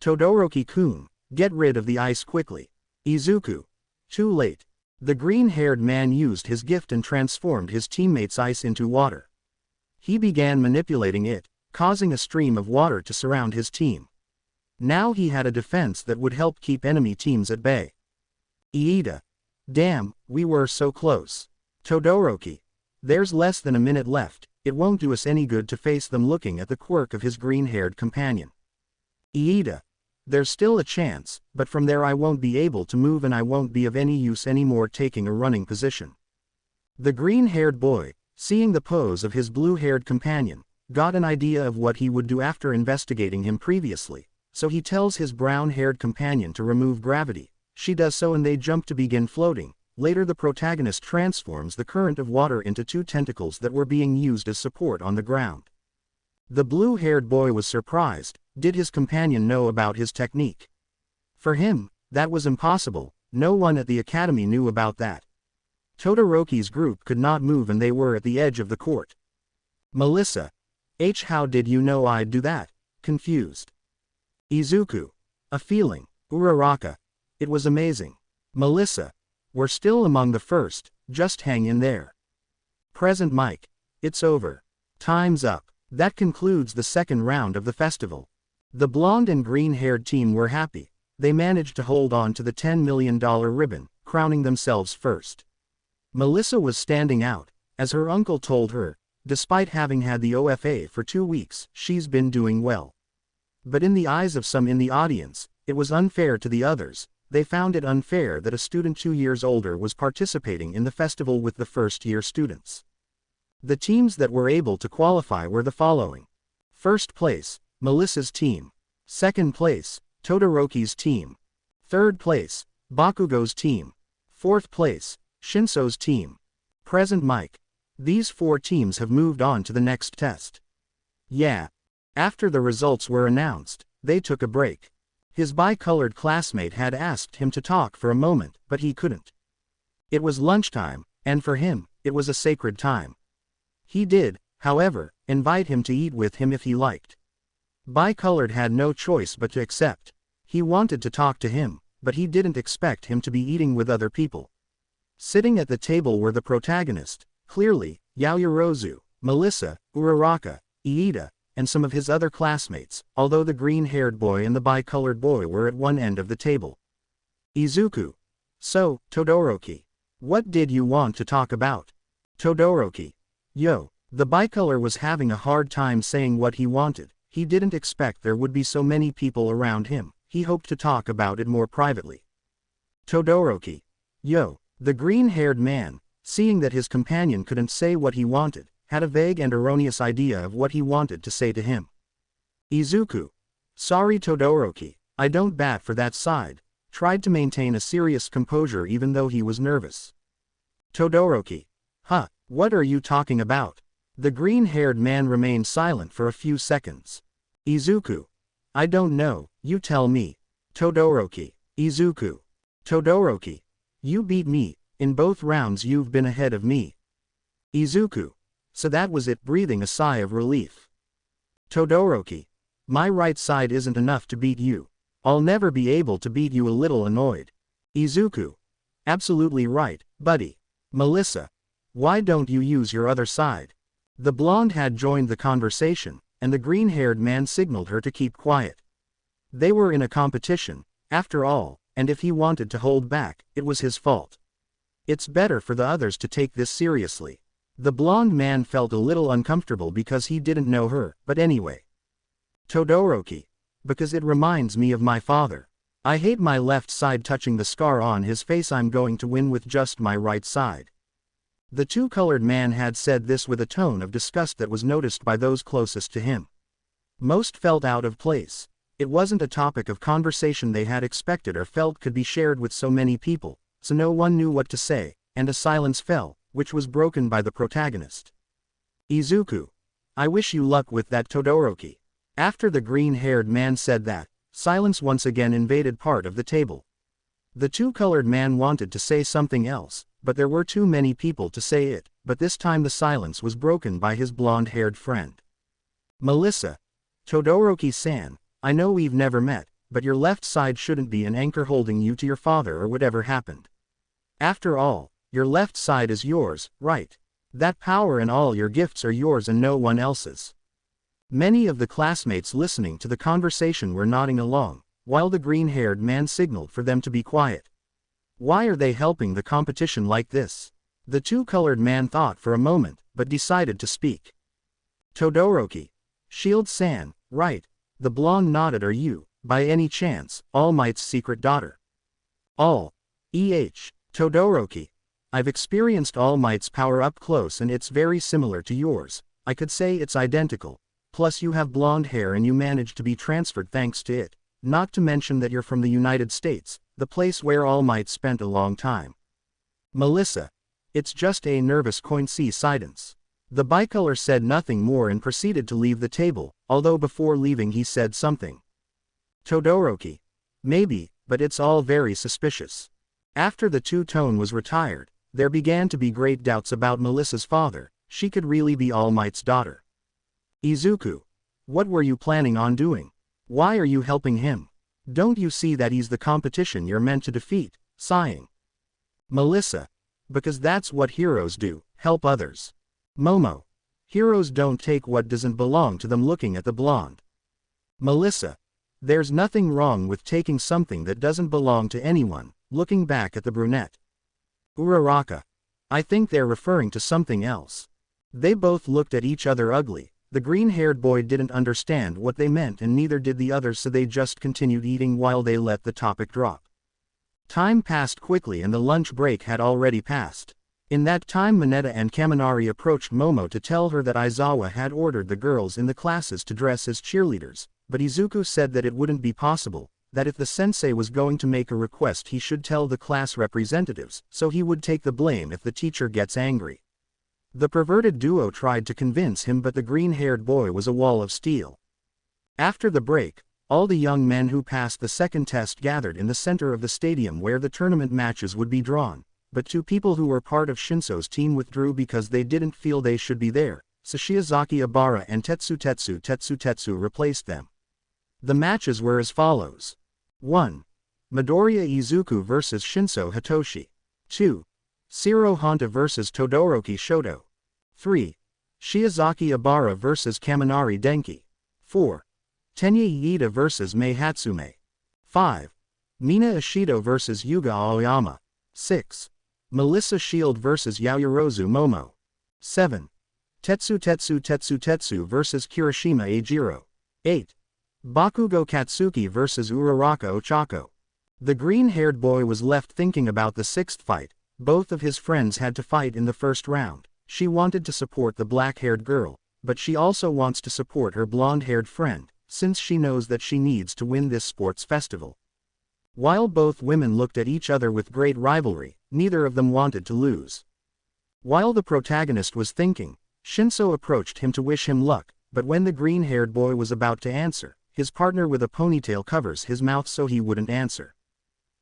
Todoroki-kun, get rid of the ice quickly. Izuku. Too late. The green-haired man used his gift and transformed his teammates' ice into water. He began manipulating it, causing a stream of water to surround his team. Now he had a defense that would help keep enemy teams at bay. Iida. Damn, we were so close. Todoroki. There's less than a minute left, it won't do us any good to face them looking at the quirk of his green-haired companion. Iida. There's still a chance, but from there I won't be able to move and I won't be of any use anymore taking a running position. The green-haired boy, seeing the pose of his blue-haired companion, got an idea of what he would do after investigating him previously, so he tells his brown-haired companion to remove gravity. She does so and they jump to begin floating. Later the protagonist transforms the current of water into two tentacles that were being used as support on the ground. The blue-haired boy was surprised. Did his companion know about his technique? For him, that was impossible. No one at the academy knew about that. Todoroki's group could not move and they were at the edge of the court. Melissa. How did you know I'd do that? Confused. Izuku. A feeling. Uraraka. It was amazing. Melissa. We're still among the first, just hang in there. Present mic. It's over. Time's up. That concludes the second round of the festival. The blonde and green-haired team were happy. They managed to hold on to the $10 million ribbon, crowning themselves first. Melissa was standing out, as her uncle told her. Despite having had the OFA for 2 weeks, she's been doing well. But in the eyes of some in the audience, it was unfair to the others. They found it unfair that a student 2 years older was participating in the festival with the first-year students. The teams that were able to qualify were the following. First place, Melissa's team. Second place, Todoroki's team. Third place, Bakugo's team. Fourth place, Shinso's team. Present mic. These 4 teams have moved on to the next test. Yeah. After the results were announced, they took a break. His bi-colored classmate had asked him to talk for a moment, but he couldn't. It was lunchtime, and for him, it was a sacred time. He did, however, invite him to eat with him if he liked. Bi-colored had no choice but to accept. He wanted to talk to him, but he didn't expect him to be eating with other people. Sitting at the table were the protagonist, clearly, Yaoyorozu, Melissa, Uraraka, Iida, and some of his other classmates, although the green-haired boy and the bi-colored boy were at one end of the table. Izuku. So, Todoroki. What did you want to talk about? Todoroki. Yo. The bicolor was having a hard time saying what he wanted. He didn't expect there would be so many people around him. He hoped to talk about it more privately. Todoroki. Yo. The green-haired man, seeing that his companion couldn't say what he wanted, had a vague and erroneous idea of what he wanted to say to him. Izuku. Sorry Todoroki, I don't bat for that side. Tried to maintain a serious composure even though he was nervous. Todoroki. Huh, what are you talking about? The green-haired man remained silent for a few seconds. Izuku. I don't know, you tell me. Todoroki. Izuku. Todoroki. You beat me, in both rounds you've been ahead of me. Izuku. So that was it, breathing a sigh of relief. Todoroki. My right side isn't enough to beat you. I'll never be able to beat you, a little annoyed. Izuku. Absolutely right, buddy. Melissa. Why don't you use your other side? The blonde had joined the conversation, and the green-haired man signaled her to keep quiet. They were in a competition, after all, and if he wanted to hold back, it was his fault. It's better for the others to take this seriously. The blonde man felt a little uncomfortable because he didn't know her, but anyway. Todoroki. Because it reminds me of my father. I hate my left side touching the scar on his face. I'm going to win with just my right side. The two-colored man had said this with a tone of disgust that was noticed by those closest to him. Most felt out of place. It wasn't a topic of conversation they had expected or felt could be shared with so many people, so no one knew what to say, and a silence fell, which was broken by the protagonist. Izuku. I wish you luck with that, Todoroki. After the green-haired man said that, silence once again invaded part of the table. The two-colored man wanted to say something else, but there were too many people to say it, but this time the silence was broken by his blonde-haired friend. Melissa. Todoroki-san, I know we've never met, but your left side shouldn't be an anchor holding you to your father or whatever happened. After all, your left side is yours, right? That power and all your gifts are yours and no one else's. Many of the classmates listening to the conversation were nodding along, while the green-haired man signaled for them to be quiet. Why are they helping the competition like this? The two-colored man thought for a moment, but decided to speak. Todoroki. Shield-san, right. The blonde nodded. Are you, by any chance, All Might's secret daughter? All. Todoroki. I've experienced All Might's power up close and it's very similar to yours. I could say it's identical. Plus you have blonde hair and you managed to be transferred thanks to it. Not to mention that you're from the United States, the place where All Might spent a long time. Melissa. It's just a nervous coincidence. The bicolor said nothing more and proceeded to leave the table, although before leaving he said something. Todoroki. Maybe, but it's all very suspicious. After the two-tone was retired, there began to be great doubts about Melissa's father. She could really be All Might's daughter. Izuku. What were you planning on doing? Why are you helping him? Don't you see that he's the competition you're meant to defeat? Sighing. Melissa. Because that's what heroes do, help others. Momo. Heroes don't take what doesn't belong to them. Looking at the blonde. Melissa. There's nothing wrong with taking something that doesn't belong to anyone, looking back at the brunette. Uraraka. I think they're referring to something else. They both looked at each other ugly. The green-haired boy didn't understand what they meant and neither did the others, so they just continued eating while they let the topic drop. Time passed quickly and the lunch break had already passed. In that time Mineta and Kaminari approached Momo to tell her that Aizawa had ordered the girls in the classes to dress as cheerleaders, but Izuku said that it wouldn't be possible, that if the sensei was going to make a request he should tell the class representatives, so he would take the blame if the teacher gets angry. The perverted duo tried to convince him, but the green-haired boy was a wall of steel. After the break, all the young men who passed the second test gathered in the center of the stadium where the tournament matches would be drawn, but two people who were part of Shinso's team withdrew because they didn't feel they should be there. Sashiozaki Ibara and Tetsu replaced them. The matches were as follows. 1. Midoriya Izuku vs Shinso Hitoshi. 2. Shiro Honda vs Todoroki Shoto. 3. Shiozaki Ibara vs Kaminari Denki. 4. Tenya Iida vs Mei Hatsume. 5. Mina Ishido vs Yuga Aoyama. 6. Melissa Shield vs Yaoyorozu Momo. 7. Tetsu vs Kirishima Eijiro. 8. Bakugo Katsuki vs Uraraka Ochako. The green-haired boy was left thinking about the sixth fight. Both of his friends had to fight in the first round. She wanted to support the black-haired girl, but she also wants to support her blonde-haired friend, since she knows that she needs to win this sports festival. While both women looked at each other with great rivalry, neither of them wanted to lose. While the protagonist was thinking, Shinso approached him to wish him luck, but when the green-haired boy was about to answer, his partner with a ponytail covers his mouth so he wouldn't answer.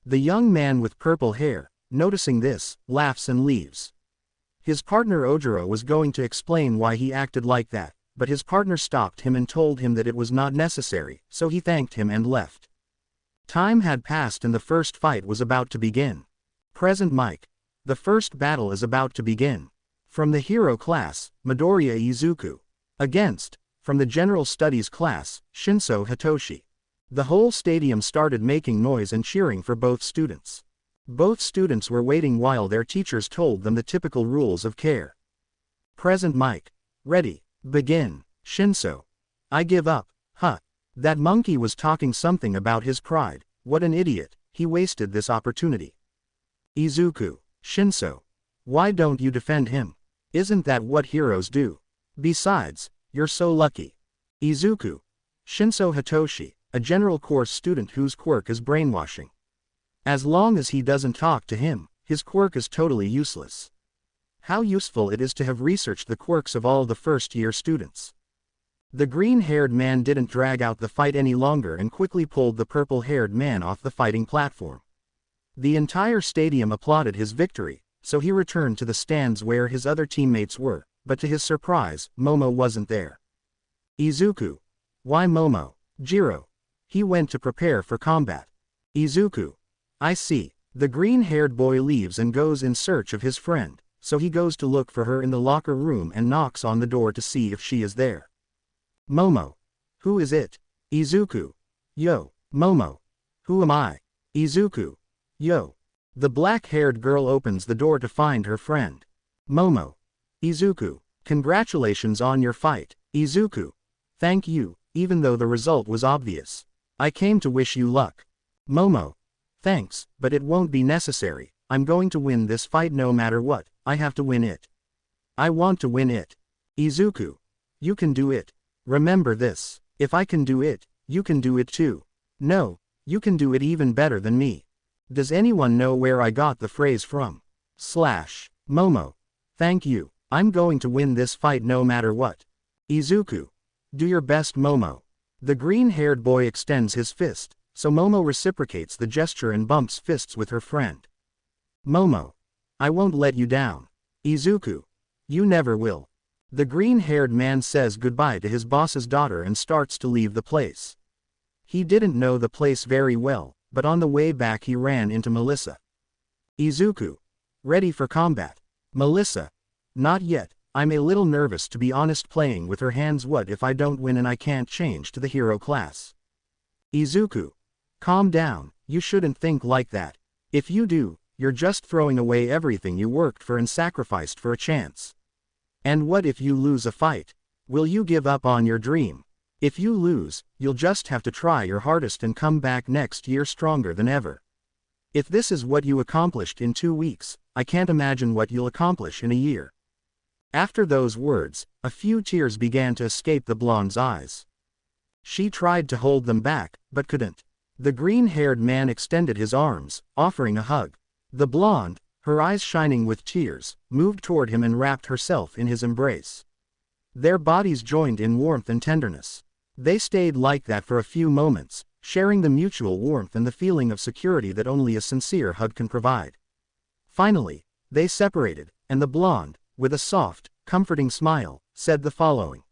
The young man with purple hair, noticing this, laughs and leaves. His partner Ojiro was going to explain why he acted like that, but his partner stopped him and told him that it was not necessary, so he thanked him and left. Time had passed and the first fight was about to begin. Present mic. The first battle is about to begin. From the hero class, Midoriya Izuku. Against, from the general studies class, Shinso Hitoshi. The whole stadium started making noise and cheering for both students. Both students were waiting while their teachers told them the typical rules of care. Present mic. Ready, begin. Shinso. I give up. Huh. That monkey was talking something about his pride. What an idiot, he wasted this opportunity. Izuku. Shinso. Why don't you defend him? Isn't that what heroes do? Besides, you're so lucky. Izuku. Shinso Hitoshi, a general course student whose quirk is brainwashing. As long as he doesn't talk to him, his quirk is totally useless. How useful it is to have researched the quirks of all the first-year students. The green-haired man didn't drag out the fight any longer and quickly pulled the purple-haired man off the fighting platform. The entire stadium applauded his victory, so he returned to the stands where his other teammates were, but to his surprise, Momo wasn't there. Izuku. Why Momo? Jiro. He went to prepare for combat. Izuku. I see. The green-haired boy leaves and goes in search of his friend, so he goes to look for her in the locker room and knocks on the door to see if she is there. Momo. Who is it? Izuku. Yo, Momo. Who am I? Izuku. Yo. The black-haired girl opens the door to find her friend. Momo. Izuku. Congratulations on your fight, Izuku. Thank you, even though the result was obvious. I came to wish you luck. Momo. Thanks, but it won't be necessary. I'm going to win this fight no matter what. I have to win it. I want to win it. Izuku. You can do it. Remember this. If I can do it, you can do it too. No, you can do it even better than me. Does anyone know where I got the phrase from? Momo. Thank you. I'm going to win this fight no matter what. Izuku. Do your best, Momo. The green-haired boy extends his fist, so Momo reciprocates the gesture and bumps fists with her friend. Momo. I won't let you down. Izuku. You never will. The green-haired man says goodbye to his boss's daughter and starts to leave the place. He didn't know the place very well, but on the way back he ran into Melissa. Izuku. Ready for combat. Melissa. Not yet, I'm a little nervous to be honest playing with her hands. What if I don't win and I can't change to the hero class? Izuku. Calm down, you shouldn't think like that. If you do, you're just throwing away everything you worked for and sacrificed for a chance. And what if you lose a fight? Will you give up on your dream? If you lose, you'll just have to try your hardest and come back next year stronger than ever. If this is what you accomplished in 2 weeks, I can't imagine what you'll accomplish in a year. After those words, a few tears began to escape the blonde's eyes. She tried to hold them back, but couldn't. The green-haired man extended his arms, offering a hug. The blonde, her eyes shining with tears, moved toward him and wrapped herself in his embrace. Their bodies joined in warmth and tenderness. They stayed like that for a few moments, sharing the mutual warmth and the feeling of security that only a sincere hug can provide. Finally, they separated, and the blonde, with a soft, comforting smile, said the following.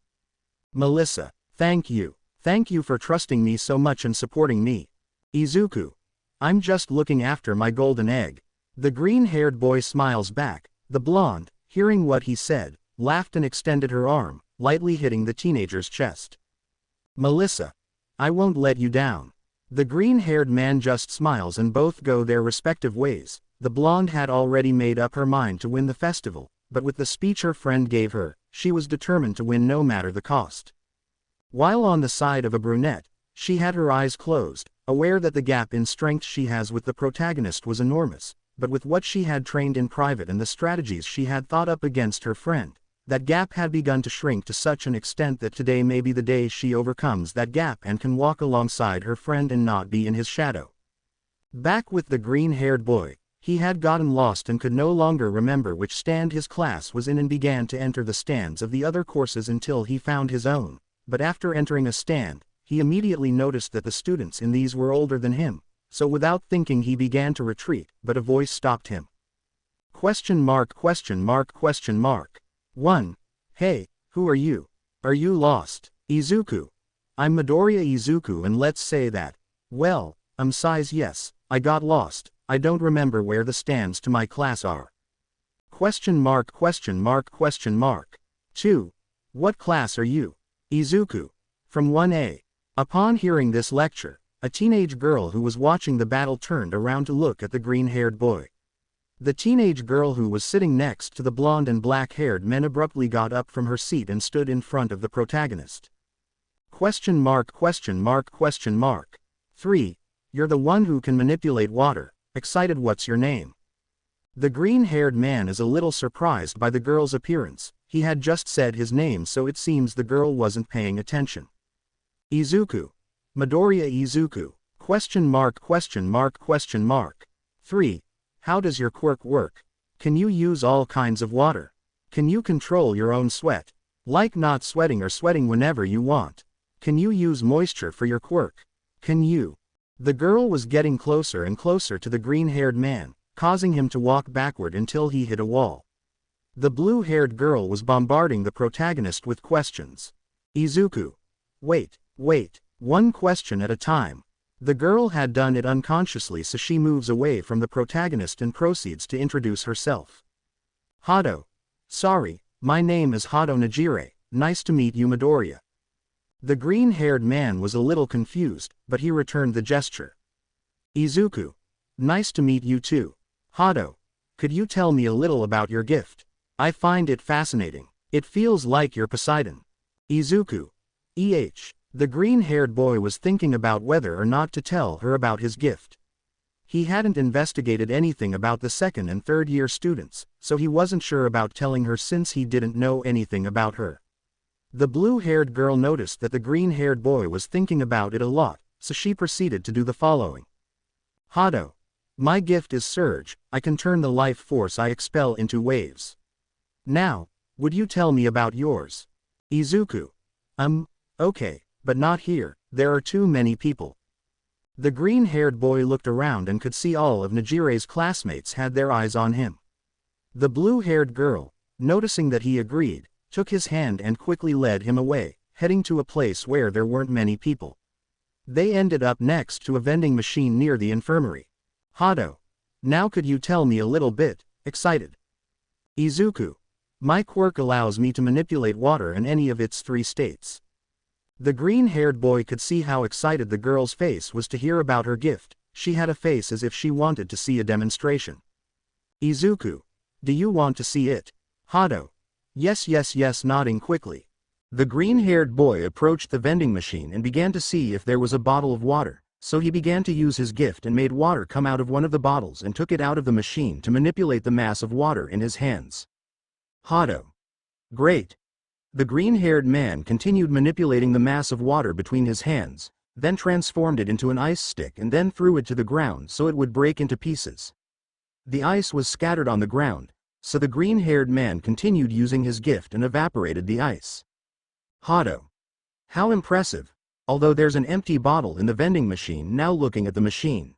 Melissa, thank you. Thank you for trusting me so much and supporting me. Izuku. I'm just looking after my golden egg. The green-haired boy smiles back. The blonde, hearing what he said, laughed and extended her arm, lightly hitting the teenager's chest. Melissa. I won't let you down. The green-haired man just smiles and both go their respective ways. The blonde had already made up her mind to win the festival, but with the speech her friend gave her, she was determined to win no matter the cost. While on the side of a brunette, she had her eyes closed, aware that the gap in strength she has with the protagonist was enormous, but with what she had trained in private and the strategies she had thought up against her friend, that gap had begun to shrink to such an extent that today may be the day she overcomes that gap and can walk alongside her friend and not be in his shadow. Back with the green-haired boy, he had gotten lost and could no longer remember which stand his class was in and began to enter the stands of the other courses until he found his own, but after entering a stand, he immediately noticed that the students in these were older than him, so without thinking he began to retreat, but a voice stopped him. Question mark, question mark, question mark. 1. Hey, who are you? Are you lost? Izuku. I'm Midoriya Izuku and let's say that, well, size yes, I got lost. I don't remember where the stands to my class are. Question mark question mark question mark. 2. What class are you? Izuku. From 1A. Upon hearing this lecture, a teenage girl who was watching the battle turned around to look at the green-haired boy. The teenage girl who was sitting next to the blonde and black-haired men abruptly got up from her seat and stood in front of the protagonist. Question mark question mark question mark. 3. You're the one who can manipulate water. Excited. What's your name? The green-haired man is a little surprised by the girl's appearance. He had just said his name, so it seems the girl wasn't paying attention. Izuku. Midoriya Izuku. Question mark question mark question mark. 3. How does your quirk work? Can you use all kinds of water? Can you control your own sweat? Like not sweating or sweating whenever you want? Can you use moisture for your quirk? Can you? The girl was getting closer and closer to the green-haired man, causing him to walk backward until he hit a wall. The blue-haired girl was bombarding the protagonist with questions. Izuku. Wait, one question at a time. The girl had done it unconsciously, so she moves away from the protagonist and proceeds to introduce herself. Hado. Sorry, my name is Hado Najire, nice to meet you Midoriya. The green-haired man was a little confused, but he returned the gesture. Izuku. Nice to meet you too. Hado. Could you tell me a little about your gift? I find it fascinating. It feels like you're Poseidon. Izuku. The green-haired boy was thinking about whether or not to tell her about his gift. He hadn't investigated anything about the second and third year students, so he wasn't sure about telling her since he didn't know anything about her. The blue-haired girl noticed that the green-haired boy was thinking about it a lot, so she proceeded to do the following. Hado. My gift is Surge. I can turn the life force I expel into waves. Now, would you tell me about yours? Izuku. Okay, but not here, there are too many people. The green-haired boy looked around and could see all of Najire's classmates had their eyes on him. The blue-haired girl, noticing that he agreed, took his hand and quickly led him away, heading to a place where there weren't many people. They ended up next to a vending machine near the infirmary. Hado. Now could you tell me a little bit? Excited. Izuku. My quirk allows me to manipulate water in any of its 3 states. The green-haired boy could see how excited the girl's face was to hear about her gift. She had a face as if she wanted to see a demonstration. Izuku. Do you want to see it? Hado. Yes, nodding quickly. The green-haired boy approached the vending machine and began to see if there was a bottle of water, so he began to use his gift and made water come out of one of the bottles and took it out of the machine to manipulate the mass of water in his hands. Hado. Great. The green-haired man continued manipulating the mass of water between his hands, then transformed it into an ice stick and then threw it to the ground so it would break into pieces. The ice was scattered on the ground, so the green-haired man continued using his gift and evaporated the ice. Hado. How impressive, although there's an empty bottle in the vending machine now. Looking at the machine,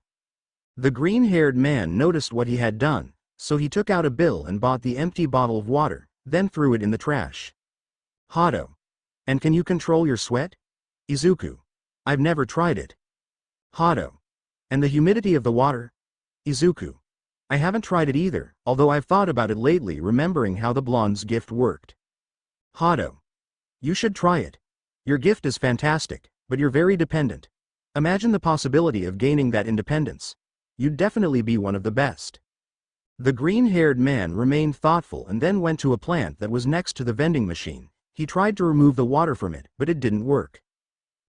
the green-haired man noticed what he had done, so he took out a bill and bought the empty bottle of water, then threw it in the trash. Hado. And can you control your sweat? Izuku. I've never tried it. Hado. And the humidity of the water? Izuku. I haven't tried it either, although I've thought about it lately, remembering how the blonde's gift worked. Hado. You should try it. Your gift is fantastic, but you're very dependent. Imagine the possibility of gaining that independence. You'd definitely be one of the best. The green-haired man remained thoughtful and then went to a plant that was next to the vending machine. He tried to remove the water from it, but it didn't work.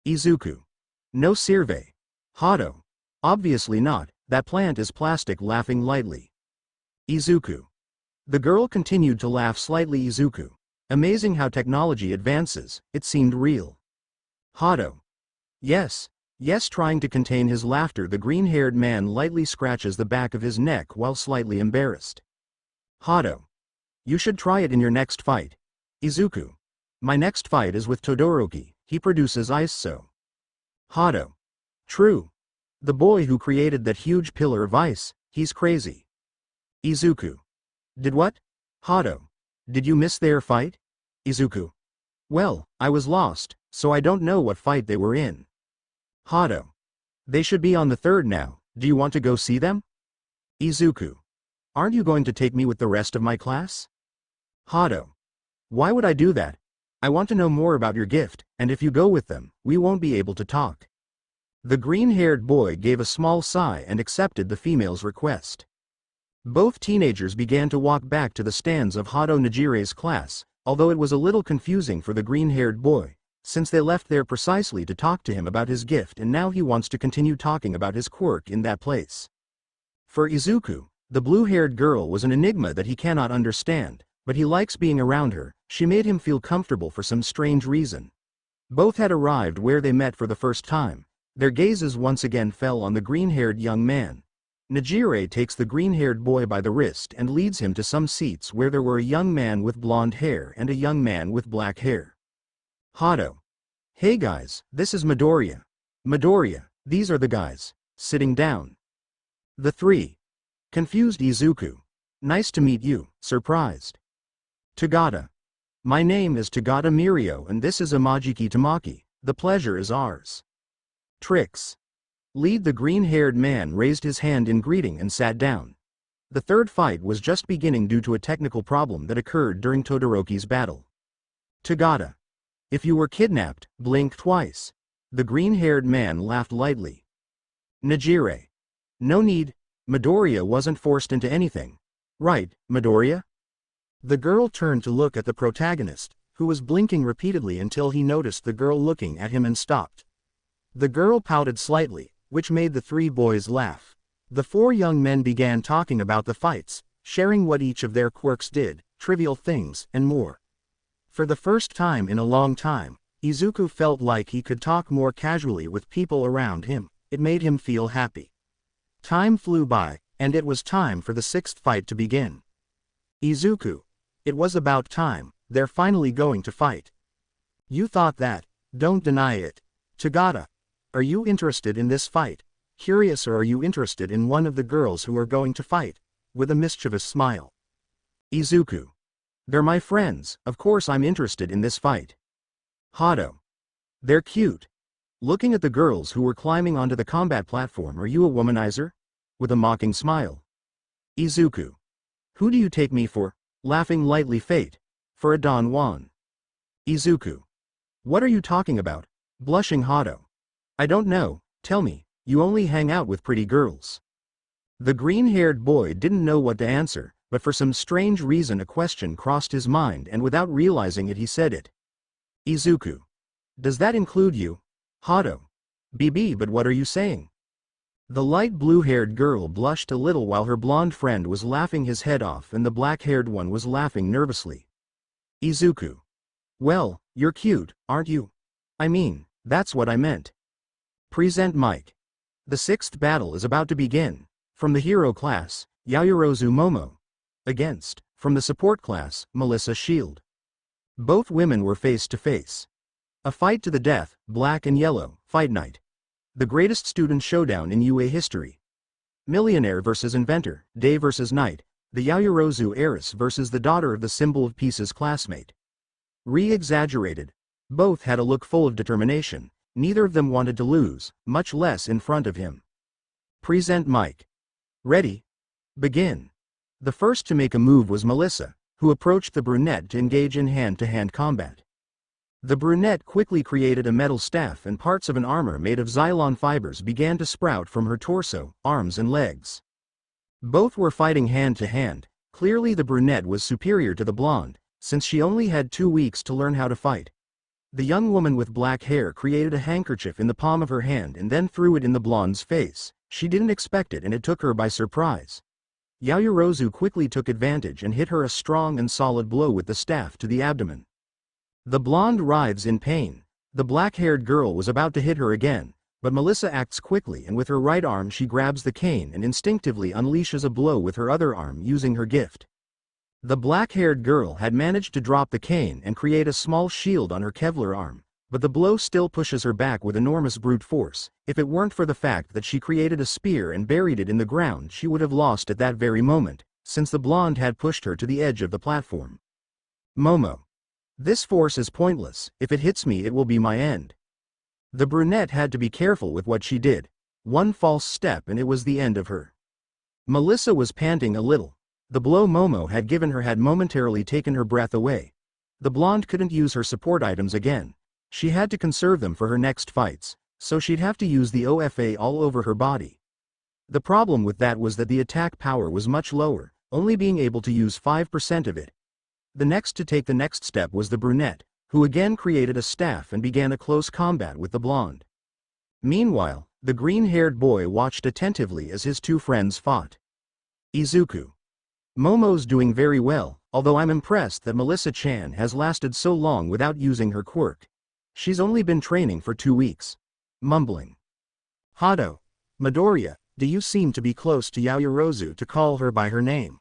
Izuku. No sirve. Hado. Obviously not, that plant is plastic. Laughing lightly. Izuku. The girl continued to laugh slightly. Izuku. Amazing how technology advances, it seemed real. Hado. Yes, trying to contain his laughter, the green-haired man lightly scratches the back of his neck while slightly embarrassed. Hado. You should try it in your next fight. Izuku. My next fight is with Todoroki, he produces ice so. Hado. True. The boy who created that huge pillar of ice, he's crazy. Izuku. Did what? Hado. Did you miss their fight? Izuku. Well, I was lost, so I don't know what fight they were in. Hado. They should be on the 3rd now, do you want to go see them? Izuku. Aren't you going to take me with the rest of my class? Hado. Why would I do that? I want to know more about your gift, and if you go with them, we won't be able to talk. The green-haired boy gave a small sigh and accepted the female's request. Both teenagers began to walk back to the stands of Hado Najire's class, although it was a little confusing for the green-haired boy, since they left there precisely to talk to him about his gift and now he wants to continue talking about his quirk in that place. For Izuku, the blue-haired girl was an enigma that he cannot understand, but he likes being around her. She made him feel comfortable for some strange reason. Both had arrived where they met for the first time. Their gazes once again fell on the green-haired young man. Najire takes the green-haired boy by the wrist and leads him to some seats where there were a young man with blonde hair and a young man with black hair. Hado. Hey guys, this is Midoriya. Midoriya, these are the guys. Sitting down. The three. Confused Izuku. Nice to meet you, surprised. Tagata. My name is Tagata Mirio and this is Imajiki Tamaki, the pleasure is ours. Tricks. Lead the green-haired man raised his hand in greeting and sat down. The third fight was just beginning due to a technical problem that occurred during Todoroki's battle. Tagata. If you were kidnapped, blink twice. The green-haired man laughed lightly. Najire. No need, Midoriya wasn't forced into anything. Right, Midoriya? The girl turned to look at the protagonist, who was blinking repeatedly until he noticed the girl looking at him and stopped. The girl pouted slightly, which made the three boys laugh. The four young men began talking about the fights, sharing what each of their quirks did, trivial things, and more. For the first time in a long time, Izuku felt like he could talk more casually with people around him. It made him feel happy. Time flew by, and it was time for the sixth fight to begin. Izuku. It was about time, they're finally going to fight. You thought that, don't deny it. Tagata. Are you interested in this fight? Curious, or are you interested in one of the girls who are going to fight? With a mischievous smile. Izuku. They're my friends, of course I'm interested in this fight. Hado. They're cute. Looking at the girls who were climbing onto the combat platform, are you a womanizer? With a mocking smile. Izuku. Who do you take me for? Laughing lightly, Fate. For a Don Juan. Izuku. What are you talking about? Blushing Hado. I don't know, tell me, you only hang out with pretty girls. The green-haired boy didn't know what to answer, but for some strange reason a question crossed his mind and without realizing it he said it. Izuku. Does that include you? Hado. BB, but what are you saying? The light blue-haired girl blushed a little while her blonde friend was laughing his head off and the black-haired one was laughing nervously. Izuku. Well, you're cute, aren't you? I mean, that's what I meant. Present Mike. The sixth battle is about to begin. From the hero class, Yaoyorozu Momo. Against, from the support class, Melissa Shield. Both women were face to face. A fight to the death, black and yellow, fight night. The greatest student showdown in UA history. Millionaire versus inventor, day versus night, the Yaoyorozu heiress versus the daughter of the symbol of peace's classmate. Re-exaggerated. Both had a look full of determination. Neither of them wanted to lose, much less in front of him. Present Mike. Ready? Begin. The first to make a move was Melissa, who approached the brunette to engage in hand-to-hand combat. The brunette quickly created a metal staff and parts of an armor made of Xylon fibers began to sprout from her torso, arms and legs. Both were fighting hand-to-hand. Clearly the brunette was superior to the blonde, since she only had 2 weeks to learn how to fight. The young woman with black hair created a handkerchief in the palm of her hand and then threw it in the blonde's face. She didn't expect it and it took her by surprise. Yaoyorozu quickly took advantage and hit her a strong and solid blow with the staff to the abdomen. The blonde writhes in pain. The black-haired girl was about to hit her again, but Melissa acts quickly and with her right arm she grabs the cane and instinctively unleashes a blow with her other arm using her gift. The black-haired girl had managed to drop the cane and create a small shield on her Kevlar arm, but the blow still pushes her back with enormous brute force. If it weren't for the fact that she created a spear and buried it in the ground, she would have lost at that very moment, since the blonde had pushed her to the edge of the platform. Momo. This force is pointless. If it hits me, it will be my end. The brunette had to be careful with what she did. One false step and it was the end of her. Melissa was panting a little. The blow Momo had given her had momentarily taken her breath away. The blonde couldn't use her support items again. She had to conserve them for her next fights, so she'd have to use the OFA all over her body. The problem with that was that the attack power was much lower, only being able to use 5% of it. The next to take the next step was the brunette, who again created a staff and began a close combat with the blonde. Meanwhile, the green-haired boy watched attentively as his two friends fought. Izuku. Momo's doing very well, although I'm impressed that Melissa-chan has lasted so long without using her quirk. She's only been training for 2 weeks. Mumbling. Hado. Midoriya, do you seem to be close to Yaoyorozu to call her by her name?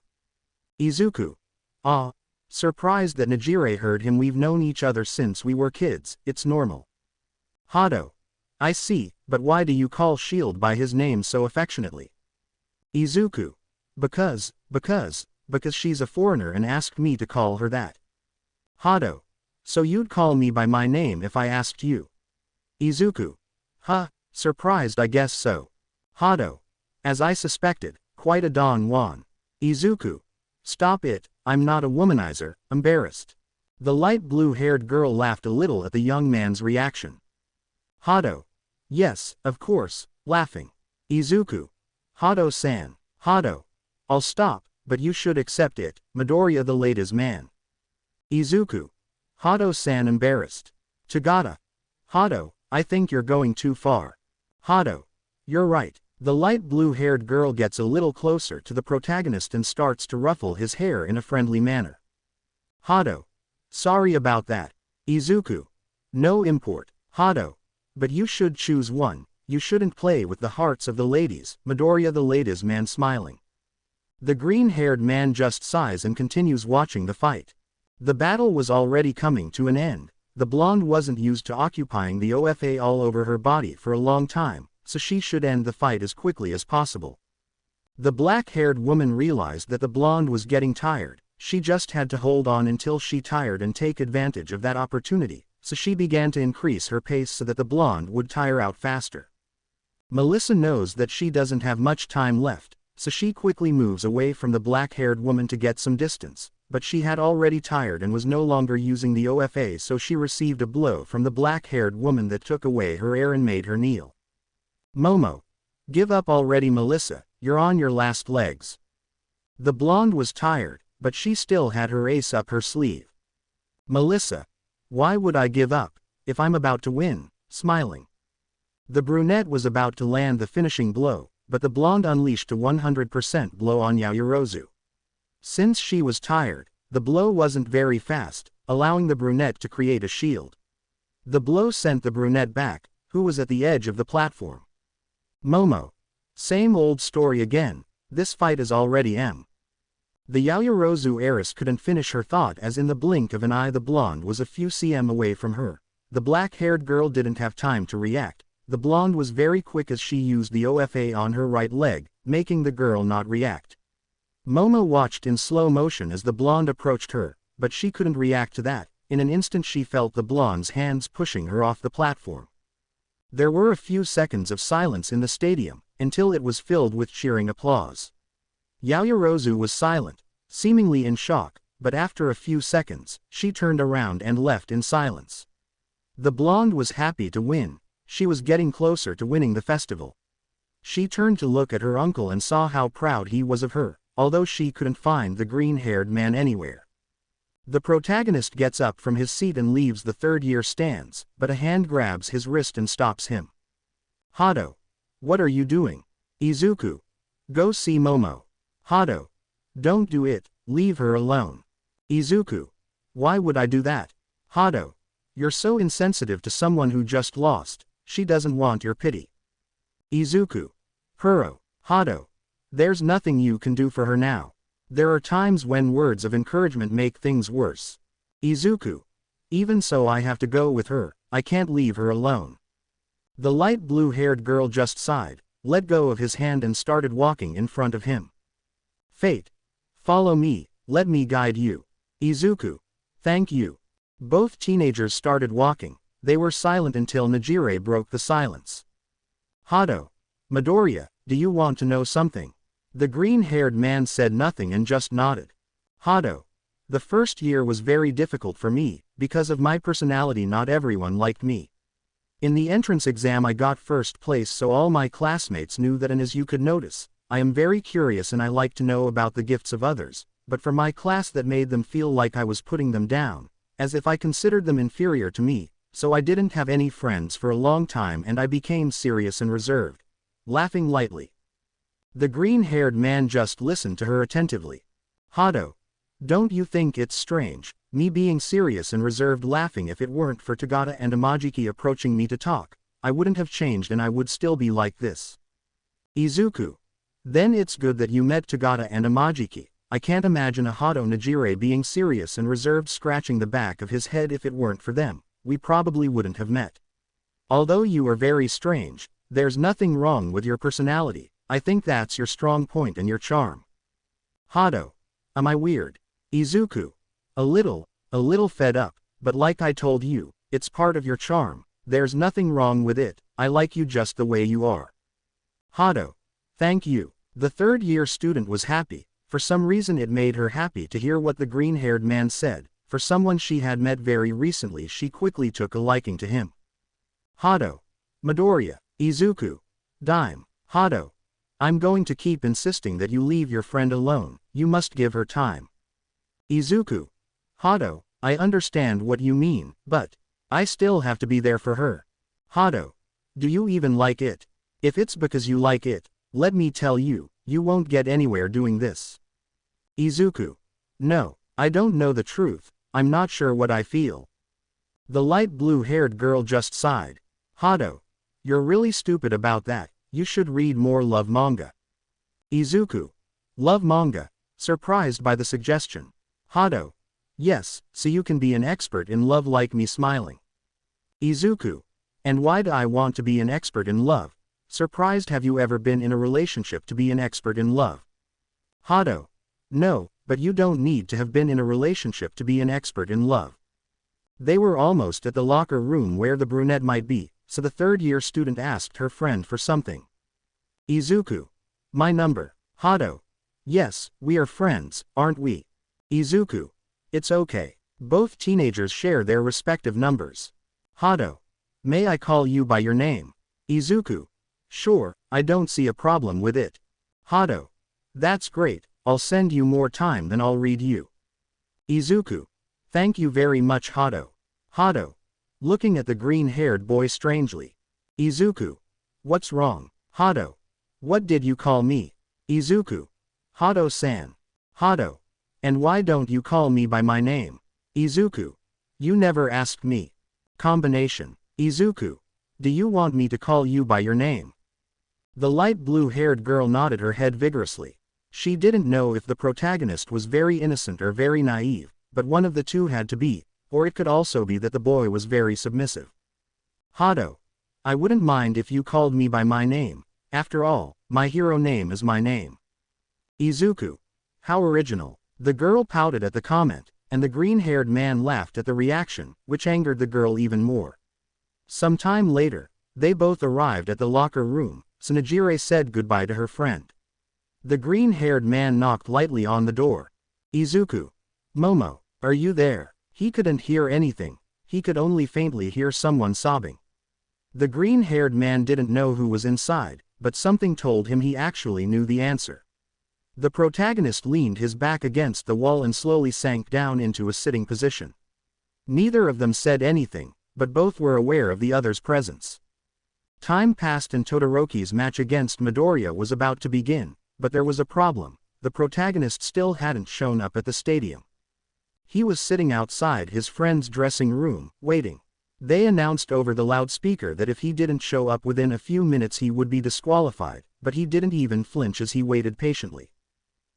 Izuku. Ah. Surprised that Nejire heard him. We've known each other since we were kids, it's normal. Hado. I see, but why do you call Shield by his name so affectionately? Izuku. Because she's a foreigner and asked me to call her that. Hado. So you'd call me by my name if I asked you? Izuku. Huh, surprised I guess so. Hado. As I suspected, quite a Don Juan. Izuku. Stop it, I'm not a womanizer, embarrassed. The light blue-haired girl laughed a little at the young man's reaction. Hado. Yes, of course, laughing. Izuku. Hado-san. Hado. I'll stop, but you should accept it, Midoriya the ladies' man. Izuku. Hado-san embarrassed. Tagata. Hado, I think you're going too far. Hado. You're right. The light blue-haired girl gets a little closer to the protagonist and starts to ruffle his hair in a friendly manner. Hado. Sorry about that. Izuku. No import. Hado. But you should choose one, you shouldn't play with the hearts of the ladies, Midoriya the ladies' man smiling. The green-haired man just sighs and continues watching the fight. The battle was already coming to an end. The blonde wasn't used to occupying the OFA all over her body for a long time, so she should end the fight as quickly as possible. The black-haired woman realized that the blonde was getting tired. She just had to hold on until she tired and take advantage of that opportunity, so she began to increase her pace so that the blonde would tire out faster. Melissa knows that she doesn't have much time left, so she quickly moves away from the black-haired woman to get some distance, but she had already tired and was no longer using the OFA, so she received a blow from the black-haired woman that took away her air and made her kneel. Momo. Give up already, Melissa, you're on your last legs. The blonde was tired, but she still had her ace up her sleeve. Melissa. Why would I give up, if I'm about to win? Smiling. The brunette was about to land the finishing blow, but the blonde unleashed a 100% blow on Yaoyorozu. Since she was tired, the blow wasn't very fast, allowing the brunette to create a shield. The blow sent the brunette back, who was at the edge of the platform. Momo. Same old story again, this fight is already M. The Yaoyorozu heiress couldn't finish her thought as in the blink of an eye the blonde was a few cm away from her. The black-haired girl didn't have time to react. The blonde was very quick as she used the OFA on her right leg, making the girl not react. Momo watched in slow motion as the blonde approached her, but she couldn't react to that. In an instant she felt the blonde's hands pushing her off the platform. There were a few seconds of silence in the stadium, until it was filled with cheering applause. Yaoyorozu was silent, seemingly in shock, but after a few seconds, she turned around and left in silence. The blonde was happy to win. She was getting closer to winning the festival. She turned to look at her uncle and saw how proud he was of her, although she couldn't find the green-haired man anywhere. The protagonist gets up from his seat and leaves the third-year stands, but a hand grabs his wrist and stops him. Hado. What are you doing? Izuku. Go see Momo. Hado. Don't do it, leave her alone. Izuku. Why would I do that? Hado. You're so insensitive to someone who just lost, she doesn't want your pity. Izuku. Huro. Hado. There's nothing you can do for her now. There are times when words of encouragement make things worse. Izuku. Even so I have to go with her, I can't leave her alone. The light blue-haired girl just sighed, let go of his hand and started walking in front of him. Fate. Follow me, let me guide you. Izuku. Thank you. Both teenagers started walking. They were silent until Nejire broke the silence. Hado. Midoriya, do you want to know something? The green-haired man said nothing and just nodded. Hado. The first year was very difficult for me, because of my personality not everyone liked me. In the entrance exam I got first place so all my classmates knew that, and as you could notice, I am very curious and I like to know about the gifts of others, but for my class that made them feel like I was putting them down, as if I considered them inferior to me, so I didn't have any friends for a long time and I became serious and reserved. Laughing lightly. The green-haired man just listened to her attentively. Hado. Don't you think it's strange, me being serious and reserved laughing? If it weren't for Tagata and Amajiki approaching me to talk, I wouldn't have changed and I would still be like this. Izuku. Then it's good that you met Tagata and Amajiki. I can't imagine a Hado Najire being serious and reserved, scratching the back of his head. If it weren't for them, we probably wouldn't have met. Although you are very strange, there's nothing wrong with your personality. I think that's your strong point and your charm. Hado. Am I weird? Izuku. A little fed up, but like I told you, it's part of your charm, there's nothing wrong with it, I like you just the way you are. Hado. Thank you. The third-year student was happy. For some reason it made her happy to hear what the green-haired man said. For someone she had met very recently, she quickly took a liking to him. Hado. Midoriya. Izuku. Dime. Hado. I'm going to keep insisting that you leave your friend alone, you must give her time. Izuku. Hado, I understand what you mean, but I still have to be there for her. Hado. Do you even like it? If it's because you like it, let me tell you, you won't get anywhere doing this. Izuku. No, I don't know the truth, I'm not sure what I feel. The light blue-haired girl just sighed. Hado. You're really stupid about that, you should read more love manga. Izuku. Love manga? Surprised by the suggestion. Hado. Yes, so you can be an expert in love like me, smiling. Izuku. And why do I want to be an expert in love? Surprised. Have you ever been in a relationship to be an expert in love? Hado. No, but you don't need to have been in a relationship to be an expert in love. They were almost at the locker room where the brunette might be, so the third-year student asked her friend for something. Izuku. My number. Hado. Yes, we are friends, aren't we? Izuku. It's okay. Both teenagers share their respective numbers. Hado. May I call you by your name? Izuku. Sure, I don't see a problem with it. Hado. That's great, I'll send you more time than I'll read you. Izuku. Thank you very much, Hado. Hado. Looking at the green-haired boy strangely. Izuku. What's wrong? Hado. What did you call me? Izuku. Hado-san. Hado. And why don't you call me by my name? Izuku. You never asked me. Combination. Izuku. Do you want me to call you by your name? The light blue-haired girl nodded her head vigorously. She didn't know if the protagonist was very innocent or very naive, but one of the two had to be, or it could also be that the boy was very submissive. Hado. I wouldn't mind if you called me by my name. After all, my hero name is my name. Izuku. How original. The girl pouted at the comment, and the green-haired man laughed at the reaction, which angered the girl even more. Some time later, they both arrived at the locker room, so Najire said goodbye to her friend. The green-haired man knocked lightly on the door. Izuku. Momo, are you there? He couldn't hear anything, he could only faintly hear someone sobbing. The green-haired man didn't know who was inside, but something told him he actually knew the answer. The protagonist leaned his back against the wall and slowly sank down into a sitting position. Neither of them said anything, but both were aware of the other's presence. Time passed and Todoroki's match against Midoriya was about to begin, but there was a problem. The protagonist still hadn't shown up at the stadium. He was sitting outside his friend's dressing room, waiting. They announced over the loudspeaker that if he didn't show up within a few minutes he would be disqualified, but he didn't even flinch as he waited patiently.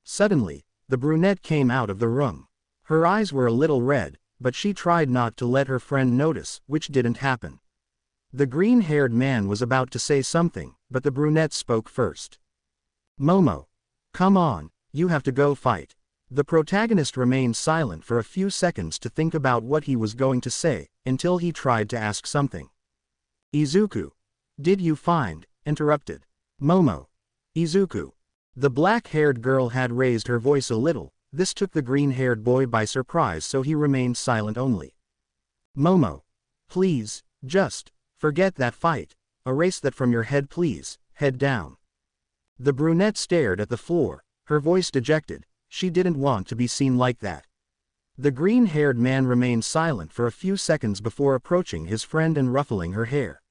Suddenly, the brunette came out of the room. Her eyes were a little red, but she tried not to let her friend notice, which didn't happen. The green-haired man was about to say something, but the brunette spoke first. Momo. Come on, you have to go fight. The protagonist remained silent for a few seconds to think about what he was going to say, until he tried to ask something. Izuku. Did you find? Interrupted. Momo. Izuku. The black-haired girl had raised her voice a little. This took the green-haired boy by surprise, so he remained silent only. Momo. Please, just forget that fight. Erase that from your head, please. Head down. The brunette stared at the floor, her voice dejected. She didn't want to be seen like that. The green-haired man remained silent for a few seconds before approaching his friend and ruffling her hair.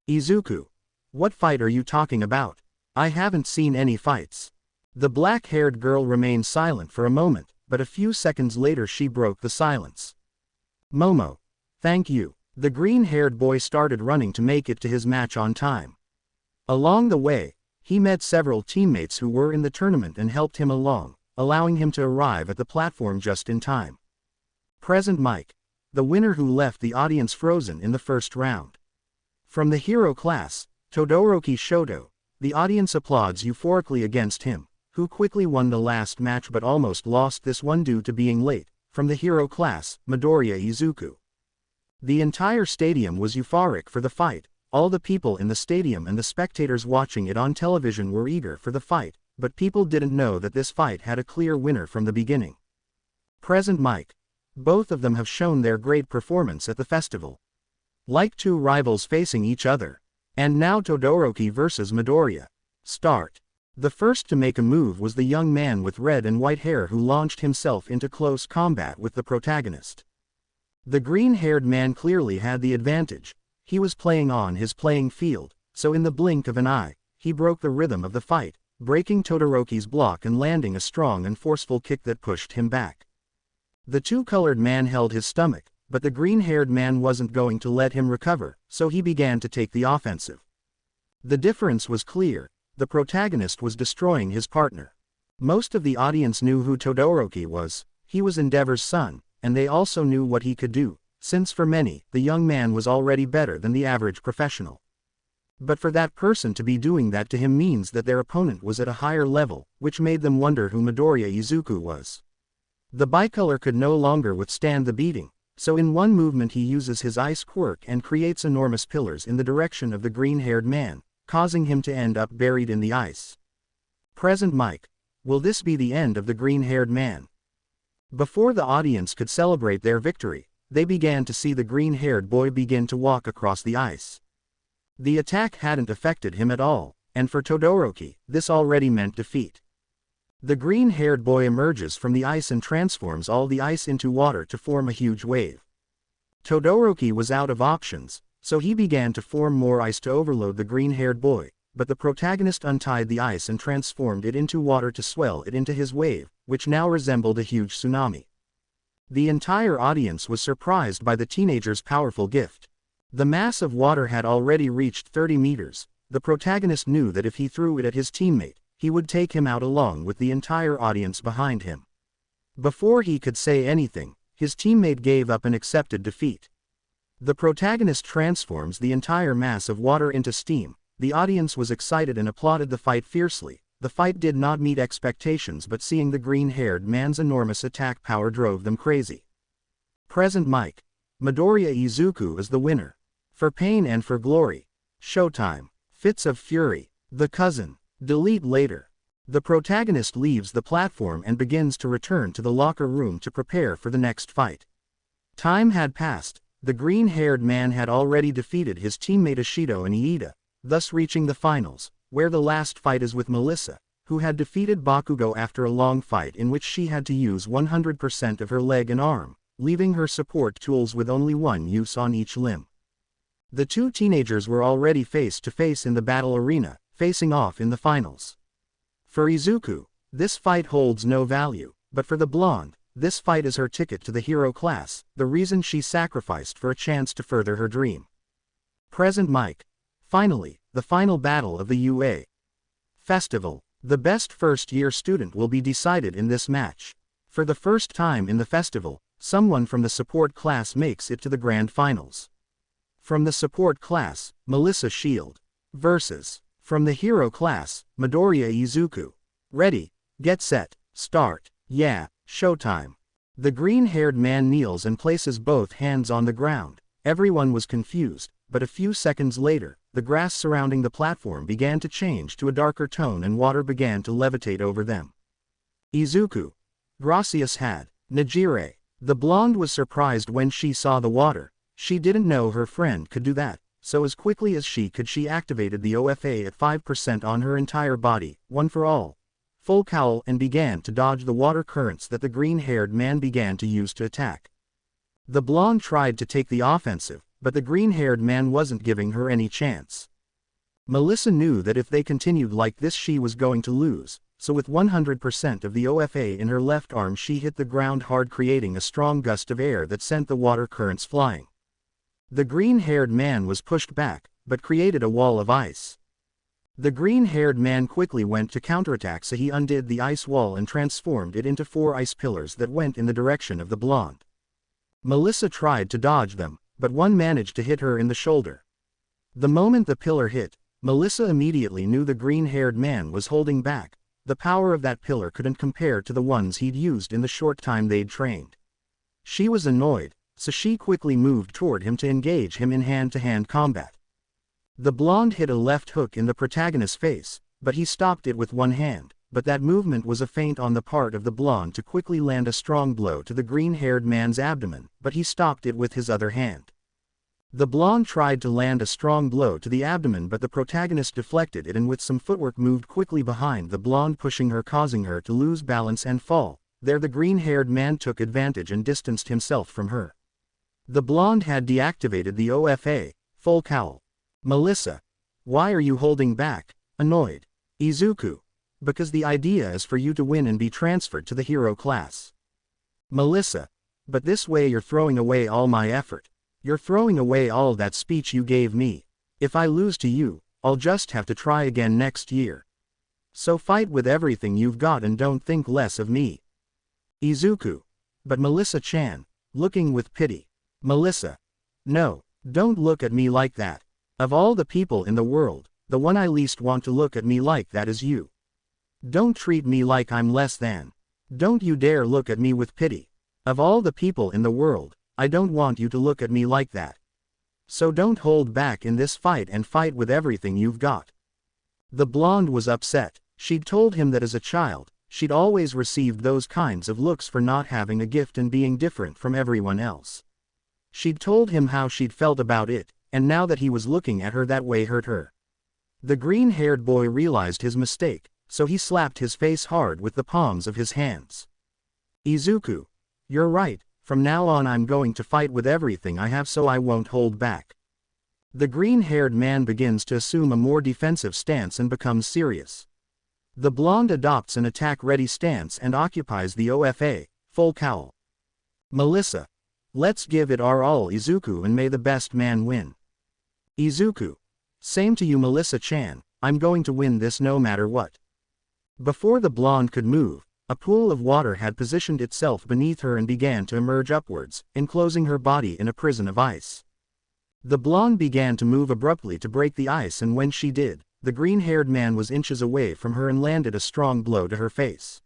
Izuku. What fight are you talking about? I haven't seen any fights. The black-haired girl remained silent for a moment, but a few seconds later she broke the silence. Momo. Thank you. The green-haired boy started running to make it to his match on time. Along the way, he met several teammates who were in the tournament and helped him along, allowing him to arrive at the platform just in time. Present mic. The winner who left the audience frozen in the first round. From the hero class, Todoroki Shoto. The audience applauds euphorically against him, who quickly won the last match but almost lost this one due to being late. From the hero class, Midoriya Izuku. The entire stadium was euphoric for the fight. All the people in the stadium and the spectators watching it on television were eager for the fight, but people didn't know that this fight had a clear winner from the beginning. Present mic. Both of them have shown their great performance at the festival. Like two rivals facing each other. And now Todoroki versus Midoriya. Start. The first to make a move was the young man with red and white hair who launched himself into close combat with the protagonist. The green-haired man clearly had the advantage. He was playing on his playing field, so in the blink of an eye, he broke the rhythm of the fight, breaking Todoroki's block and landing a strong and forceful kick that pushed him back. The two-colored man held his stomach, but the green-haired man wasn't going to let him recover, so he began to take the offensive. The difference was clear. The protagonist was destroying his partner. Most of the audience knew who Todoroki was. He was Endeavor's son, and they also knew what he could do, since for many, the young man was already better than the average professional. But for that person to be doing that to him means that their opponent was at a higher level, which made them wonder who Midoriya Izuku was. The bicolor could no longer withstand the beating, so in one movement he uses his ice quirk and creates enormous pillars in the direction of the green-haired man, causing him to end up buried in the ice. Present mic. Will this be the end of the green-haired man? Before the audience could celebrate their victory, they began to see the green-haired boy begin to walk across the ice. The attack hadn't affected him at all, and for Todoroki, this already meant defeat. The green-haired boy emerges from the ice and transforms all the ice into water to form a huge wave. Todoroki was out of options, so he began to form more ice to overload the green-haired boy, but the protagonist untied the ice and transformed it into water to swell it into his wave, which now resembled a huge tsunami. The entire audience was surprised by the teenager's powerful gift. The mass of water had already reached 30 meters. The protagonist knew that if he threw it at his teammate, he would take him out along with the entire audience behind him. Before he could say anything, his teammate gave up and accepted defeat. The protagonist transforms the entire mass of water into steam. The audience was excited and applauded the fight fiercely. The fight did not meet expectations, but seeing the green-haired man's enormous attack power drove them crazy. Present mic. Midoriya Izuku is the winner. For pain and for glory. Showtime. Fits of fury. The cousin. Delete later. The protagonist leaves the platform and begins to return to the locker room to prepare for the next fight. Time had passed. The green-haired man had already defeated his teammate Ishido and Iida, thus reaching the finals, where the last fight is with Melissa, who had defeated Bakugo after a long fight in which she had to use 100% of her leg and arm, leaving her support tools with only one use on each limb. The two teenagers were already face to face in the battle arena, facing off in the finals. For Izuku, this fight holds no value, but for the blonde, this fight is her ticket to the hero class, the reason she sacrificed for a chance to further her dream. Present mic. Finally, the final battle of the UA Festival. The best first-year student will be decided in this match. For the first time in the festival, someone from the support class makes it to the grand finals. From the support class, Melissa Shield. Versus. From the hero class, Midoriya Izuku. Ready, get set, start. Yeah, showtime. The green-haired man kneels and places both hands on the ground. Everyone was confused, but a few seconds later, the grass surrounding the platform began to change to a darker tone and water began to levitate over them. Izuku. Gracias had. Najire. The blonde was surprised when she saw the water. She didn't know her friend could do that, so as quickly as she could she activated the OFA at 5% on her entire body, one for all. Full cowl and began to dodge the water currents that the green-haired man began to use to attack. The blonde tried to take the offensive, but the green-haired man wasn't giving her any chance. Melissa knew that if they continued like this she was going to lose, so with 100% of the OFA in her left arm she hit the ground hard, creating a strong gust of air that sent the water currents flying. The green-haired man was pushed back, but created a wall of ice. The green-haired man quickly went to counterattack, so he undid the ice wall and transformed it into 4 ice pillars that went in the direction of the blonde. Melissa tried to dodge them, but one managed to hit her in the shoulder. The moment the pillar hit, Melissa immediately knew the green-haired man was holding back. The power of that pillar couldn't compare to the ones he'd used in the short time they'd trained. She was annoyed, so she quickly moved toward him to engage him in hand-to-hand combat. The blonde hit a left hook in the protagonist's face, but he stopped it with one hand, but that movement was a feint on the part of the blonde to quickly land a strong blow to the green-haired man's abdomen, but he stopped it with his other hand. The blonde tried to land a strong blow to the abdomen, but the protagonist deflected it and with some footwork moved quickly behind the blonde, pushing her, causing her to lose balance and fall. There the green-haired man took advantage and distanced himself from her. The blonde had deactivated the OFA, full cowl. Melissa. Why are you holding back? Annoyed. Izuku. Because the idea is for you to win and be transferred to the hero class. Melissa. But this way you're throwing away all my effort. You're throwing away all that speech you gave me. If I lose to you, I'll just have to try again next year. So fight with everything you've got and don't think less of me. Izuku. But Melissa-chan. Looking with pity. Melissa. No, don't look at me like that. Of all the people in the world, the one I least want to look at me like that is you. Don't treat me like I'm less than. Don't you dare look at me with pity. Of all the people in the world, I don't want you to look at me like that. So don't hold back in this fight and fight with everything you've got. The blonde was upset. She'd told him that as a child, she'd always received those kinds of looks for not having a gift and being different from everyone else. She'd told him how she'd felt about it, and now that he was looking at her that way hurt her. The green-haired boy realized his mistake, so he slapped his face hard with the palms of his hands. Izuku. You're right, from now on I'm going to fight with everything I have, so I won't hold back. The green-haired man begins to assume a more defensive stance and becomes serious. The blonde adopts an attack-ready stance and occupies the OFA, full cowl. Melissa. Let's give it our all, Izuku, and may the best man win. Izuku. Same to you, Melissa-chan, I'm going to win this no matter what. Before the blonde could move, a pool of water had positioned itself beneath her and began to emerge upwards, enclosing her body in a prison of ice. The blonde began to move abruptly to break the ice, and when she did, the green-haired man was inches away from her and landed a strong blow to her face.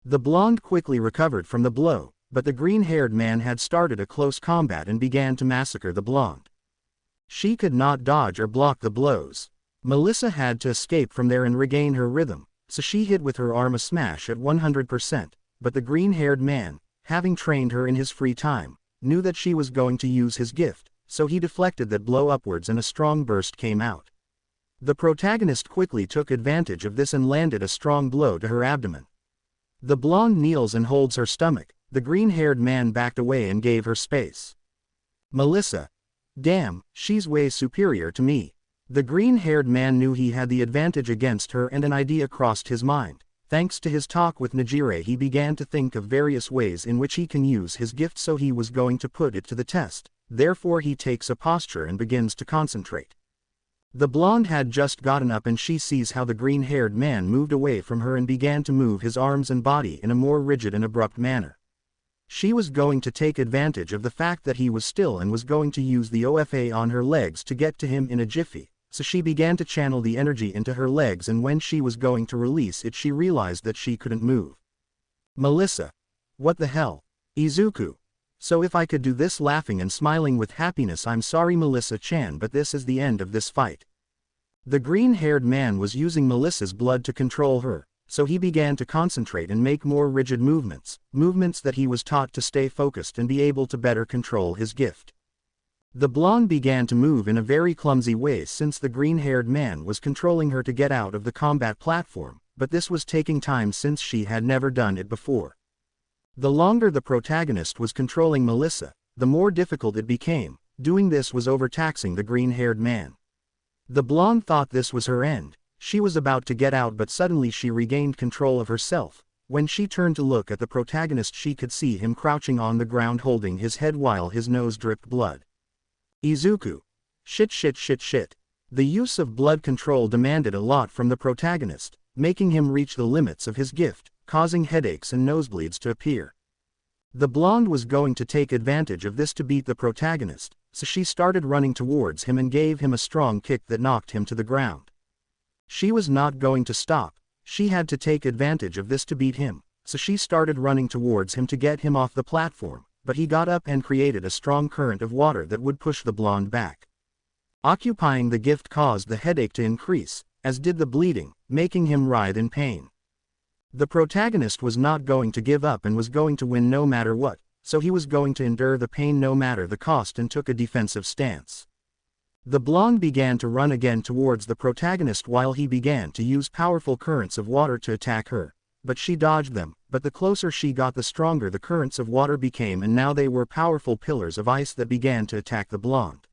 The blonde quickly recovered from the blow, but the green-haired man had started a close combat and began to massacre the blonde. She could not dodge or block the blows. Melissa had to escape from there and regain her rhythm, so she hit with her arm a smash at 100%, but the green-haired man, having trained her in his free time, knew that she was going to use his gift, so he deflected that blow upwards and a strong burst came out. The protagonist quickly took advantage of this and landed a strong blow to her abdomen. The blonde kneels and holds her stomach. The green-haired man backed away and gave her space. Melissa. Damn, she's way superior to me. The green-haired man knew he had the advantage against her and an idea crossed his mind. Thanks to his talk with Najire, he began to think of various ways in which he can use his gift, so he was going to put it to the test. Therefore he takes a posture and begins to concentrate. The blonde had just gotten up and she sees how the green-haired man moved away from her and began to move his arms and body in a more rigid and abrupt manner. She was going to take advantage of the fact that he was still and was going to use the OFA on her legs to get to him in a jiffy, so she began to channel the energy into her legs, and when she was going to release it she realized that she couldn't move. Melissa. What the hell? Izuku. So if I could do this laughing and smiling with happiness, I'm sorry Melissa-chan, but this is the end of this fight. The green-haired man was using Melissa's blood to control her, so he began to concentrate and make more rigid movements that he was taught to stay focused and be able to better control his gift. The blonde began to move in a very clumsy way since the green-haired man was controlling her to get out of the combat platform, but this was taking time since she had never done it before. The longer the protagonist was controlling Melissa, the more difficult it became. Doing this was overtaxing the green-haired man. The blonde thought this was her end. She was about to get out, but suddenly she regained control of herself. When she turned to look at the protagonist, she could see him crouching on the ground holding his head while his nose dripped blood. Izuku. Shit. The use of blood control demanded a lot from the protagonist, making him reach the limits of his gift, causing headaches and nosebleeds to appear. The blonde was going to take advantage of this to beat the protagonist, so she started running towards him and gave him a strong kick that knocked him to the ground. She was not going to stop. She had to take advantage of this to beat him, so she started running towards him to get him off the platform, but he got up and created a strong current of water that would push the blonde back. Occupying the gift caused the headache to increase, as did the bleeding, making him writhe in pain. The protagonist was not going to give up and was going to win no matter what, so he was going to endure the pain no matter the cost and took a defensive stance. The blonde began to run again towards the protagonist while he began to use powerful currents of water to attack her, but she dodged them, but the closer she got the stronger the currents of water became, and now they were powerful pillars of ice that began to attack the blonde.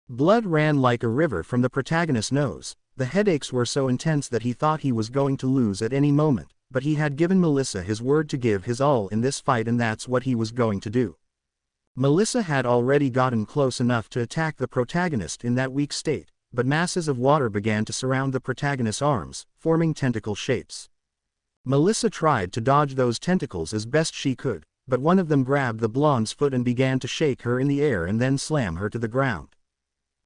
Blood ran like a river from the protagonist's nose. The headaches were so intense that he thought he was going to lose at any moment, but he had given Melissa his word to give his all in this fight, and that's what he was going to do. Melissa had already gotten close enough to attack the protagonist in that weak state, but masses of water began to surround the protagonist's arms, forming tentacle shapes. Melissa tried to dodge those tentacles as best she could, but one of them grabbed the blonde's foot and began to shake her in the air and then slam her to the ground.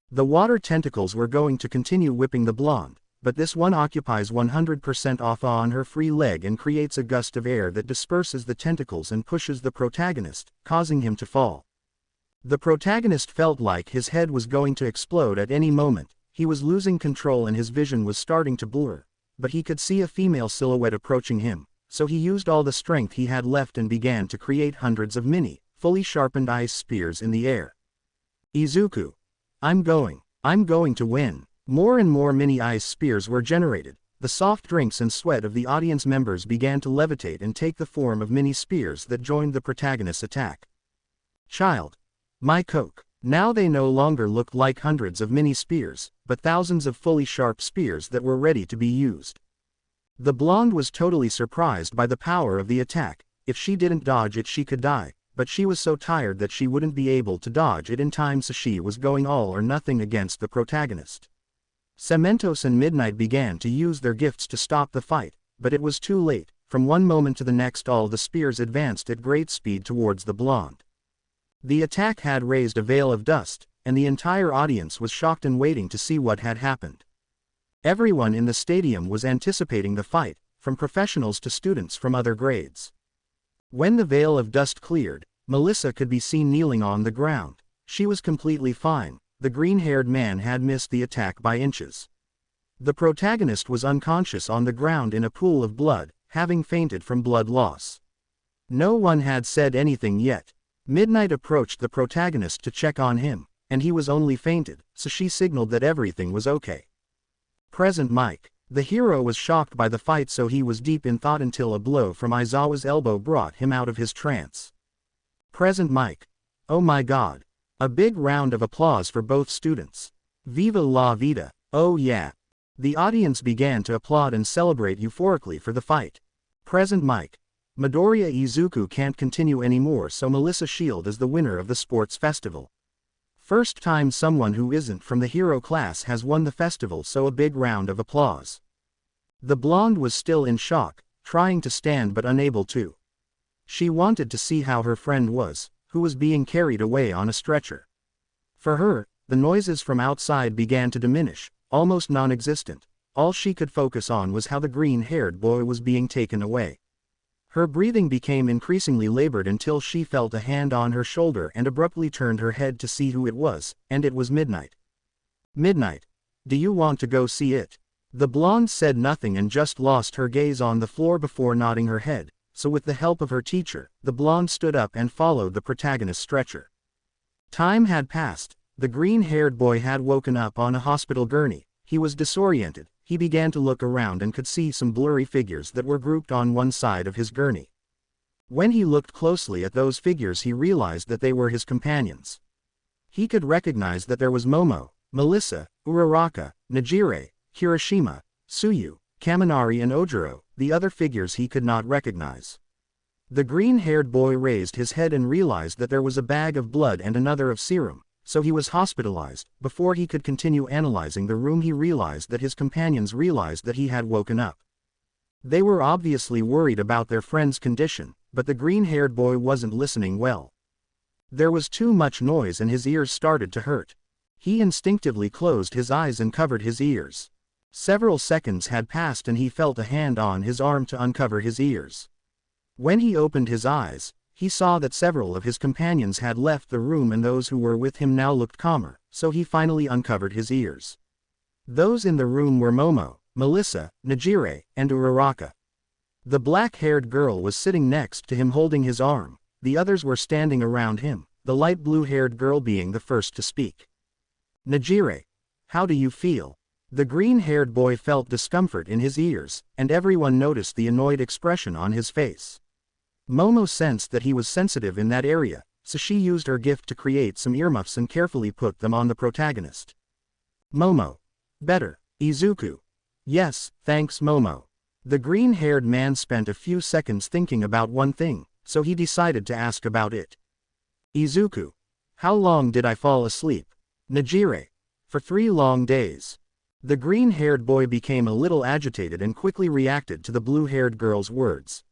The water tentacles were going to continue whipping the blonde, but this one occupies 100% off on her free leg and creates a gust of air that disperses the tentacles and pushes the protagonist, causing him to fall. The protagonist felt like his head was going to explode at any moment. He was losing control and his vision was starting to blur, but he could see a female silhouette approaching him, so he used all the strength he had left and began to create hundreds of mini, fully sharpened ice spears in the air. Izuku. I'm going to win. More and more mini ice spears were generated. The soft drinks and sweat of the audience members began to levitate and take the form of mini spears that joined the protagonist's attack. Child. My coke. Now they no longer looked like hundreds of mini spears, but thousands of fully sharp spears that were ready to be used. The blonde was totally surprised by the power of the attack. If she didn't dodge it, she could die, but she was so tired that she wouldn't be able to dodge it in time, so she was going all or nothing against the protagonist. Cementos and Midnight began to use their gifts to stop the fight, but it was too late. From one moment to the next, all the spears advanced at great speed towards the blonde. The attack had raised a veil of dust, and the entire audience was shocked and waiting to see what had happened. Everyone in the stadium was anticipating the fight, from professionals to students from other grades. When the veil of dust cleared, Melissa could be seen kneeling on the ground. She was completely fine. The green-haired man had missed the attack by inches. The protagonist was unconscious on the ground in a pool of blood, having fainted from blood loss. No one had said anything yet. Midnight approached the protagonist to check on him, and he was only fainted, so she signaled that everything was okay. Present Mike. The hero was shocked by the fight, so he was deep in thought until a blow from Aizawa's elbow brought him out of his trance. Present Mike. Oh my god. A big round of applause for both students. Viva la vida. Oh yeah. The audience began to applaud and celebrate euphorically for the fight. Present Mike. Midoriya Izuku can't continue anymore, so Melissa Shield is the winner of the sports festival. First time someone who isn't from the hero class has won the festival, so a big round of applause. The blonde was still in shock, trying to stand but unable to. She wanted to see how her friend was, who was being carried away on a stretcher. For her, the noises from outside began to diminish, almost non-existent. All she could focus on was how the green-haired boy was being taken away. Her breathing became increasingly labored until she felt a hand on her shoulder and abruptly turned her head to see who it was, and it was Midnight. "Midnight. Do you want to go see it?" The blonde said nothing and just lost her gaze on the floor before nodding her head, so with the help of her teacher, the blonde stood up and followed the protagonist's stretcher. Time had passed. The green-haired boy had woken up on a hospital gurney. He was disoriented. He began to look around and could see some blurry figures that were grouped on one side of his gurney. When he looked closely at those figures, he realized that they were his companions. He could recognize that there was Momo, Melissa, Uraraka, Najire, Kirishima, Tsuyu, Kaminari and Ojiro. The other figures he could not recognize. The green-haired boy raised his head and realized that there was a bag of blood and another of serum, so he was hospitalized. Before he could continue analyzing the room, he realized that his companions realized that he had woken up. They were obviously worried about their friend's condition, but the green-haired boy wasn't listening well. There was too much noise and his ears started to hurt. He instinctively closed his eyes and covered his ears. Several seconds had passed and he felt a hand on his arm to uncover his ears. When he opened his eyes, he saw that several of his companions had left the room and those who were with him now looked calmer, so he finally uncovered his ears. Those in the room were Momo, Melissa, Najire, and Uraraka. The black-haired girl was sitting next to him holding his arm. The others were standing around him, the light blue-haired girl being the first to speak. "Najire, how do you feel?" The green-haired boy felt discomfort in his ears, and everyone noticed the annoyed expression on his face. Momo sensed that he was sensitive in that area, so she used her gift to create some earmuffs and carefully put them on the protagonist. "Momo. Better. Izuku." "Yes, thanks Momo." The green-haired man spent a few seconds thinking about one thing, so he decided to ask about it. "Izuku. How long did I fall asleep?" "Najire. For 3 long days." The green-haired boy became a little agitated and quickly reacted to the blue-haired girl's words.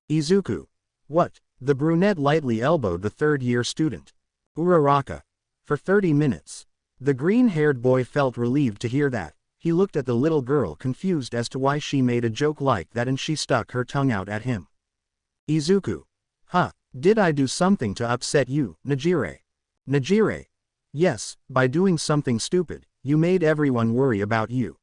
"Izuku. What?" The brunette lightly elbowed the third-year student. "Uraraka. For 30 minutes. The green-haired boy felt relieved to hear that. He looked at the little girl confused as to why she made a joke like that and she stuck her tongue out at him. "Izuku. Huh, did I do something to upset you, Najire?" "Najire. Yes, by doing something stupid. You made everyone worry about you."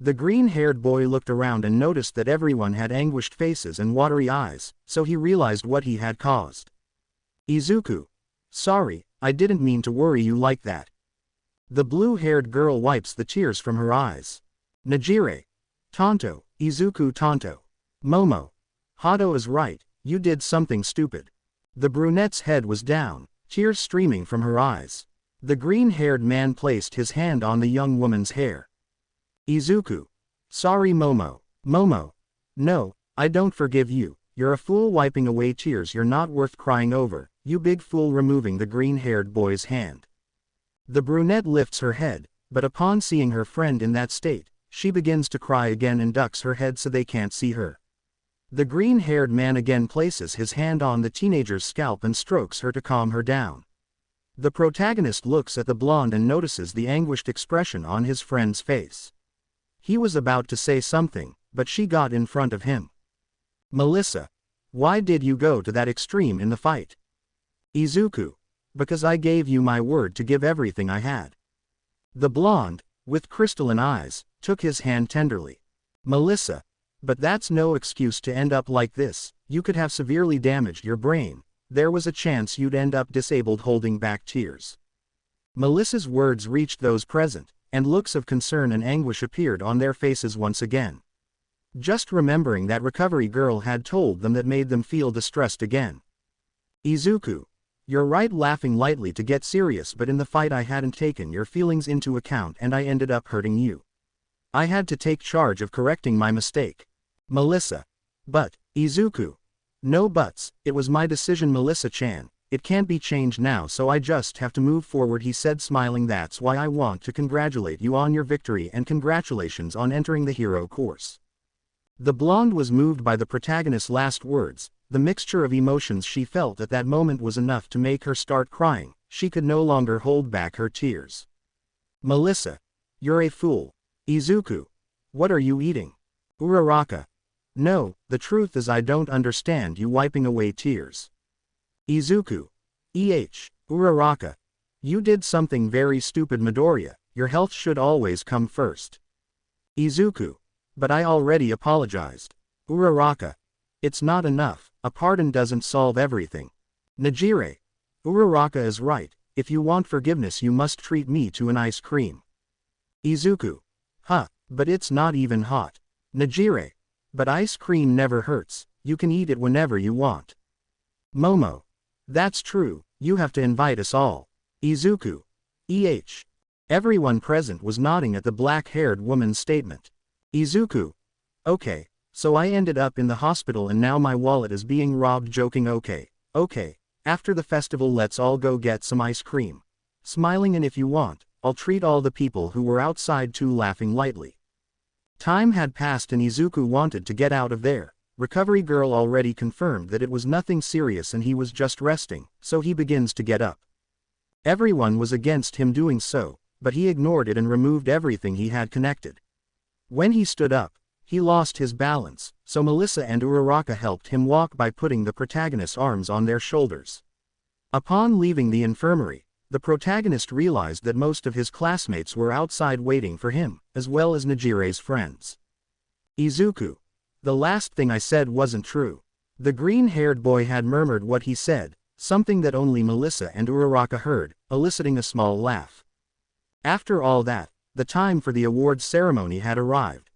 The green-haired boy looked around and noticed that everyone had anguished faces and watery eyes, so he realized what he had caused. "Izuku. Sorry, I didn't mean to worry you like that." The blue-haired girl wipes the tears from her eyes. "Najire. Tonto, Izuku tonto. Momo. Hado is right, you did something stupid." The brunette's head was down, tears streaming from her eyes. The green-haired man placed his hand on the young woman's hair. "Izuku. Sorry Momo." "Momo. No, I don't forgive you. You're a fool." Wiping away tears. "You're not worth crying over, you big fool." Removing the green-haired boy's hand. The brunette lifts her head, but upon seeing her friend in that state, she begins to cry again and ducks her head so they can't see her. The green-haired man again places his hand on the teenager's scalp and strokes her to calm her down. The protagonist looks at the blonde and notices the anguished expression on his friend's face. He was about to say something, but she got in front of him. "Melissa. Why did you go to that extreme in the fight?" "Izuku. Because I gave you my word to give everything I had." The blonde, with crystalline eyes, took his hand tenderly. "Melissa. But that's no excuse to end up like this. You could have severely damaged your brain. There was a chance you'd end up disabled." Holding back tears. Melissa's words reached those present, and looks of concern and anguish appeared on their faces once again. Just remembering that recovery girl had told them that made them feel distressed again. "Izuku. You're right." Laughing lightly to get serious, "but in the fight I hadn't taken your feelings into account and I ended up hurting you. I had to take charge of correcting my mistake." Melissa. "But, Izuku." "No buts, it was my decision Melissa-chan, it can't be changed now so I just have to move forward," he said smiling. "That's why I want to congratulate you on your victory and congratulations on entering the hero course." The blonde was moved by the protagonist's last words. The mixture of emotions she felt at that moment was enough to make her start crying. She could no longer hold back her tears. "Melissa. You're a fool." "Izuku. What are you eating?" "Uraraka. No, the truth is I don't understand you wiping away tears. Izuku. Uraraka. You did something very stupid Midoriya, your health should always come first. Izuku. But I already apologized. Uraraka. It's not enough, a pardon doesn't solve everything. Najire. Uraraka is right, if you want forgiveness you must treat me to an ice cream. Izuku. Huh, but it's not even hot. Najire. But ice cream never hurts, you can eat it whenever you want. Momo. That's true, you have to invite us all. Izuku. Everyone present was nodding at the black-haired woman's statement. Izuku. Okay, so I ended up in the hospital and now my wallet is being robbed joking okay, after the festival let's all go get some ice cream. Smiling and if you want, I'll treat all the people who were outside too laughing lightly. Time had passed and Izuku wanted to get out of there. Recovery girl already confirmed that it was nothing serious and he was just resting, so he begins to get up. Everyone was against him doing so, but he ignored it and removed everything he had connected. When he stood up, he lost his balance, so Melissa and Uraraka helped him walk by putting the protagonist's arms on their shoulders. Upon leaving the infirmary, the protagonist realized that most of his classmates were outside waiting for him, as well as Najire's friends. Izuku. The last thing I said wasn't true. The green-haired boy had murmured what he said, something that only Melissa and Uraraka heard, eliciting a small laugh. After all that, the time for the awards ceremony had arrived.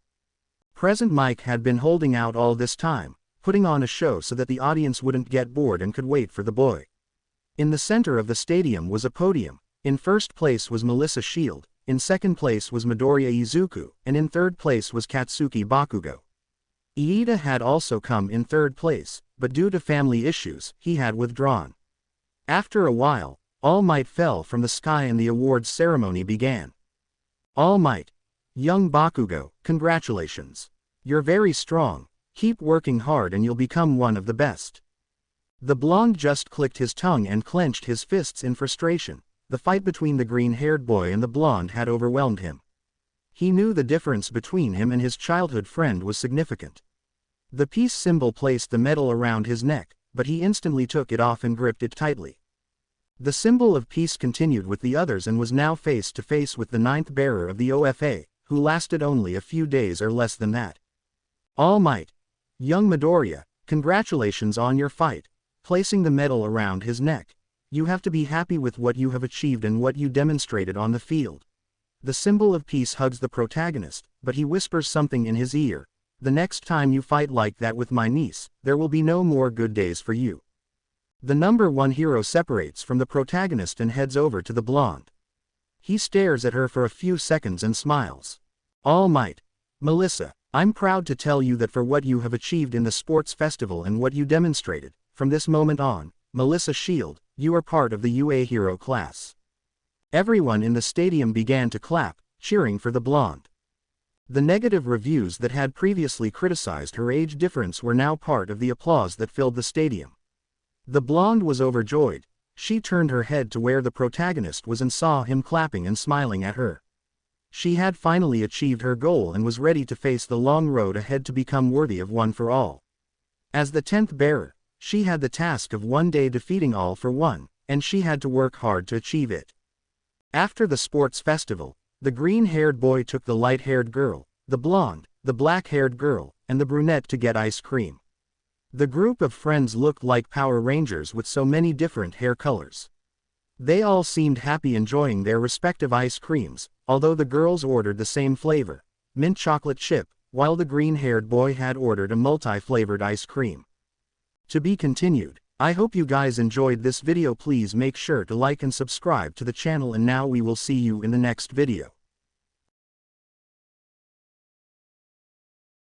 Present Mike had been holding out all this time, putting on a show so that the audience wouldn't get bored and could wait for the boy. In the center of the stadium was a podium. In first place was Melissa Shield, in second place was Midoriya Izuku, and in third place was Katsuki Bakugo. Iida had also come in third place, but due to family issues, he had withdrawn. After a while, All Might fell from the sky and the awards ceremony began. All Might. Young Bakugo, congratulations. You're very strong, keep working hard and you'll become one of the best. The blonde just clicked his tongue and clenched his fists in frustration. The fight between the green-haired boy and the blonde had overwhelmed him. He knew the difference between him and his childhood friend was significant. The peace symbol placed the medal around his neck, but he instantly took it off and gripped it tightly. The symbol of peace continued with the others and was now face to face with the ninth bearer of the OFA, who lasted only a few days or less than that. All Might. Young Midoriya, congratulations on your fight. Placing the medal around his neck. You have to be happy with what you have achieved and what you demonstrated on the field. The symbol of peace hugs the protagonist, but he whispers something in his ear. The next time you fight like that with my niece, there will be no more good days for you. The number one hero separates from the protagonist and heads over to the blonde. He stares at her for a few seconds and smiles. All Might. Melissa, I'm proud to tell you that for what you have achieved in the sports festival and what you demonstrated, from this moment on, Melissa Shield, you are part of the UA hero class. Everyone in the stadium began to clap, cheering for the blonde. The negative reviews that had previously criticized her age difference were now part of the applause that filled the stadium. The blonde was overjoyed. She turned her head to where the protagonist was and saw him clapping and smiling at her. She had finally achieved her goal and was ready to face the long road ahead to become worthy of One for All. As the 10th bearer, she had the task of one day defeating All for One, and she had to work hard to achieve it. After the sports festival, the green-haired boy took the light-haired girl, the blonde, the black-haired girl, and the brunette to get ice cream. The group of friends looked like Power Rangers with so many different hair colors. They all seemed happy enjoying their respective ice creams, although the girls ordered the same flavor, mint chocolate chip, while the green-haired boy had ordered a multi-flavored ice cream. To be continued. I hope you guys enjoyed this video. Please make sure to like and subscribe to the channel and now we will see you in the next video.